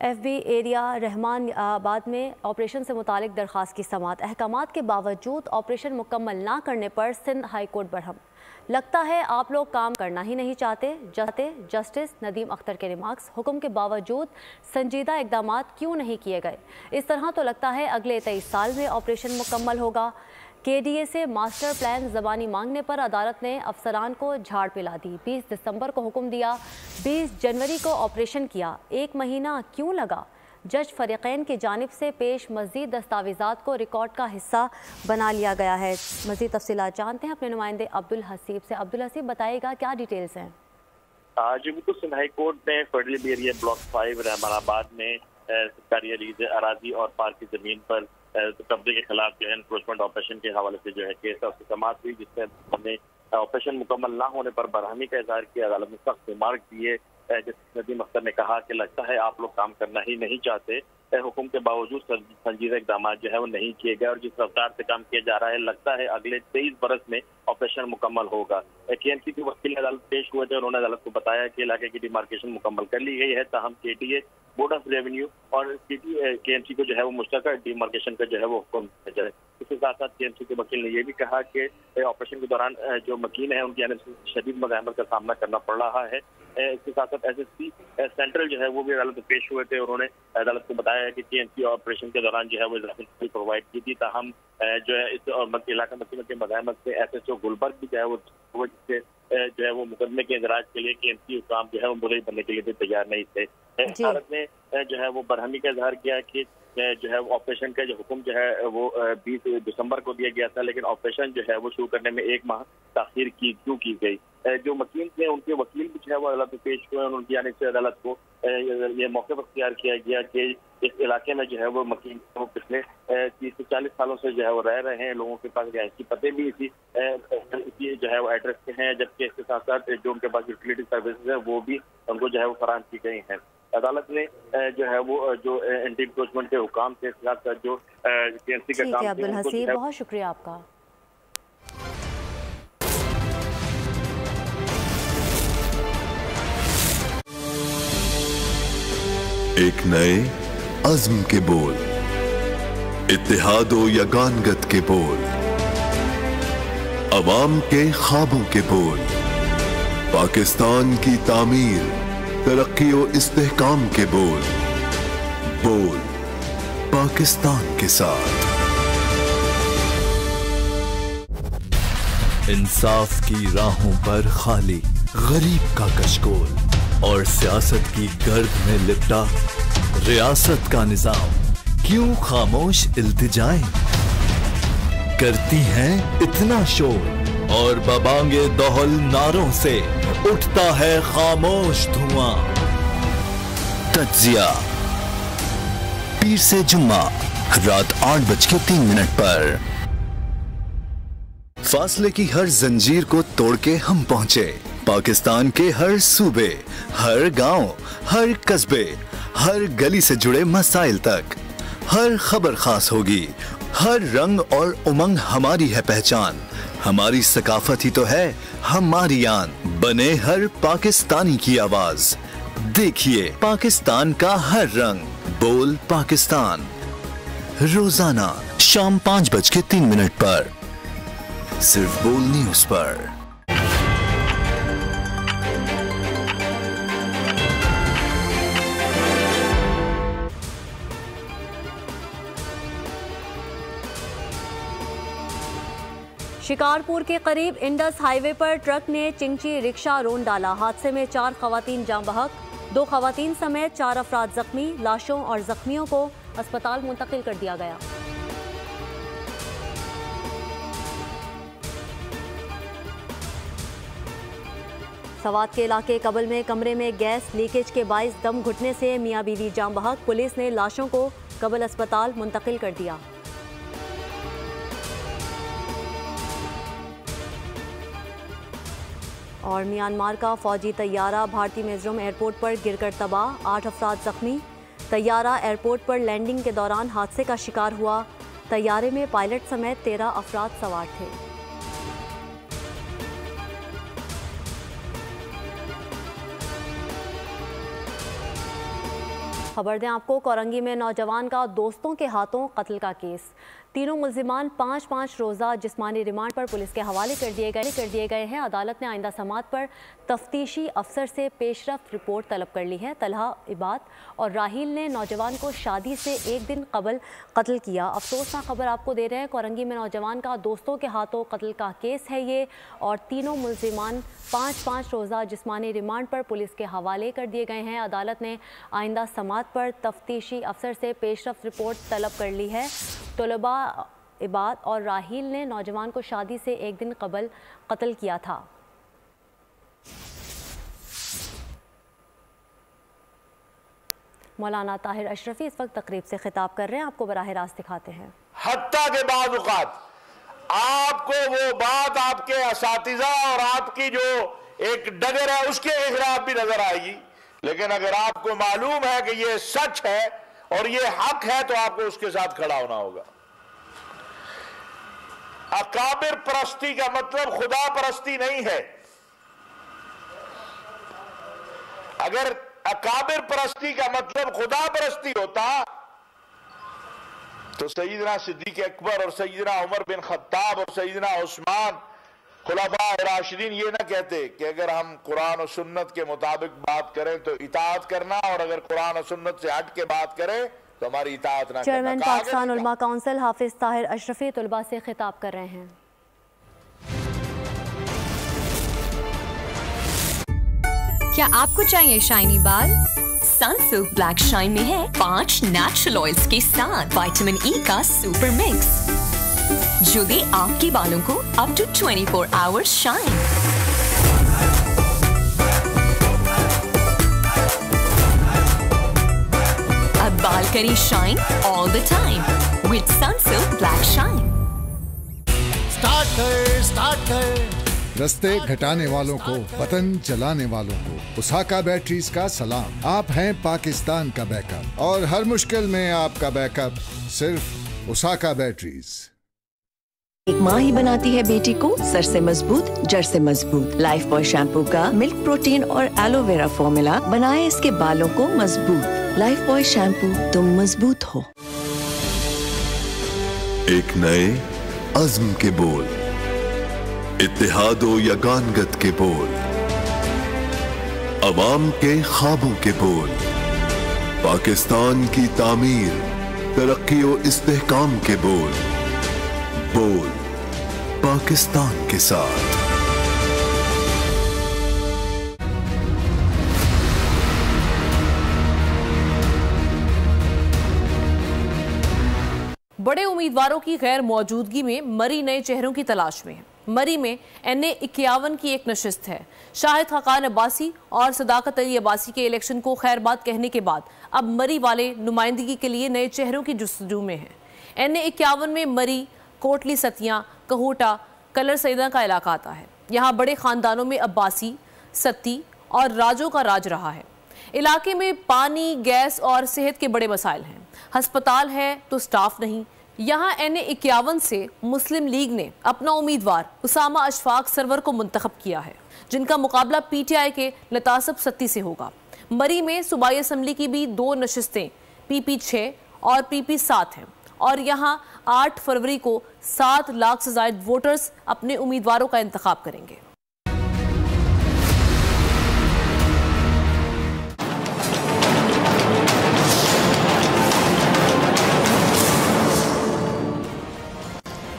FB एरिया रहमान आबाद में ऑपरेशन से मुतालिक दरख्वास्त की समात। अहकामात के बावजूद ऑपरेशन मुकम्मल ना करने पर सिंध हाई कोर्ट बरहम। लगता है आप लोग काम करना ही नहीं चाहते। जस्टिस नदीम अख्तर के रिमार्क्स। हुक्म के बावजूद संजीदा इकदामात क्यों नहीं किए गए? इस तरह तो लगता है अगले 23 साल में ऑपरेशन मुकम्मल होगा। KDA से मास्टर प्लान ज़बानी मांगने पर अदालत ने अफसरान को झाड़ पिला दी। 20 दिसंबर को हुक्म दिया, 20 जनवरी को ऑपरेशन किया। 1 महीना क्यों लगा? जज फरीकैन की जानिब से पेश मज़ीद दस्तावेज़ात को रिकॉर्ड का हिस्सा बना लिया गया है। मज़ीद तफसीलात जानते हैं अपने नुमाइंदे अब्दुल हसीब से। अब्दुल हसीब, बताइएगा क्या डिटेल्स हैं? आज बिल्कुल सिंध हाई कोर्ट ने फेडरल एरिया ब्लॉक 5 रहमानाबाद में सरकारी लीज अराजी और पार्क की जमीन पर कब्जे के खिलाफ जो है एनक्रोचमेंट ऑपरेशन के हवाले से जो है केस है उसकी समाप्त हुई, जिसमें हमने ऑपरेशन मुकम्मल ना होने पर बरहमी का इजहार किया। अदालत ने सख्त रिमार्क दिए। जस्टिस नदीम अख्तर ने कहा कि लगता है आप लोग काम करना ही नहीं चाहते। हुक्म के बावजूद संजीदा इकदाम जो है वो नहीं किए गए और जिस रफ्तार से काम किया जा रहा है लगता है अगले 23 बरस में ऑपरेशन मुकम्मल होगा। KMC के वकील अदालत पेश हुए थे, उन्होंने अदालत को बताया कि इलाके की डिमार्केशन मुकम्मल कर ली गई है, ताहम KDA बोर्ड ऑफ रेवेन्यू और KMC को जो है वो मुश्तरका डिमार्केशन का जो है वो हुक्म दिया जाए। इसके साथ साथ KMC के वकील ने यह भी कहा कि ऑपरेशन के दौरान जो मकीन है उनकी शदीद मज़ाहमत का सामना करना पड़ रहा है। इसके साथ साथ SSP सेंट्रल जो है वो भी अदालत में पेश हुए थे, उन्होंने अदालत को बताया है कि KMC ऑपरेशन के दौरान जो है वो इजाफी प्रोवाइड की थी, ताहम जो है इस इलाका मकीनों की मज़ाहमत से SHO गुलबर्ग भी जो है वो जिससे जो है वो मुकदमे के इंदराज के लिए KMC काम जो है वो मुलई बनने के लिए भी तैयार नहीं थे। अदालत ने जो है वो बरहमी का इजहार किया कि जो है ऑपरेशन का जो हुक्म जो है वो 20 दिसंबर को दिया गया था, लेकिन ऑपरेशन जो है वो शुरू करने में 1 माह ताखीर क्यों की गई। जो वकील थे उनके वकील भी जो है वो अदालत में पेश हुए, उनकी यानी से अदालत को ये मौके पर इख्तियार किया गया कि इस इलाके में जो है वो वकील वो पिछले 30 से 40 सालों से जो है वो रह रहे हैं, लोगों के पास रिहायशी पते भी इसी जो है वो एड्रेस के हैं, जबकि इसके साथ साथ जो उनके पास यूटिलिटी सर्विसेज है वो भी उनको जो है वो फराहम की गई हैं। अदालत ने जो है वो जो एंटी इंक्रोचमेंट के हुकाम थे, साथ साथ जो केएनसी का काम अब्दुल हसीब, बहुत शुक्रिया आपका। एक नए अज़्म के बोल, इत्तेहादो यगानगत के बोल, अवाम के ख्वाबों के बोल, पाकिस्तान की तामीर, तरक्की और इस्तेहकाम के बोल, बोल पाकिस्तान के साथ। इंसाफ की राहों पर खाली गरीब का कशकोल और सियासत की गर्द में लिपटा रियासत का निजाम, क्यों खामोश इल्तिजाएं करती हैं इतना शोर और बबांगे दोहल नारों से उठता है खामोश धुआं। तज्जिया पीर से जुम्मा रात 8:03 पर। फासले की हर जंजीर को तोड़ के हम पहुंचे पाकिस्तान के हर सूबे, हर गांव, हर कस्बे, हर गली से जुड़े मसाइल तक। हर खबर खास होगी, हर रंग और उमंग हमारी है पहचान। हमारी सकाफत ही तो है हमारी आन। बने हर पाकिस्तानी की आवाज, देखिए पाकिस्तान का हर रंग। बोल पाकिस्तान, रोजाना शाम 5:03 पर, सिर्फ बोल न्यूज पर। शिकारपुर के करीब इंडस हाईवे पर ट्रक ने चिंची रिक्शा रोन डाला। हादसे में 4 खवातीन जाँ बहक, 2 खवातीन समेत 4 अफराद जख्मी। लाशों और जख्मियों को अस्पताल मुंतकिल कर दिया गया। सवात के इलाके कबल में कमरे में गैस लीकेज के बाइस दम घुटने से मियाँ बीवी जाँ बहक। पुलिस ने लाशों को कबल अस्पताल मुंतकिल कर दिया। और म्यांमार का फौजी तैयारा भारतीय मिजोरम एयरपोर्ट पर गिरकर तबाह, 8 अफराद जख्मी। तैयारा एयरपोर्ट पर लैंडिंग के दौरान हादसे का शिकार हुआ। तैयारे में पायलट समेत 13 अफराद सवार थे। खबर दें आपको, कोरंगी में नौजवान का दोस्तों के हाथों कत्ल का केस। तीनों मुल्जिमान 5-5 रोज़ा जिस्मानी रिमांड पर पुलिस के हवाले कर दिए गए हैं। अदालत ने आइंदा समात पर तफ्तीशी अफसर से पेशरफ्त रिपोर्ट तलब कर ली है। तलहा, इबाद और राहील ने नौजवान को शादी से 1 दिन कबल कत्ल किया। अफसोसनाक खबर आपको दे रहे हैं, कोरंगी में नौजवान का दोस्तों के हाथों कत्ल का केस है ये, और तीनों मुल्जिमान 5-5 रोज़ा जिस्मानी रिमांड पर पुलिस के हवाले कर दिए गए हैं। अदालत ने आइंदा समात पर तफ्तीशी अफसर से पेशरफ्त रिपोर्ट तलब कर ली है। तलबा, इबाद और राहील ने नौजवान को शादी से 1 दिन कबल कत्ल किया था। मौलाना ताहिर अशरफी इस वक्त तकरीब से खिताब कर रहे हैं, आपको बराह रास्त दिखाते हैं। हत्ता के बाद आपको वो बात आपके असातिज़ा और आपकी जो एक डगर है उसके खिलाफ भी नजर आएगी, लेकिन अगर आपको मालूम है कि ये सच है और ये हक है तो आपको उसके साथ खड़ा होना होगा। अकाबिर परस्ती का मतलब खुदा परस्ती नहीं है। अगर अकाबिर परस्ती का मतलब खुदा परस्ती होता तो सईदना सिद्दीक अकबर और सईदना उमर बिन खत्ताब और सईदना उस्मान खुलाफा राशिदीन ये ना कहते कि अगर हम कुरान और सुन्नत के मुताबिक बात करें तो इताअत करना, और अगर कुरान और सुन्नत से हट के बात करें तो हमारी इताअत ना। चेयरमैन पाकिस्तान उलमा काउंसिल हाफिज ताहिर अशरफी तलबा से खिताब कर रहे हैं। क्या आपको चाहिए शाइनी बाल, सनसिल्क ब्लैक शाइन में है 5 नेचुरल ऑयल्स के साथ विटामिन ई का सुपर मिक्स जो दे आपके बालों को अप टू 24 आवर्स शाइन। अब बाल करें shine all the time with Sunsilk black shine. Start कर रस्ते घटाने वालों को, पतन चलाने वालों को उसाका बैटरीज का सलाम। आप हैं पाकिस्तान का बैकअप और हर मुश्किल में आपका बैकअप सिर्फ उसाका बैटरीज। एक माँ ही बनाती है बेटी को सर से मजबूत, जड़ से मजबूत। लाइफ बॉय शैम्पू का मिल्क प्रोटीन और एलोवेरा फॉर्मूला बनाए इसके बालों को मजबूत। लाइफ बॉय शैम्पू, तुम मजबूत हो। एक नए अज़्म के बोल, इत्तेहादो यगानगत के बोल, अवाम के ख्वाबों के बोल, पाकिस्तान की तामीर, तरक्की और इस्तेहकाम के बोल, बोल पाकिस्तान के साथ। बड़े उम्मीदवारों की गैर मौजूदगी में मरी नए चेहरों की तलाश में है। मरी में NA 51 की एक नशिस्त है। शाहिद खाकान अब्बासी और सदाकत अली अब्बासी के इलेक्शन को खैरबाद कहने के बाद अब मरी वाले नुमाइंदगी के लिए नए चेहरों की जुस्तजू में है। NA 51 में मरी, कोटली सतियाँ, कहोटा, कलर सैदा का इलाका आता है। यहाँ बड़े ख़ानदानों में अब्बासी, सत्ती और राजों का राज रहा है। इलाके में पानी, गैस और सेहत के बड़े मसाइल हैं। हस्पताल है तो स्टाफ नहीं। यहाँ NA 51 से मुस्लिम लीग ने अपना उम्मीदवार उसामा अशफाक सरवर को मुंतखब किया है, जिनका मुकाबला PTI के लतासब सत्ती से होगा। मरी में सूबाई असम्बली की भी 2 नशिस्तें PP 6 और PP 7 हैं और यहाँ 8 फरवरी को 7 लाख से ज़ायद वोटर्स अपने उम्मीदवारों का इंतखाब करेंगे।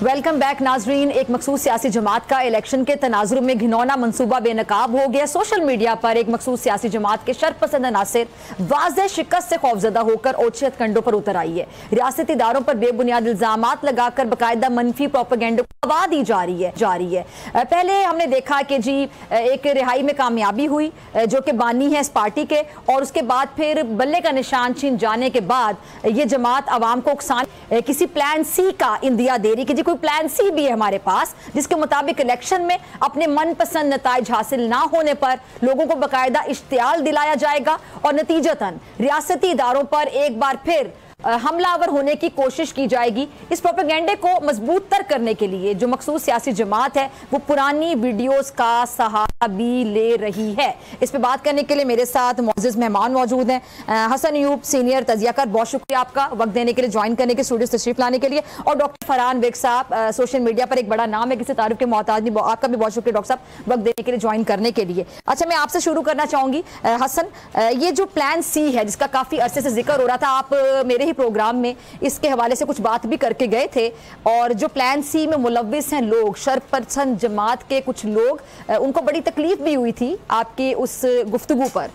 वेलकम बैक नाजरीन। एक मखसूस सियासी जमात का इलेक्शन के तनाजुर में घिनौना मंसूबा बेनकाब हो गया। सोशल मीडिया पर एक मखसूस सियासी जमात के शरपसंद अनासिर वाज़ेह शिकस्त से खौफजदा होकर ओछे हथकंडों पर उतर आई है। रियासती इदारों पर बेबुनियाद इल्जामात लगाकर बाकायदा मनफी प्रोपेगेंडा को हवा दी जा रही है। पहले हमने देखा कि जी एक रिहाई में कामयाबी हुई जो कि बानी है इस पार्टी के, और उसके बाद फिर बल्ले का निशान छीन जाने के बाद ये जमात आवाम को उकसान किसी प्लान सी का इंदिया दे रही कि जी प्लान सी भी है हमारे पास, जिसके मुताबिक इलेक्शन में अपने मनपसंद नताइज हासिल ना होने पर लोगों को बाकायदा इश्तियाल दिलाया जाएगा और नतीजतन रियासती इदारों पर एक बार फिर हमलावर होने की कोशिश की जाएगी। इस प्रोपेगेंडे को मजबूत तर करने के लिए जो मखसूस सियासी जमात है वो पुरानी वीडियोस का सहारा भी ले रही है। इस पे बात करने के लिए मेरे साथ मोअज़्ज़िज़ मेहमान मौजूद हैं। हसन यूब सीनियर तजियाकार, बहुत शुक्रिया आपका वक्त देने के लिए, ज्वाइन करने के, स्टूडियो तशरीफ लाने के लिए। और डॉक्टर फरहान बेग साहब, सोशल मीडिया पर एक बड़ा नाम है, किसी तारीफ के मोहताज नहीं, आपका भी बहुत शुक्रिया डॉक्टर साहब वक्त देने के लिए, ज्वाइन करने के लिए। अच्छा, मैं आपसे शुरू करना चाहूंगी हसन, ये जो प्लान सी है जिसका काफी अरसे से जिक्र हो रहा था, आप मेरे प्रोग्राम में इसके हवाले से कुछ बात भी करके गए थे, और जो प्लान सी में मुलव्विस हैं लोग, शरपसंद जमात के कुछ लोग, उनको बड़ी तकलीफ भी हुई थी आपकी उस गुफ्तगू पर।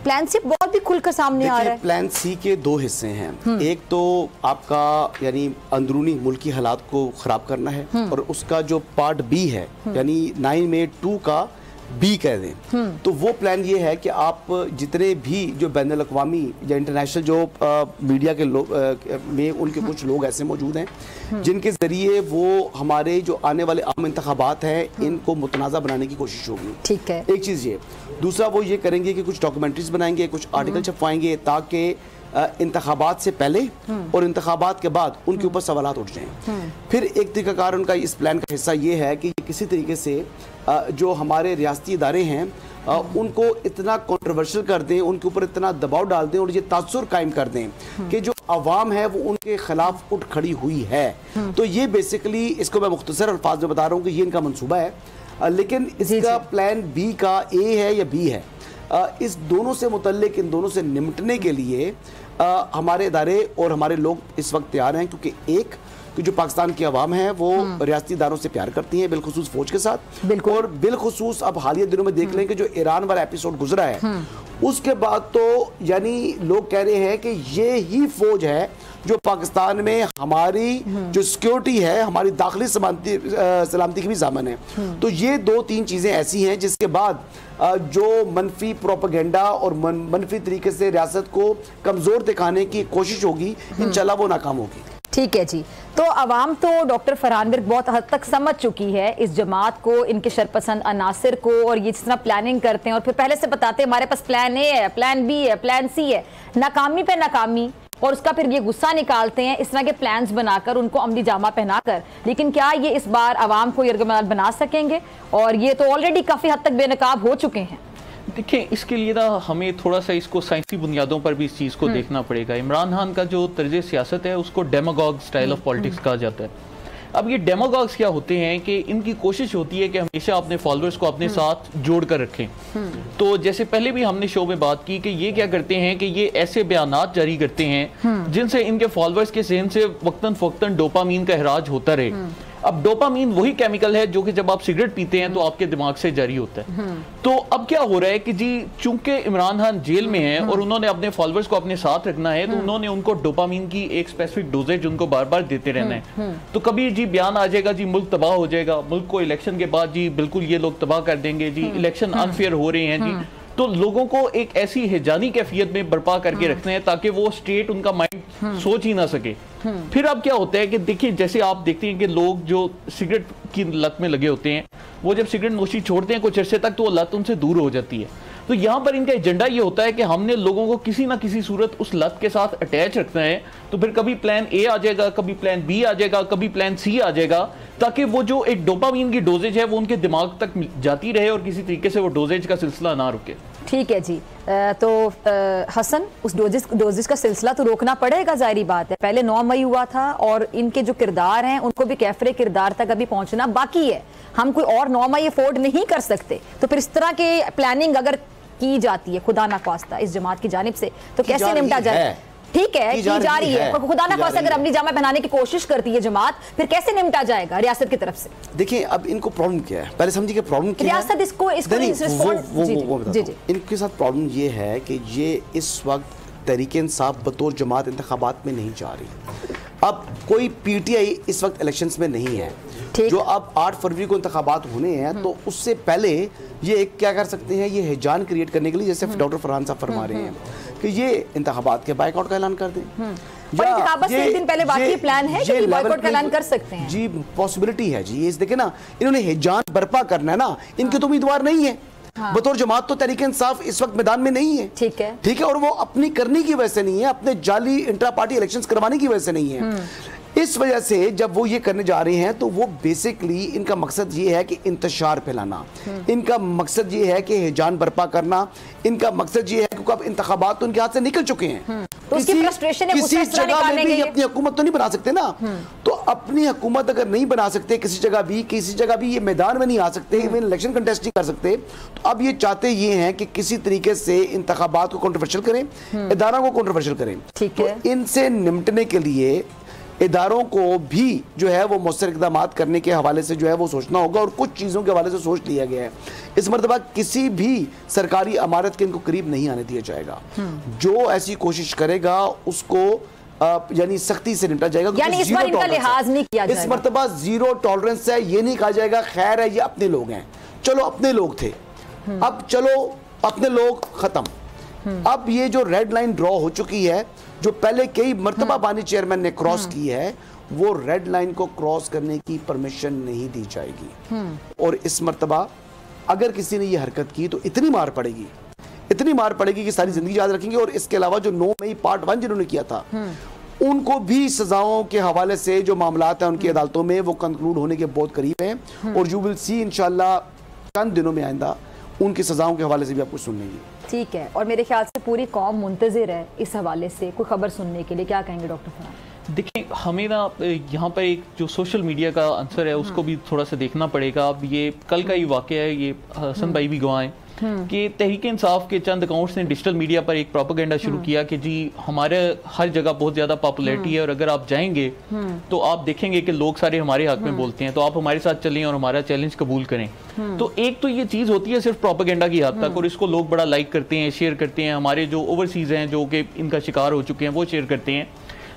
प्लान सी बहुत भी खुलकर सामने आ रहा है। प्लान सी के 2 हिस्से हैं। एक तो आपका यानी अंदरूनी मुल्की हालात को खराब करना है, और उसका जो पार्ट बी है यानी 9 में 2 का बी कह दें, तो वो प्लान ये है कि आप जितने भी जो बैनुल अक़वामी या इंटरनेशनल जो मीडिया के लोग में उनके कुछ लोग ऐसे मौजूद हैं जिनके ज़रिए वो हमारे जो आने वाले आम इंतखाबात हैं इनको मुतनाज़ा बनाने की कोशिश होगी। ठीक है, एक चीज़ ये। दूसरा वो ये करेंगे कि कुछ डॉक्यूमेंट्रीज बनाएंगे, कुछ आर्टिकल छपवाएंगे ताकि इंतखाबात से पहले और इंतखाबात के बाद उनके ऊपर सवालात उठ जाएं। फिर एक तरीकाकार उनका इस प्लान का हिस्सा ये है कि किसी तरीके से जो हमारे रियासती इदारे हैं उनको इतना कंट्रोवर्शियल कर दें, उनके ऊपर इतना दबाव डाल दें और ये तासुर कायम कर दें कि जो अवाम है वो उनके खिलाफ उठ खड़ी हुई है। तो ये बेसिकली, इसको मैं मुख्तसर अल्फाज में बता रहा हूँ कि ये इनका मंसूबा है, लेकिन इसका प्लान बी का ए है या बी है। इस दोनों से मुतल्लिक, इन दोनों से निपटने के लिए हमारे इदारे और हमारे लोग इस वक्त तैयार हैं, क्योंकि एक कि जो पाकिस्तान की आवाम है वो रियासती इदारों से प्यार करती है, बिलखुसूस फौज के साथ। और बिलखुसूस अब हालिया दिनों में देख लें कि जो ईरान वाला एपिसोड गुजरा है, उसके बाद तो यानी लोग कह रहे हैं कि ये ही फौज है जो पाकिस्तान में हमारी जो सिक्योरिटी है, हमारी दाखिली सलामती की भी ज़ामन है। तो ये 2-3 चीज़ें ऐसी हैं जिसके बाद जो मनफी प्रोपेगेंडा और मनफी तरीके से रियासत को कमज़ोर दिखाने की कोशिश होगी, इंशाल्लाह वो नाकाम होगी। ठीक है जी। तो अवाम तो डॉक्टर फरहान विर्क बहुत हद तक समझ चुकी है इस जमात को, इनके शरपसंद अनासिर को, और ये जिस तरह प्लानिंग करते हैं और फिर पहले से बताते हैं हमारे पास प्लान ए है, प्लान बी है, प्लान सी है, नाकामी पे नाकामी, और उसका फिर ये गुस्सा निकालते हैं इस तरह के प्लान्स बनाकर, उनको अमली जामा पहनाकर। लेकिन क्या ये इस बार अवाम को यरगमल बना सकेंगे? और ये तो ऑलरेडी काफ़ी हद तक बेनकाब हो चुके हैं। देखिए, इसके लिए ना हमें थोड़ा सा इसको साइंसी बुनियादों पर भी इस चीज़ को देखना पड़ेगा। इमरान खान का जो तर्ज सियासत है उसको डेमागॉग स्टाइल ऑफ पॉलिटिक्स कहा जाता है। अब ये डेमागॉग्स क्या होते हैं कि इनकी कोशिश होती है कि हमेशा अपने फॉलोअर्स को अपने साथ जोड़ कर रखें। तो जैसे पहले भी हमने शो में बात की कि ये क्या करते हैं कि ये ऐसे बयानात जारी करते हैं जिनसे इनके फॉलोअर्स के ज़हन से वक्तन फ़वक्तन डोपामीन का इखराज होता रहे। अब डोपामीन वही केमिकल है जो कि जब आप सिगरेट पीते हैं तो आपके दिमाग से जारी होता है। तो अब क्या हो रहा है कि जी चूंकि इमरान खान जेल में है और उन्होंने अपने फॉलोअर्स को अपने साथ रखना है, तो उन्होंने उनको डोपामीन की एक स्पेसिफिक डोजेज उनको बार बार देते रहना है। तो कभी जी बयान आ जाएगा जी मुल्क तबाह हो जाएगा, मुल्क को इलेक्शन के बाद जी बिल्कुल ये लोग तबाह कर देंगे, जी इलेक्शन अनफेयर हो रहे हैं जी। तो लोगों को एक ऐसी हिजानी कैफियत में बर्पा करके रखते हैं ताकि वो स्टेट उनका माइंड सोच ही ना सके। फिर अब क्या होता है कि देखिए, जैसे आप देखते हैं कि लोग जो सिगरेट की लत में लगे होते हैं, वो जब सिगरेट नोशी छोड़ते हैं कुछ अरसे तक तो वो लत उनसे दूर हो जाती है। तो यहाँ पर इनका एजेंडा ये होता है कि हमने लोगों को किसी ना किसी सूरत उस लत के साथ अटैच रखना है। तो फिर कभी प्लान ए आ जाएगा, कभी प्लान बी आ जाएगा, कभी प्लान सी आ जाएगा, ताकि वो जो एक डोपामीन की डोजेज है वो उनके दिमाग तक जाती रहे और किसी तरीके से वो डोजेज का सिलसिला ना रुके। ठीक है जी। तो हसन, उस डोजेस का सिलसिला तो रोकना पड़ेगा, जाहिर बात है। पहले 9 मई हुआ था और इनके जो किरदार हैं उनको भी कैफरे किरदार तक अभी पहुंचना बाकी है। हम कोई और 9 मई अफोर्ड नहीं कर सकते। तो फिर इस तरह के प्लानिंग अगर की जाती है खुदा ना ख्वास्ता इस जमात की जानिब से, तो कैसे निपटा जाए? ठीक है, की जा रही है। खुदा ना ख्वास्ता अगर अमली जामा पहनाने की कोशिश करती है जमात, फिर कैसे निपटा जाएगा रियासत की तरफ से? देखिए, अब इनको प्रॉब्लम क्या है, पहले समझिए कि प्रॉब्लम क्या है। रियासत इसको इनके साथ प्रॉब्लम ये है कि ये इस वक्त तहरीक इंसाफ बतौर जमात इंतखाबात में नहीं जा रही। अब कोई पीटीआई इस वक्त इलेक्शंस में नहीं है। जो अब 8 फरवरी को इंतखाबात होने हैं, तो उससे पहले ये क्या कर सकते हैं, ये हिजान क्रिएट करने के लिए, जैसे डॉक्टर फरहान साहब फरमा रहे हैं कि ये इंतखाबात के बाइकआउट का ऐलान कर दें। से एक दिन पहले बाकी प्लान है कि बाइकआउट का ऐलान कर सकते हैं। जी, पॉसिबिलिटी है जी। ये देखे ना, इन्होंने हिजान बर्पा करना है ना, इनके तो उम्मीदवार नहीं है। बतौर जमात तो तहरीक इंसाफ इस वक्त मैदान में नहीं है। ठीक है, और वो अपनी करने की वजह से नहीं है, अपने जाली इंट्रा पार्टी इलेक्शंस करवाने की वजह से नहीं है। इस वजह से जब वो ये करने जा रहे हैं तो वो बेसिकली इनका मकसद ये है कि इंतशार फैलाना, इनका मकसद ये है कि हिजान बर्पा करना, इनका मकसद ये है क्योंकि अब इंतखाबात तो उनके हाथ से निकल चुके हैं। तो किसी जगह में भी अपनी हुकूमत तो नहीं बना सकते ना। तो अपनी हुकूमत अगर नहीं बना सकते किसी जगह भी ये मैदान में नहीं आ सकते, इवन इलेक्शन कंटेस्ट नहीं कर सकते, तो अब ये चाहते ये हैं कि किसी तरीके से इंतखाबात को कंट्रोवर्शियल करें, इदारों को कंट्रोवर्शियल करें। तो इनसे निपटने के लिए इदारों को भी जो है वो मौसर इक़दाम करने के हवाले से जो है वो सोचना होगा, और कुछ चीज़ों के हवाले से सोच लिया गया है। इस मरतबा किसी भी सरकारी इमारत के इनको करीब नहीं आने दिया जाएगा। जो ऐसी कोशिश करेगा उसको यानी सख्ती से निपटा जाएगा। यानी इस बार इनका लिहाज नहीं किया जाएगा। इस मरतबा जीरो टॉलरेंस है। ये नहीं कहा जाएगा खैर है ये अपने लोग हैं, चलो अपने लोग थे, अब चलो अपने लोग खत्म। अब ये जो रेड लाइन ड्रॉ हो चुकी है, जो पहले कई मर्तबा बानी चेयरमैन ने क्रॉस की है, वो रेड लाइन को क्रॉस करने की परमिशन नहीं दी जाएगी। और इस मर्तबा अगर किसी ने ये हरकत की तो इतनी मार पड़ेगी कि सारी जिंदगी याद रखेंगे। और इसके अलावा जो 9 मई पार्ट 1 जिन्होंने किया था, उनको भी सजाओं के हवाले से जो मामलात हैं उनकी अदालतों में वो कंक्लूड होने के बहुत करीब हैं। और यू विल सी इंशाल्लाह चंद दिनों में आइंदा उनकी सजाओं के हवाले से भी आपको सुन लेंगे। ठीक है, और मेरे ख्याल से पूरी कौम मुंतजिर है इस हवाले से कोई खबर सुनने के लिए। क्या कहेंगे डॉक्टर फरहान? देखिए, हमें ना यहाँ पर एक जो सोशल मीडिया का आंसर है उसको भी थोड़ा सा देखना पड़ेगा। अब ये कल का ही वाक़या है, ये हसन भाई भी गवाह हैं कि तहरीक इंसाफ के चंद अकाउंट्स ने डिजिटल मीडिया पर एक प्रोपेगेंडा शुरू किया कि जी हमारे हर जगह बहुत ज़्यादा पॉपुलैरिटी है और अगर आप जाएंगे तो आप देखेंगे कि लोग सारे हमारे हक में बोलते हैं, तो आप हमारे साथ चलें और हमारा चैलेंज कबूल करें। तो एक तो ये चीज़ होती है सिर्फ प्रोपेगेंडा की हद तक, और इसको लोग बड़ा लाइक करते हैं, शेयर करते हैं। हमारे जो ओवरसीज़ हैं जो कि इनका शिकार हो चुके हैं वो शेयर करते हैं।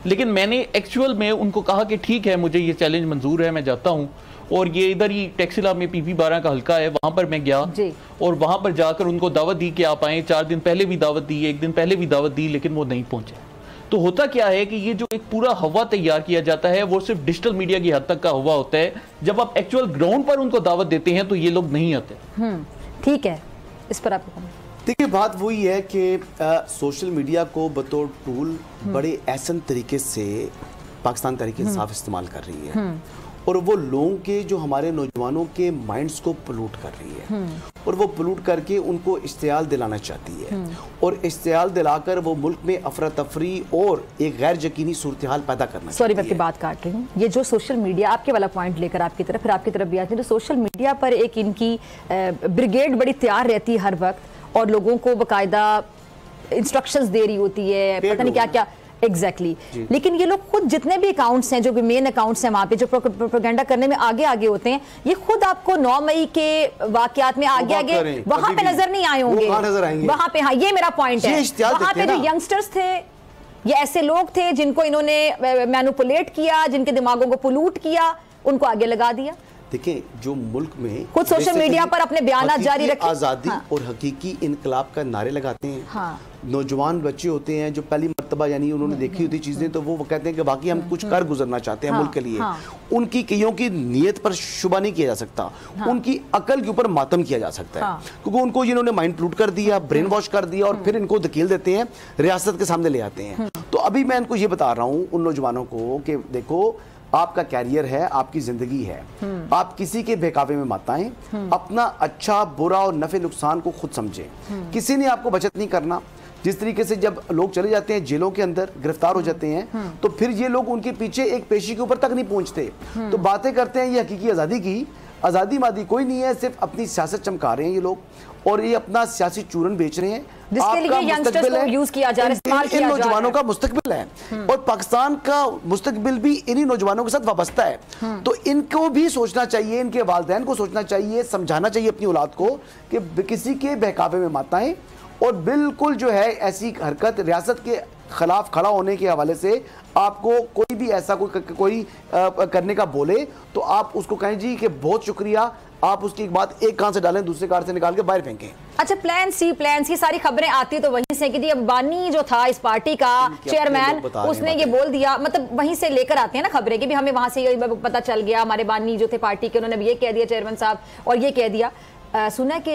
लेकिन मैंने एक्चुअल में उनको कहा कि ठीक है, मुझे ये चैलेंज मंजूर है, मैं जाता हूँ। और ये इधर ही टैक्सिला में PP 12 का हल्का है, वहां पर मैं गया और वहां पर जाकर उनको दावत दी कि आप आए। 4 दिन पहले भी दावत दी, 1 दिन पहले भी दावत दी, लेकिन वो नहीं पहुंचे। तो होता क्या है कि ये जो एक पूरा हवा तैयार किया जाता है वो सिर्फ डिजिटल मीडिया की हद तक का हवा होता है। जब आप एक्चुअल ग्राउंड पर उनको दावत देते हैं तो ये लोग नहीं आते। ठीक है, इस पर आपको देखिए, बात वही है कि सोशल मीडिया को बतौर टूल बड़े ऐसन तरीके से पाकिस्तान तहरीक इंसाफ इस्तेमाल कर रही है और वो लोगों के जो हमारे नौजवानों के माइंड्स को पोल्यूट कर रही है और वो पोल्यूट करके उनको इश्तियाल दिलाना चाहती है और इश्तियाल दिलाकर वो मुल्क में अफरा तफरी और एक गैर यकीनी सूरत हाल पैदा करना। सॉरी, मैं आपकी बात काट रही हूँ। ये जो सोशल मीडिया, आपके वाला पॉइंट लेकर आपकी तरफ फिर आपकी तरफ भी आती है, तो सोशल मीडिया पर एक इनकी ब्रिगेड बड़ी तैयार रहती है हर वक्त और लोगों को बाकायदा इंस्ट्रक्शंस दे रही होती है, पता नहीं क्या क्या। एग्जैक्टली लेकिन ये लोग खुद जितने भी अकाउंट्स हैं, जो भी मेन अकाउंट्स हैं वहाँ पे जो प्रोपेगेंडा करने में आगे आगे होते हैं, ये खुद आपको 9 मई के वाकयात में आगे आगे वहाँ पे नजर नहीं आए होंगे। वहाँ पे, हाँ, ये मेरा पॉइंट है। वहाँ पे जो यंगस्टर्स थे, ये ऐसे लोग थे जिनको इन्होंने मैनिपुलेट किया, जिनके दिमागों को पोल्यूट किया, उनको आगे लगा दिया। देखिए, जो मुल्क में खुद सोशल मीडिया पर अपने बयान जारी रखें, आज़ादी और हकीकी इनकलाब का नारे लगाते हैं। नौजवान बच्चे होते हैं जो पहली मर्तबा यानी उन्होंने देखी होती चीजें, तो वो कहते हैं कि बाकी हम कुछ कर गुजरना चाहते हैं मुल्क के लिए। उनकी कईयों की नीयत पर शुबा नहीं किया जा सकता, उनकी अकल के ऊपर मातम किया जा सकता है, क्योंकि उनको जिन्होंने माइंड प्लूट कर दिया, ब्रेन वॉश कर दिया और फिर इनको धकेल देते हैं, रियासत के सामने ले आते हैं। तो अभी मैं इनको ये बता रहा हूँ उन नौजवानों को कि देखो, आपका कैरियर है, आपकी जिंदगी है, आप किसी के बहकावे में मत आएं, अपना अच्छा बुरा और नफे नुकसान को खुद समझें। किसी ने आपको बचत नहीं करना। जिस तरीके से जब लोग चले जाते हैं जेलों के अंदर, गिरफ्तार हो जाते हैं, तो फिर ये लोग उनके पीछे एक पेशी के ऊपर तक नहीं पहुंचते, तो बातें करते हैं ये हकीकी आज़ादी की। आज़ादी मादी कोई नहीं है, सिर्फ अपनी सियासत चमका रहे हैं ये लोग और ये अपना सियासी चूरन बेच रहे हैं। जिसके लिए यंगस्टर्स को यूज किया जा रहा है, इन नौजवानों का मुस्तकबिल है और पाकिस्तान का मुस्तकबिल भी इन्हीं नौजवानों के साथ वाबस्ता है। तो इनको भी सोचना चाहिए, इनके वालिदैन को सोचना चाहिए, समझाना चाहिए अपनी औलाद को कि किसी के बहकावे में मत आएं और बिल्कुल जो है ऐसी हरकत रियासत के खिलाफ खड़ा होने के हवाले से आपको कोई भी ऐसा कोई करने का बोले तो आप उसको कहें जी कि बहुत शुक्रिया, आप उसकी एक बात एक कान से डालें, दूसरे कान से निकाल के बाहर फेंकें। अच्छा, प्लान सी की सारी खबरें आती तो वहीं से कि जी अब बानी जो था इस पार्टी का चेयरमैन, उसने ये बोल दिया, मतलब वहीं से लेकर आते हैं ना खबरें कि भी हमें वहां से पता चल गया, हमारे बानी जो थे पार्टी के, उन्होंने ये कह दिया चेयरमैन साहब और ये कह दिया। सुना कि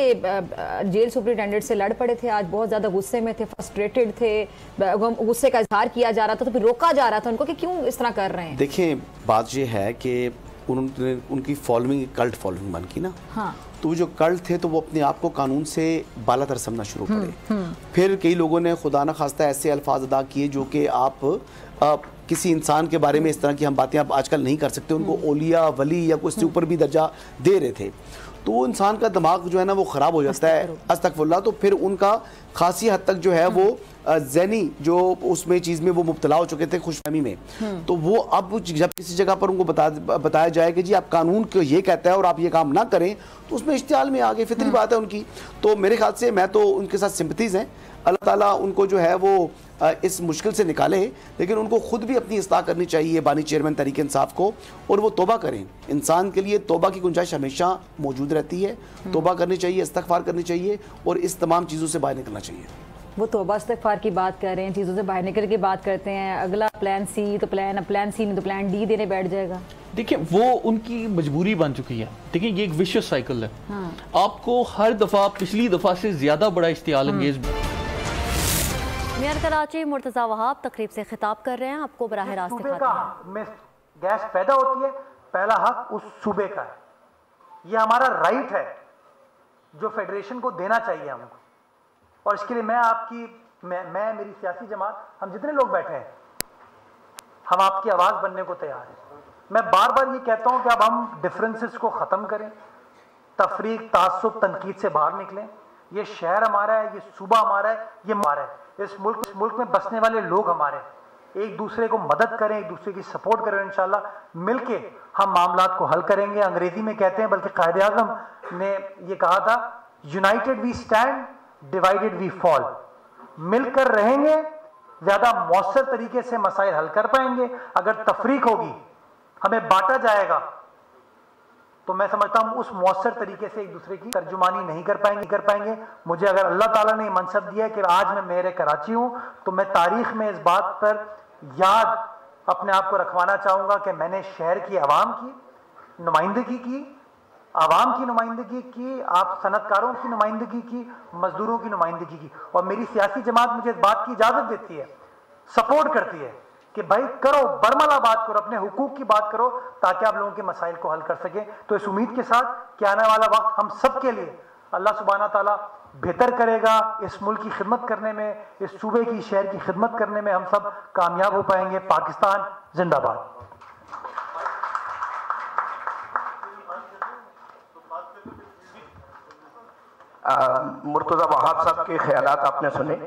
जेल सुपरिटेंडेंट से लड़ पड़े थे, आज बहुत ज्यादा गुस्से में थे, फ्रस्ट्रेटेड थे, गुस्से का इजहार किया जा रहा था, तो फिर रोका जा रहा था उनको कि क्यों इस तरह कर रहे हैं। देखिए, बात ये है कि उन्होंने उनकी फॉलोइंग कल्ट फॉलोइंग बन की ना, तो जो कल्ट थे तो वो अपने आप को कानून से बालातर समझना शुरू करे। फिर कई लोगों ने खुदा न खास्ता ऐसे अल्फाज अदा किए जो कि आप किसी इंसान के बारे में इस तरह की हम बातें आप आजकल नहीं कर सकते, उनको ओलिया वली या कुछ ऊपर भी दर्जा दे रहे थे, तो इंसान का दिमाग जो है ना वो ख़राब हो जाता है, अस्तगफुरुल्लाह। तो फिर उनका खासी हद तक जो है वो ज़हनी जो उसमें चीज़ में वो मुब्तला हो चुके थे, खुशफहमी में, तो वो अब जब किसी जगह पर उनको बताया जाए कि जी आप कानून को ये कहता है और आप ये काम ना करें, तो उसमें इश्तियाल में आगे फितरी बात है उनकी। तो मेरे ख्याल से मैं तो उनके साथ सिंपथीज़ हैं, अल्लाह ताला उनको जो है वो इस मुश्किल से निकाले, लेकिन उनको खुद भी अपनी इस्लाह करनी चाहिए बानी चेयरमैन तहरीक इंसाफ को, और वो तौबा करें। इंसान के लिए तौबा की गुंजाइश हमेशा मौजूद रहती है, तौबा करनी चाहिए, इस्तगफार करनी चाहिए और इस तमाम चीज़ों से बाहर निकलना चाहिए। वो तौबा इस्तगफार की बात कर रहे हैं, चीज़ों से बाहर निकल के बात करते हैं, अगला प्लान सी तो प्लान सी नहीं तो प्लान डी देने बैठ जाएगा। देखिए, वो उनकी मजबूरी बन चुकी है। देखिए, ये एक विशियस साइकिल है। आपको हर दफ़ा पिछली दफ़ा से ज़्यादा बड़ा इश्तियाल अंगेज। मेयर कराची मुर्तज़ा वहाब तकरीब से खिताब कर रहे हैं, आपको बराह रास्त दिखाते हैं। में गैस पैदा होती है, पहला हक उस सूबे का है, ये हमारा राइट है जो फेडरेशन को देना चाहिए हमको, और इसके लिए मैं मेरी सियासी जमात, हम जितने लोग बैठे हैं, हम आपकी आवाज़ बनने को तैयार हैं। मैं बार बार ये कहता हूँ कि अब हम डिफरेंसेस को ख़त्म करें, तफरीक, तासुब, तनकीद से बाहर निकलें। ये शहर हमारा है, ये सूबा हमारा है, ये हमारा है। इस मुल्क में बसने वाले लोग हमारे हैं। एक दूसरे को मदद करें, एक दूसरे की सपोर्ट करें। इंशाल्लाह मिलके हम मामलात को हल करेंगे। अंग्रेजी में कहते हैं, बल्कि कायदे आज़म ने ये कहा था, united we stand, divided we fall. मिलकर रहेंगे, ज्यादा मौसर तरीके से मसाइल हल कर पाएंगे। अगर तफरीक होगी, हमें बांटा जाएगा, तो मैं समझता हूं उस मौसर तरीके से एक दूसरे की तर्जुमानी नहीं कर पाएंगे। मुझे अगर अल्लाह ताला ने मनसब दिया कि आज मैं मेरे कराची हूं, तो मैं तारीख में इस बात पर याद अपने आप को रखवाना चाहूंगा कि मैंने शहर की आवाम की नुमाइंदगी की, आवाम की नुमाइंदगी की, आप सनतकारों की नुमाइंदगी की, मजदूरों की नुमाइंदगी की। और मेरी सियासी जमात मुझे इस बात की इजाजत देती है, सपोर्ट करती है कि भाई करो, बरमला बात करो, अपने हुकूक की बात करो, ताकि आप लोगों के मसाइल को हल कर सकें। तो इस उम्मीद के साथ कि आने वाला वक्त हम सब के लिए अल्लाह सुब्हाना ताला बेहतर करेगा। इस मुल्क की खिदमत करने में, इस सूबे की, शहर की खिदमत करने में हम सब कामयाब हो पाएंगे। पाकिस्तान जिंदाबाद। मुर्तज़ा वहाब साहब के ख्यालात आपने सुने,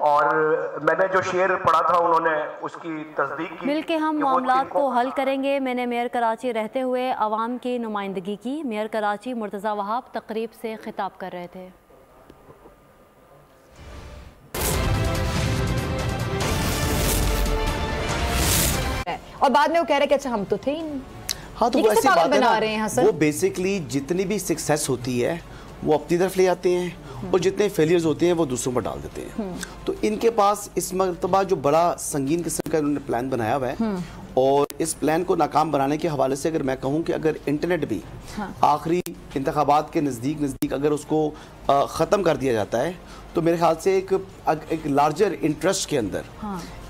और मैंने जो शेर पढ़ा था उन्होंने उसकी तस्दीक की। मिलके हम मामलात को हल करेंगे। मैंने मेयर कराची रहते हुए आवाम की नुमाइंदगी की। मेयर कराची मुर्तज़ा वहाब तकरीब से खिताब कर रहे थे। और बाद में वो कह रहे कि अच्छा हम तो थे ही नहीं। हाँ, तो वो ऐसी बात है ना, वो बेसिकली जितनी भी सक्सेस होती है वो अपनी तरफ ले आते हैं, और जितने फेलियर्स होते हैं वो दूसरों पर डाल देते हैं। तो इनके पास इस मरतबा जो बड़ा संगीन किस्म का उन्होंने प्लान बनाया हुआ है, और इस प्लान को नाकाम बनाने के हवाले से अगर मैं कहूँ कि अगर इंटरनेट भी आखिरी इंतखाबात के नज़दीक अगर उसको ख़त्म कर दिया जाता है, तो मेरे ख्याल से एक लार्जर इंटरेस्ट के अंदर,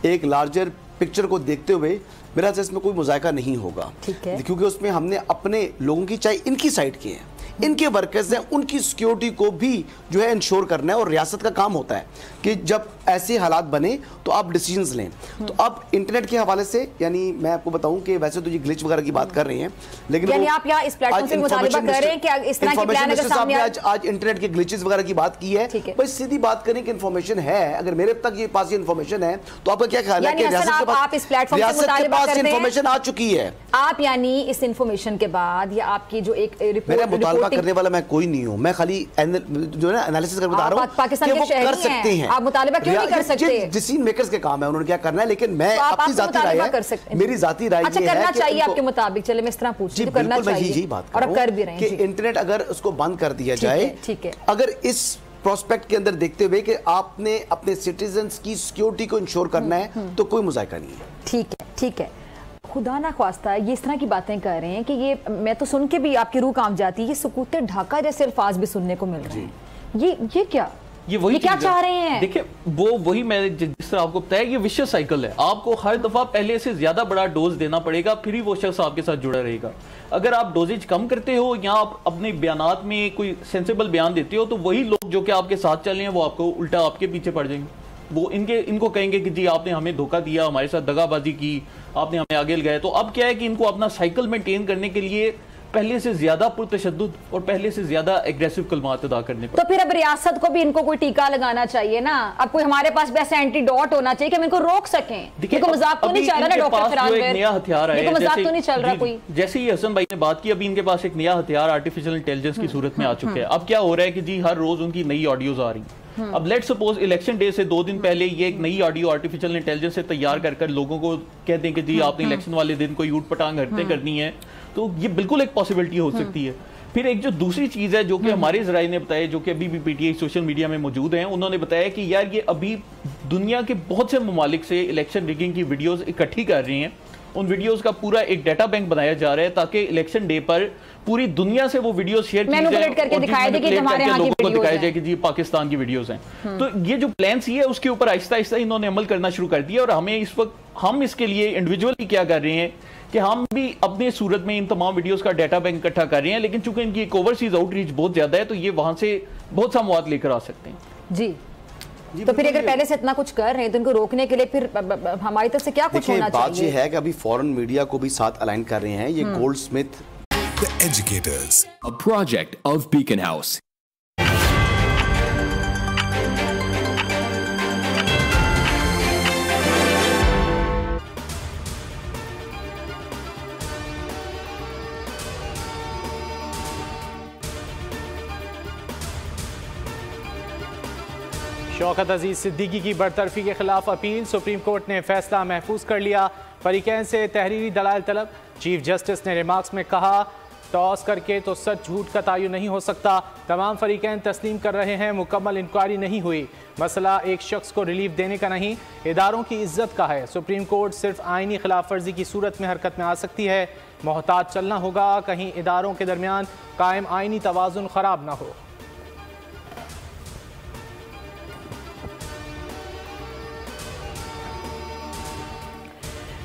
एक लार्जर पिक्चर को देखते हुए मेरा ख्याल इसमें कोई मुज़ायका नहीं होगा, क्योंकि उसमें हमने अपने लोगों की, चाहे इनकी साइड की है, इनके वर्कर्स हैं, उनकी सिक्योरिटी को भी जो है इंश्योर करना है। और रियासत का काम होता है कि जब ऐसे हालात बने तो आप डिसीजंस लें। तो अब इंटरनेट के हवाले से, यानी मैं आपको बताऊं कि वैसे तो ये ग्लिच वगैरह की बात कर रही हैं, लेकिन यानी आप यहाँ इस प्लेटफॉर्म से मुतालिबा कर रहे हैं कि इस तरह की प्लान अगर सामने आज इंटरनेट के ग्लिचेस वगैरह की बात की है, बस सीधी बात करें कि इन्फॉर्मेशन है, अगर मेरे तक ये पास ये इन्फॉर्मेशन है, तो आपका क्या ख्याल है कि रियासत के पास इन्फॉर्मेशन आ चुकी है? आप यानी इस इन्फॉर्मेशन के बाद, या आपकी जो एक रिपोर्ट, मुतालबा करने वाला मैं कोई नहीं हूं, मैं खाली जो है एनालिसिस कर बता रहा हूं पाकिस्तान के शहरी कर सकते हैं। आप मुतालिबा क्यों नहीं कर सकते? डिसीजन मेकर्स के काम है, उन्होंने क्या करना है, लेकिन मैं अपनी जाती राय है, मेरी जाती राय अच्छा करना चाहिए आपके मुताबिक। चले मैं इस तरह पूछ रही हूं, करना चाहिए, यही बात और अब कर भी रहे हैं कि इंटरनेट अगर उसको बंद कर दिया जाए, ठीक है, अगर इस प्रोस्पेक्ट के अंदर देखते हुए कि आपने अपने सिटीजन्स की सिक्योरिटी को इंश्योर करना है, तो कोई मुज़ायका नहीं है। ठीक है। खुदा ना ख्वास्ता ये इस तरह की बातें कर रहे हैं कि ये, मैं तो सुन के भी आपकी रूह कांप जाती है, ये सुकूते ढाका जैसे अल्फाज भी सुनने को मिल रहे हैं। ये क्या, ये क्या चाह रहे हैं? देखिए, वही मैं जिस तरह आपको बताया, ये विशेष साइकिल है। आपको हर दफा पहले से ज्यादा बड़ा डोज देना पड़ेगा, फिर ही वो शख्स आपके साथ जुड़ा रहेगा। अगर आप डोजेज कम करते हो या आप अपने बयानात में कोई सेंसिबल बयान देते हो, तो वही लोग जो कि आपके साथ चल रहे हैं वो आपको उल्टा आपके पीछे पड़ जाएंगे। वो इनको कहेंगे कि जी आपने हमें धोखा दिया, हमारे साथ दगाबाजी की, आपने हमें आगे लगाया। तो अब क्या है कि इनको अपना साइकिल मेंटेन करने के लिए पहले से ज्यादा पुरतशद्दुद और पहले से ज्यादा एग्रेसिव कलमात अदा करने तो फिर अब रियासत को भी इनको कोई टीका लगाना चाहिए ना। अब कोई हमारे पास भी ऐसा एंटीडोट होना चाहिए कि हम इनको रोक सकें। देखिए, मजाक तो नहीं चल रहा ना डॉक्टर फराज, एक नया हथियार है, मजाक तो नहीं चल रहा कोई। जैसे ही हसन भाई ने बात की, अभी इनके पास एक नया हथियार आर्टिफिशियल इंटेलिजेंस की सूरत में आ चुका है। अब क्या हो रहा है कि जी हर रोज उनकी नई ऑडियोज आ रही है। अब लेट सपोज इलेक्शन डे से 2 दिन पहले ये एक नई ऑडियो आर्टिफिशियल इंटेलिजेंस से तैयार कर लोगों को कहते हैं कि जी आपने इलेक्शन वाले दिन कोई ऊट पटांग हरकतें करनी है, तो ये बिल्कुल एक पॉसिबिलिटी हो सकती है। फिर एक जो दूसरी चीज है जो कि हमारे जराये ने बताया, जो कि अभी भी पीटीआई सोशल मीडिया में मौजूद हैं, उन्होंने बताया कि यार ये अभी दुनिया के बहुत से ममालिक से इलेक्शन रिगिंग की वीडियोस इकट्ठी कर रहे हैं। उन वीडियोस का पूरा एक डाटा बैंक बनाया जा रहा है ताकि इलेक्शन डे पर पूरी दुनिया से वो वीडियो शेयर की जाए करके दिखाया जाए कि हमारे यहाँ की वीडियोस दिखाया जाए कि जी पाकिस्तान की वीडियोस हैं। तो ये जो प्लान सी है उसके ऊपर आहिस्ता आहिस्ता इन्होंने अमल करना शुरू कर दिया। और हमें इस वक्त हम इसके लिए इंडिविजुअली क्या कर रहे हैं कि हम भी अपने सूरत में इन तमाम वीडियोस का डाटा बैंक इकट्ठा कर रहे हैं, लेकिन चूंकि इनकी ओवरसीज आउटरीच बहुत ज्यादा है तो ये वहां से बहुत सा मवाद लेकर आ सकते हैं। जी तो फिर अगर पहले से इतना कुछ कर रहे हैं तो इनको रोकने के लिए फिर हमारी तरफ से क्या कुछ होना चाहिए? बात ये है कि अभी फॉरेन मीडिया को भी साथ अलाइन कर रहे हैं। ये Goldsmith The Educators, a project of Beacon House. Shaukat Aziz Siddiqui की बरतरफी के खिलाफ अपील, सुप्रीम कोर्ट ने फैसला महफूज कर लिया। फरीकैन से तहरीरी दलाल तलब। चीफ जस्टिस ने रिमार्क्स में कहा, टॉस करके तो सच झूठ का तयन नहीं हो सकता। तमाम फरीकैन तस्लीम कर रहे हैं मुकम्मल इंक्वायरी नहीं हुई। मसला एक शख्स को रिलीफ देने का नहीं, इदारों की इज्जत का है। सुप्रीम कोर्ट सिर्फ आईनी खिलाफ वर्जी की सूरत में हरकत में आ सकती है। मोहतात चलना होगा, कहीं इदारों के दरमियान कायम आईनी तवाजुन खराब ना हो।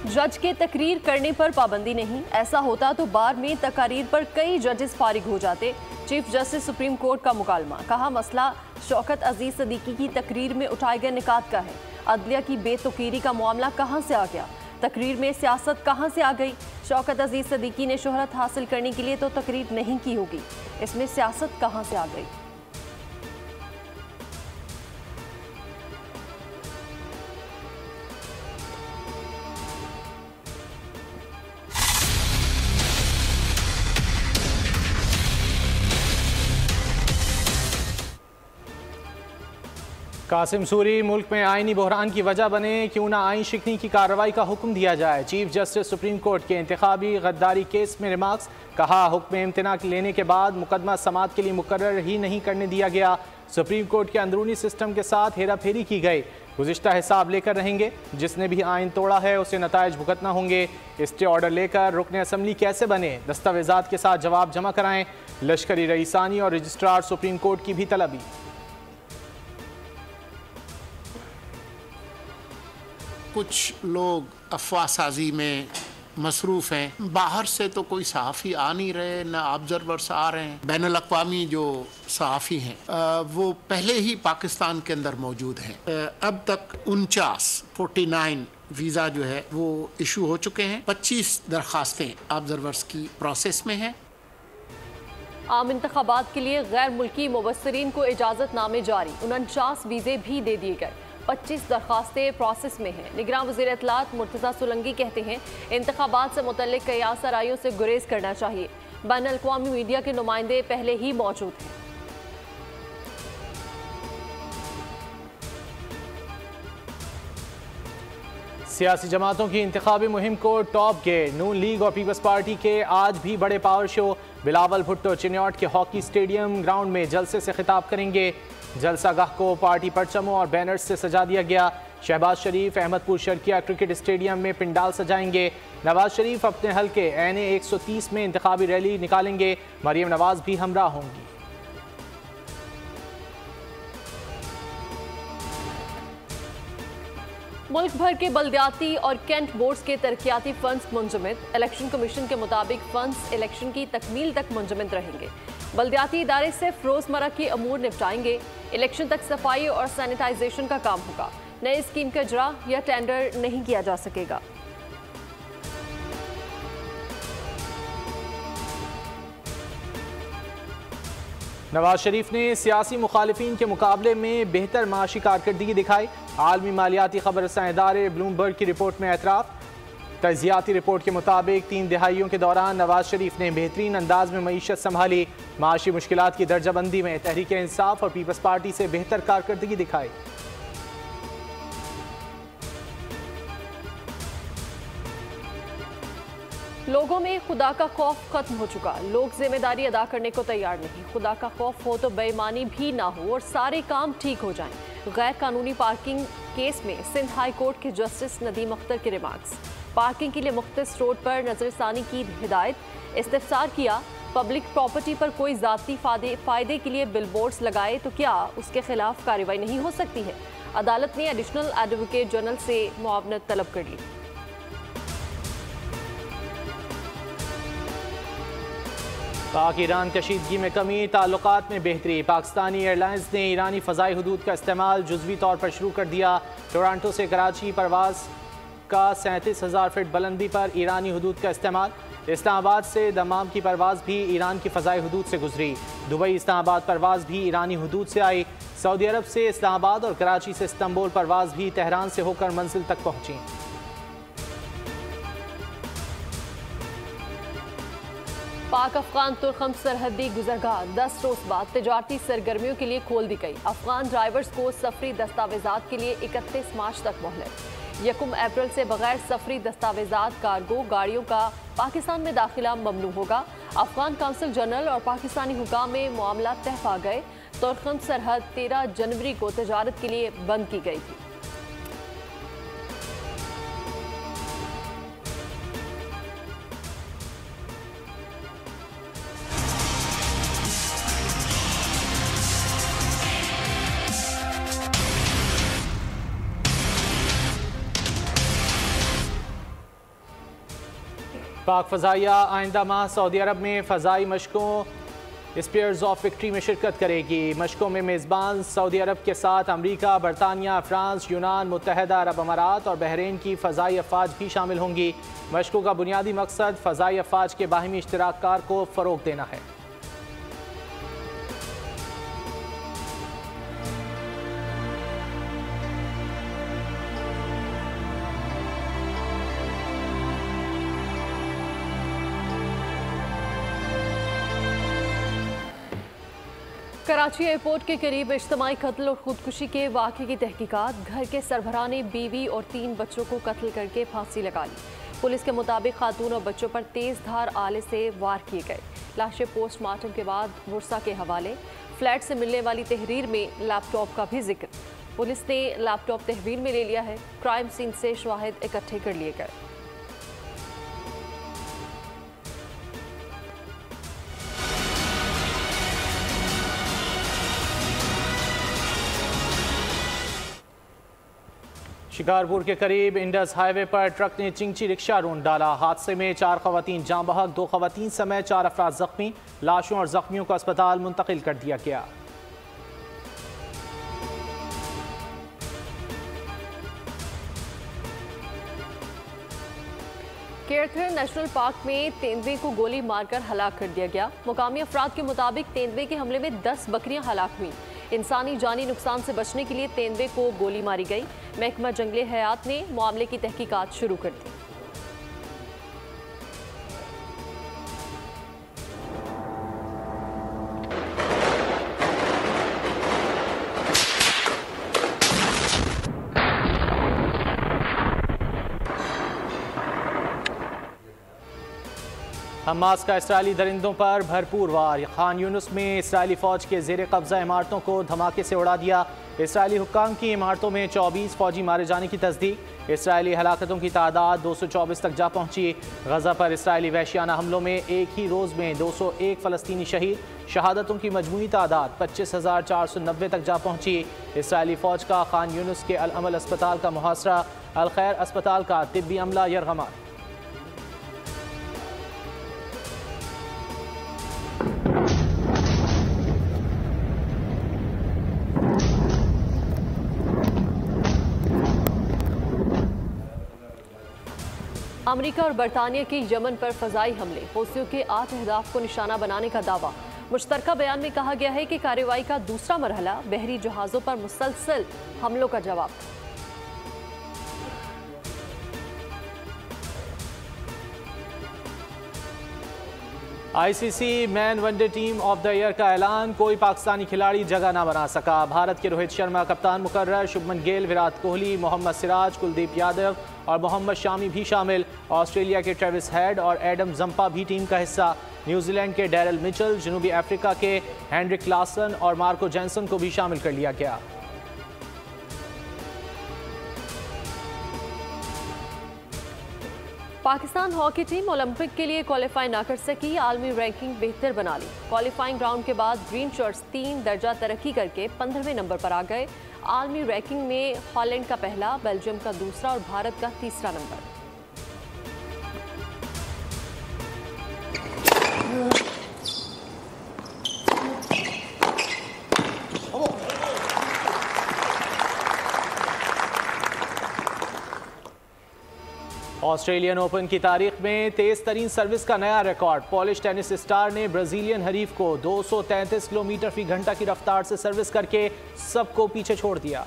जज के तकरीर करने पर पाबंदी नहीं, ऐसा होता तो बार में तकारीर पर कई जजेस फारिग हो जाते। चीफ जस्टिस सुप्रीम कोर्ट का मुकालमा। कहा, मसला शौकत अजीज सिद्दीकी की तकरीर में उठाए गए निकात का है। अदलिया की बेतुकीरी का मामला कहां से आ गया? तकरीर में सियासत कहां से आ गई? शौकत अजीज सिद्दीकी ने शोहरत हासिल करने के लिए तो तकरीर नहीं की होगी, इसमें सियासत कहां से आ गई? कासिम सूरी, मुल्क में आईनी बहरान की वजह बने, क्यों ना आइन शिकनी की कार्रवाई का हुक्म दिया जाए। चीफ जस्टिस सुप्रीम कोर्ट के इंतखाबी गद्दारी केस में रिमार्क्स। कहा, हुक्म इम्तना लेने के बाद मुकदमा समात के लिए मुकर्रर ही नहीं करने दिया गया। सुप्रीम कोर्ट के अंदरूनी सिस्टम के साथ हेरा फेरी की गई। गुज़िश्ता हिसाब लेकर रहेंगे, जिसने भी आइन तोड़ा है उसे नताइज भुगतना होंगे। स्टे ऑर्डर लेकर रुकने असम्बली कैसे बने, दस्तावेजात के साथ जवाब जमा कराएं। लश्करी रईसानी और रजिस्ट्रार सुप्रीम कोर्ट की भी तलबी। कुछ लोग अफवाह साजी में मसरूफ़ हैं। बाहर से तो कोई सहाफ़ी आ नहीं रहे, न ऑब्जर्वर्स आ रहे हैं। बैनुल अक़वामी जो सहाफ़ी हैं वो पहले ही पाकिस्तान के अंदर मौजूद हैं। अब तक 49 वीज़ा जो है वो इशू हो चुके हैं। 25 दरख्वास्तें ऑब्जर्वर्स की प्रोसेस में हैं। आम इंतखाबात के लिए गैर मुल्की मुबस्सिरीन को इजाज़तनामे जारी, 49 वीज़े भी दे दिए गए। 25 दरख्वास्तें प्रोसेस में हैं। निगरान वज़ीर इत्तलात मुर्तज़ा सुलंगी कहते हैं, इंतखाबात से मुतल्लिक़ कयास रायों से गुरेज करना चाहिए। बैनुल-अक़वामी मीडिया के नुमाइंदे पहले ही मौजूद हैं। सियासी जमातों की इंतखाबी मुहिम को टॉप गेयर। नून लीग और पीपल्स पार्टी के आज भी बड़े पावर शो। बिलावल भुट्टो चिन्याट के हॉकी स्टेडियम ग्राउंड में जलसे से खिताब करेंगे। जलसागाह को पार्टी परचमों और बैनर्स से सजा दिया गया। शहबाज शरीफ अहमदपुर शर्किया क्रिकेट स्टेडियम में पिंडाल सजाएंगे। नवाज शरीफ अपने हल्के NA 130 में इंतखाबी रैली निकालेंगे। मरियम नवाज भी हमरा होंगी। मुल्क भर के बल्दियाती और कैंट बोर्ड्स के तरक्याती फंड्स मुंजमद। इलेक्शन कमीशन के मुताबिक फंड्स इलेक्शन की तकमील तक मुंजमद रहेंगे। बल्दियाती इदारे सिर्फ रोजमर्रा के अमूर निपटाएंगे। इलेक्शन तक सफाई और सैनिटाइजेशन का काम होगा। नई स्कीम का इजरा या टेंडर नहीं किया जा सकेगा। नवाज शरीफ ने सियासी मुखालिफिन के मुकाबले में बेहतर माशी कारकर्दगी दिखाई। आलमी मालियाती खबरसां इदारे ब्लूमबर्ग की रिपोर्ट में एतराफ़। तजियाती रिपोर्ट के मुताबिक 3 दिहाइयों के दौरान नवाज शरीफ ने बेहतरीन अंदाज में मईशत संभाली। माशी मुश्किलात की दर्जाबंदी में तहरीक इंसाफ और पीपल्स पार्टी से बेहतर कारकर्दगी दिखाई। लोगों में खुदा का खौफ खत्म हो चुका। लोग जिम्मेदारी अदा करने को तैयार नहीं। खुदा का खौफ हो तो बेईमानी भी ना हो और सारे काम ठीक हो जाएं। गैर कानूनी पार्किंग केस में सिंध हाई कोर्ट के जस्टिस नदीम अख्तर के रिमार्क्स। पार्किंग के लिए मुख्तलिफ रोड पर नजरसानी की हिदायत। इस्तिफसार किया, पब्लिक प्रॉपर्टी पर कोई ज़ाती फ़ायदे के लिए बिलबोर्ड्स लगाए तो क्या उसके खिलाफ कार्रवाई नहीं हो सकती है? अदालत ने एडिशनल एडवोकेट जनरल से मुआवनत तलब कर ली। पाक ईरान कशीदगी में कमी, ताल्लुकात में बेहतरी। पाकिस्तानी एयरलाइंस ने ईरानी फ़ज़ाई हदूद का इस्तेमाल जुज़वी तौर पर शुरू कर दिया। टोरंटो से कराची परवाज़ का 37,000 फीट बुलंदी पर ईरानी हदूद का इस्तेमाल। इस्लामाबाद से दमाम की परवाज़ भी ईरान की फ़ज़ाई हदूद से गुजरी। दुबई इस्लामाबाद परवाज़ भी ईरानी हदूद से आई। सऊदी अरब से इस्लामाबाद और कराची से इस्तांबुल परवाज़ भी तेहरान से होकर मंजिल तक पहुँची। पाक अफगान तुर्कम सरहदी गुजरगाह 10 रोज बाद तिजारती सरगर्मियों के लिए खोल दी गई। अफगान ड्राइवर्स को सफरी दस्तावेजात के लिए 31 मार्च तक मोहलत। 1 अप्रैल से बगैर सफरी दस्तावेजात कार्गो गाड़ियों का पाकिस्तान में दाखिला ममनू होगा। अफगान काउंसिल जनरल और पाकिस्तानी हुकाम में मामला तय पा गए। तुर्कम सरहद 13 जनवरी को तिजारत के लिए बंद की गई थी। पाक फ़ज़ाइया आइंदा माह सऊदी अरब में फ़ज़ाई मशकों स्पीयर्स ऑफ विक्ट्री में शिरकत करेगी। मशकों में मेज़बान सऊदी अरब के साथ अमरीका, बरतानिया, फ्रांस, यूनान, मुत्तहदा अरब अमारात और बहरीन की फ़ज़ाई अफ़वाज भी शामिल होंगी। मशकों का बुनियादी मकसद फ़ज़ाई अफ़वाज के बाहिमी इश्तराक को फ़रोग़ देना है। कराची एयरपोर्ट के करीब इज्तिमाई कत्ल और खुदकुशी के वाक़े की तहकीकात। घर के सरबराह ने बीवी और 3 बच्चों को कत्ल करके फांसी लगा ली। पुलिस के मुताबिक खातून और बच्चों पर तेज़ धार आले से वार किए गए। लाशें पोस्टमार्टम के बाद वर्सा के हवाले। फ्लैट से मिलने वाली तहरीर में लैपटॉप का भी जिक्र। पुलिस ने लैपटॉप तहवील में ले लिया है। क्राइम सीन से शवाहिद इकट्ठे कर लिए गए। शिकारपुर के करीब इंडस हाईवे पर ट्रक ने चिंची रिक्शा रोंद डाला। हादसे में 4 खवातीन जाँ बहक, 2 खवातीन समेत 4 अफराद जख्मी। लाशों और जख्मियों को अस्पताल मुंतकिल कर दिया गया। केरथर नेशनल पार्क में तेंदुए को गोली मारकर हलाक कर दिया गया। मुकामी अफराद के मुताबिक तेंदुए के हमले में 10 बकरियां हलाक हुई। इंसानी जानी नुकसान से बचने के लिए तेंदुए को गोली मारी गई। महकमा जंगले हयात ने मामले की तहकीकात शुरू कर दी। हमास का इसराइली दरिंदों पर भरपूर वार। खान यूनुस में इसराइली फौज के जेर कब्जा इमारतों को धमाके से उड़ा दिया। इसराइली हुक्काम की इमारतों में 24 फौजी मारे जाने की तस्दीक। इसराइली हलाकतों की तादाद 224 तक जा पहुंची। गजा पर इसराइली वहशियाना हमलों में एक ही रोज़ में 201 फ़लस्तीनी शहीद। शहादतों की मजमूई तादाद 25,490 तक जा पहुंची। इसराइली फौज का खान यूनुस के अल अमल अस्पताल का मुहासरा। अल खैर अस्पताल का तिब्बी अमला यरगमार। अमेरिका और बरतानिया के यमन पर फ़ज़ाई हमले। हौसियों के 8 अहदाफ को निशाना बनाने का दावा। मुश्तरका बयान में कहा गया है कि कार्रवाई का दूसरा मरहला बहरी जहाज़ों पर मुसलसल हमलों का जवाब था। ICC man one day team of the year का ऐलान। कोई पाकिस्तानी खिलाड़ी जगह ना बना सका। भारत के रोहित शर्मा कप्तान मुकर्रर। शुभमन गिल, विराट कोहली, मोहम्मद सिराज, कुलदीप यादव और मोहम्मद शामी भी शामिल। ऑस्ट्रेलिया के ट्रेविस हेड और एडम जंपा भी टीम का हिस्सा। न्यूजीलैंड के डैरल मिचेल, जनूबी अफ्रीका के हेनरिक क्लासन और मार्को जैनसन को भी शामिल कर लिया गया। पाकिस्तान हॉकी टीम ओलंपिक के लिए क्वालिफाई ना कर सकी। आलमी रैंकिंग बेहतर बना ली। क्वालिफाइंग राउंड के बाद ग्रीन शर्ट्स 3 दर्जा तरक्की करके 15वें नंबर पर आ गए। आलमी रैंकिंग में हॉलैंड का पहला, बेल्जियम का दूसरा और भारत का तीसरा नंबर। ऑस्ट्रेलियन ओपन की तारीख में तेज तरीन सर्विस का नया रिकॉर्ड। पॉलिश टेनिस स्टार ने ब्राजीलियन हरीफ को 233 किलोमीटर फी घंटा की रफ्तार से सर्विस करके सबको पीछे छोड़ दिया।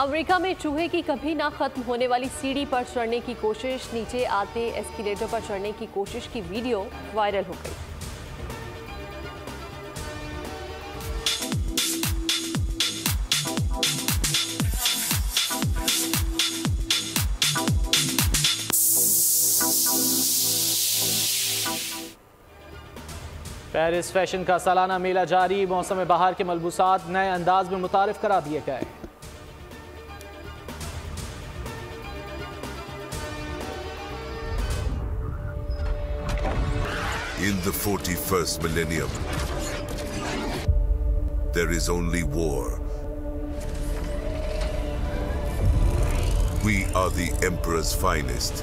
अमेरिका में चूहे की कभी ना खत्म होने वाली सीढ़ी पर चढ़ने की कोशिश, नीचे आते एस्केलेटर पर चढ़ने की कोशिश की वीडियो वायरल हो गई। पेरिस फैशन का सालाना मेला जारी। मौसम बहार के मलबूसात नए अंदाज में मुतारिफ करा दिए गए। In the 41st millennium, there is only war. We are the Emperor's finest.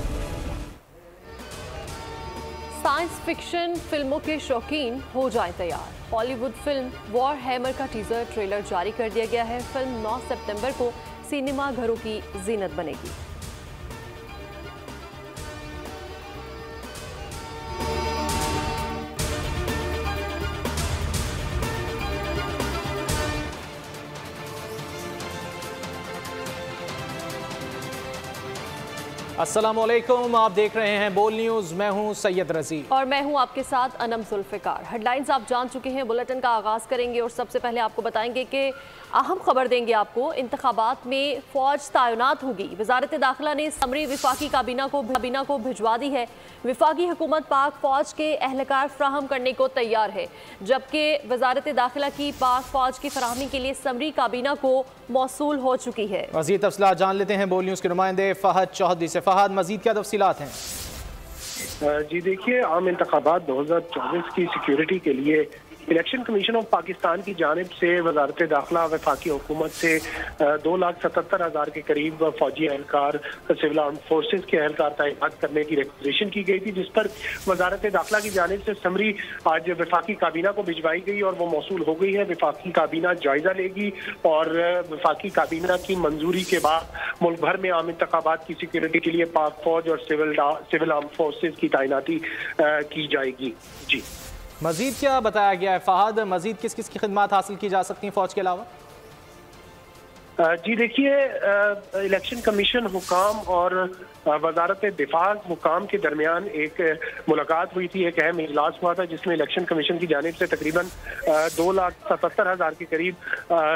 Science fiction फिल्मों के शौकीन हो जाएं तैयार। हॉलीवुड फिल्म वॉर हैमर का टीजर ट्रेलर जारी कर दिया गया है। फिल्म 9 सितंबर को सिनेमा घरों की जीनत बनेगी। अस्सलामुअलैकुम, आप देख रहे हैं बोल न्यूज़। मैं हूं सैयद रजी और मैं हूं आपके साथ अनम जुल्फिकार। हेडलाइंस आप जान चुके हैं। बुलेटिन का आगाज करेंगे और सबसे पहले आपको बताएंगे कि अहम खबर देंगे आपको। इंतखाबात में फौज तैनात होगी। वजारत दाखिला ने समरी विफाकी काबीना को भिजवा दी है। विफाकी हुकूमत पाक फौज के एहलकार फ्राहम करने को तैयार है, जबकि वजारत दाखिला की पाक फौज की फराहमी के लिए समरी काबीना को मौसूल हो चुकी है। मज़ीद तफसीलात जान लेते हैं बोल न्यूज़ के नुमाइंदे फ़हद चौधरी से। फ़हद, मज़ीद क्या तफसीलात हैं? जी देखिए, आम इंतखाबात 2024 की सिक्योरिटी के लिए इलेक्शन कमीशन ऑफ पाकिस्तान की जानिब से वजारत दाखिला वफाकी हुकूमत से 2,77,000 के करीब फौजी एहलकार, सिविल आर्म फोर्सेज के एहलकार तैनात करने की रिक्वेजिशन की गई थी, जिस पर वजारत दाखिला की जानिब से समरी आज वफाकी काबीना को भिजवाई गई और वो मौसूल हो गई है। वफाकी काबीना जायजा लेगी और वफाकी काबीना की मंजूरी के बाद मुल्क भर में आम इंतखाबात की सिक्योरिटी के लिए पाक फौज और सिविल आर्म फोर्सेज की तैनाती की जाएगी। जी मजीद क्या बताया गया है फ़हद? मजीद किस किस की खिदमत हासिल की जा सकती हैं फौज के अलावा? जी देखिए, इलेक्शन कमीशन हुकाम और वजारत दिफा हुकाम के दरमियान एक मुलाकात हुई थी, एक अहम इजलास हुआ था, जिसमें इलेक्शन कमीशन की जानिब से तकरीबन 2,77,000 के करीब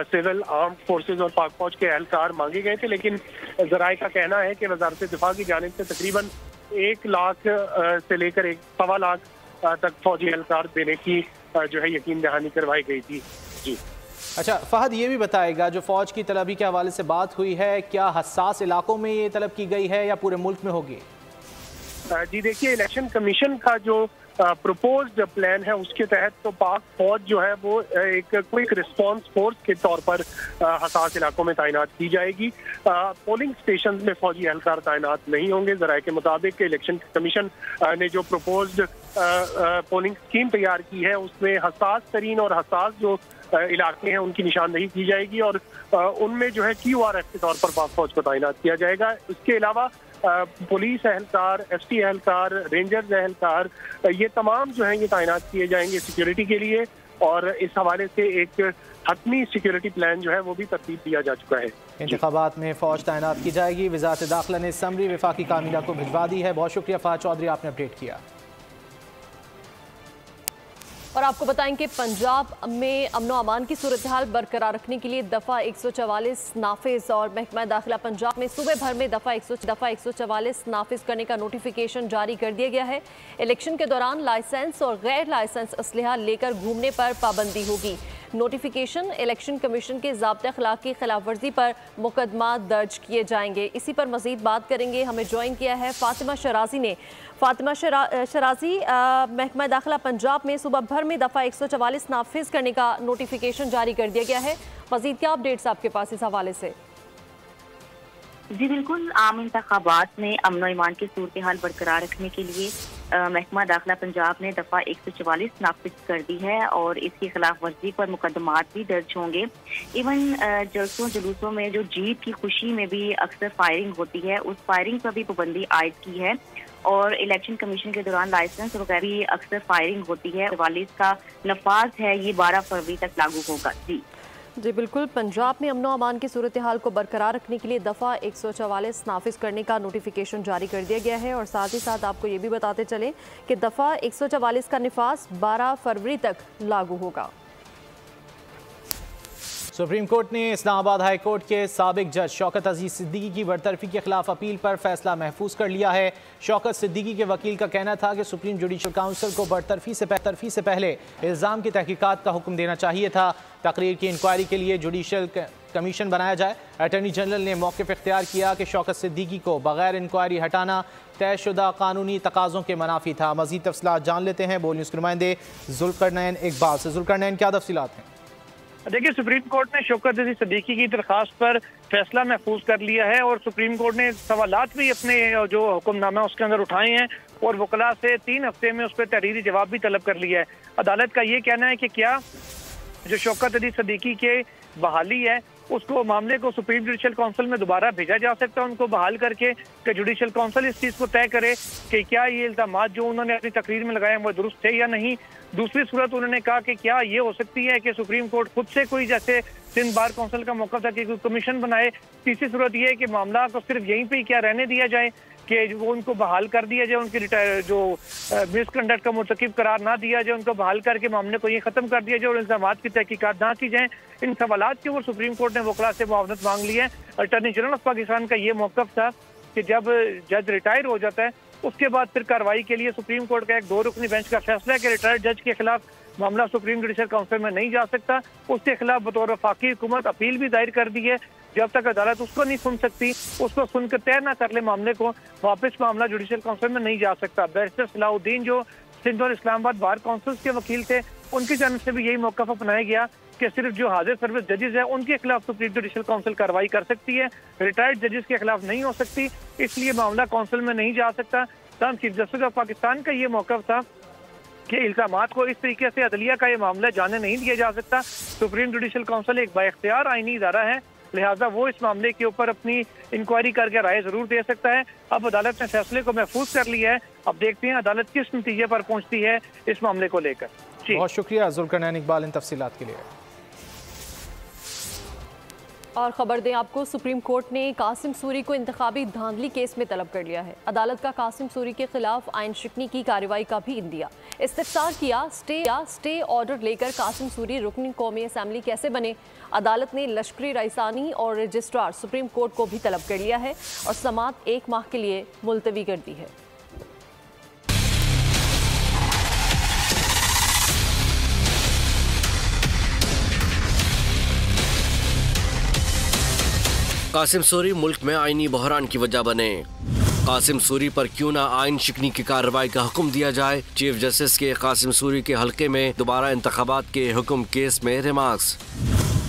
सिविल आर्म फोर्सेज और पाक फौज के एहलकार मांगे गए थे। लेकिन जराए का कहना है कि वजारत दिफा की जानिब से तकरीबन 1 लाख से लेकर 1.25 लाख तक फौजी एहलकार देने की जो है यकीन दहानी करवाई गई थी। जी अच्छा फ़हद, ये भी बताएगा जो फ़ौज की तलबी के हवाले से बात हुई है, क्या हसास इलाकों में ये तलब की गई है या पूरे मुल्क में होगी? जी देखिए, इलेक्शन कमीशन का जो प्रपोज्ड प्लान है उसके तहत तो पाक फौज जो है वो एक क्विक रिस्पांस फोर्स के तौर पर हसास इलाकों में तैनात की जाएगी। पोलिंग स्टेशन में फौजी एहलकार तैनात नहीं होंगे। जराये के मुताबिक इलेक्शन कमीशन ने जो प्रपोज्ड पोलिंग स्कीम तैयार की है उसमें हसास तरीन और हसास जो इलाके हैं उनकी निशानदेही की जाएगी और उनमें जो है QRF के तौर पर पाक फौज को तैनात किया जाएगा। इसके अलावा पुलिस एहलकार, FT एहलकार, रेंजर्स एहलकार, ये तमाम जो है ये तैनात किए जाएंगे सिक्योरिटी के लिए और इस हवाले से एक हतमी सिक्योरिटी प्लान जो है वो भी तरतीब दिया जा चुका है। इंतखाबात में फौज तैनात की जाएगी। वजारत दाखिला ने समरी वफाकी काबीना को भिजवा दी है। बहुत शुक्रिया फ़हद चौधरी, आपने अपडेट किया। और आपको बताएं कि पंजाब में अमनो अमान की सूरत हाल बरकरार रखने के लिए दफ़ा 144 नाफिज और महकमा दाखिला पंजाब में सूबे भर में दफ़ा 144 नाफिज करने का नोटिफिकेशन जारी कर दिया गया है। इलेक्शन के दौरान लाइसेंस और गैर लाइसेंस असलहा लेकर घूमने पर पाबंदी होगी। नोटिफिकेशन इलेक्शन कमीशन के ज़ाब्ते अखलाक की खिलाफ वर्जी पर मुकदमा दर्ज किए जाएंगे। इसी पर मज़ीद बात करेंगे। हमें ज्वाइन किया है फातिमा शराजी ने। फातिमा शराजी, महकमा दाखिला पंजाब में सुबह भर में दफ़ा 144 नाफिज करने का नोटिफिकेशन जारी कर दिया गया है। मज़ीद क्या अपडेट्स आपके पास इस हवाले से? जी बिल्कुल, आम इंतखाबात में अमन ईमान की सूरत हाल बरकरार रखने के लिए महकमा दाखिला पंजाब ने दफ़ा 144 नाफिज कर दी है और इसकी खिलाफ वर्जी पर मुकदमात भी दर्ज होंगे। इवन जलसों जुलूसों में जो जीत की खुशी में भी अक्सर फायरिंग होती है, उस फायरिंग पर भी पाबंदी आयद की है और इलेक्शन कमीशन के दौरान लाइसेंस वगैरह भी अक्सर फायरिंग होती है। 44 का नफाज है, ये 12 फरवरी तक लागू होगा। जी बिल्कुल, पंजाब में अमन अमान की सूरत हाल को बरकरार रखने के लिए दफ़ा 144 नाफिज करने का नोटिफिकेशन जारी कर दिया गया है और साथ ही साथ आपको ये भी बताते चलें कि दफ़ा 144 का निफाज 12 फरवरी तक लागू होगा। सुप्रीम कोर्ट ने इस्लामाबाद हाई कोर्ट के साबिक जज शौकत अजीज सिद्दीकी की बरतरफी के खिलाफ अपील पर फैसला महफूज कर लिया है। शौकत सिद्दीकी के वकील का कहना था कि सुप्रीम जुडिशल काउंसिल को बरतरफी से पहले इल्ज़ाम की तहकीकात का हुक्म देना चाहिए था। तकरीर की इंक्वायरी के लिए जुडिशल कमीशन बनाया जाए। अटॉर्नी जनरल ने मौक़िफ़ इख्तियार किया कि शौकत सिद्दीकी को बगैर इंक्वायरी हटाना तयशुदा कानूनी तकाज़ों के मनाफी था। मज़ीद तफसीलात जान लेते हैं बोल न्यूज़ के नुमाइंदे जुल्करनैन इकबाल से। जुल्करनैन, क्या तफसीलात हैं? देखिए, सुप्रीम कोर्ट ने शौकत अजीज सिद्दीकी की दरखास्त पर फैसला महफूज कर लिया है और सुप्रीम कोर्ट ने सवालात भी अपने जो हुक्मनामा उसके अंदर उठाए हैं और वकला से 3 हफ्ते में उस पर तहरीरी जवाब भी तलब कर लिया है। अदालत का ये कहना है कि क्या जो शौकत अजीज सिद्दीकी के बहाली है उसको मामले को सुप्रीम जुडिशल काउंसिल में दोबारा भेजा जा सकता है, उनको बहाल करके कि जुडिशल काउंसिल इस चीज़ को तय करे कि क्या ये इल्ज़ामात जो उन्होंने अपनी तकरीर में लगाए वो दुरुस्त थे या नहीं। दूसरी सूरत उन्होंने कहा कि क्या ये हो सकती है कि सुप्रीम कोर्ट खुद से कोई, जैसे सिंध बार काउंसिल का मौका था कि कोई कमीशन बनाए। तीसरी सूरत ये है कि मामला को सिर्फ यहीं पे क्या रहने दिया जाए कि वो उनको बहाल कर दिया जाए, उनकी जो मिसकंडक्ट का मुर्तकिब करार ना दिया जाए, उनको बहाल करके मामले को ये खत्म कर दिया जाए और इल्ज़ामात की तहकीकात ना की जाए। इन सवालात के ऊपर सुप्रीम कोर्ट ने वकला से मुआवनत मांग ली है। अटॉर्नी जनरल ऑफ पाकिस्तान का ये मौक़िफ़ था कि जब जज रिटायर हो जाता है उसके बाद फिर कार्रवाई के लिए सुप्रीम कोर्ट का एक 2 रुकनी बेंच का फैसला है कि रिटायर्ड जज के खिलाफ मामला सुप्रीम जुडिशल काउंसिल में नहीं जा सकता। उसके खिलाफ बतौर वफाकी हुकूमत अपील भी दायर कर दी है। जब तक अदालत उसको नहीं सुन सकती, उसको सुनकर तय ना कर ले मामले को, वापस मामला जुडिशल काउंसिल में नहीं जा सकता। बैरिस्टर सलाहुद्दीन जो सिंध और इस्लामाबाद बार काउंसिल के वकील थे, उनकी जानिब से भी यही मौक़िफ़ अपनाया गया कि सिर्फ जो हाजिर सर्विस जजेस हैं उनके खिलाफ सुप्रीम जुडिशल काउंसिल कार्रवाई कर सकती है, रिटायर्ड जजेस के खिलाफ नहीं हो सकती, इसलिए मामला काउंसिल में नहीं जा सकता। तब चीफ जस्टिस ऑफ पाकिस्तान का ये मौक़िफ़ था कि इल्ज़ामात को इस तरीके से अदलिया का ये मामला जाने नहीं दिया जा सकता। सुप्रीम जुडिशल काउंसिल एक बाइख्तियार आईनी इदारा है, लिहाजा वो इस मामले के ऊपर अपनी इंक्वायरी करके राय जरूर दे सकता है। अब अदालत ने फैसले को महफूज कर लिया है, अब देखते हैं अदालत किस नतीजे पर पहुंचती है इस मामले को लेकर। बहुत शुक्रिया जुल्करनैन इकबाल इन तफसीलात के लिए। और खबर दें आपको, सुप्रीम कोर्ट ने कासिम सूरी को इंतखाबी धांधली केस में तलब कर लिया है। अदालत का कासिम सूरी के खिलाफ आइन शिकनी की कार्रवाई का भी इंदिया इस्तिफ्सार किया। स्टे ऑर्डर लेकर कासिम सूरी रुकनी कौमी असम्बली कैसे बने। अदालत ने लश्करी रईसानी और रजिस्ट्रार सुप्रीम कोर्ट को भी तलब कर लिया है और समाअत 1 माह के लिए मुलतवी कर दी है। कासिम सूरी मुल्क में आईनी बहरान की वजह बने। कासिम सूरी पर क्यों ना आइन शिकनी की कार्रवाई का हुक्म दिया जाए। चीफ जस्टिस के कासिम सूरी के हल्के में दोबारा इंतखाबात के हुक्म केस में रिमार्क्स।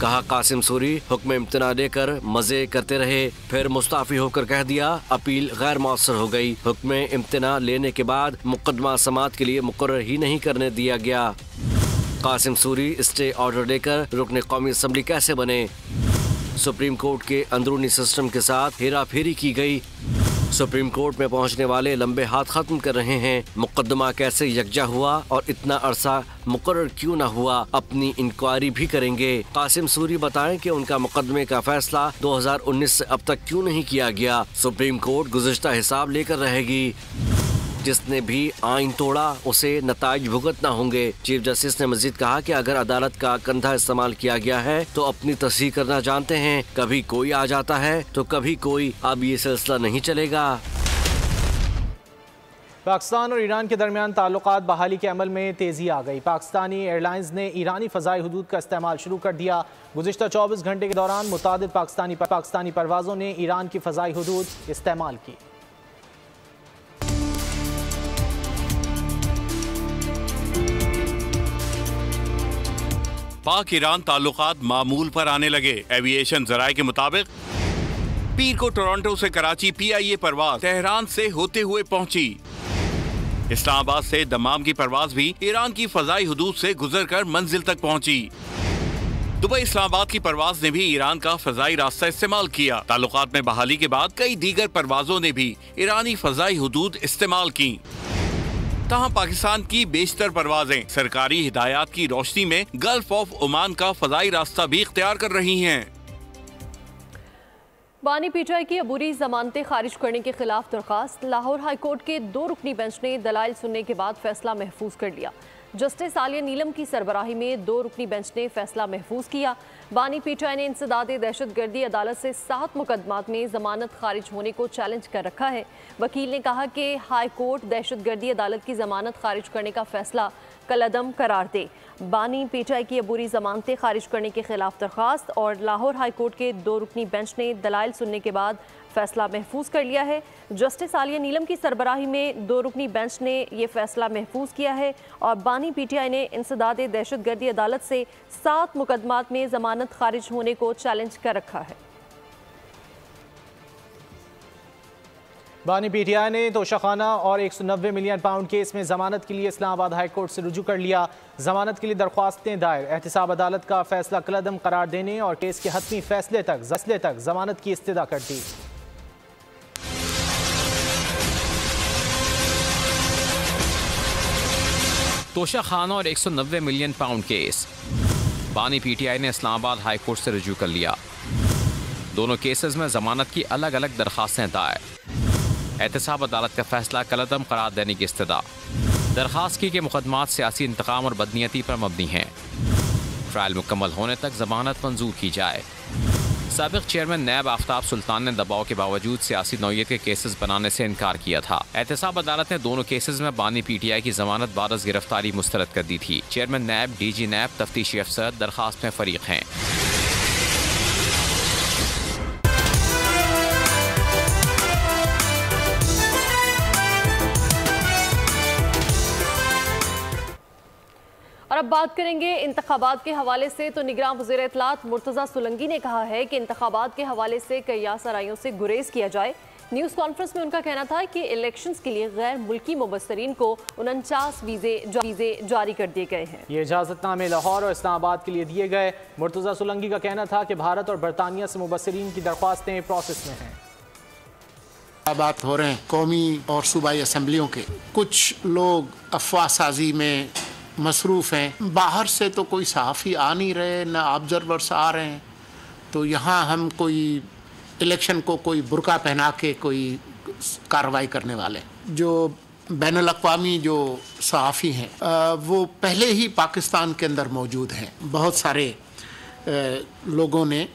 कहा कासिम सूरी हुक्म इम्तना देकर मजे करते रहे, फिर मुस्ताफी होकर कह दिया अपील गैर मौसर हो गई। हुक्म इम्तना लेने के बाद मुकदमा समाअत के लिए मुकर्रर ही नहीं करने दिया गया। कासिम सूरी स्टे ऑर्डर देकर रुकने कौमी असम्बली कैसे बने। सुप्रीम कोर्ट के अंदरूनी सिस्टम के साथ हेरा फेरी की गई। सुप्रीम कोर्ट में पहुंचने वाले लंबे हाथ खत्म कर रहे हैं। मुकदमा कैसे यकजा हुआ और इतना अरसा मुकर्रर क्यों ना हुआ, अपनी इंक्वायरी भी करेंगे। कासिम सूरी बताएं कि उनका मुकदमे का फैसला 2019 से अब तक क्यों नहीं किया गया। सुप्रीम कोर्ट गुज़िश्ता हिसाब लेकर रहेगी। जिसने भी आइन तोड़ा उसे नताइज भुगतना होंगे। चीफ जस्टिस ने मजीद कहा कि अगर अदालत का कंधा इस्तेमाल किया गया है तो अपनी तस्हीह करना जानते हैं। कभी कोई आ जाता है तो कभी कोई, अब ये सिलसिला नहीं चलेगा। पाकिस्तान और ईरान के दरमियान ताल्लुकात बहाली के अमल में तेज़ी आ गई। पाकिस्तानी एयरलाइंस ने ईरानी फ़ज़ाई हदूद का इस्तेमाल शुरू कर दिया। गुज़िश्ता 24 घंटे के दौरान मुतादिद पाकिस्तानी परवाज़ों ने ईरान की फ़ज़ाई हदूद इस्तेमाल की। पाक ईरान ताल्लुकात मामूल पर आने लगे। एविएशन जराये के मुताबिक पीर को टोरंटो से कराची PIA परवाज तेहरान से होते हुए पहुंची। इस्लामाबाद से दमाम की परवाज भी ईरान की फजाई हुदूद से गुजरकर मंजिल तक पहुंची। दुबई इस्लामाबाद की परवाज ने भी ईरान का फजाई रास्ता इस्तेमाल किया। ताल्लुकात में बहाली के बाद कई दीगर परवाजों ने भी ईरानी फजाई हुदूद इस्तेमाल की। तहाँ पाकिस्तान की बेशतर परवाजें सरकारी हिदायत की रोशनी में गल्फ ऑफ ओमान का फजाई रास्ता भी इख्तियार कर रही हैं। बानी PTI की अबूरी जमानतें खारिज करने के खिलाफ दरखास्त। लाहौर हाई कोर्ट के 2 रुकनी बेंच ने दलाइल सुनने के बाद फैसला महफूज कर लिया। जस्टिस आलिया नीलम की सरबराही में 2 रुकनी बेंच ने फैसला महफूज किया। बानी PTI ने इंसदाद दहशतगर्दी अदालत से 7 मुकदमात में जमानत खारिज होने को चैलेंज कर रखा है। वकील ने कहा कि हाई कोर्ट दहशतगर्दी अदालत की जमानत खारिज करने का फैसला कलअदम करार दे। बानी PTI की अबूरी जमानतें खारिज करने के खिलाफ दरखास्त और लाहौर हाई कोर्ट के 2 रुकनी बेंच ने दलाइल सुनने के बाद फैसला महफूज कर लिया है। जस्टिस आलिया नीलम की सरबराही में 2 रुकनी बेंच ने ये फैसला महफूज किया है और बानी PTI ने इंसदाद दहशतगर्दी अदालत से 7 मुकदमात में जमानत खारिज होने को चैलेंज कर रखा है। बानी PTI ने तोशाखाना और 190 मिलियन पाउंड केस में जमानत के लिए इस्लामाबाद हाई कोर्ट से रुजू कर लिया। जमानत के लिए दरख्वास्तें दायर। एहतिसाब अदालत का फैसला कलअदम करार देने और केस के हतमी फैसले तक जमानत की इस्तदा कर दी। तोशाखाना और 190 मिलियन पाउंड केस। बानी PTI ने इस्लामाबाद हाई कोर्ट से रुजू कर लिया। दोनों केसेस में जमानत की अलग अलग दरख्वास्तें दायर। एहतिसाब अदालत का फैसला कलअदम करार देने की इस्तदा। दरख्वास्त की कि मुकदमात सियासी इंतकाम और बदनीयती पर मबनी हैं। ट्रायल मुकम्मल होने तक जमानत मंजूर की जाए। साबिक चेयरमैन नैब आफ्ताब सुल्तान ने दबाव के बावजूद सियासी नौयत के केसेस बनाने से इनकार किया था। एहतिसाब अदालत ने दोनों केसेस में बानी PTI की जमानत बारस गिरफ्तारी मुस्तरद कर दी थी। चेयरमैन नैब, DG नैब, तफ्तीशी अफसर दरख्वास्त में फरीक हैं। और अब बात करेंगे इंतखाबात के हवाले से। तो निगरान वज़ीर इत्तलात मुर्तज़ा सुलंगी ने कहा है कि इंतखाबात के हवाले से कई आसराइयों से गुरेज किया जाए। न्यूज़ कॉन्फ्रेंस में उनका कहना था कि इलेक्शंस के लिए गैर मुल्की मुबस्सरीन को 49 वीज़े जारी कर दिए गए हैं। ये इजाज़तनामे लाहौर और इस्लामाबाद के लिए दिए गए। मुर्तज़ा सुलंगी का कहना था कि भारत और बरतानिया से मुबस्सरीन की दरख्वास्तें प्रोसेस में हैं। बात हो रहे हैं कौमी और सूबाई असम्बलियों के। कुछ लोग अफवाह साजी में मसरूफ़ हैं। बाहर से तो कोई सहाफ़ी आ नहीं रहे, न ऑब्जर्वर्स आ रहे हैं। तो यहाँ हम कोई इलेक्शन को कोई बुर्का पहना के कोई कार्रवाई करने वाले, जो बैनुल-अक़वामी जो सहाफ़ी हैं वो पहले ही पाकिस्तान के अंदर मौजूद हैं। बहुत सारे लोगों ने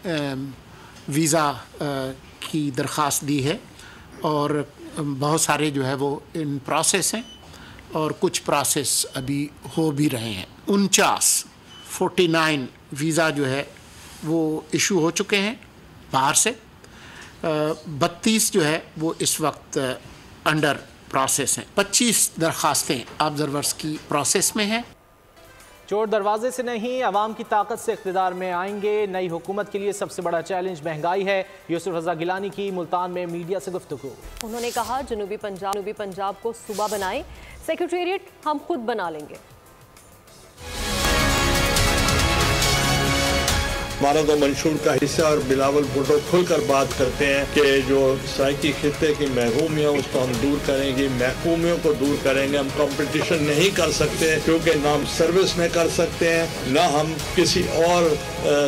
वीज़ा की दरख्वास्त दी है और बहुत सारे जो है वो इन प्रोसेस हैं और कुछ प्रोसेस अभी हो भी रहे हैं। 49 वीज़ा जो है वो इशू हो चुके हैं बाहर से। 32 जो है वो इस वक्त अंडर प्रोसेस हैं। 25 दरख्वास्तें ऑब्जर्वर्स की प्रोसेस में हैं। चोर दरवाजे से नहीं, अवाम की ताकत से इक़्तिदार में आएंगे। नई हुकूमत के लिए सबसे बड़ा चैलेंज महंगाई है। यूसुफ रज़ा गिलानी की मुल्तान में मीडिया से गुफ्तगू। उन्होंने कहा जनूबी पंजाब को सूबा बनाएं, सेक्रेटेरिएट हम खुद बना लेंगे। हमारा तो मंशूर का हिस्सा और बिलावल भुट्टो खुलकर बात करते हैं कि जो सराइकी खित्ते की महरूमियाँ उसको हम दूर करेंगे, महकूमियों को दूर करेंगे। हम कंपटीशन नहीं कर सकते क्योंकि ना हम सर्विस में कर सकते हैं, ना हम किसी और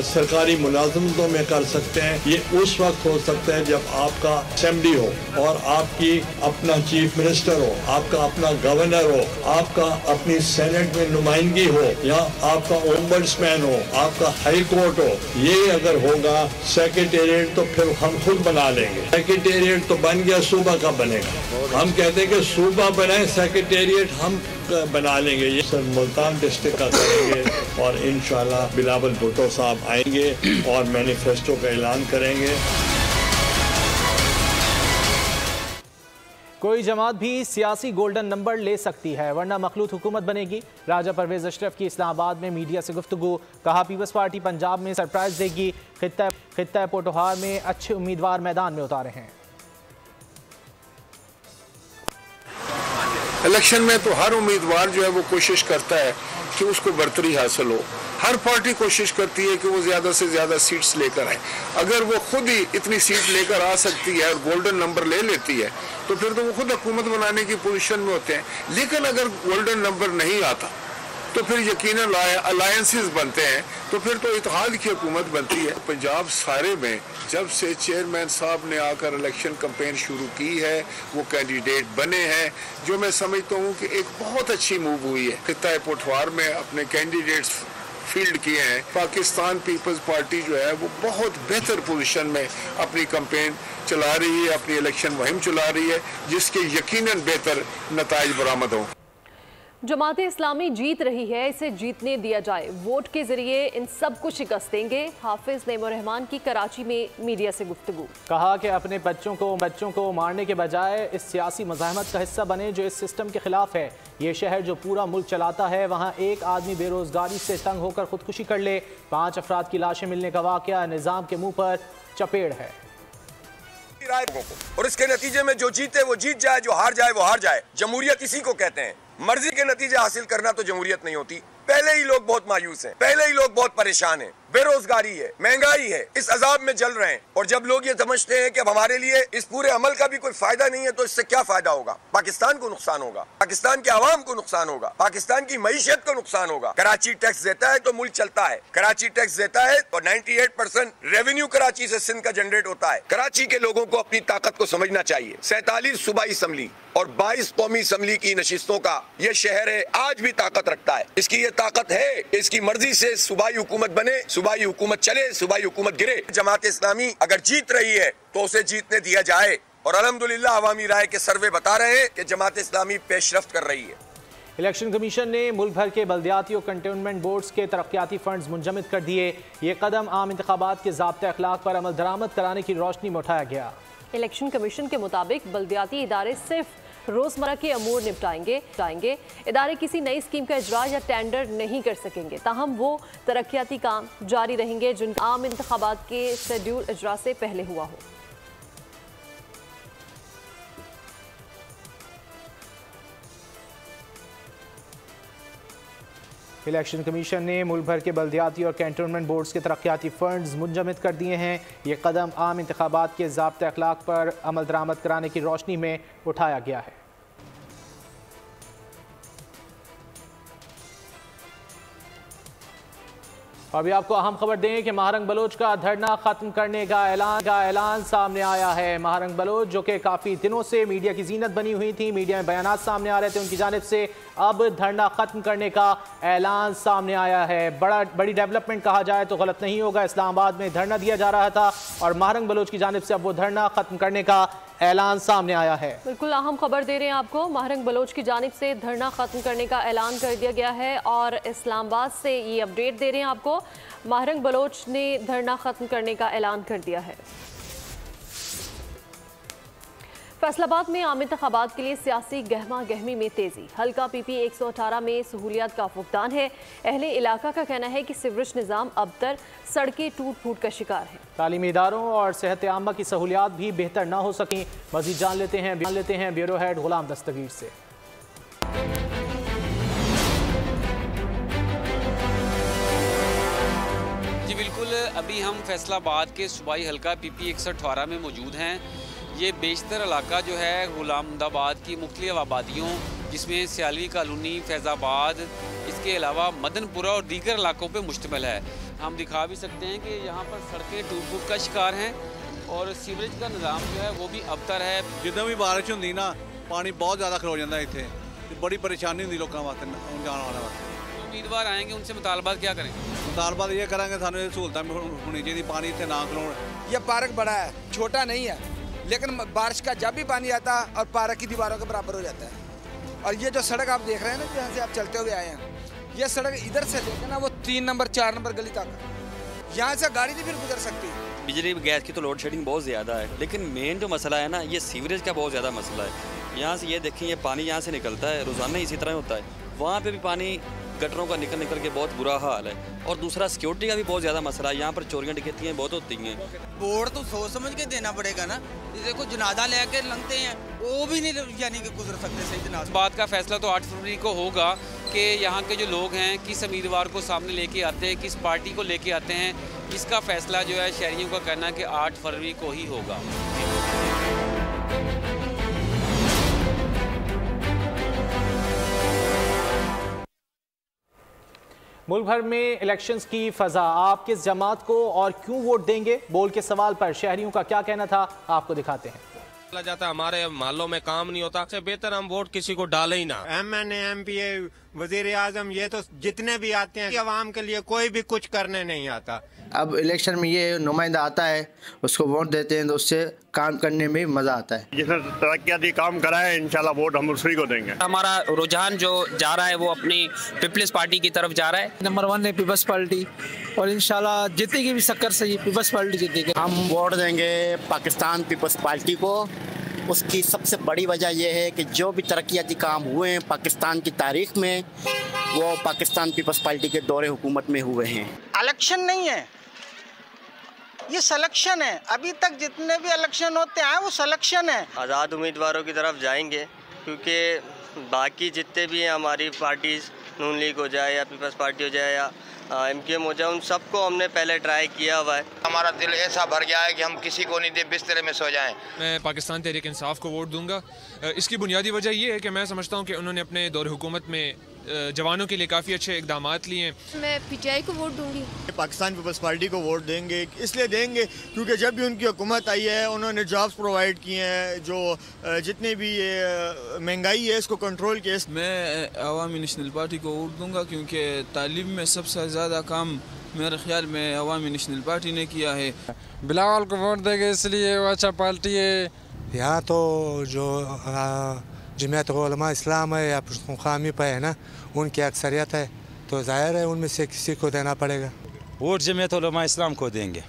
सरकारी मुलाजमतों में कर सकते हैं। ये उस वक्त हो सकता है जब आपका असेंबली हो और आपकी अपना चीफ मिनिस्टर हो, आपका अपना गवर्नर हो, आपका अपनी सेनेट में नुमाइंदगी हो, या आपका ओम्बड्समैन हो, आपका हाई कोर्ट हो। ये अगर होगा सेक्रेटेरिएट तो फिर हम खुद बना लेंगे। सेक्रेटेरिएट तो बन गया, सूबा का बनेगा। हम कहते हैं कि सूबा बनाए, सेक्रेटेरिएट हम बना लेंगे। ये सर मुल्तान डिस्ट्रिक्ट का करेंगे और इंशाल्लाह बिलावल भुट्टो साहब आएंगे और मैनिफेस्टो का ऐलान करेंगे। कोई जमात भी सियासी गोल्डन नंबर ले सकती है वरना मखलूत हुकूमत बनेगी। राजा परवेज अशरफ की इस्लामाबाद में मीडिया से गुफ्तगू। कहा पीपल्स पार्टी पंजाब में सरप्राइज देगी। खित्ता पोटोहार में अच्छे उम्मीदवार मैदान में उतारे हैं। इलेक्शन में तो हर उम्मीदवार जो है वो कोशिश करता है कि उसको बढ़तरी हासिल हो। हर पार्टी कोशिश करती है कि वो ज्यादा से ज्यादा सीट्स लेकर आए। अगर वो खुद ही इतनी सीट लेकर आ सकती है और गोल्डन नंबर ले लेती है तो फिर तो वो खुद हुकूमत बनाने की पोजीशन में होते हैं। लेकिन अगर गोल्डन नंबर नहीं आता तो फिर यकीनन अलायंसेस बनते हैं, तो फिर तो इत्तेहाद की हुकूमत बनती है। पंजाब सारे में जब से चेयरमैन साहब ने आकर इलेक्शन कैंपेन शुरू की है, वो कैंडिडेट बने हैं, जो मैं समझता हूँ कि एक बहुत अच्छी मूव हुई है। खित्ता पोटवार में अपने कैंडिडेट्स फील्ड किए हैं। पाकिस्तान पीपल्स पार्टी जो है वो बहुत बेहतर पोजीशन में अपनी कैंपेन चला रही है, अपनी इलेक्शन मुहिम चला रही है, जिसके यकीनन बेहतर नताइज बरामद हों। जमात इस्लामी जीत रही है, इसे जीतने दिया जाए। वोट के जरिए इन सब को शिकस्त देंगे। हाफिज नेमोरहमान की कराची में मीडिया से गुफ्तगू। कहा कि अपने बच्चों को मारने के बजाय इस सियासी मज़ाहमत का हिस्सा बने जो इस सिस्टम के खिलाफ है। ये शहर जो पूरा मुल्क चलाता है, वहाँ एक आदमी बेरोजगारी से तंग होकर खुदकुशी कर ले। 5 अफराद की लाशें मिलने का वाक़या निज़ाम के मुँह पर चपेड़ है। और इसके नतीजे में जो जीते वो जीत जाए, जो हार जाए वो हार जाए। जमहूरियत इसी को कहते हैं। मर्जी के नतीजे हासिल करना तो जमहूरियत नहीं होती। पहले ही लोग बहुत मायूस हैं, पहले ही लोग बहुत परेशान हैं, बेरोजगारी है, महंगाई है, इस अजाब में जल रहे हैं। और जब लोग ये समझते हैं कि अब हमारे लिए इस पूरे अमल का भी कोई फायदा नहीं है, तो इससे क्या फायदा होगा? पाकिस्तान को नुकसान होगा, पाकिस्तान के आवाम को नुकसान होगा, पाकिस्तान की मईशत को नुकसान होगा। कराची टैक्स देता है तो मुल्क चलता है, कराची टैक्स देता है तो 98% रेवेन्यू कराची से सिंध का जनरेट होता है। कराची के लोगों को अपनी ताकत को समझना चाहिए। 47 सूबाई असम्बली और 22 कौमी असम्बली की नशिस्तों का ये शहर है, आज भी ताकत रखता है। इसकी ये ताकत है, इसकी मर्जी से सूबाई हुकूमत बने, सूबाई हुकूमत चले, सूबाई हुकूमत गिरे। जमात इस्लामी अगर जीत रही है तो उसे जीतने दिया जाए। और अल्हम्दुलिल्लाह अवामी राय के सर्वे बता रहे हैं कि जमात इस्लामी पेशरफ्त कर रही है। इलेक्शन कमीशन ने मुल्क भर के बल्दियाती और कंटेनमेंट बोर्ड्स के तरक्याती फंड्स मुंजमद कर दिए। ये कदम आम इंतखाबात के ज़ाब्ते अखलाक पर अमल दरामद कराने की रोशनी में उठाया गया। इलेक्शन कमीशन के मुताबिक बल्दियाती इदारे सिर्फ रोजमर्रा के अमूर निपटाएंगे। इदारे किसी नई स्कीम का इजरा या टेंडर नहीं कर सकेंगे। ताहम वो तरक्याती काम जारी रहेंगे जिनका आम इंतखाबात के शेड्यूल इजरा से पहले हुआ हो। इलेक्शन कमीशन ने मुल्क भर के बल्दियाती और कैंटोनमेंट बोर्ड्स के तरक्याती फंड्स मुंजमद कर दिए हैं। ये कदम आम इंतखाबात के ज़ाब्ते अखलाक पर अमल दरामद कराने की रोशनी में उठाया गया है। अभी आपको अहम खबर दें कि महारंग बलोच का धरना खत्म करने का ऐलान सामने आया है। महारंग बलोच जो कि काफ़ी दिनों से मीडिया की जीनत बनी हुई थी, मीडिया में बयानात सामने आ रहे थे उनकी जानिब से, अब धरना खत्म करने का ऐलान सामने आया है। बड़ी डेवलपमेंट कहा जाए तो गलत नहीं होगा। इस्लामाबाद में धरना दिया जा रहा था और महारंग बलोच की जानिब से अब वो धरना खत्म करने का ऐलान सामने आया है। बिल्कुल अहम खबर दे रहे हैं आपको। महारंग बलोच की जानिब से धरना खत्म करने का ऐलान कर दिया गया है और इस्लामाबाद से ये अपडेट दे रहे हैं आपको। महारंग बलोच ने धरना खत्म करने का ऐलान कर दिया है। फैसलाबाद में आम इंतखाबात के लिए सियासी गहमा गहमी में तेजी। हल्का PP 118 में सहूलियात का फुकदान है। अहले इलाका का कहना है कि सीवरेज निज़ाम अबतर सड़कें टूट फूट का शिकार है। तालीमी इदारों और सेहत आमा की सहूलियात भी बेहतर ना हो सकें। मज़ीद जान लेते हैं ब्यूरो हेड गुलाम दस्तगीर से। जी बिल्कुल, अभी हम फैसलाबाद के सूबाई हल्का PP 118 में मौजूद हैं। ये बेशतर इलाका जो है गुलामदाबाद की मुख्तलिफ आबादियों जिसमें सियालवी कॉलोनी, फैज़ाबाद, इसके अलावा मदनपुरा और दीगर इलाकों पे मुश्तमिल है। हम दिखा भी सकते हैं कि यहाँ पर सड़कें टूट फूट का शिकार हैं और सीवरेज का निज़ाम जो है वो भी अबतर है। जितना भी बारिश होंगी ना, पानी बहुत ज़्यादा खलो जाता है। इतने बड़ी परेशानी होती लोगों वास्ते, जाने वाले वास्ते। उम्मीदवार आएंगे, उनसे मुतालबा क्या करें? मुतालबा ये करेंगे सानू सहूलतां होनी चाहिए, पानी इतने ना खलो। ये पार्क बड़ा है, छोटा नहीं है, लेकिन बारिश का जब भी पानी आता है और पार्क की दीवारों के बराबर हो जाता है। और ये जो सड़क आप देख रहे हैं ना, जहाँ से आप चलते हुए आए हैं, ये सड़क इधर से लेकर ना वो 3 नंबर 4 नंबर गली तक, यहाँ से गाड़ी नहीं फिर गुजर सकती। बिजली गैस की तो लोड शेडिंग बहुत ज़्यादा है, लेकिन मेन जो मसला है ना, ये सीवरेज का बहुत ज़्यादा मसला है। यहाँ से ये देखें, ये पानी यहाँ से निकलता है, रोज़ाना इसी तरह होता है। वहाँ पे भी पानी गटरों का निकल के बहुत बुरा हाल है। और दूसरा सिक्योरिटी का भी बहुत ज़्यादा मसला है, यहाँ पर चोरियाँ डकैतियाँ बहुत होती हैं। बोर्ड तो सोच समझ के देना पड़ेगा ना। देखो जनाजा लेके लंघते हैं, वो भी नहीं यानी कि गुजर सकते सही जनाजा। बात का फैसला तो 8 फरवरी को होगा कि यहाँ के जो लोग हैं किस उम्मीदवार को सामने लेके आते हैं, किस पार्टी को लेके आते हैं, इसका फैसला जो है शहरियों का कहना है कि 8 फरवरी को ही होगा। मुल्क भर में इलेक्शंस की फजा, आप किस जमात को और क्यों वोट देंगे, बोल के सवाल पर शहरियों का क्या कहना था, आपको दिखाते हैं। जाता हमारे मोहल्लों में काम नहीं होता, इससे बेहतर हम वोट किसी को डाले ही ना। MNA MPA वजीर आजम ये तो जितने भी आते हैं अवाम के लिए कोई भी कुछ करने नहीं आता। अब इलेक्शन में ये नुमाइंदा आता है, उसको वोट देते हैं तो उससे काम करने में मजा आता है। जिसने तरक्याती काम करा है इंशाल्लाह वोट हम उसी को देंगे। हमारा रुझान जो जा रहा है वो अपनी पीपल्स पार्टी की तरफ जा रहा है। नंबर 1 है पीपल्स पार्टी और इंशाल्लाह जीतेगी भी शक्कर से, पीपल्स पार्टी जीतेगी। हम वोट देंगे पाकिस्तान पीपल्स पार्टी को। उसकी सबसे बड़ी वजह यह है कि जो भी तरक्याती काम हुए हैं पाकिस्तान की तारीख में, वो पाकिस्तान पीपल्स पार्टी के दौरे हुकूमत में हुए हैं। इलेक्शन नहीं है, ये सिलेक्शन है। अभी तक जितने भी इलेक्शन होते हैं वो सिलेक्शन है। आज़ाद उम्मीदवारों की तरफ जाएंगे, क्योंकि बाकी जितने भी हैं हमारी पार्टीज, नून लीग हो जाए या पीपल्स पार्टी हो जाए या MKM हो जाए, उन सबको हमने पहले ट्राई किया हुआ है। हमारा दिल ऐसा भर गया है कि हम किसी को नहीं दे बिस्तर में सो जाएं। मैं पाकिस्तान तहरीक इंसाफ को वोट दूंगा। इसकी बुनियादी वजह यह है कि मैं समझता हूँ कि उन्होंने अपने दौर हुकूमत में जवानों के लिए काफ़ी अच्छे इकदाम लिए हैं। मैं PTI को वोट दूंगी। पाकिस्तान पीपल्स पार्टी को वोट देंगे, इसलिए देंगे क्योंकि जब भी उनकी हुकूमत आई है उन्होंने जॉब्स प्रोवाइड किए हैं, जो जितने भी ये महंगाई है इसको कंट्रोल किया। मैं अवामी नेशनल पार्टी को वोट दूंगा क्योंकि तालीम में सबसे ज़्यादा काम मेरे ख्याल में अवामी नेशनल पार्टी ने किया है। बिलावल को वोट देंगे इसलिए वो अच्छा पार्टी है। यहाँ तो जो जमीयत उलमा इस्लाम है या खामी पे है ना, उनकी अक्सरियत है तो जाहिर है उनमें से किसी को देना पड़ेगा। वोट जमीयत उलमा इस्लाम को देंगे।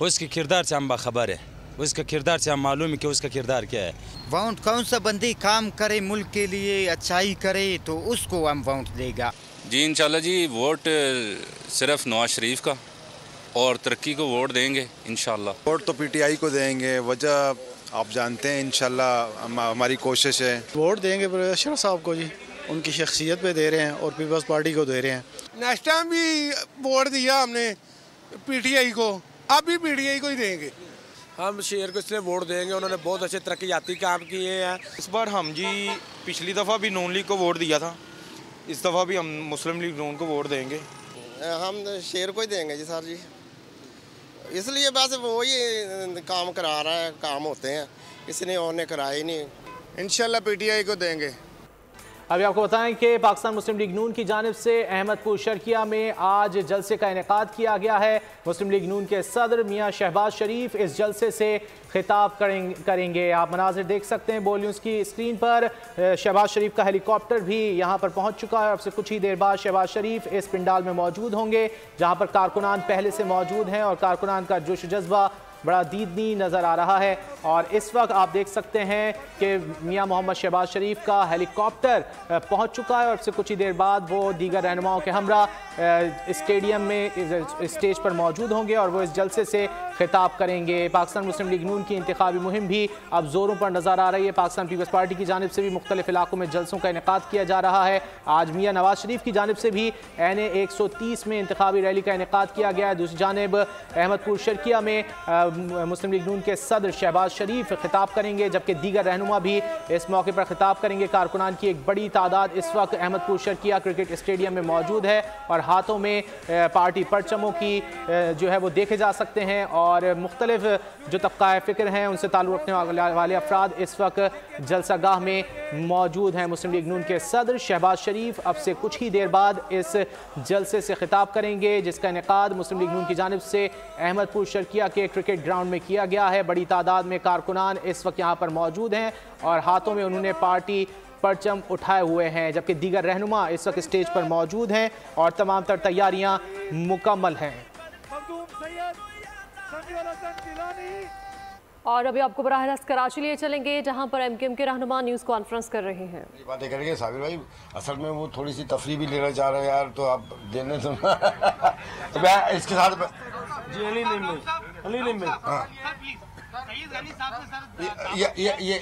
उसके किरदार से हम बाखबर है, उसका किरदार से हम मालूम है कि उसका किरदार क्या है। वोट कौन सा बंदी काम करे, मुल्क के लिए अच्छाई करे तो उसको हम वोट देगा। जी इंशाल्लाह जी, वोट सिर्फ नवाज शरीफ का और तरक्की को वोट देंगे इंशाल्लाह। वोट तो PTI को देंगे, वजह आप जानते हैं, इंशाल्लाह हमारी कोशिश है। वोट देंगे अशरफ साहब को जी, उनकी शख्सियत पे दे रहे हैं और पीपल्स पार्टी को दे रहे हैं। नेक्स्ट टाइम भी वोट दिया हमने PTI को, अब भी PTI को ही देंगे। हम शेर को इसलिए वोट देंगे, उन्होंने बहुत अच्छे तरक्याती काम किए हैं। इस बार हम जी पिछली दफ़ा भी नून लीग को वोट दिया था, इस दफ़ा भी हम मुस्लिम लीग नून को वोट देंगे। हम शेर को ही देंगे जी सर जी, इसलिए बस वो ही काम करा रहा है, काम होते हैं, किसी ने और ने कराया ही नहीं। इंशाल्लाह PTI को देंगे। अभी आपको बताएं कि पाकिस्तान मुस्लिम लीग नून की जानिब से अहमदपुर शर्किया में आज जलसे का इनेकाद किया गया है। मुस्लिम लीग नून के सदर मियां शहबाज शरीफ इस जलसे से खिताब करेंगे। आप मनाजिर देख सकते हैं बोल न्यूज़ की स्क्रीन पर। शहबाज शरीफ का हेलीकॉप्टर भी यहां पर पहुंच चुका है। अब से कुछ ही देर बाद शहबाज शरीफ इस पिंडाल में मौजूद होंगे, जहां पर कारकुनान पहले से मौजूद हैं और कारकुनान का जोश जज्बा बड़ा दीदनी नज़र आ रहा है। और इस वक्त आप देख सकते हैं कि मियां मोहम्मद शहबाज शरीफ का हेलीकॉप्टर पहुंच चुका है और अब से कुछ ही देर बाद वो दीगर रहनुमाओं के हमरा स्टेडियम में स्टेज पर मौजूद होंगे और वो इस जलसे से खिताब करेंगे। पाकिस्तान मुस्लिम लीग नून की इंतखाबी मुहिम भी अब जोरों पर नज़र आ रही है। पाकिस्तान पीपल्स पार्टी की जानिब से भी मुख्तलिफ इलाकों में जलसों का इनेकाद किया जा रहा है। आज मियां नवाज शरीफ की जानिब से भी NA 130 में इंतखाबी रैली का इनेकाद किया गया है। दूसरी जानिब अहमदपुर शर्किया में मुस्लिम लीग नून के सदर शहबाज शरीफ खिताब करेंगे, जबकि दीगर रहनुमा भी इस मौके पर खिताब करेंगे। कारकुनान की एक बड़ी तादाद इस वक्त अहमदपुर शर्किया क्रिकेट स्टेडियम में मौजूद है और हाथों में पार्टी परचमों की जो है वो देखे जा सकते हैं और मुख्तलिफ जो तबका फ़िक्र हैं उनसे ताल्लुक़ रखने वाले अफराद इस वक्त जलसागाह में मौजूद हैं। मुस्लिम लीग नून के सदर शहबाज शरीफ अब से कुछ ही देर बाद इस जलसे से खिताब करेंगे, जिसका इनेकाद मुस्लिम लीग नून की जानिब से अहमदपुर शर्किया के क्रिकेट ग्राउंड में किया गया है। बड़ी तादाद में कारकुनान इस वक्त यहाँ पर मौजूद हैं और हाथों में उन्होंने पार्टी परचम उठाए हुए हैं, जबकि दीगर रहनुमा इस वक्त स्टेज पर मौजूद हैं और तमाम तर तैयारियां मुकम्मल हैं। और अभी आपको बराह रास्त कराची लिए चलेंगे, जहां पर एमकेएम के रहनुमा न्यूज़ कॉन्फ्रेंस कर रहे हैं। ये बातें करेंगे साबिर भाई, असल में वो थोड़ी सी तफरी भी लेना चाह रहे हैं यार, तो आप देने तो तो मैं इसके साथ जी अली हाँ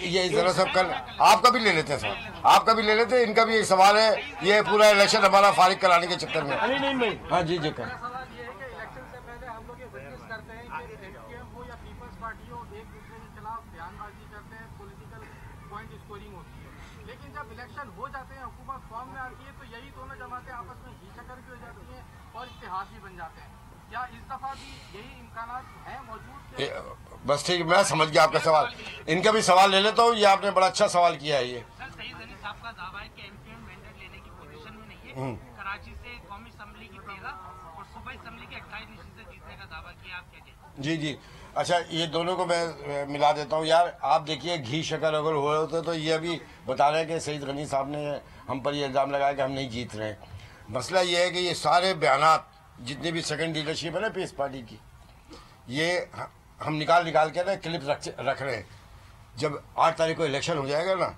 ये जरा सब कल आपका भी ले लेते हैं सर, आपका भी ले लेते हैं, इनका भी एक सवाल है, ये पूरा इलेक्शन हमारा फारिग कराने के चक्कर में। हाँ जी जी कर लेकिन जब इलेक्शन हो जाते हैं, हुकूमत फॉर्म में आती है, तो यही दोनों जमातें आपस में घी शक्कर भी हो जाती हैं और इत्तेहाद भी बन जाते हैं। क्या इस दफा भी यही इम्कानात हैं मौजूद? बस ठीक, मैं समझ गया आपका सवाल, इनका भी सवाल ले लेता हूँ। ये आपने बड़ा अच्छा सवाल किया है। ये कराची से कौमी असेंबली की 13 और सूबाई असेंबली के 28 नशीसें जीतने का दावा किया, आप क्या कहते हैं? जी जी अच्छा, ये दोनों को मैं मिला देता हूँ यार। आप देखिए, घी शक्कर अगर हो रहे होते तो ये अभी बता रहे हैं कि सईद गनी साहब ने हम पर ये इल्ज़ाम लगाया कि हम नहीं जीत रहे हैं। मसला ये है कि ये सारे बयानात जितनी भी सेकंड लीडरशिप है ना पीस पार्टी की, ये हम निकाल के ना क्लिप रख रहे हैं। जब 8 तारीख को इलेक्शन हो जाएगा ना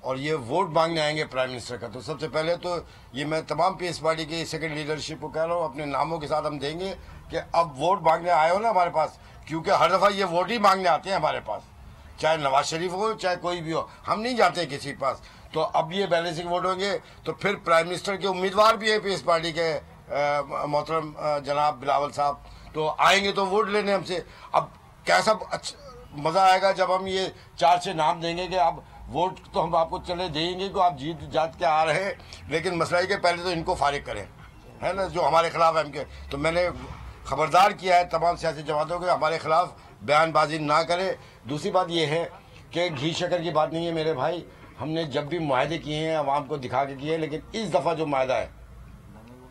और ये वोट मांगने आएंगे प्राइम मिनिस्टर का, तो सबसे पहले तो ये मैं तमाम पीस पार्टी की सेकंड लीडरशिप को कह रहा हूँ, अपने नामों के साथ हम देंगे कि अब वोट मांगने आए हो ना हमारे पास, क्योंकि हर दफ़ा ये वोट ही मांगने आते हैं हमारे पास, चाहे नवाज शरीफ हो चाहे कोई भी हो, हम नहीं जाते किसी के पास। तो अब ये बैलेंसिंग वोट होंगे, तो फिर प्राइम मिनिस्टर के उम्मीदवार भी है पीस पार्टी के मोहतरम जनाब बिलावल साहब, तो आएंगे तो वोट लेने हमसे। अब कैसा अच्छा मज़ा आएगा जब हम ये 4 से नाम देंगे कि अब वोट तो हम आपको चले देंगे कि आप जीत जात के आ रहे हैं, लेकिन मसला है कि पहले तो इनको फारिग करें, है ना, जो हमारे खिलाफ है इनके। तो मैंने खबरदार किया है तमाम सियासी जमातों के हमारे खिलाफ बयानबाजी ना करें। दूसरी बात यह है कि घी शक्कर की बात नहीं है मेरे भाई, हमने जब भी मुआहदे किए हैं आवाम को दिखा के किए हैं, लेकिन इस दफ़ा जो मुआहदा है,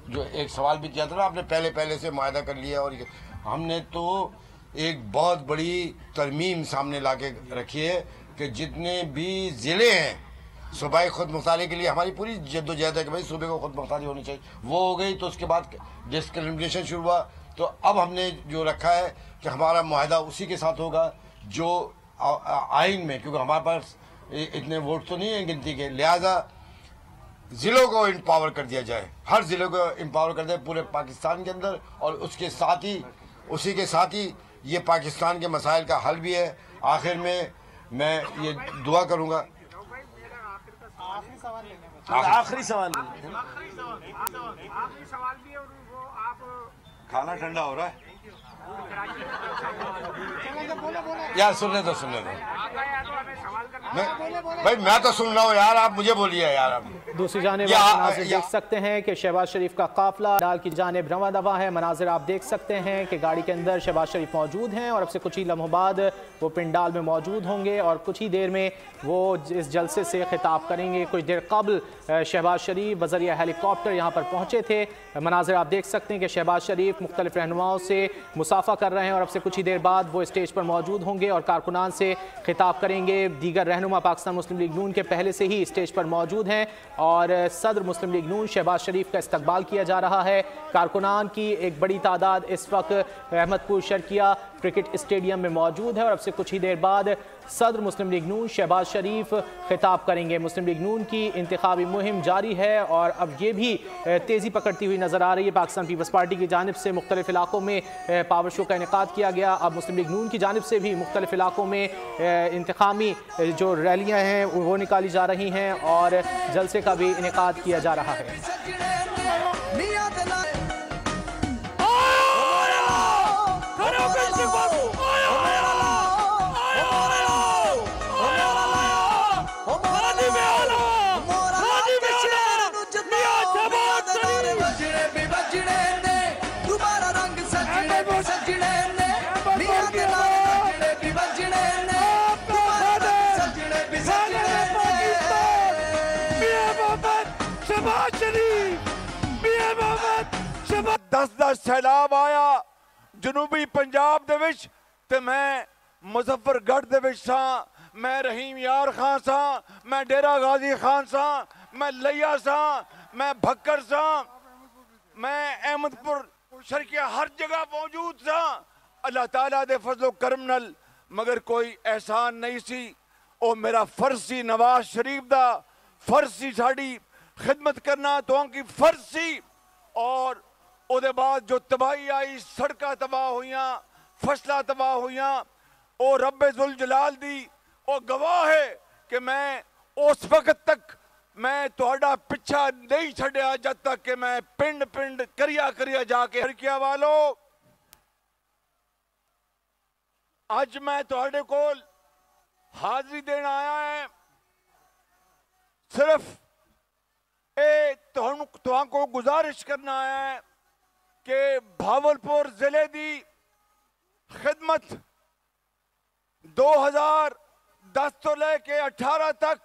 जो एक सवाल भी किया था ना आपने, पहले से मुआहदा कर लिया, और हमने तो एक बहुत बड़ी तरमीम सामने ला के रखी है कि जितने भी ज़िले हैं सूबाई खुद मुख्तारी के लिए हमारी पूरी जद्दोजहद है कि भाई सूबे को खुद मुख्तारी होनी चाहिए, वो हो गई। तो उसके बाद डिस्क्रिमिनेशन शुरू हुआ, तो अब हमने जो रखा है कि हमारा मुआहदा उसी के साथ होगा जो आइन में, क्योंकि हमारे पास इतने वोट तो नहीं है गिनती के, लिहाजा ज़िलों को एम्पावर कर दिया जाए, हर ज़िले को एम्पावर कर दे पूरे पाकिस्तान के अंदर, और उसके साथ ही उसी के साथ ही ये पाकिस्तान के मसाइल का हल भी है। आखिर में मैं ये दुआ करूँगा। आखिरी सवाल खाना ठंडा हो रहा है यार, सुनने दो भाई, मैं तो सुन रहा हूँ यार, आप मुझे बोलिए यार। आप दूसरी जानिब मनाजिर देख सकते हैं कि शहबाज शरीफ का काफिला डाल की जानिब रवा दवा है। मनाजिर आप देख सकते हैं कि गाड़ी के अंदर शहबाज शरीफ मौजूद हैं और अब से कुछ ही लम्हों बाद वो पिंडाल में मौजूद होंगे और कुछ ही देर में वो इस जलसे से खिताब करेंगे। कुछ देर कबल शहबाज शरीफ बजरिया हेलीकॉप्टर यहाँ पर पहुँचे थे। मनाजिर आप देख सकते हैं कि शहबाज शरीफ मुख्तलिफ रहनुमाओं से मुसाफा कर रहे हैं और अब से कुछ ही देर बाद वो स्टेज पर मौजूद होंगे और कारकुनान से खिताब करेंगे। दीगर रहनुमा पाकिस्तान मुस्लिम लीग नून के पहले से ही स्टेज पर मौजूद हैं और सदर मुस्लिम लीग नून शहबाज शरीफ का इस्तकबाल किया जा रहा है। कारकुनान की एक बड़ी तादाद इस वक्त अहमदपुर शर्किया क्रिकेट स्टेडियम में मौजूद है और अब से कुछ ही देर बाद सदर मुस्लिम लीग नून शहबाज शरीफ खिताब करेंगे। मुस्लिम लीग नून की इंतखाबी मुहिम जारी है और अब ये भी तेज़ी पकड़ती हुई नज़र आ रही है। पाकिस्तान पीपल्स पार्टी की जानिब से मुख्तलिफ इलाकों में पावर शो का इनेकाद किया गया। अब मुस्लिम लीग नून की जानिब से भी मुख्तलिफ इलाकों में इंतखामी जो रैलियाँ हैं वो निकाली जा रही हैं और जलसे का भी इनेकाद किया जा रहा है। दस सैलाब आया जनूबी पंजाब दे विच ते मैं मुजफ्फरगढ़ दे विच सा, मैं रहीम यार खान सा, मैं डेरा गाजी खान सा, मैं लिया सा, मैं भक्कर सा, मैं अहमदपुर शर्किया, हर जगह मौजूद सा अल्लाह ताला दे फजलो करम नाल मगर कोई एहसान नहीं सी। ओ मेरा फर्ज सी नवाज शरीफ दा, फर्ज सी साड़ी खिदमत करना तो की फर्ज सी। और ओदे बाद जो तबाही आई, सड़कां तबाह हुईयां, फसलां तबाह हुईयां, ओ रब्बे जुल जलाल दी ओ गवाह है कि मैं उस वक्त तक मैं तुहाडा पिछा नहीं छड़िया जब तक कि मैं पिंड पिंड करिया करिया जाके हरकिया वालो आज मैं तुहाडे कोल हाजिरी देना आया है। सिर्फ तुहाको गुजारिश करना आया है कि भावलपुर जिले दी खिदमत 2010 तो लेके 18 तक,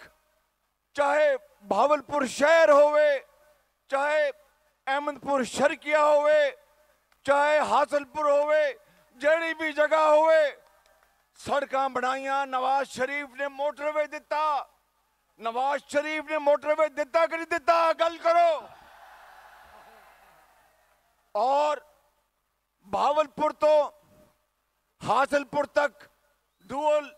चाहे भावलपुर शहर होवे, चाहे अहमदपुर शर्किया होवे, चाहे हासलपुर होवे, जड़ी भी जगह होवे, सड़कां बनाइया। नवाज शरीफ ने मोटरवे दिता, नवाज शरीफ ने मोटरवे दिता कि नहीं दिता? गल करो। और भावलपुर तो हासलपुर तक डुअल